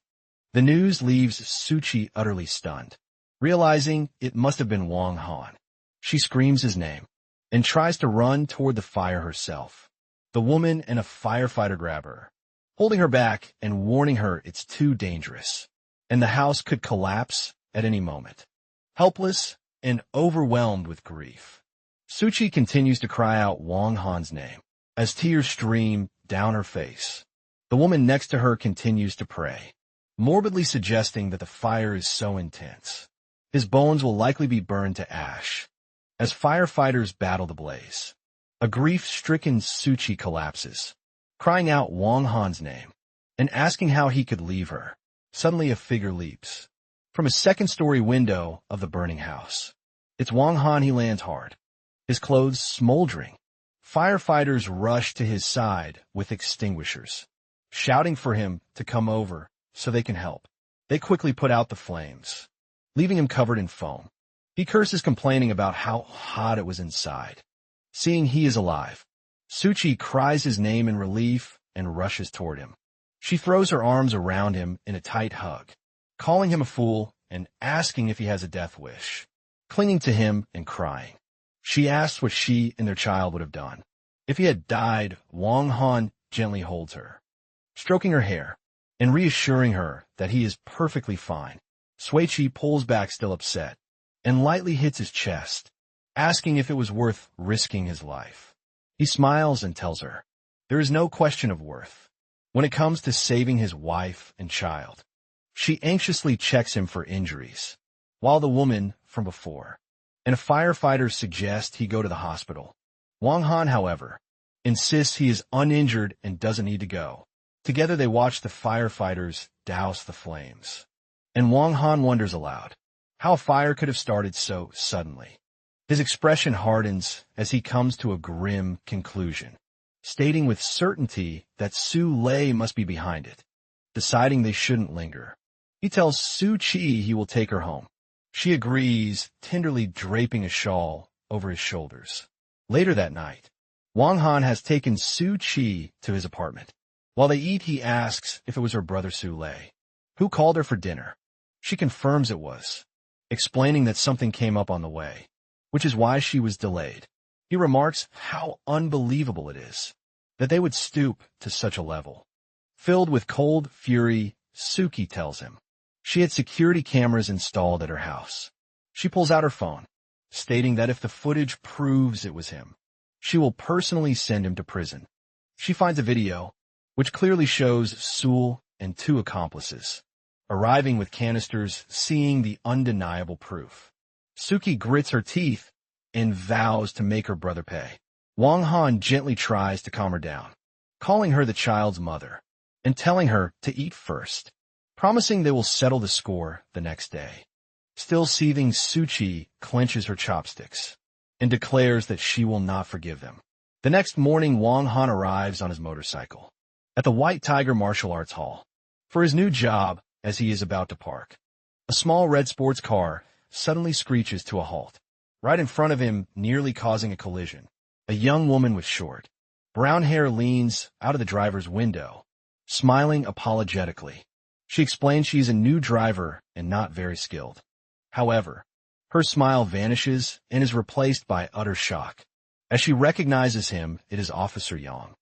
The news leaves Suchi utterly stunned. Realizing it must have been Wang Han, she screams his name and tries to run toward the fire herself. The woman and a firefighter grab her, holding her back and warning her it's too dangerous, and the house could collapse at any moment. Helpless and overwhelmed with grief, Suchi continues to cry out Wang Han's name as tears stream down her face. The woman next to her continues to pray, morbidly suggesting that the fire is so intense his bones will likely be burned to ash. As firefighters battle the blaze, a grief-stricken Suchi collapses, crying out Wang Han's name and asking how he could leave her. Suddenly a figure leaps from a second-story window of the burning house. It's Wang Han. He lands hard, his clothes smoldering. Firefighters rush to his side with extinguishers, shouting for him to come over so they can help. They quickly put out the flames, leaving him covered in foam. He curses, complaining about how hot it was inside. Seeing he is alive, Suchi cries his name in relief and rushes toward him. She throws her arms around him in a tight hug, calling him a fool and asking if he has a death wish. Clinging to him and crying, she asks what she and their child would have done if he had died. Wang Han gently holds her, stroking her hair and reassuring her that he is perfectly fine. Suichi pulls back, still upset, and lightly hits his chest, asking if it was worth risking his life. He smiles and tells her there is no question of worth when it comes to saving his wife and child. She anxiously checks him for injuries, while the woman from before and a firefighter suggest he go to the hospital. Wang Han, however, insists he is uninjured and doesn't need to go. Together they watch the firefighters douse the flames, and Wang Han wonders aloud how a fire could have started so suddenly. His expression hardens as he comes to a grim conclusion, stating with certainty that Su Lei must be behind it. Deciding they shouldn't linger, he tells Su Chi he will take her home. She agrees, tenderly draping a shawl over his shoulders. Later that night, Wang Han has taken Su Chi to his apartment. While they eat, he asks if it was her brother Su Lei who called her for dinner. She confirms it was, explaining that something came up on the way. which is why she was delayed. He remarks how unbelievable it is that they would stoop to such a level. Filled with cold fury, Suki tells him she had security cameras installed at her house. She pulls out her phone, stating that if the footage proves it was him, she will personally send him to prison. She finds a video, which clearly shows Sewell and two accomplices arriving with canisters, seeing the undeniable proof. Suki grits her teeth and vows to make her brother pay. Wong Han gently tries to calm her down, calling her the child's mother and telling her to eat first, promising they will settle the score the next day. Still seething, Suchi clenches her chopsticks and declares that she will not forgive them. The next morning, Wong Han arrives on his motorcycle at the White Tiger Martial Arts Hall for his new job. As he is about to park, a small red sports car suddenly screeches to a halt right in front of him, nearly causing a collision. A young woman with short, brown hair leans out of the driver's window, smiling apologetically. She explains she's a new driver and not very skilled. However, her smile vanishes and is replaced by utter shock. As she recognizes him, it is Officer Yang.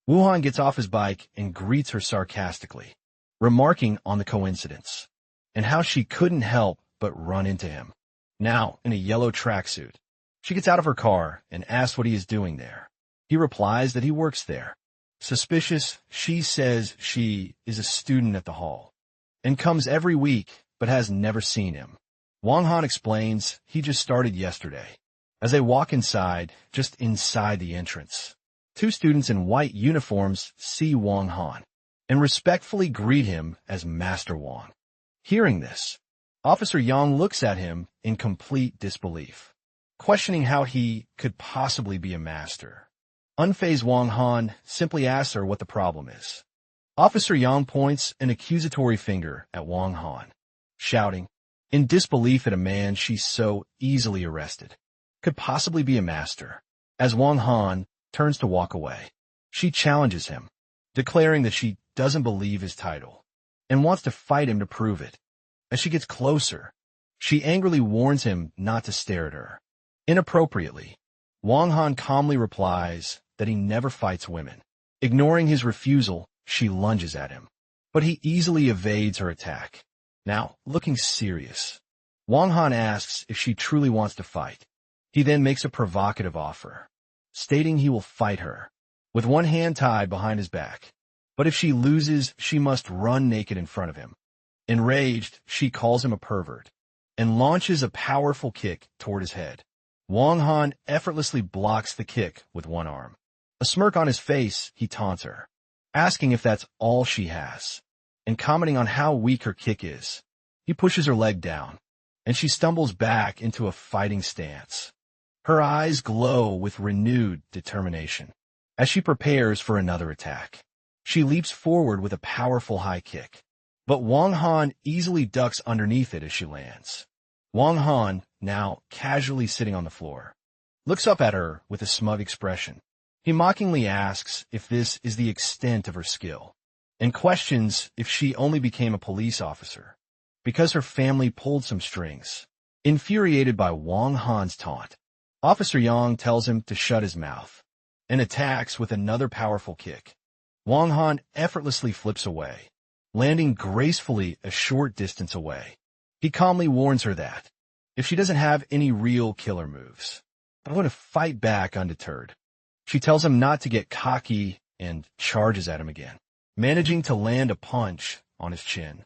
Wuhan gets off his bike and greets her sarcastically, remarking on the coincidence and how she couldn't help but run into him. Now, in a yellow tracksuit, she gets out of her car and asks what he is doing there. He replies that he works there. Suspicious, she says she is a student at the hall and comes every week but has never seen him. Wong Han explains he just started yesterday. As they walk inside, just inside the entrance, two students in white uniforms see Wong Han and respectfully greet him as Master Wong. Hearing this, Officer Yang looks at him in complete disbelief, questioning how he could possibly be a master. Unfazed, Wong Han simply asks her what the problem is. Officer Yang points an accusatory finger at Wong Han, shouting, in disbelief at a man she so easily arrested could possibly be a master. As Wong Han turns to walk away, she challenges him, declaring that she doesn't believe his title and wants to fight him to prove it. As she gets closer, she angrily warns him not to stare at her. Inappropriately, Wong Han calmly replies that he never fights women. Ignoring his refusal, she lunges at him, but he easily evades her attack. Now, looking serious, Wong Han asks if she truly wants to fight. He then makes a provocative offer, stating he will fight her with one hand tied behind his back. But if she loses, she must run naked in front of him. Enraged, she calls him a pervert and launches a powerful kick toward his head. Wong Han effortlessly blocks the kick with one arm. A smirk on his face, he taunts her, asking if that's all she has, and commenting on how weak her kick is. He pushes her leg down, and she stumbles back into a fighting stance. Her eyes glow with renewed determination as she prepares for another attack. She leaps forward with a powerful high kick, but Wong Han easily ducks underneath it as she lands. Wong Han, now casually sitting on the floor, looks up at her with a smug expression. He mockingly asks if this is the extent of her skill, and questions if she only became a police officer because her family pulled some strings. Infuriated by Wong Han's taunt, Officer Yang tells him to shut his mouth and attacks with another powerful kick. Wong Han effortlessly flips away, landing gracefully a short distance away. He calmly warns her that if she doesn't have any real killer moves, I'm going to fight back undeterred. She tells him not to get cocky and charges at him again, managing to land a punch on his chin.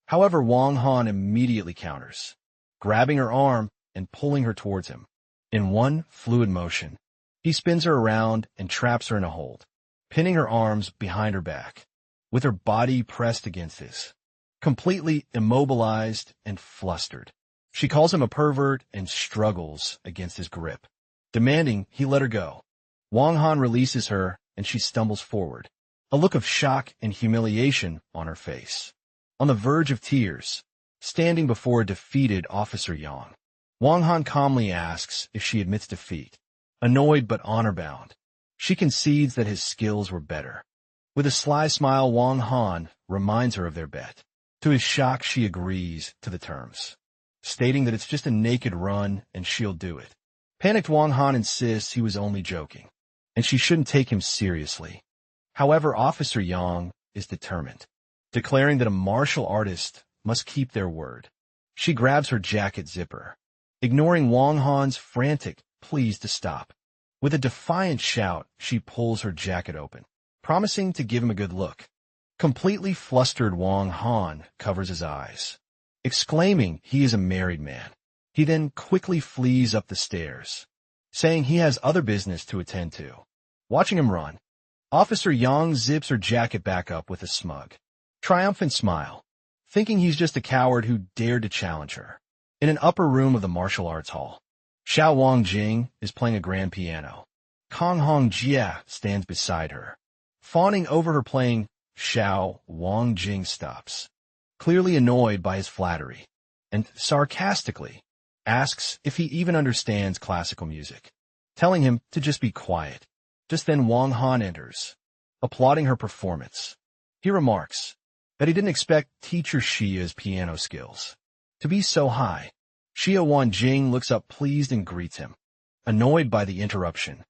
However, Wong Han immediately counters, grabbing her arm and pulling her towards him. In one fluid motion, he spins her around and traps her in a hold, pinning her arms behind her back, with her body pressed against his. Completely immobilized and flustered, she calls him a pervert and struggles against his grip, demanding he let her go. Wong Han releases her and she stumbles forward, a look of shock and humiliation on her face. On the verge of tears, standing before a defeated Officer Yang, Wong Han calmly asks if she admits defeat. Annoyed but honor-bound, she concedes that his skills were better. With a sly smile, Wong Han reminds her of their bet. To his shock, she agrees to the terms, stating that it's just a naked run and she'll do it. Panicked Wang Han insists he was only joking, and she shouldn't take him seriously. However, Officer Yang is determined, declaring that a martial artist must keep their word. She grabs her jacket zipper, ignoring Wang Han's frantic pleas to stop. With a defiant shout, she pulls her jacket open, promising to give him a good look. Completely flustered, Wang Han covers his eyes, exclaiming he is a married man. He then quickly flees up the stairs, saying he has other business to attend to. Watching him run, Officer Yang zips her jacket back up with a smug, triumphant smile, thinking he's just a coward who dared to challenge her. In an upper room of the martial arts hall, Xiao Wangjing is playing a grand piano. Kang Hongjia stands beside her, fawning over her playing. Xiao Wangjing stops, clearly annoyed by his flattery, and sarcastically asks if he even understands classical music, telling him to just be quiet. Just then Wang Han enters, applauding her performance. He remarks that he didn't expect teacher Xia's piano skills to be so high. Xia Wanjing looks up pleased and greets him. Annoyed by the interruption,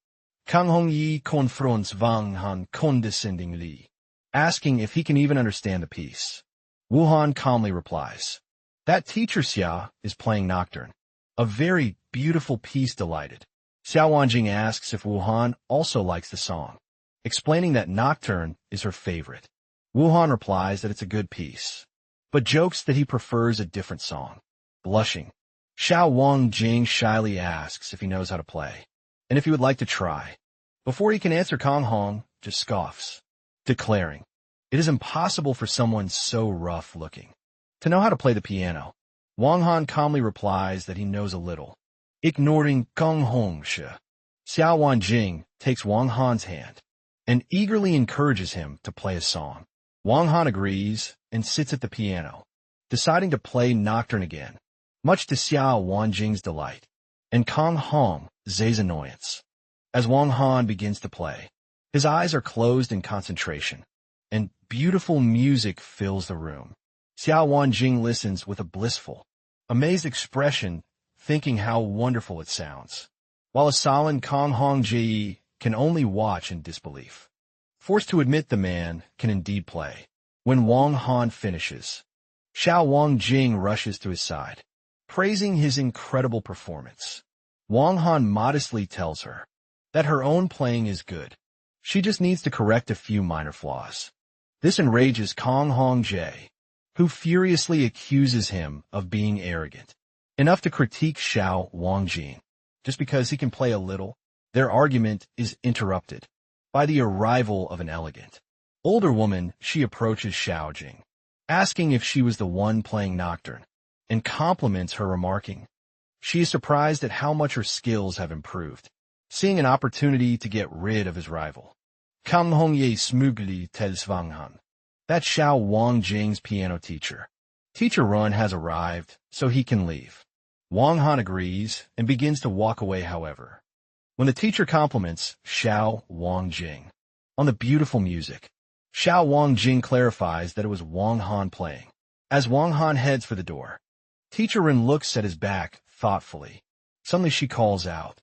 Kang Hongyi confronts Wang Han condescendingly, asking if he can even understand the piece. Wu Han calmly replies that teacher Xia is playing Nocturne, a very beautiful piece. Delighted, Xiao Wanjing asks if Wu Han also likes the song, explaining that Nocturne is her favorite. Wu Han replies that it's a good piece, but jokes that he prefers a different song. Blushing, Xiao Wangjing shyly asks if he knows how to play, and if he would like to try. Before he can answer, Kang Hong just scoffs, declaring it is impossible for someone so rough-looking to know how to play the piano. Wang Han calmly replies that he knows a little. Ignoring Kang Hongshi, Xiao Wanjing takes Wang Han's hand and eagerly encourages him to play a song. Wang Han agrees and sits at the piano, deciding to play Nocturne again, much to Xiao Wanjing's delight and Kang Hong's annoyance. As Wang Han begins to play, his eyes are closed in concentration, and beautiful music fills the room. Xiao Wanjing listens with a blissful, amazed expression, thinking how wonderful it sounds, while a sullen Kang Hongji can only watch in disbelief, forced to admit the man can indeed play. When Wang Han finishes, Xiao Wangjing rushes to his side, praising his incredible performance. Wang Han modestly tells her that her own playing is good. She just needs to correct a few minor flaws. This enrages Kang Hongjae, who furiously accuses him of being arrogant, enough to critique Xiao Wangjing. Just because he can play a little, their argument is interrupted by the arrival of an elegant, older woman. She approaches Xiao Jing, asking if she was the one playing Nocturne, and compliments her, remarking she is surprised at how much her skills have improved, seeing an opportunity to get rid of his rival. Kang Hongye smugly tells Wang Han that Xiao Wangjing's piano teacher, Teacher Run, has arrived, so he can leave. Wang Han agrees and begins to walk away. However, when the teacher compliments Xiao Wangjing on the beautiful music, Xiao Wangjing clarifies that it was Wang Han playing. As Wang Han heads for the door, Teacher Ren looks at his back thoughtfully. Suddenly she calls out,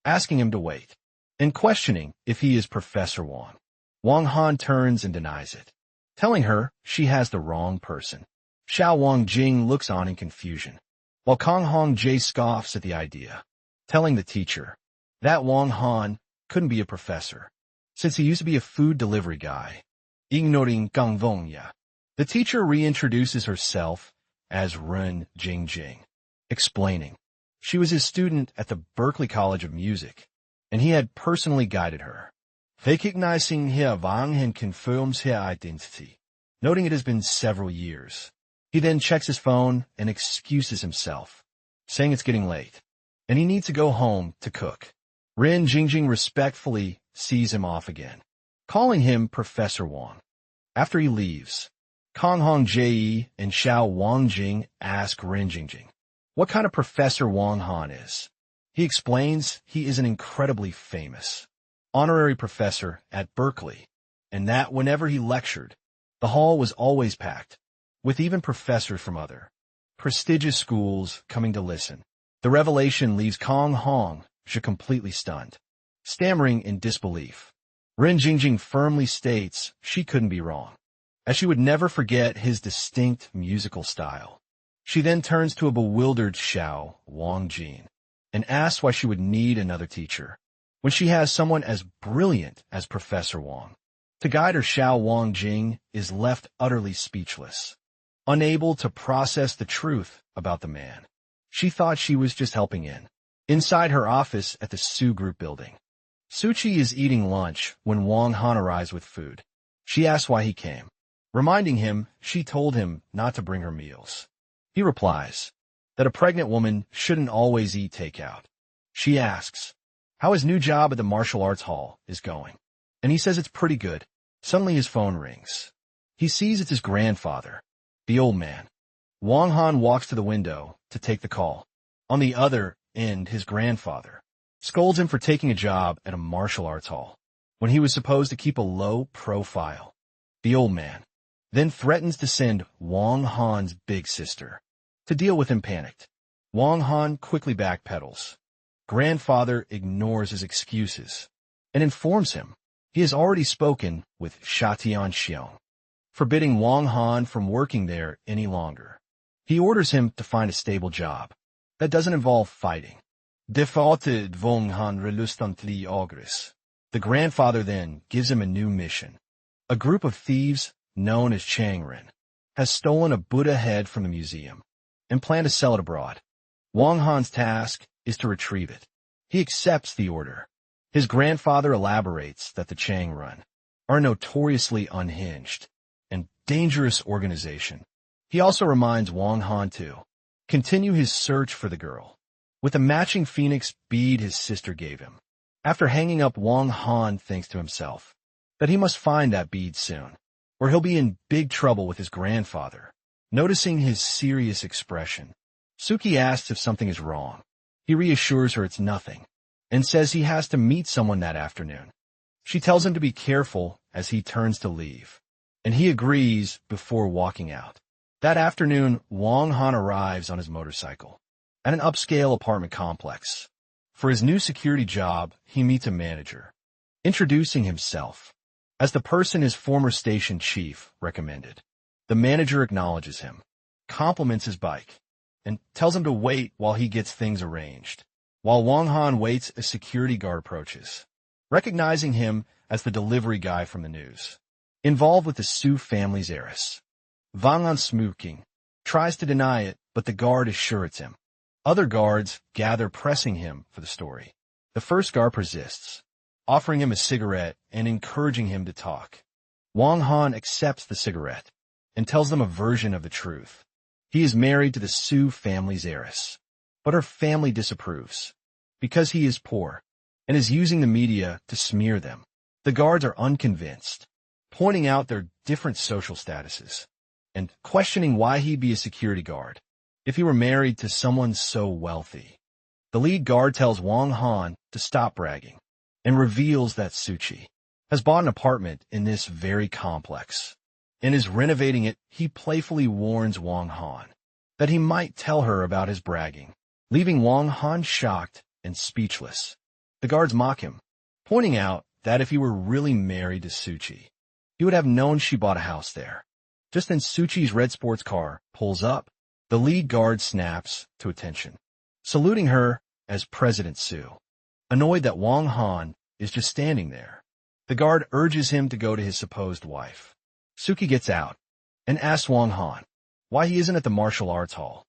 asking him to wait, and questioning if he is Professor Wang. Wang Han turns and denies it, telling her she has the wrong person. Xiao Wangjing looks on in confusion, while Kang Hongjae scoffs at the idea, telling the teacher that Wang Han couldn't be a professor, since he used to be a food delivery guy. Ignoring Gang Vongya, the teacher reintroduces herself as Ren Jingjing, explaining she was his student at the Berkeley College of Music, and he had personally guided her. Recognizing here, Wang Han confirms her identity, noting it has been several years. He then checks his phone and excuses himself, saying it's getting late, and he needs to go home to cook. Ren Jingjing respectfully sees him off again, calling him Professor Wang. After he leaves, Kang Hongjae and Xiao Wangjing ask Ren Jingjing what kind of professor Wang Han is. He explains he is an incredibly famous honorary professor at Berkeley, and that whenever he lectured, the hall was always packed, with even professors from other prestigious schools coming to listen. The revelation leaves Kang Hong she completely stunned, stammering in disbelief. Ren Jingjing firmly states she couldn't be wrong, as she would never forget his distinct musical style. She then turns to a bewildered Xiao Wangjing and asks why she would need another teacher when she has someone as brilliant as Professor Wang. To guide her, Xiao Wangjing is left utterly speechless, unable to process the truth about the man. She thought she was just helping in. Inside her office at the Su Group building, Suchi is eating lunch when Wang Han arrives with food. She asks why he came, reminding him she told him not to bring her meals. He replies that a pregnant woman shouldn't always eat takeout. She asks how his new job at the martial arts hall is going, and he says it's pretty good. Suddenly his phone rings. He sees it's his grandfather, the old man. Wang Han walks to the window to take the call. On the other end, his grandfather scolds him for taking a job at a martial arts hall when he was supposed to keep a low profile. The old man then threatens to send Wang Han's big sister to deal with him panicked. Wang Han quickly backpedals. Grandfather ignores his excuses and informs him he has already spoken with Shatian Xiong, forbidding Wang Han from working there any longer. He orders him to find a stable job that doesn't involve fighting. Defaulted Wang Han reluctantly agrees. The grandfather then gives him a new mission. A group of thieves known as Changren has stolen a Buddha head from the museum and plan to sell it abroad. Wang Han's task is to retrieve it. He accepts the order. His grandfather elaborates that the Changren are a notoriously unhinged and dangerous organization. He also reminds Wang Han to continue his search for the girl with a matching phoenix bead his sister gave him. After hanging up, Wang Han thinks to himself that he must find that bead soon, or he'll be in big trouble with his grandfather. Noticing his serious expression, Suki asks if something is wrong. He reassures her it's nothing and says he has to meet someone that afternoon. She tells him to be careful as he turns to leave, and he agrees before walking out. That afternoon, Wang Han arrives on his motorcycle at an upscale apartment complex. For his new security job, he meets a manager, introducing himself as the person his former station chief recommended. The manager acknowledges him, compliments his bike, and tells him to wait while he gets things arranged. While Wang Han waits, a security guard approaches, recognizing him as the delivery guy from the news, involved with the Su family's heiress. Wang Han smoking tries to deny it, but the guard is sure it's him. Other guards gather, pressing him for the story. The first guard persists, offering him a cigarette and encouraging him to talk. Wang Han accepts the cigarette and tells them a version of the truth. He is married to the Su family's heiress, but her family disapproves because he is poor and is using the media to smear them. The guards are unconvinced, pointing out their different social statuses and questioning why he'd be a security guard if he were married to someone so wealthy. The lead guard tells Wang Han to stop bragging and reveals that Suchi has bought an apartment in this very complex and is renovating it. He playfully warns Wang Han that he might tell her about his bragging, leaving Wang Han shocked and speechless. The guards mock him, pointing out that if he were really married to Suchi, he would have known she bought a house there. Just then Suchi's red sports car pulls up. The lead guard snaps to attention, saluting her as President Su, annoyed that Wang Han is just standing there. The guard urges him to go to his supposed wife. Suki gets out and asks Wang Han why he isn't at the martial arts hall.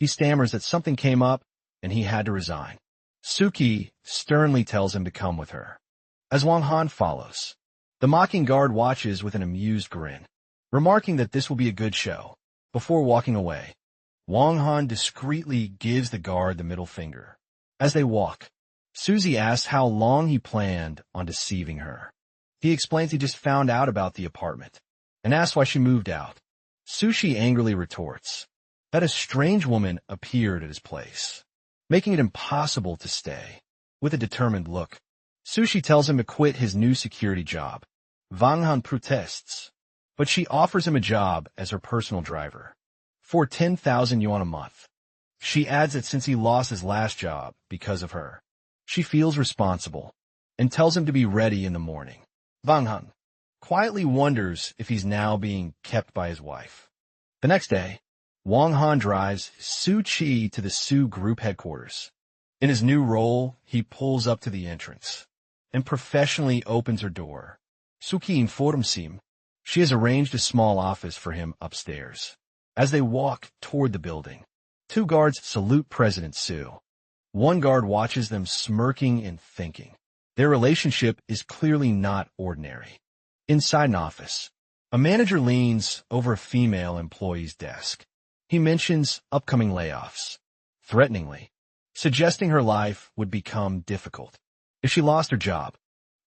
He stammers that something came up and he had to resign. Suki sternly tells him to come with her, as Wang Han follows. The mocking guard watches with an amused grin, remarking that this will be a good show. Before walking away, Wang Han discreetly gives the guard the middle finger. As they walk, Suzy asks how long he planned on deceiving her. He explains he just found out about the apartment and asks why she moved out. Sushi angrily retorts that a strange woman appeared at his place, making it impossible to stay. With a determined look, Sushi tells him to quit his new security job. Wang Han protests, but she offers him a job as her personal driver for 10,000 yuan a month. She adds that since he lost his last job because of her, She feels responsible and tells him to be ready in the morning. Wang Han quietly wonders if he's now being kept by his wife. The next day, Wang Han drives Su Chi to the Su Group headquarters. In his new role, he pulls up to the entrance and professionally opens her door. Suki informs him she has arranged a small office for him upstairs. As they walk toward the building, two guards salute President Su. One guard watches them smirking and thinking. Their relationship is clearly not ordinary. Inside an office, a manager leans over a female employee's desk. He mentions upcoming layoffs, threateningly, suggesting her life would become difficult if she lost her job.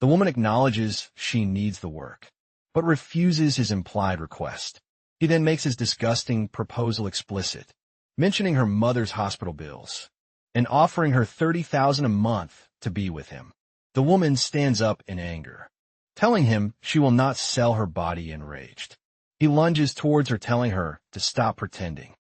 The woman acknowledges she needs the work, but refuses his implied request. He then makes his disgusting proposal explicit, mentioning her mother's hospital bills and offering her $30,000 a month to be with him. The woman stands up in anger, telling him she will not sell her body enraged. He lunges towards her, telling her to stop pretending.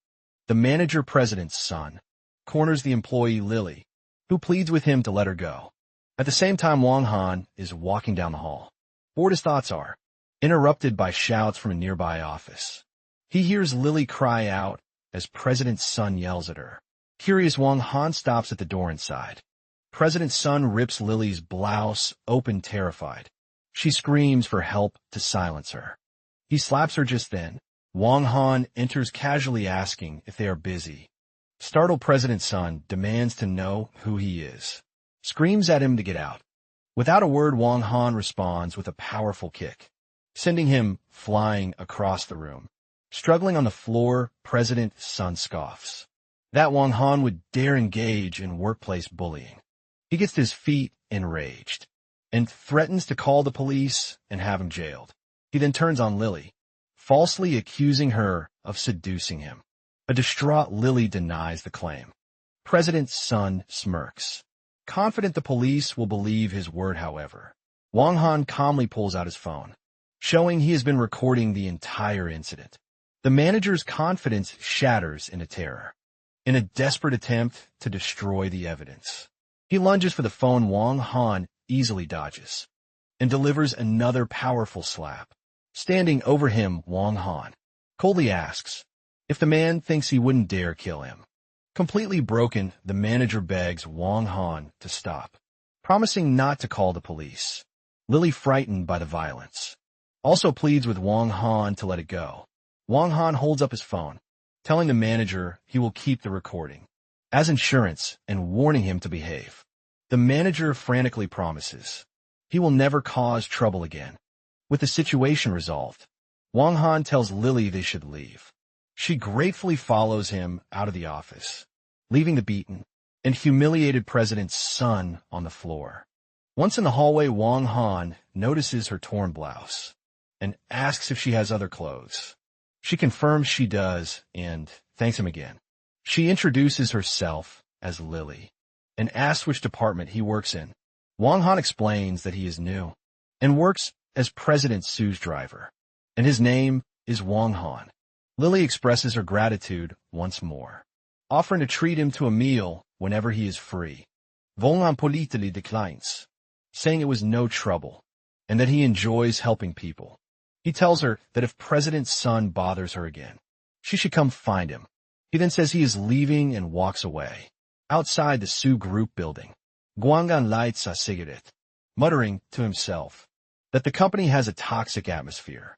The manager-president's son corners the employee Lily, who pleads with him to let her go. At the same time, Wang Han is walking down the hall. Bored his thoughts are, interrupted by shouts from a nearby office. He hears Lily cry out as President Sun yells at her. Curious, Wang Han stops at the door inside. President Sun rips Lily's blouse open, terrified. She screams for help to silence her. He slaps her just then. Wang Han enters casually, asking if they are busy. Startled, President Sun demands to know who he is, screams at him to get out. Without a word, Wang Han responds with a powerful kick, sending him flying across the room. Struggling on the floor, President Sun scoffs that Wang Han would dare engage in workplace bullying. He gets to his feet enraged and threatens to call the police and have him jailed. He then turns on Lily, falsely accusing her of seducing him. A distraught Lily denies the claim. President Sun smirks, confident the police will believe his word. However, Wang Han calmly pulls out his phone, showing he has been recording the entire incident. The manager's confidence shatters into terror. In a desperate attempt to destroy the evidence, he lunges for the phone. Wang Han easily dodges and delivers another powerful slap. Standing over him, Wang Han coldly asks if the man thinks he wouldn't dare kill him. Completely broken, the manager begs Wang Han to stop, promising not to call the police. Lily, frightened by the violence, also pleads with Wang Han to let it go. Wang Han holds up his phone, telling the manager he will keep the recording as insurance and warning him to behave. The manager frantically promises he will never cause trouble again. With the situation resolved, Wang Han tells Lily they should leave. She gratefully follows him out of the office, leaving the beaten and humiliated President Sun on the floor. Once in the hallway, Wang Han notices her torn blouse and asks if she has other clothes. She confirms she does and thanks him again. She introduces herself as Lily and asks which department he works in. Wang Han explains that he is new and works as President Su's driver, and his name is Wang Han. Lily expresses her gratitude once more, offering to treat him to a meal whenever he is free. Wang Han politely declines, saying it was no trouble and that he enjoys helping people. He tells her that if President Sun bothers her again, she should come find him. He then says he is leaving and walks away. Outside the Su Group building, Guangan lights a cigarette, muttering to himself that the company has a toxic atmosphere.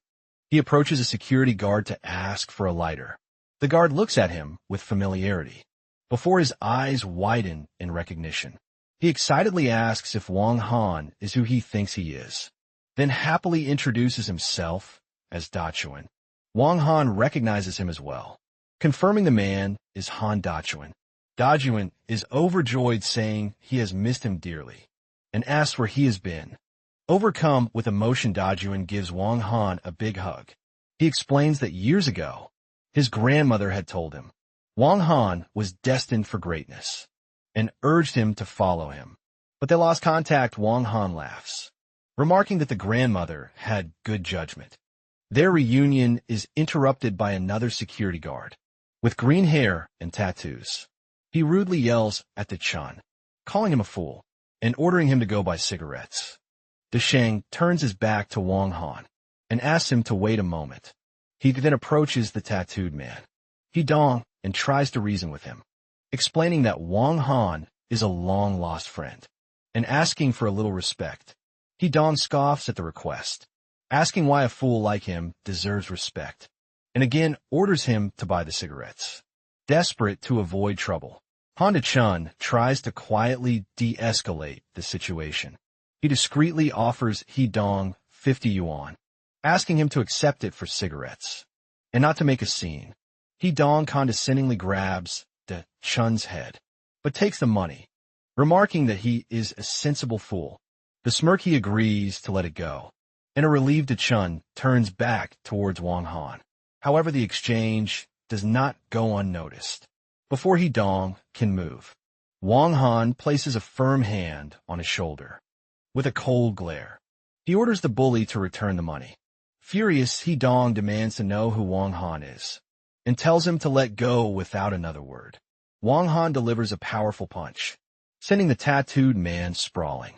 He approaches a security guard to ask for a lighter. The guard looks at him with familiarity, before his eyes widen in recognition. He excitedly asks if Wang Han is who he thinks he is, then happily introduces himself as Dachuan. Wang Han recognizes him as well, confirming the man is Han Dachuan. Dachuan is overjoyed, saying he has missed him dearly, and asks where he has been. Overcome with emotion, Dachuan gives Wang Han a big hug. He explains that years ago, his grandmother had told him Wang Han was destined for greatness, and urged him to follow him. But they lost contact. Wang Han laughs, remarking that the grandmother had good judgment. Their reunion is interrupted by another security guard, with green hair and tattoos. He rudely yells at the Chun, calling him a fool. and ordering him to go buy cigarettes. Desheng turns his back to Wang Han and asks him to wait a moment. He then approaches the tattooed man. He dong and tries to reason with him, explaining that Wang Han is a long-lost friend and asking for a little respect. He dong scoffs at the request, asking why a fool like him deserves respect, and again orders him to buy the cigarettes. Desperate to avoid trouble, Han De-chun tries to quietly de-escalate the situation. He discreetly offers He Dong 50 yuan, asking him to accept it for cigarettes, and not to make a scene. He Dong condescendingly grabs De-chun's head, but takes the money, remarking that he is a sensible fool. The smirky agrees to let it go, and a relieved De-chun turns back towards Wang Han. However, the exchange does not go unnoticed. Before He Dong can move, Wang Han places a firm hand on his shoulder. With a cold glare, he orders the bully to return the money. Furious, He Dong demands to know who Wang Han is, and tells him to let go without another word. Wang Han delivers a powerful punch, sending the tattooed man sprawling.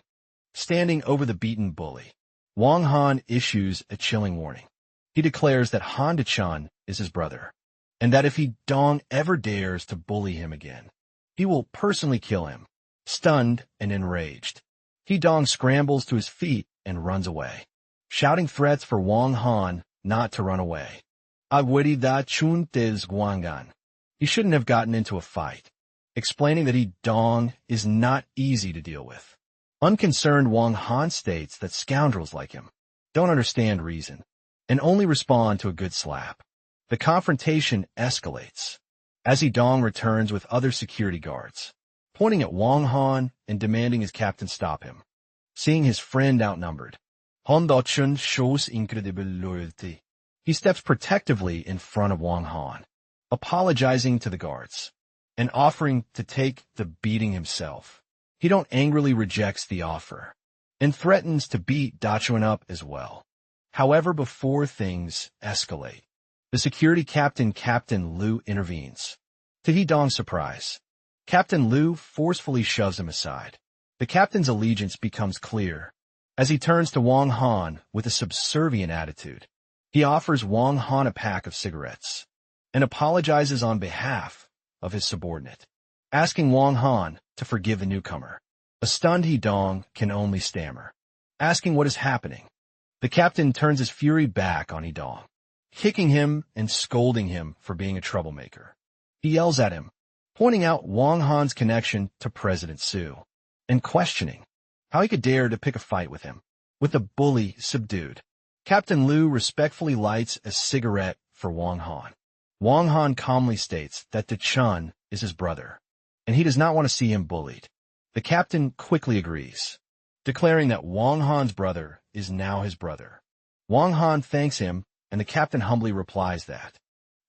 Standing over the beaten bully, Wang Han issues a chilling warning. He declares that Han De-chun is his brother, and that if He Dong ever dares to bully him again, he will personally kill him. Stunned and enraged, He Dong scrambles to his feet and runs away, shouting threats for Wang Han not to run away. Agwedi da chun des guangan. He shouldn't have gotten into a fight, explaining that He Dong is not easy to deal with. Unconcerned, Wang Han states that scoundrels like him don't understand reason and only respond to a good slap. The confrontation escalates as He Dong returns with other security guards, pointing at Wang Han and demanding his captain stop him. Seeing his friend outnumbered, Han De-chun shows incredible loyalty. He steps protectively in front of Wang Han, apologizing to the guards and offering to take the beating himself. He Dong angrily rejects the offer and threatens to beat De-chun up as well. However, before things escalate, the security captain, Captain Liu, intervenes. To He Dong's surprise, Captain Liu forcefully shoves him aside. The captain's allegiance becomes clear as he turns to Wang Han with a subservient attitude. He offers Wang Han a pack of cigarettes and apologizes on behalf of his subordinate, asking Wang Han to forgive the newcomer. A stunned He Dong can only stammer, asking what is happening. The captain turns his fury back on He Dong, kicking him and scolding him for being a troublemaker. He yells at him, pointing out Wang Han's connection to President Su, and questioning how he could dare to pick a fight with him. With the bully subdued, Captain Liu respectfully lights a cigarette for Wang Han. Wang Han calmly states that De-chun is his brother, and he does not want to see him bullied. The captain quickly agrees, declaring that Wang Han's brother is now his brother. Wang Han thanks him, and the captain humbly replies that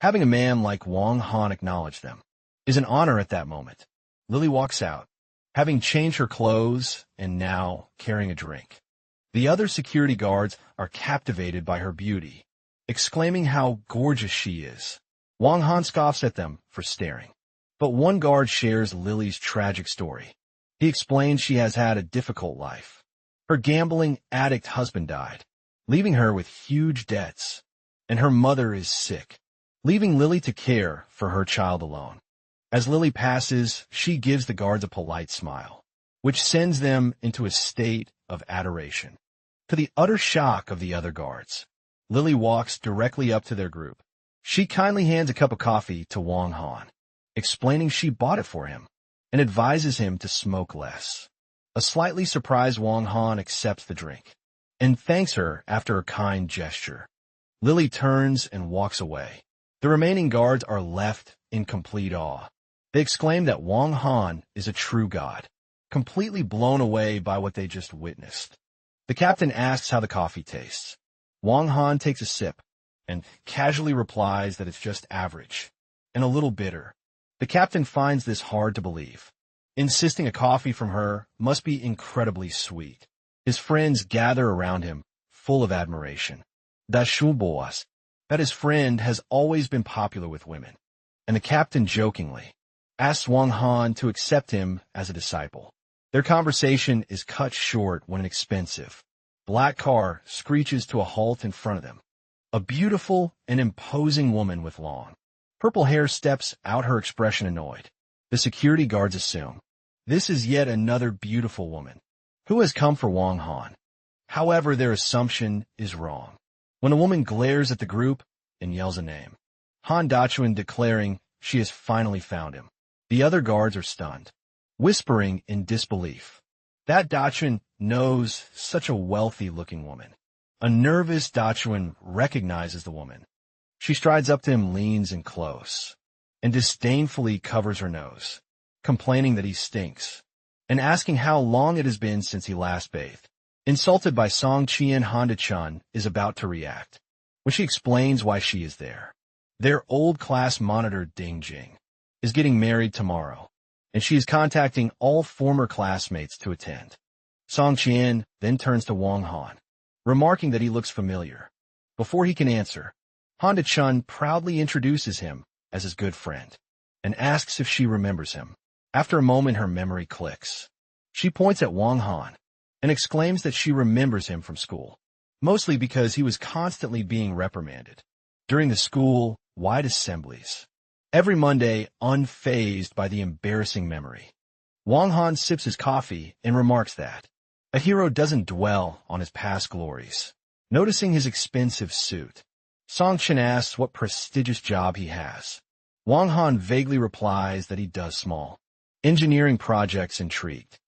having a man like Wang Han acknowledge them is an honor at that moment. Lily walks out, having changed her clothes and now carrying a drink. The other security guards are captivated by her beauty, exclaiming how gorgeous she is. Wang Han scoffs at them for staring, but one guard shares Lily's tragic story. He explains she has had a difficult life. Her gambling addict husband died, leaving her with huge debts, and her mother is sick, leaving Lily to care for her child alone. As Lily passes, she gives the guards a polite smile, which sends them into a state of adoration. To the utter shock of the other guards, Lily walks directly up to their group. She kindly hands a cup of coffee to Wang Han, explaining she bought it for him, and advises him to smoke less. A slightly surprised Wang Han accepts the drink and thanks her after a kind gesture. Lily turns and walks away. The remaining guards are left in complete awe. They exclaim that Wang Han is a true god, completely blown away by what they just witnessed. The captain asks how the coffee tastes. Wang Han takes a sip and casually replies that it's just average and a little bitter. The captain finds this hard to believe, insisting a coffee from her must be incredibly sweet. His friends gather around him, full of admiration. Boas, that his friend has always been popular with women, and the captain jokingly asks Wang Han to accept him as a disciple. Their conversation is cut short when an expensive, black car screeches to a halt in front of them. A beautiful and imposing woman with long, purple hair steps out, her expression annoyed. The security guards assume this is yet another beautiful woman who has come for Wang Han. However, their assumption is wrong. When a woman glares at the group and yells a name, Han Dachuan, declaring she has finally found him. The other guards are stunned, whispering in disbelief. That Dachuan knows such a wealthy-looking woman. A nervous Dachuan recognizes the woman. She strides up to him, leans in close, and disdainfully covers her nose, complaining that he stinks, and asking how long it has been since he last bathed. Insulted by Song Chien, Han Dachun is about to react when she explains why she is there. Their old class monitor, Ding Jing, is getting married tomorrow, and she is contacting all former classmates to attend. Song Chien then turns to Wang Han, remarking that he looks familiar. Before he can answer, Han Dachun proudly introduces him as his good friend and asks if she remembers him. After a moment, her memory clicks. She points at Wang Han and exclaims that she remembers him from school, mostly because he was constantly being reprimanded during the school-wide assemblies. Every Monday, unfazed by the embarrassing memory, Wang Han sips his coffee and remarks that a hero doesn't dwell on his past glories. Noticing his expensive suit, Song Chen asks what prestigious job he has. Wang Han vaguely replies that he does small engineering projects. Intrigued,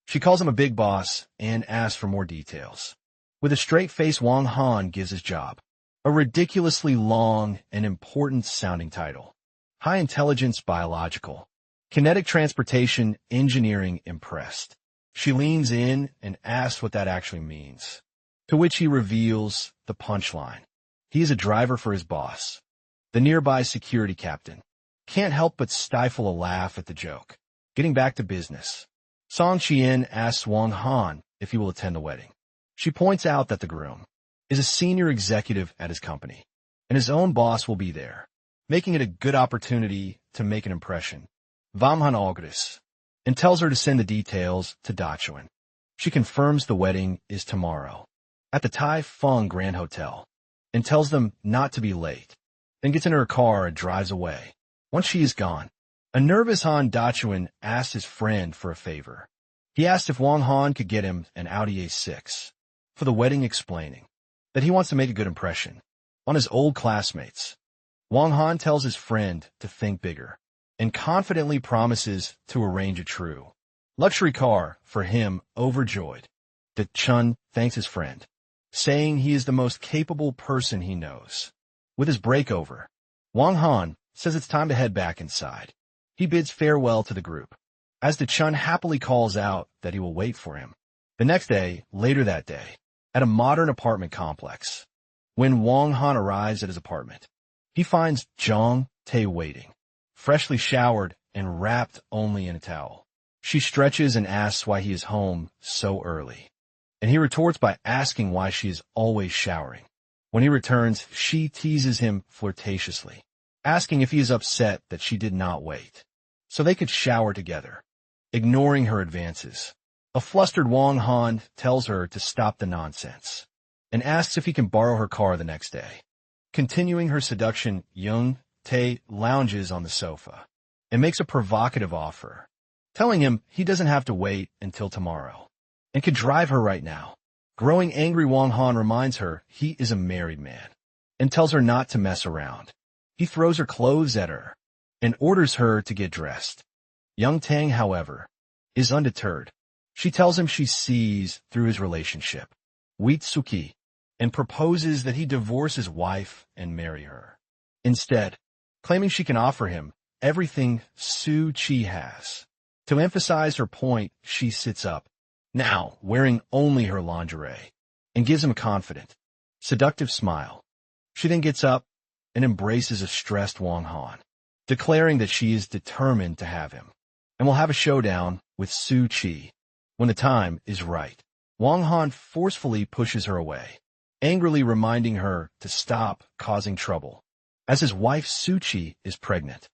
she calls him a big boss and asks for more details. With a straight face, Wang Han gives his job a ridiculously long and important-sounding title: High Intelligence Biological Kinetic Transportation Engineering. Impressed, she leans in and asks what that actually means, to which he reveals the punchline. He is a driver for his boss. The nearby security captain can't help but stifle a laugh at the joke. Getting back to business, Song Chien asks Wang Han if he will attend the wedding. She points out that the groom is a senior executive at his company, and his own boss will be there, making it a good opportunity to make an impression. Vam Han agrees and tells her to send the details to Dachuan. She confirms the wedding is tomorrow at the Tai Fung Grand Hotel and tells them not to be late, then gets in her car and drives away. Once she is gone, a nervous Han Dachuan asks his friend for a favor. He asks if Wang Han could get him an Audi A6 for the wedding, explaining that he wants to make a good impression on his old classmates. Wang Han tells his friend to think bigger and confidently promises to arrange a true luxury car for him. Overjoyed, Dachun thanks his friend, saying he is the most capable person he knows. With his break over, Wang Han says it's time to head back inside. He bids farewell to the group, as Dachun happily calls out that he will wait for him. The next day, later that day, at a modern apartment complex, when Wang Han arrives at his apartment, he finds Zhang Tae waiting, freshly showered and wrapped only in a towel. She stretches and asks why he is home so early, and he retorts by asking why she is always showering. When he returns, she teases him flirtatiously, asking if he is upset that she did not wait so they could shower together. Ignoring her advances, a flustered Wang Han tells her to stop the nonsense and asks if he can borrow her car the next day. Continuing her seduction, Young Tae lounges on the sofa and makes a provocative offer, telling him he doesn't have to wait until tomorrow and could drive her right now. Growing angry, Wang Han reminds her he is a married man and tells her not to mess around. He throws her clothes at her and orders her to get dressed. Young Tang, however, is undeterred. She tells him she sees through his relationship, Witsuki, and proposes that he divorce his wife and marry her instead, claiming she can offer him everything Su Chi has. To emphasize her point, she sits up, now wearing only her lingerie, and gives him a confident, seductive smile. She then gets up and embraces a stressed Wang Han, declaring that she is determined to have him and will have a showdown with Su Chi when the time is right. Wang Han forcefully pushes her away, angrily reminding her to stop causing trouble, as his wife Su Chi is pregnant.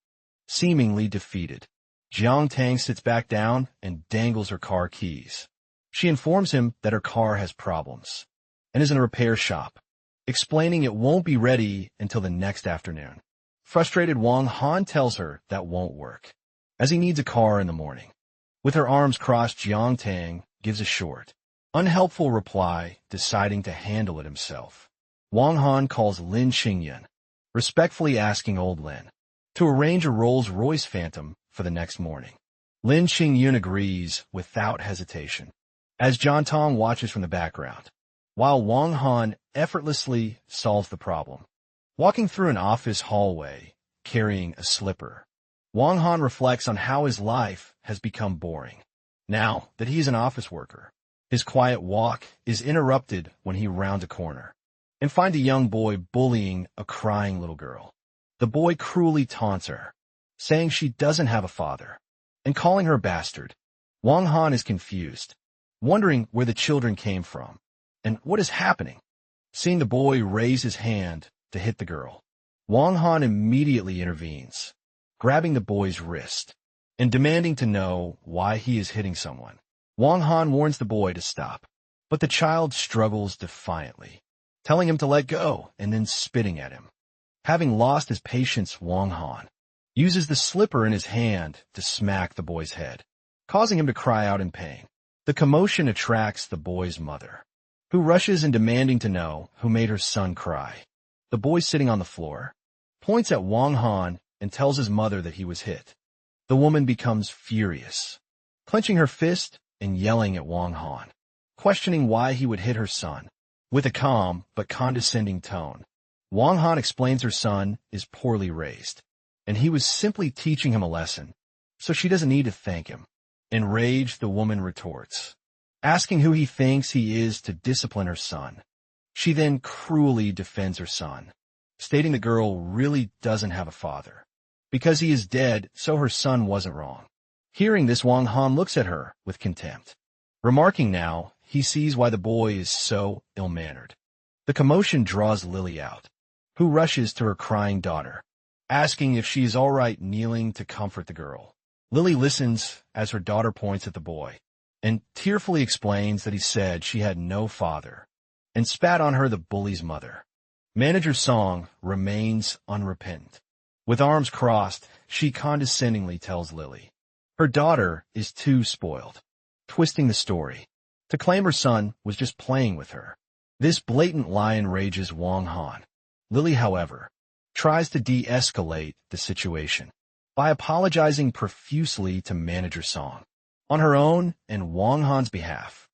Seemingly defeated, Jiang Tang sits back down and dangles her car keys. She informs him that her car has problems and is in a repair shop, explaining it won't be ready until the next afternoon. Frustrated, Wang Han tells her that won't work, as he needs a car in the morning. With her arms crossed, Jiang Tang gives a short, unhelpful reply, deciding to handle it himself. Wang Han calls Lin Xingyan, respectfully asking old Lin to arrange a Rolls-Royce Phantom for the next morning. Lin Xingyun agrees without hesitation, as John Tong watches from the background, while Wang Han effortlessly solves the problem. Walking through an office hallway, carrying a slipper, Wang Han reflects on how his life has become boring. Now that he is an office worker, his quiet walk is interrupted when he rounds a corner and finds a young boy bullying a crying little girl. The boy cruelly taunts her, saying she doesn't have a father, and calling her a bastard. Wang Han is confused, wondering where the children came from and what is happening. Seeing the boy raise his hand to hit the girl, Wang Han immediately intervenes, grabbing the boy's wrist and demanding to know why he is hitting someone. Wang Han warns the boy to stop, but the child struggles defiantly, telling him to let go and then spitting at him. Having lost his patience, Wang Han uses the slipper in his hand to smack the boy's head, causing him to cry out in pain. The commotion attracts the boy's mother, who rushes in demanding to know who made her son cry. The boy, sitting on the floor, points at Wang Han and tells his mother that he was hit. The woman becomes furious, clenching her fist and yelling at Wang Han, questioning why he would hit her son. With a calm but condescending tone, Wang Han explains her son is poorly raised, and he was simply teaching him a lesson, so she doesn't need to thank him. Enraged, the woman retorts, asking who he thinks he is to discipline her son. She then cruelly defends her son, stating the girl really doesn't have a father, because he is dead, so her son wasn't wrong. Hearing this, Wang Han looks at her with contempt, remarking now he sees why the boy is so ill-mannered. The commotion draws Lily out, who rushes to her crying daughter, asking if she is all right, kneeling to comfort the girl. Lily listens as her daughter points at the boy and tearfully explains that he said she had no father and spat on her, the bully's mother. Manager Song remains unrepentant. With arms crossed, she condescendingly tells Lily her daughter is too spoiled, twisting the story to claim her son was just playing with her. This blatant lie enrages Wang Han. Lily, however, tries to de-escalate the situation by apologizing profusely to Manager Song on her own and Wang Han's behalf.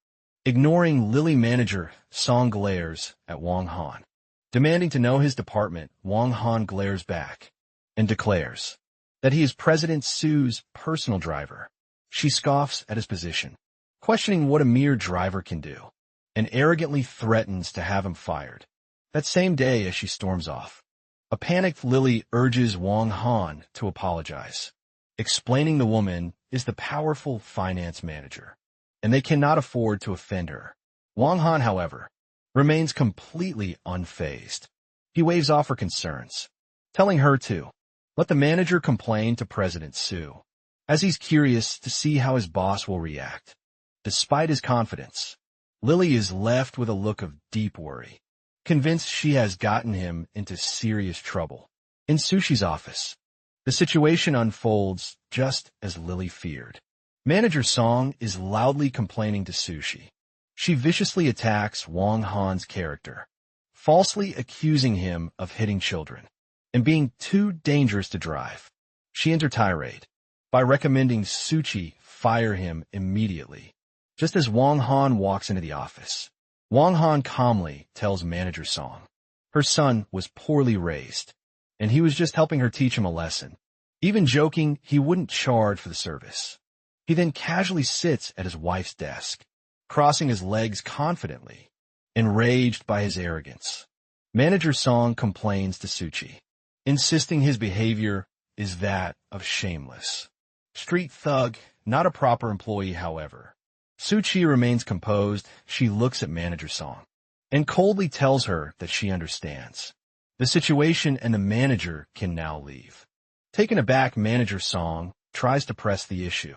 Ignoring Lily, Manager Song glares at Wang Han, demanding to know his department. Wang Han glares back and declares that he is President Su's personal driver. She scoffs at his position, questioning what a mere driver can do, and arrogantly threatens to have him fired that same day as she storms off. A panicked Lily urges Wang Han to apologize, explaining the woman is the powerful finance manager, and they cannot afford to offend her. Wang Han, however, remains completely unfazed. He waves off her concerns, telling her to let the manager complain to President Su, as he's curious to see how his boss will react. Despite his confidence, Lily is left with a look of deep worry, convinced she has gotten him into serious trouble. In Sushi's office, the situation unfolds just as Lily feared. Manager Song is loudly complaining to Sushi. She viciously attacks Wang Han's character, falsely accusing him of hitting children and being too dangerous to drive. She ends her tirade by recommending Suchi fire him immediately, just as Wang Han walks into the office. Wang Han calmly tells Manager Song her son was poorly raised, and he was just helping her teach him a lesson, even joking he wouldn't charge for the service. He then casually sits at his wife's desk, crossing his legs confidently, enraged by his arrogance. Manager Song complains to Suchi, insisting his behavior is that of shameless street thug, not a proper employee. However, Suchi remains composed. She looks at Manager Song and coldly tells her that she understands the situation and the manager can now leave. Taken aback, Manager Song tries to press the issue.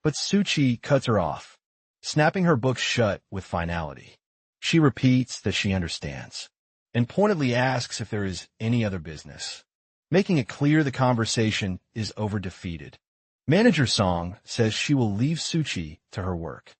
But Suchi cuts her off, snapping her book shut with finality. She repeats that she understands, and pointedly asks if there is any other business, making it clear the conversation is over defeated. Manager Song says she will leave Suchi to her work.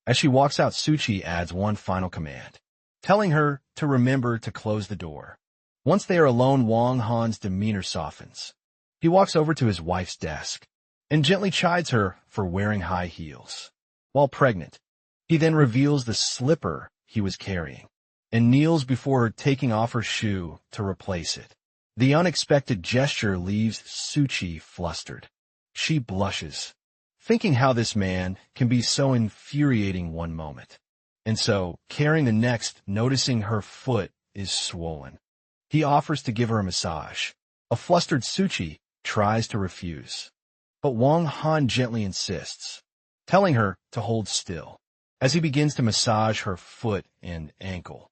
As she walks out, Suchi adds one final command, telling her to remember to close the door. Once they are alone, Wang Han's demeanor softens. He walks over to his wife's desk and gently chides her for wearing high heels while pregnant. He then reveals the slipper he was carrying and kneels before her, taking off her shoe to replace it. The unexpected gesture leaves Suchi flustered. She blushes, thinking how this man can be so infuriating one moment, and so, carrying the next, noticing her foot is swollen. He offers to give her a massage. A flustered Suchi tries to refuse, but Wang Han gently insists, telling her to hold still, as he begins to massage her foot and ankle.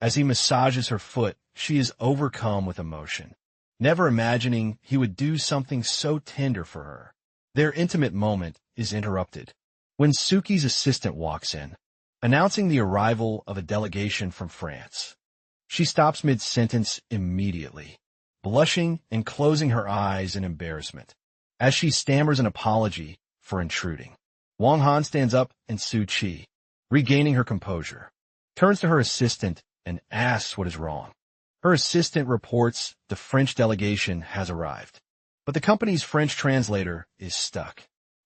As he massages her foot, she is overcome with emotion, never imagining he would do something so tender for her. Their intimate moment is interrupted when Suki's assistant walks in, announcing the arrival of a delegation from France. She stops mid-sentence immediately, blushing and closing her eyes in embarrassment, as she stammers an apology for intruding. Wang Han stands up, and Suchi, regaining her composure, turns to her assistant and asks what is wrong. Her assistant reports the French delegation has arrived, but the company's French translator is stuck.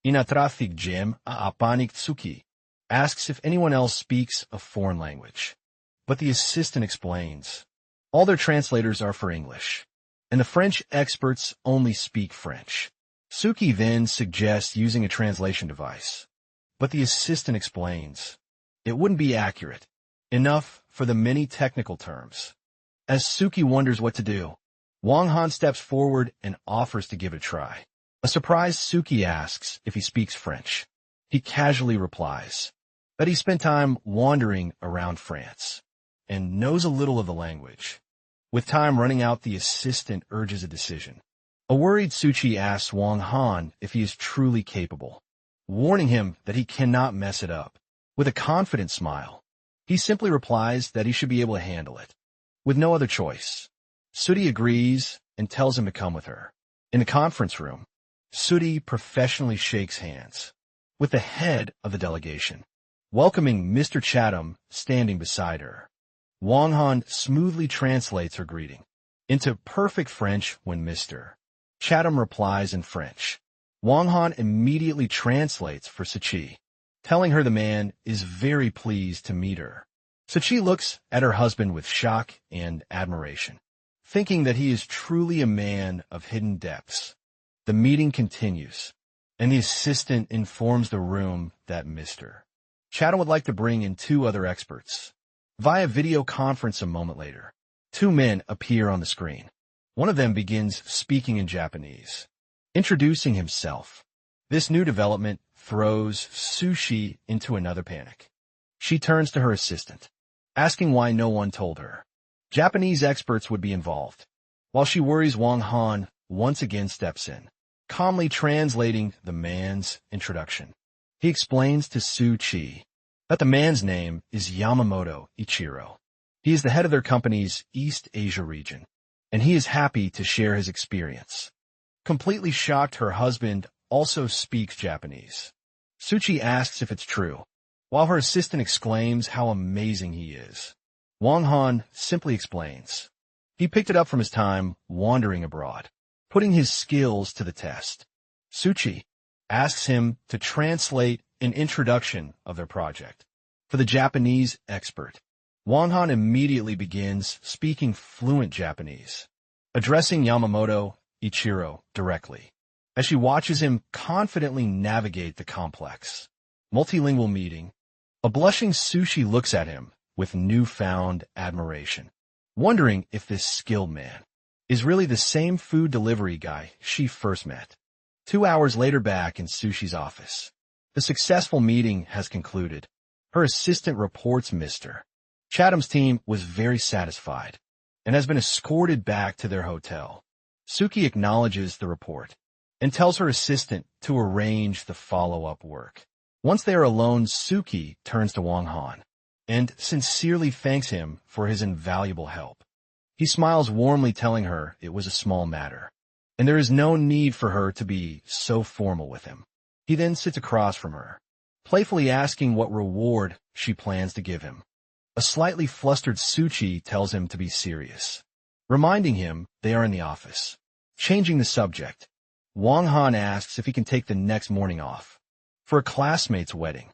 Inatrafik Jem a Apanik Tsuki asks if anyone else speaks a foreign language, but the assistant explains all their translators are for English, and the French experts only speak French. Suki then suggests using a translation device, but the assistant explains it wouldn't be accurate enough for the many technical terms. As Suki wonders what to do, Wang Han steps forward and offers to give it a try. A surprised Suki asks if he speaks French. He casually replies that he spent time wandering around France and knows a little of the language. With time running out, the assistant urges a decision. A worried Suchi asks Wang Han if he is truly capable, warning him that he cannot mess it up. With a confident smile, he simply replies that he should be able to handle it. With no other choice, Sudi agrees and tells him to come with her. In the conference room, Sudi professionally shakes hands with the head of the delegation, welcoming Mr. Chatham standing beside her. Wang Han smoothly translates her greeting into perfect French when Mr. Chatham replies in French. Wang Han immediately translates for Suchi, telling her the man is very pleased to meet her. Suchi looks at her husband with shock and admiration, thinking that he is truly a man of hidden depths. The meeting continues, and the assistant informs the room that Mr. Chatham would like to bring in two other experts. Via video conference a moment later, two men appear on the screen. One of them begins speaking in Japanese, introducing himself. This new development throws Sushi into another panic. She turns to her assistant, asking why no one told her Japanese experts would be involved. While she worries, Wang Han once again steps in, calmly translating the man's introduction. He explains to Suchi that the man's name is Yamamoto Ichiro. He is the head of their company's East Asia region, and he is happy to share his experience. Completely shocked, her husband also speaks Japanese. Suchi asks if it's true, while her assistant exclaims how amazing he is. Wang Han simply explains he picked it up from his time wandering abroad, putting his skills to the test. Suchi asks him to translate an introduction of their project for the Japanese expert. Wang Han immediately begins speaking fluent Japanese, addressing Yamamoto Ichiro directly, as she watches him confidently navigate the complex, multilingual meeting. A blushing Sushi looks at him with newfound admiration, wondering if this skilled man is really the same food delivery guy she first met. 2 hours later, back in Sushi's office, the successful meeting has concluded. Her assistant reports Mr. Chatham's team was very satisfied and has been escorted back to their hotel. Suki acknowledges the report, and tells her assistant to arrange the follow-up work. Once they are alone, Suki turns to Wang Han and sincerely thanks him for his invaluable help. He smiles warmly, telling her it was a small matter, and there is no need for her to be so formal with him. He then sits across from her, playfully asking what reward she plans to give him. A slightly flustered Suchi tells him to be serious, reminding him they are in the office. Changing the subject, Wang Han asks if he can take the next morning off for a classmate's wedding.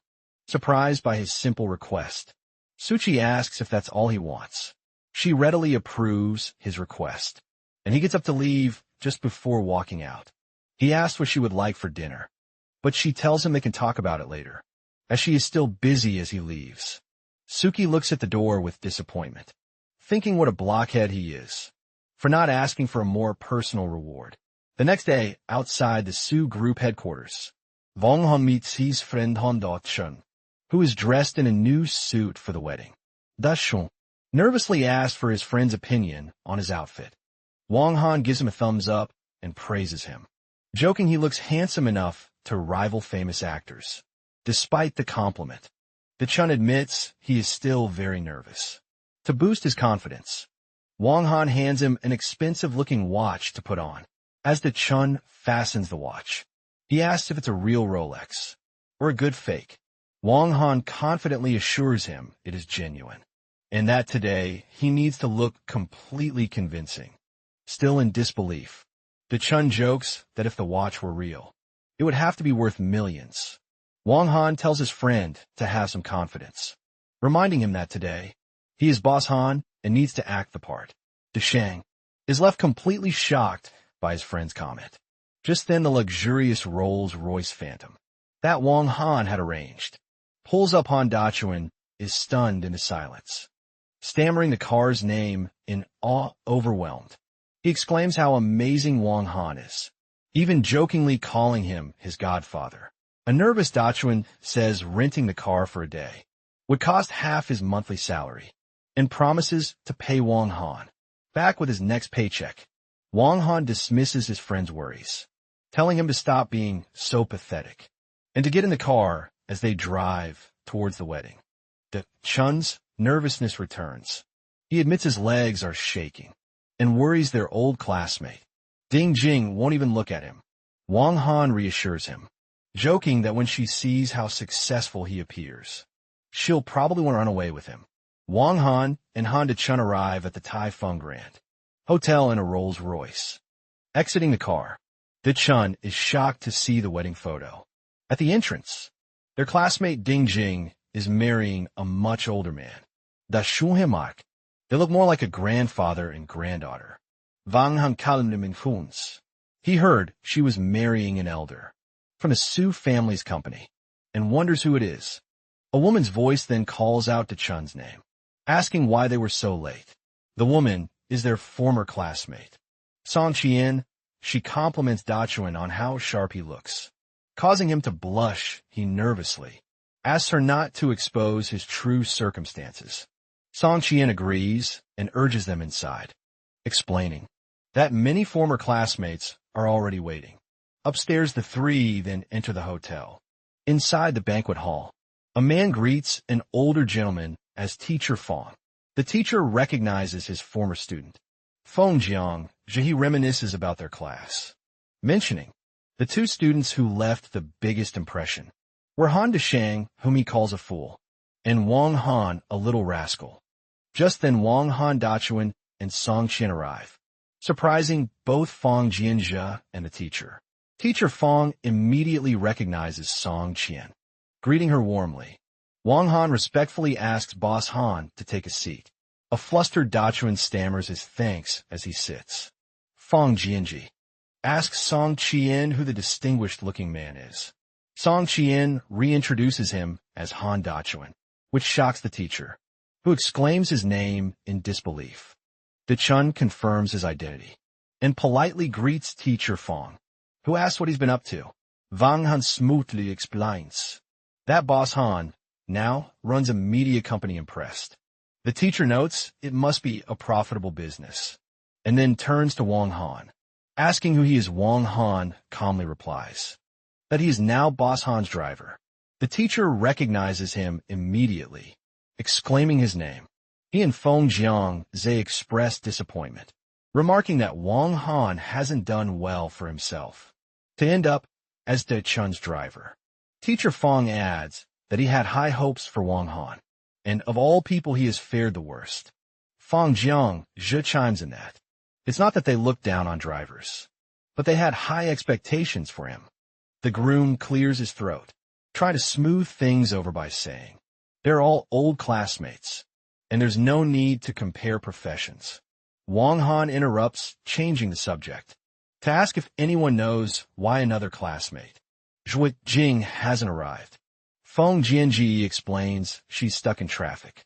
Surprised by his simple request, Suchi asks if that's all he wants. She readily approves his request, and he gets up to leave just before walking out. He asks what she would like for dinner, but she tells him they can talk about it later, as she is still busy as he leaves. Suki looks at the door with disappointment, thinking what a blockhead he is for not asking for a more personal reward. The next day, outside the Su Group headquarters, Wang Han meets his friend Han Da-chun, who is dressed in a new suit for the wedding. Da-chun nervously asks for his friend's opinion on his outfit. Wang Han gives him a thumbs up and praises him, joking he looks handsome enough to rival famous actors. Despite the compliment, Da-chun admits he is still very nervous. To boost his confidence, Wang Han hands him an expensive-looking watch to put on. As Da-chun fastens the watch, he asks if it's a real Rolex or a good fake. Wang Han confidently assures him it is genuine, and that today he needs to look completely convincing. Still in disbelief, Da-chun jokes that if the watch were real, it would have to be worth millions. Wang Han tells his friend to have some confidence, reminding him that today he is Boss Han and needs to act the part. Da-shang is left completely shocked by his friend's comment. Just then the luxurious Rolls-Royce Phantom that Wang Han had arranged pulls up. Han Da-chun is stunned into silence, stammering the car's name in awe, overwhelmed. He exclaims how amazing Wang Han is, even jokingly calling him his godfather. A nervous Da-chun says renting the car for a day would cost half his monthly salary, and promises to pay Wang Han back with his next paycheck. Wang Han dismisses his friend's worries, telling him to stop being so pathetic and to get in the car as they drive towards the wedding. Da-chun's nervousness returns. He admits his legs are shaking and worries their old classmate Ding Jing won't even look at him. Wang Han reassures him, joking that when she sees how successful he appears, she'll probably want to run away with him. Wang Han and Han Da-chun arrive at the Tai Fung Grand Hotel in a Rolls-Royce. Exiting the car, Da-chun is shocked to see the wedding photo. At the entrance, their classmate Ding Jing is marrying a much older man. Da-shun-hemak. They look more like a grandfather and granddaughter. Wang Han calmed him in Funs. He heard she was marrying an elder from the Su family's company and wonders who it is. A woman's voice then calls out Da-chun's name, asking why they were so late. The woman is their former classmate, Song Chien. She compliments Da-chun on how sharp he looks, causing him to blush. He nervously asks her not to expose his true circumstances. Song Chien agrees and urges them inside, explaining that many former classmates are already waiting. Upstairs, the three then enter the hotel. Inside the banquet hall, a man greets an older gentleman as Teacher Fong. The teacher recognizes his former student, Feng Jiang. He reminisces about their class, mentioning the two students who left the biggest impression were Han Da-shang, whom he calls a fool, and Wang Han, a little rascal. Just then Wang Han Da-chun and Song Chien arrive, surprising both Fong Jianzhe and the teacher. Teacher Fong immediately recognizes Song Chien, greeting her warmly. Wang Han respectfully asks Boss Han to take a seat. A flustered Da-chun stammers his thanks as he sits. Fong Jianzhe asks Song Chien who the distinguished-looking man is. Song Chien reintroduces him as Han Da-chun, which shocks the teacher, who exclaims his name in disbelief. Da-chun confirms his identity and politely greets Teacher Fong, who asks what he's been up to. Wang Han smoothly explains that Boss Han now runs a media company. Impressed, the teacher notes it must be a profitable business, and then turns to Wang Han, Asking who he is, Wang Han calmly replies that he is now Boss Han's driver. The teacher recognizes him immediately, exclaiming his name. He and Feng Jiang express disappointment, remarking that Wang Han hasn't done well for himself to end up as De Chun's driver. Teacher Feng adds that he had high hopes for Wang Han, and of all people he has fared the worst. Feng Jiang chimes in that it's not that they look down on drivers, but they had high expectations for him. The groom clears his throat, trying to smooth things over by saying, they're all old classmates, and there's no need to compare professions. Wang Han interrupts, changing the subject, to ask if anyone knows why another classmate, Zhuo Jing, hasn't arrived. Feng Jianji explains she's stuck in traffic,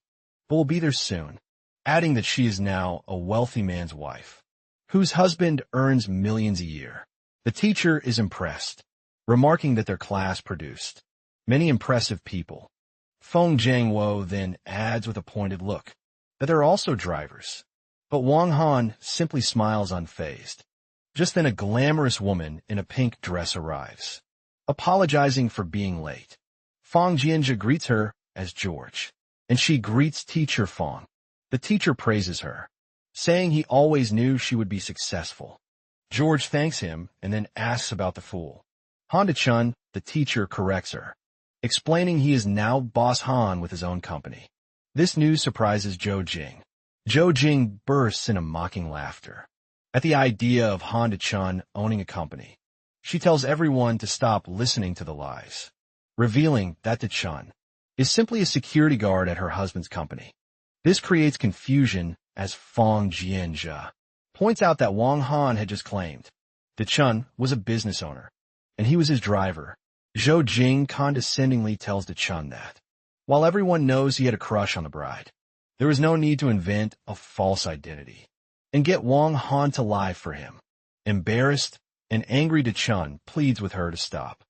but will be there soon, adding that she is now a wealthy man's wife, whose husband earns millions a year. The teacher is impressed, remarking that their class produced many impressive people. Feng Jiangwo then adds with a pointed look that there are also drivers, but Wang Han simply smiles unfazed. Just then a glamorous woman in a pink dress arrives, apologizing for being late. Feng Jianji greets her as George, and she greets teacher Feng. The teacher praises her, saying he always knew she would be successful. George thanks him and then asks about the fool. Han De-chun, the teacher, corrects her, explaining he is now Boss Han with his own company. This news surprises Zhou Jing. Zhou Jing bursts into mocking laughter at the idea of Han De-chun owning a company. She tells everyone to stop listening to the lies, revealing that De-chun is simply a security guard at her husband's company. This creates confusion as Feng Jianji points out that Wang Han had just claimed De-chun was a business owner, and he was his driver. Zhou Jing condescendingly tells De-chun that, while everyone knows he had a crush on the bride, there is no need to invent a false identity and get Wang Han to lie for him. Embarrassed and angry, De-chun pleads with her to stop.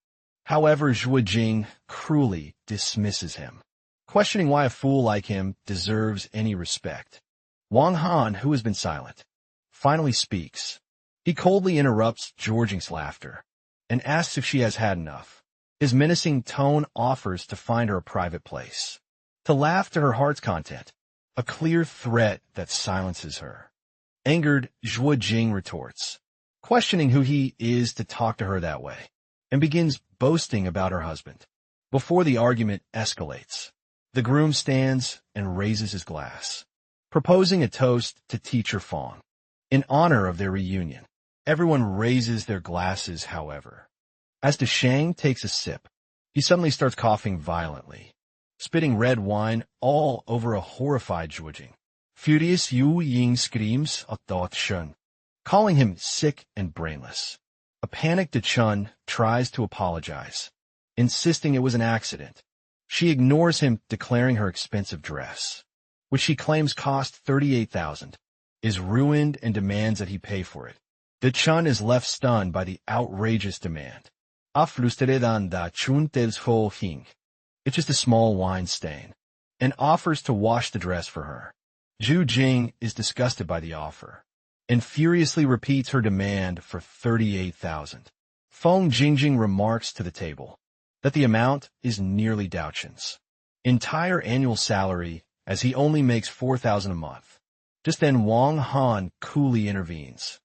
However, Zhou Jing cruelly dismisses him, questioning why a fool like him deserves any respect. Wang Han, who has been silent, finally speaks. He coldly interrupts Georging's laughter and asks if she has had enough. His menacing tone offers to find her a private place, to laugh to her heart's content, a clear threat that silences her. Angered, Zhou Jing retorts, questioning who he is to talk to her that way, and begins boasting about her husband. Before the argument escalates, the groom stands and raises his glass, proposing a toast to teacher Feng in honor of their reunion. Everyone raises their glasses, however. As De Shang takes a sip, he suddenly starts coughing violently, spitting red wine all over a horrified Zhuo Jing. Furious, Yu Ying screams at De-chun, calling him sick and brainless. A panicked De-chun tries to apologize, insisting it was an accident. She ignores him, declaring her expensive dress, which she claims cost 38,000, is ruined and demands that he pay for it. De-chun is left stunned by the outrageous demand. It's just a small wine stain, and offers to wash the dress for her. Zhu Jing is disgusted by the offer, and furiously repeats her demand for 38,000. Feng Jingjing remarks to the table that the amount is nearly Daochun's entire annual salary, as he only makes 4,000 a month. Just then Wang Han coolly intervenes.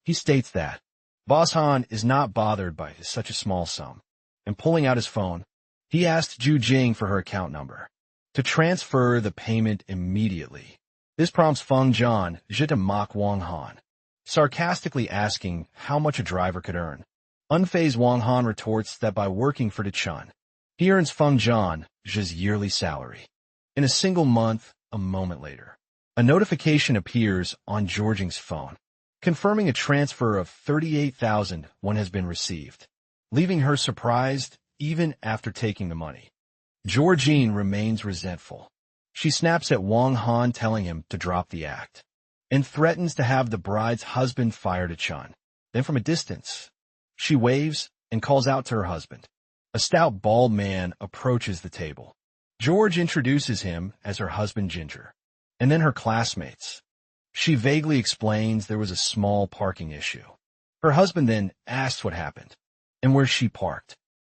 He states that Boss Han is not bothered by such a small sum, and pulling out his phone, he asked Zhu Jing for her account number to transfer the payment immediately. This prompts Feng Jianji to mock Wang Han, sarcastically asking how much a driver could earn. Unfazed, Wang Han retorts that by working for De-chun, he earns Feng Jianji's yearly salary. In a single month, a moment later, a notification appears on Georging's phone, confirming a transfer of 38,000 has been received, leaving her surprised even after taking the money. Georgine remains resentful. She snaps at Wang Han, telling him to drop the act, and threatens to have the bride's husband fire De-chun. Then from a distance, she waves and calls out to her husband. A stout, bald man approaches the table. George introduces him as her husband Ginger, and then her classmates. She vaguely explains there was a small parking issue, Her husband then asks what happened and where she parked.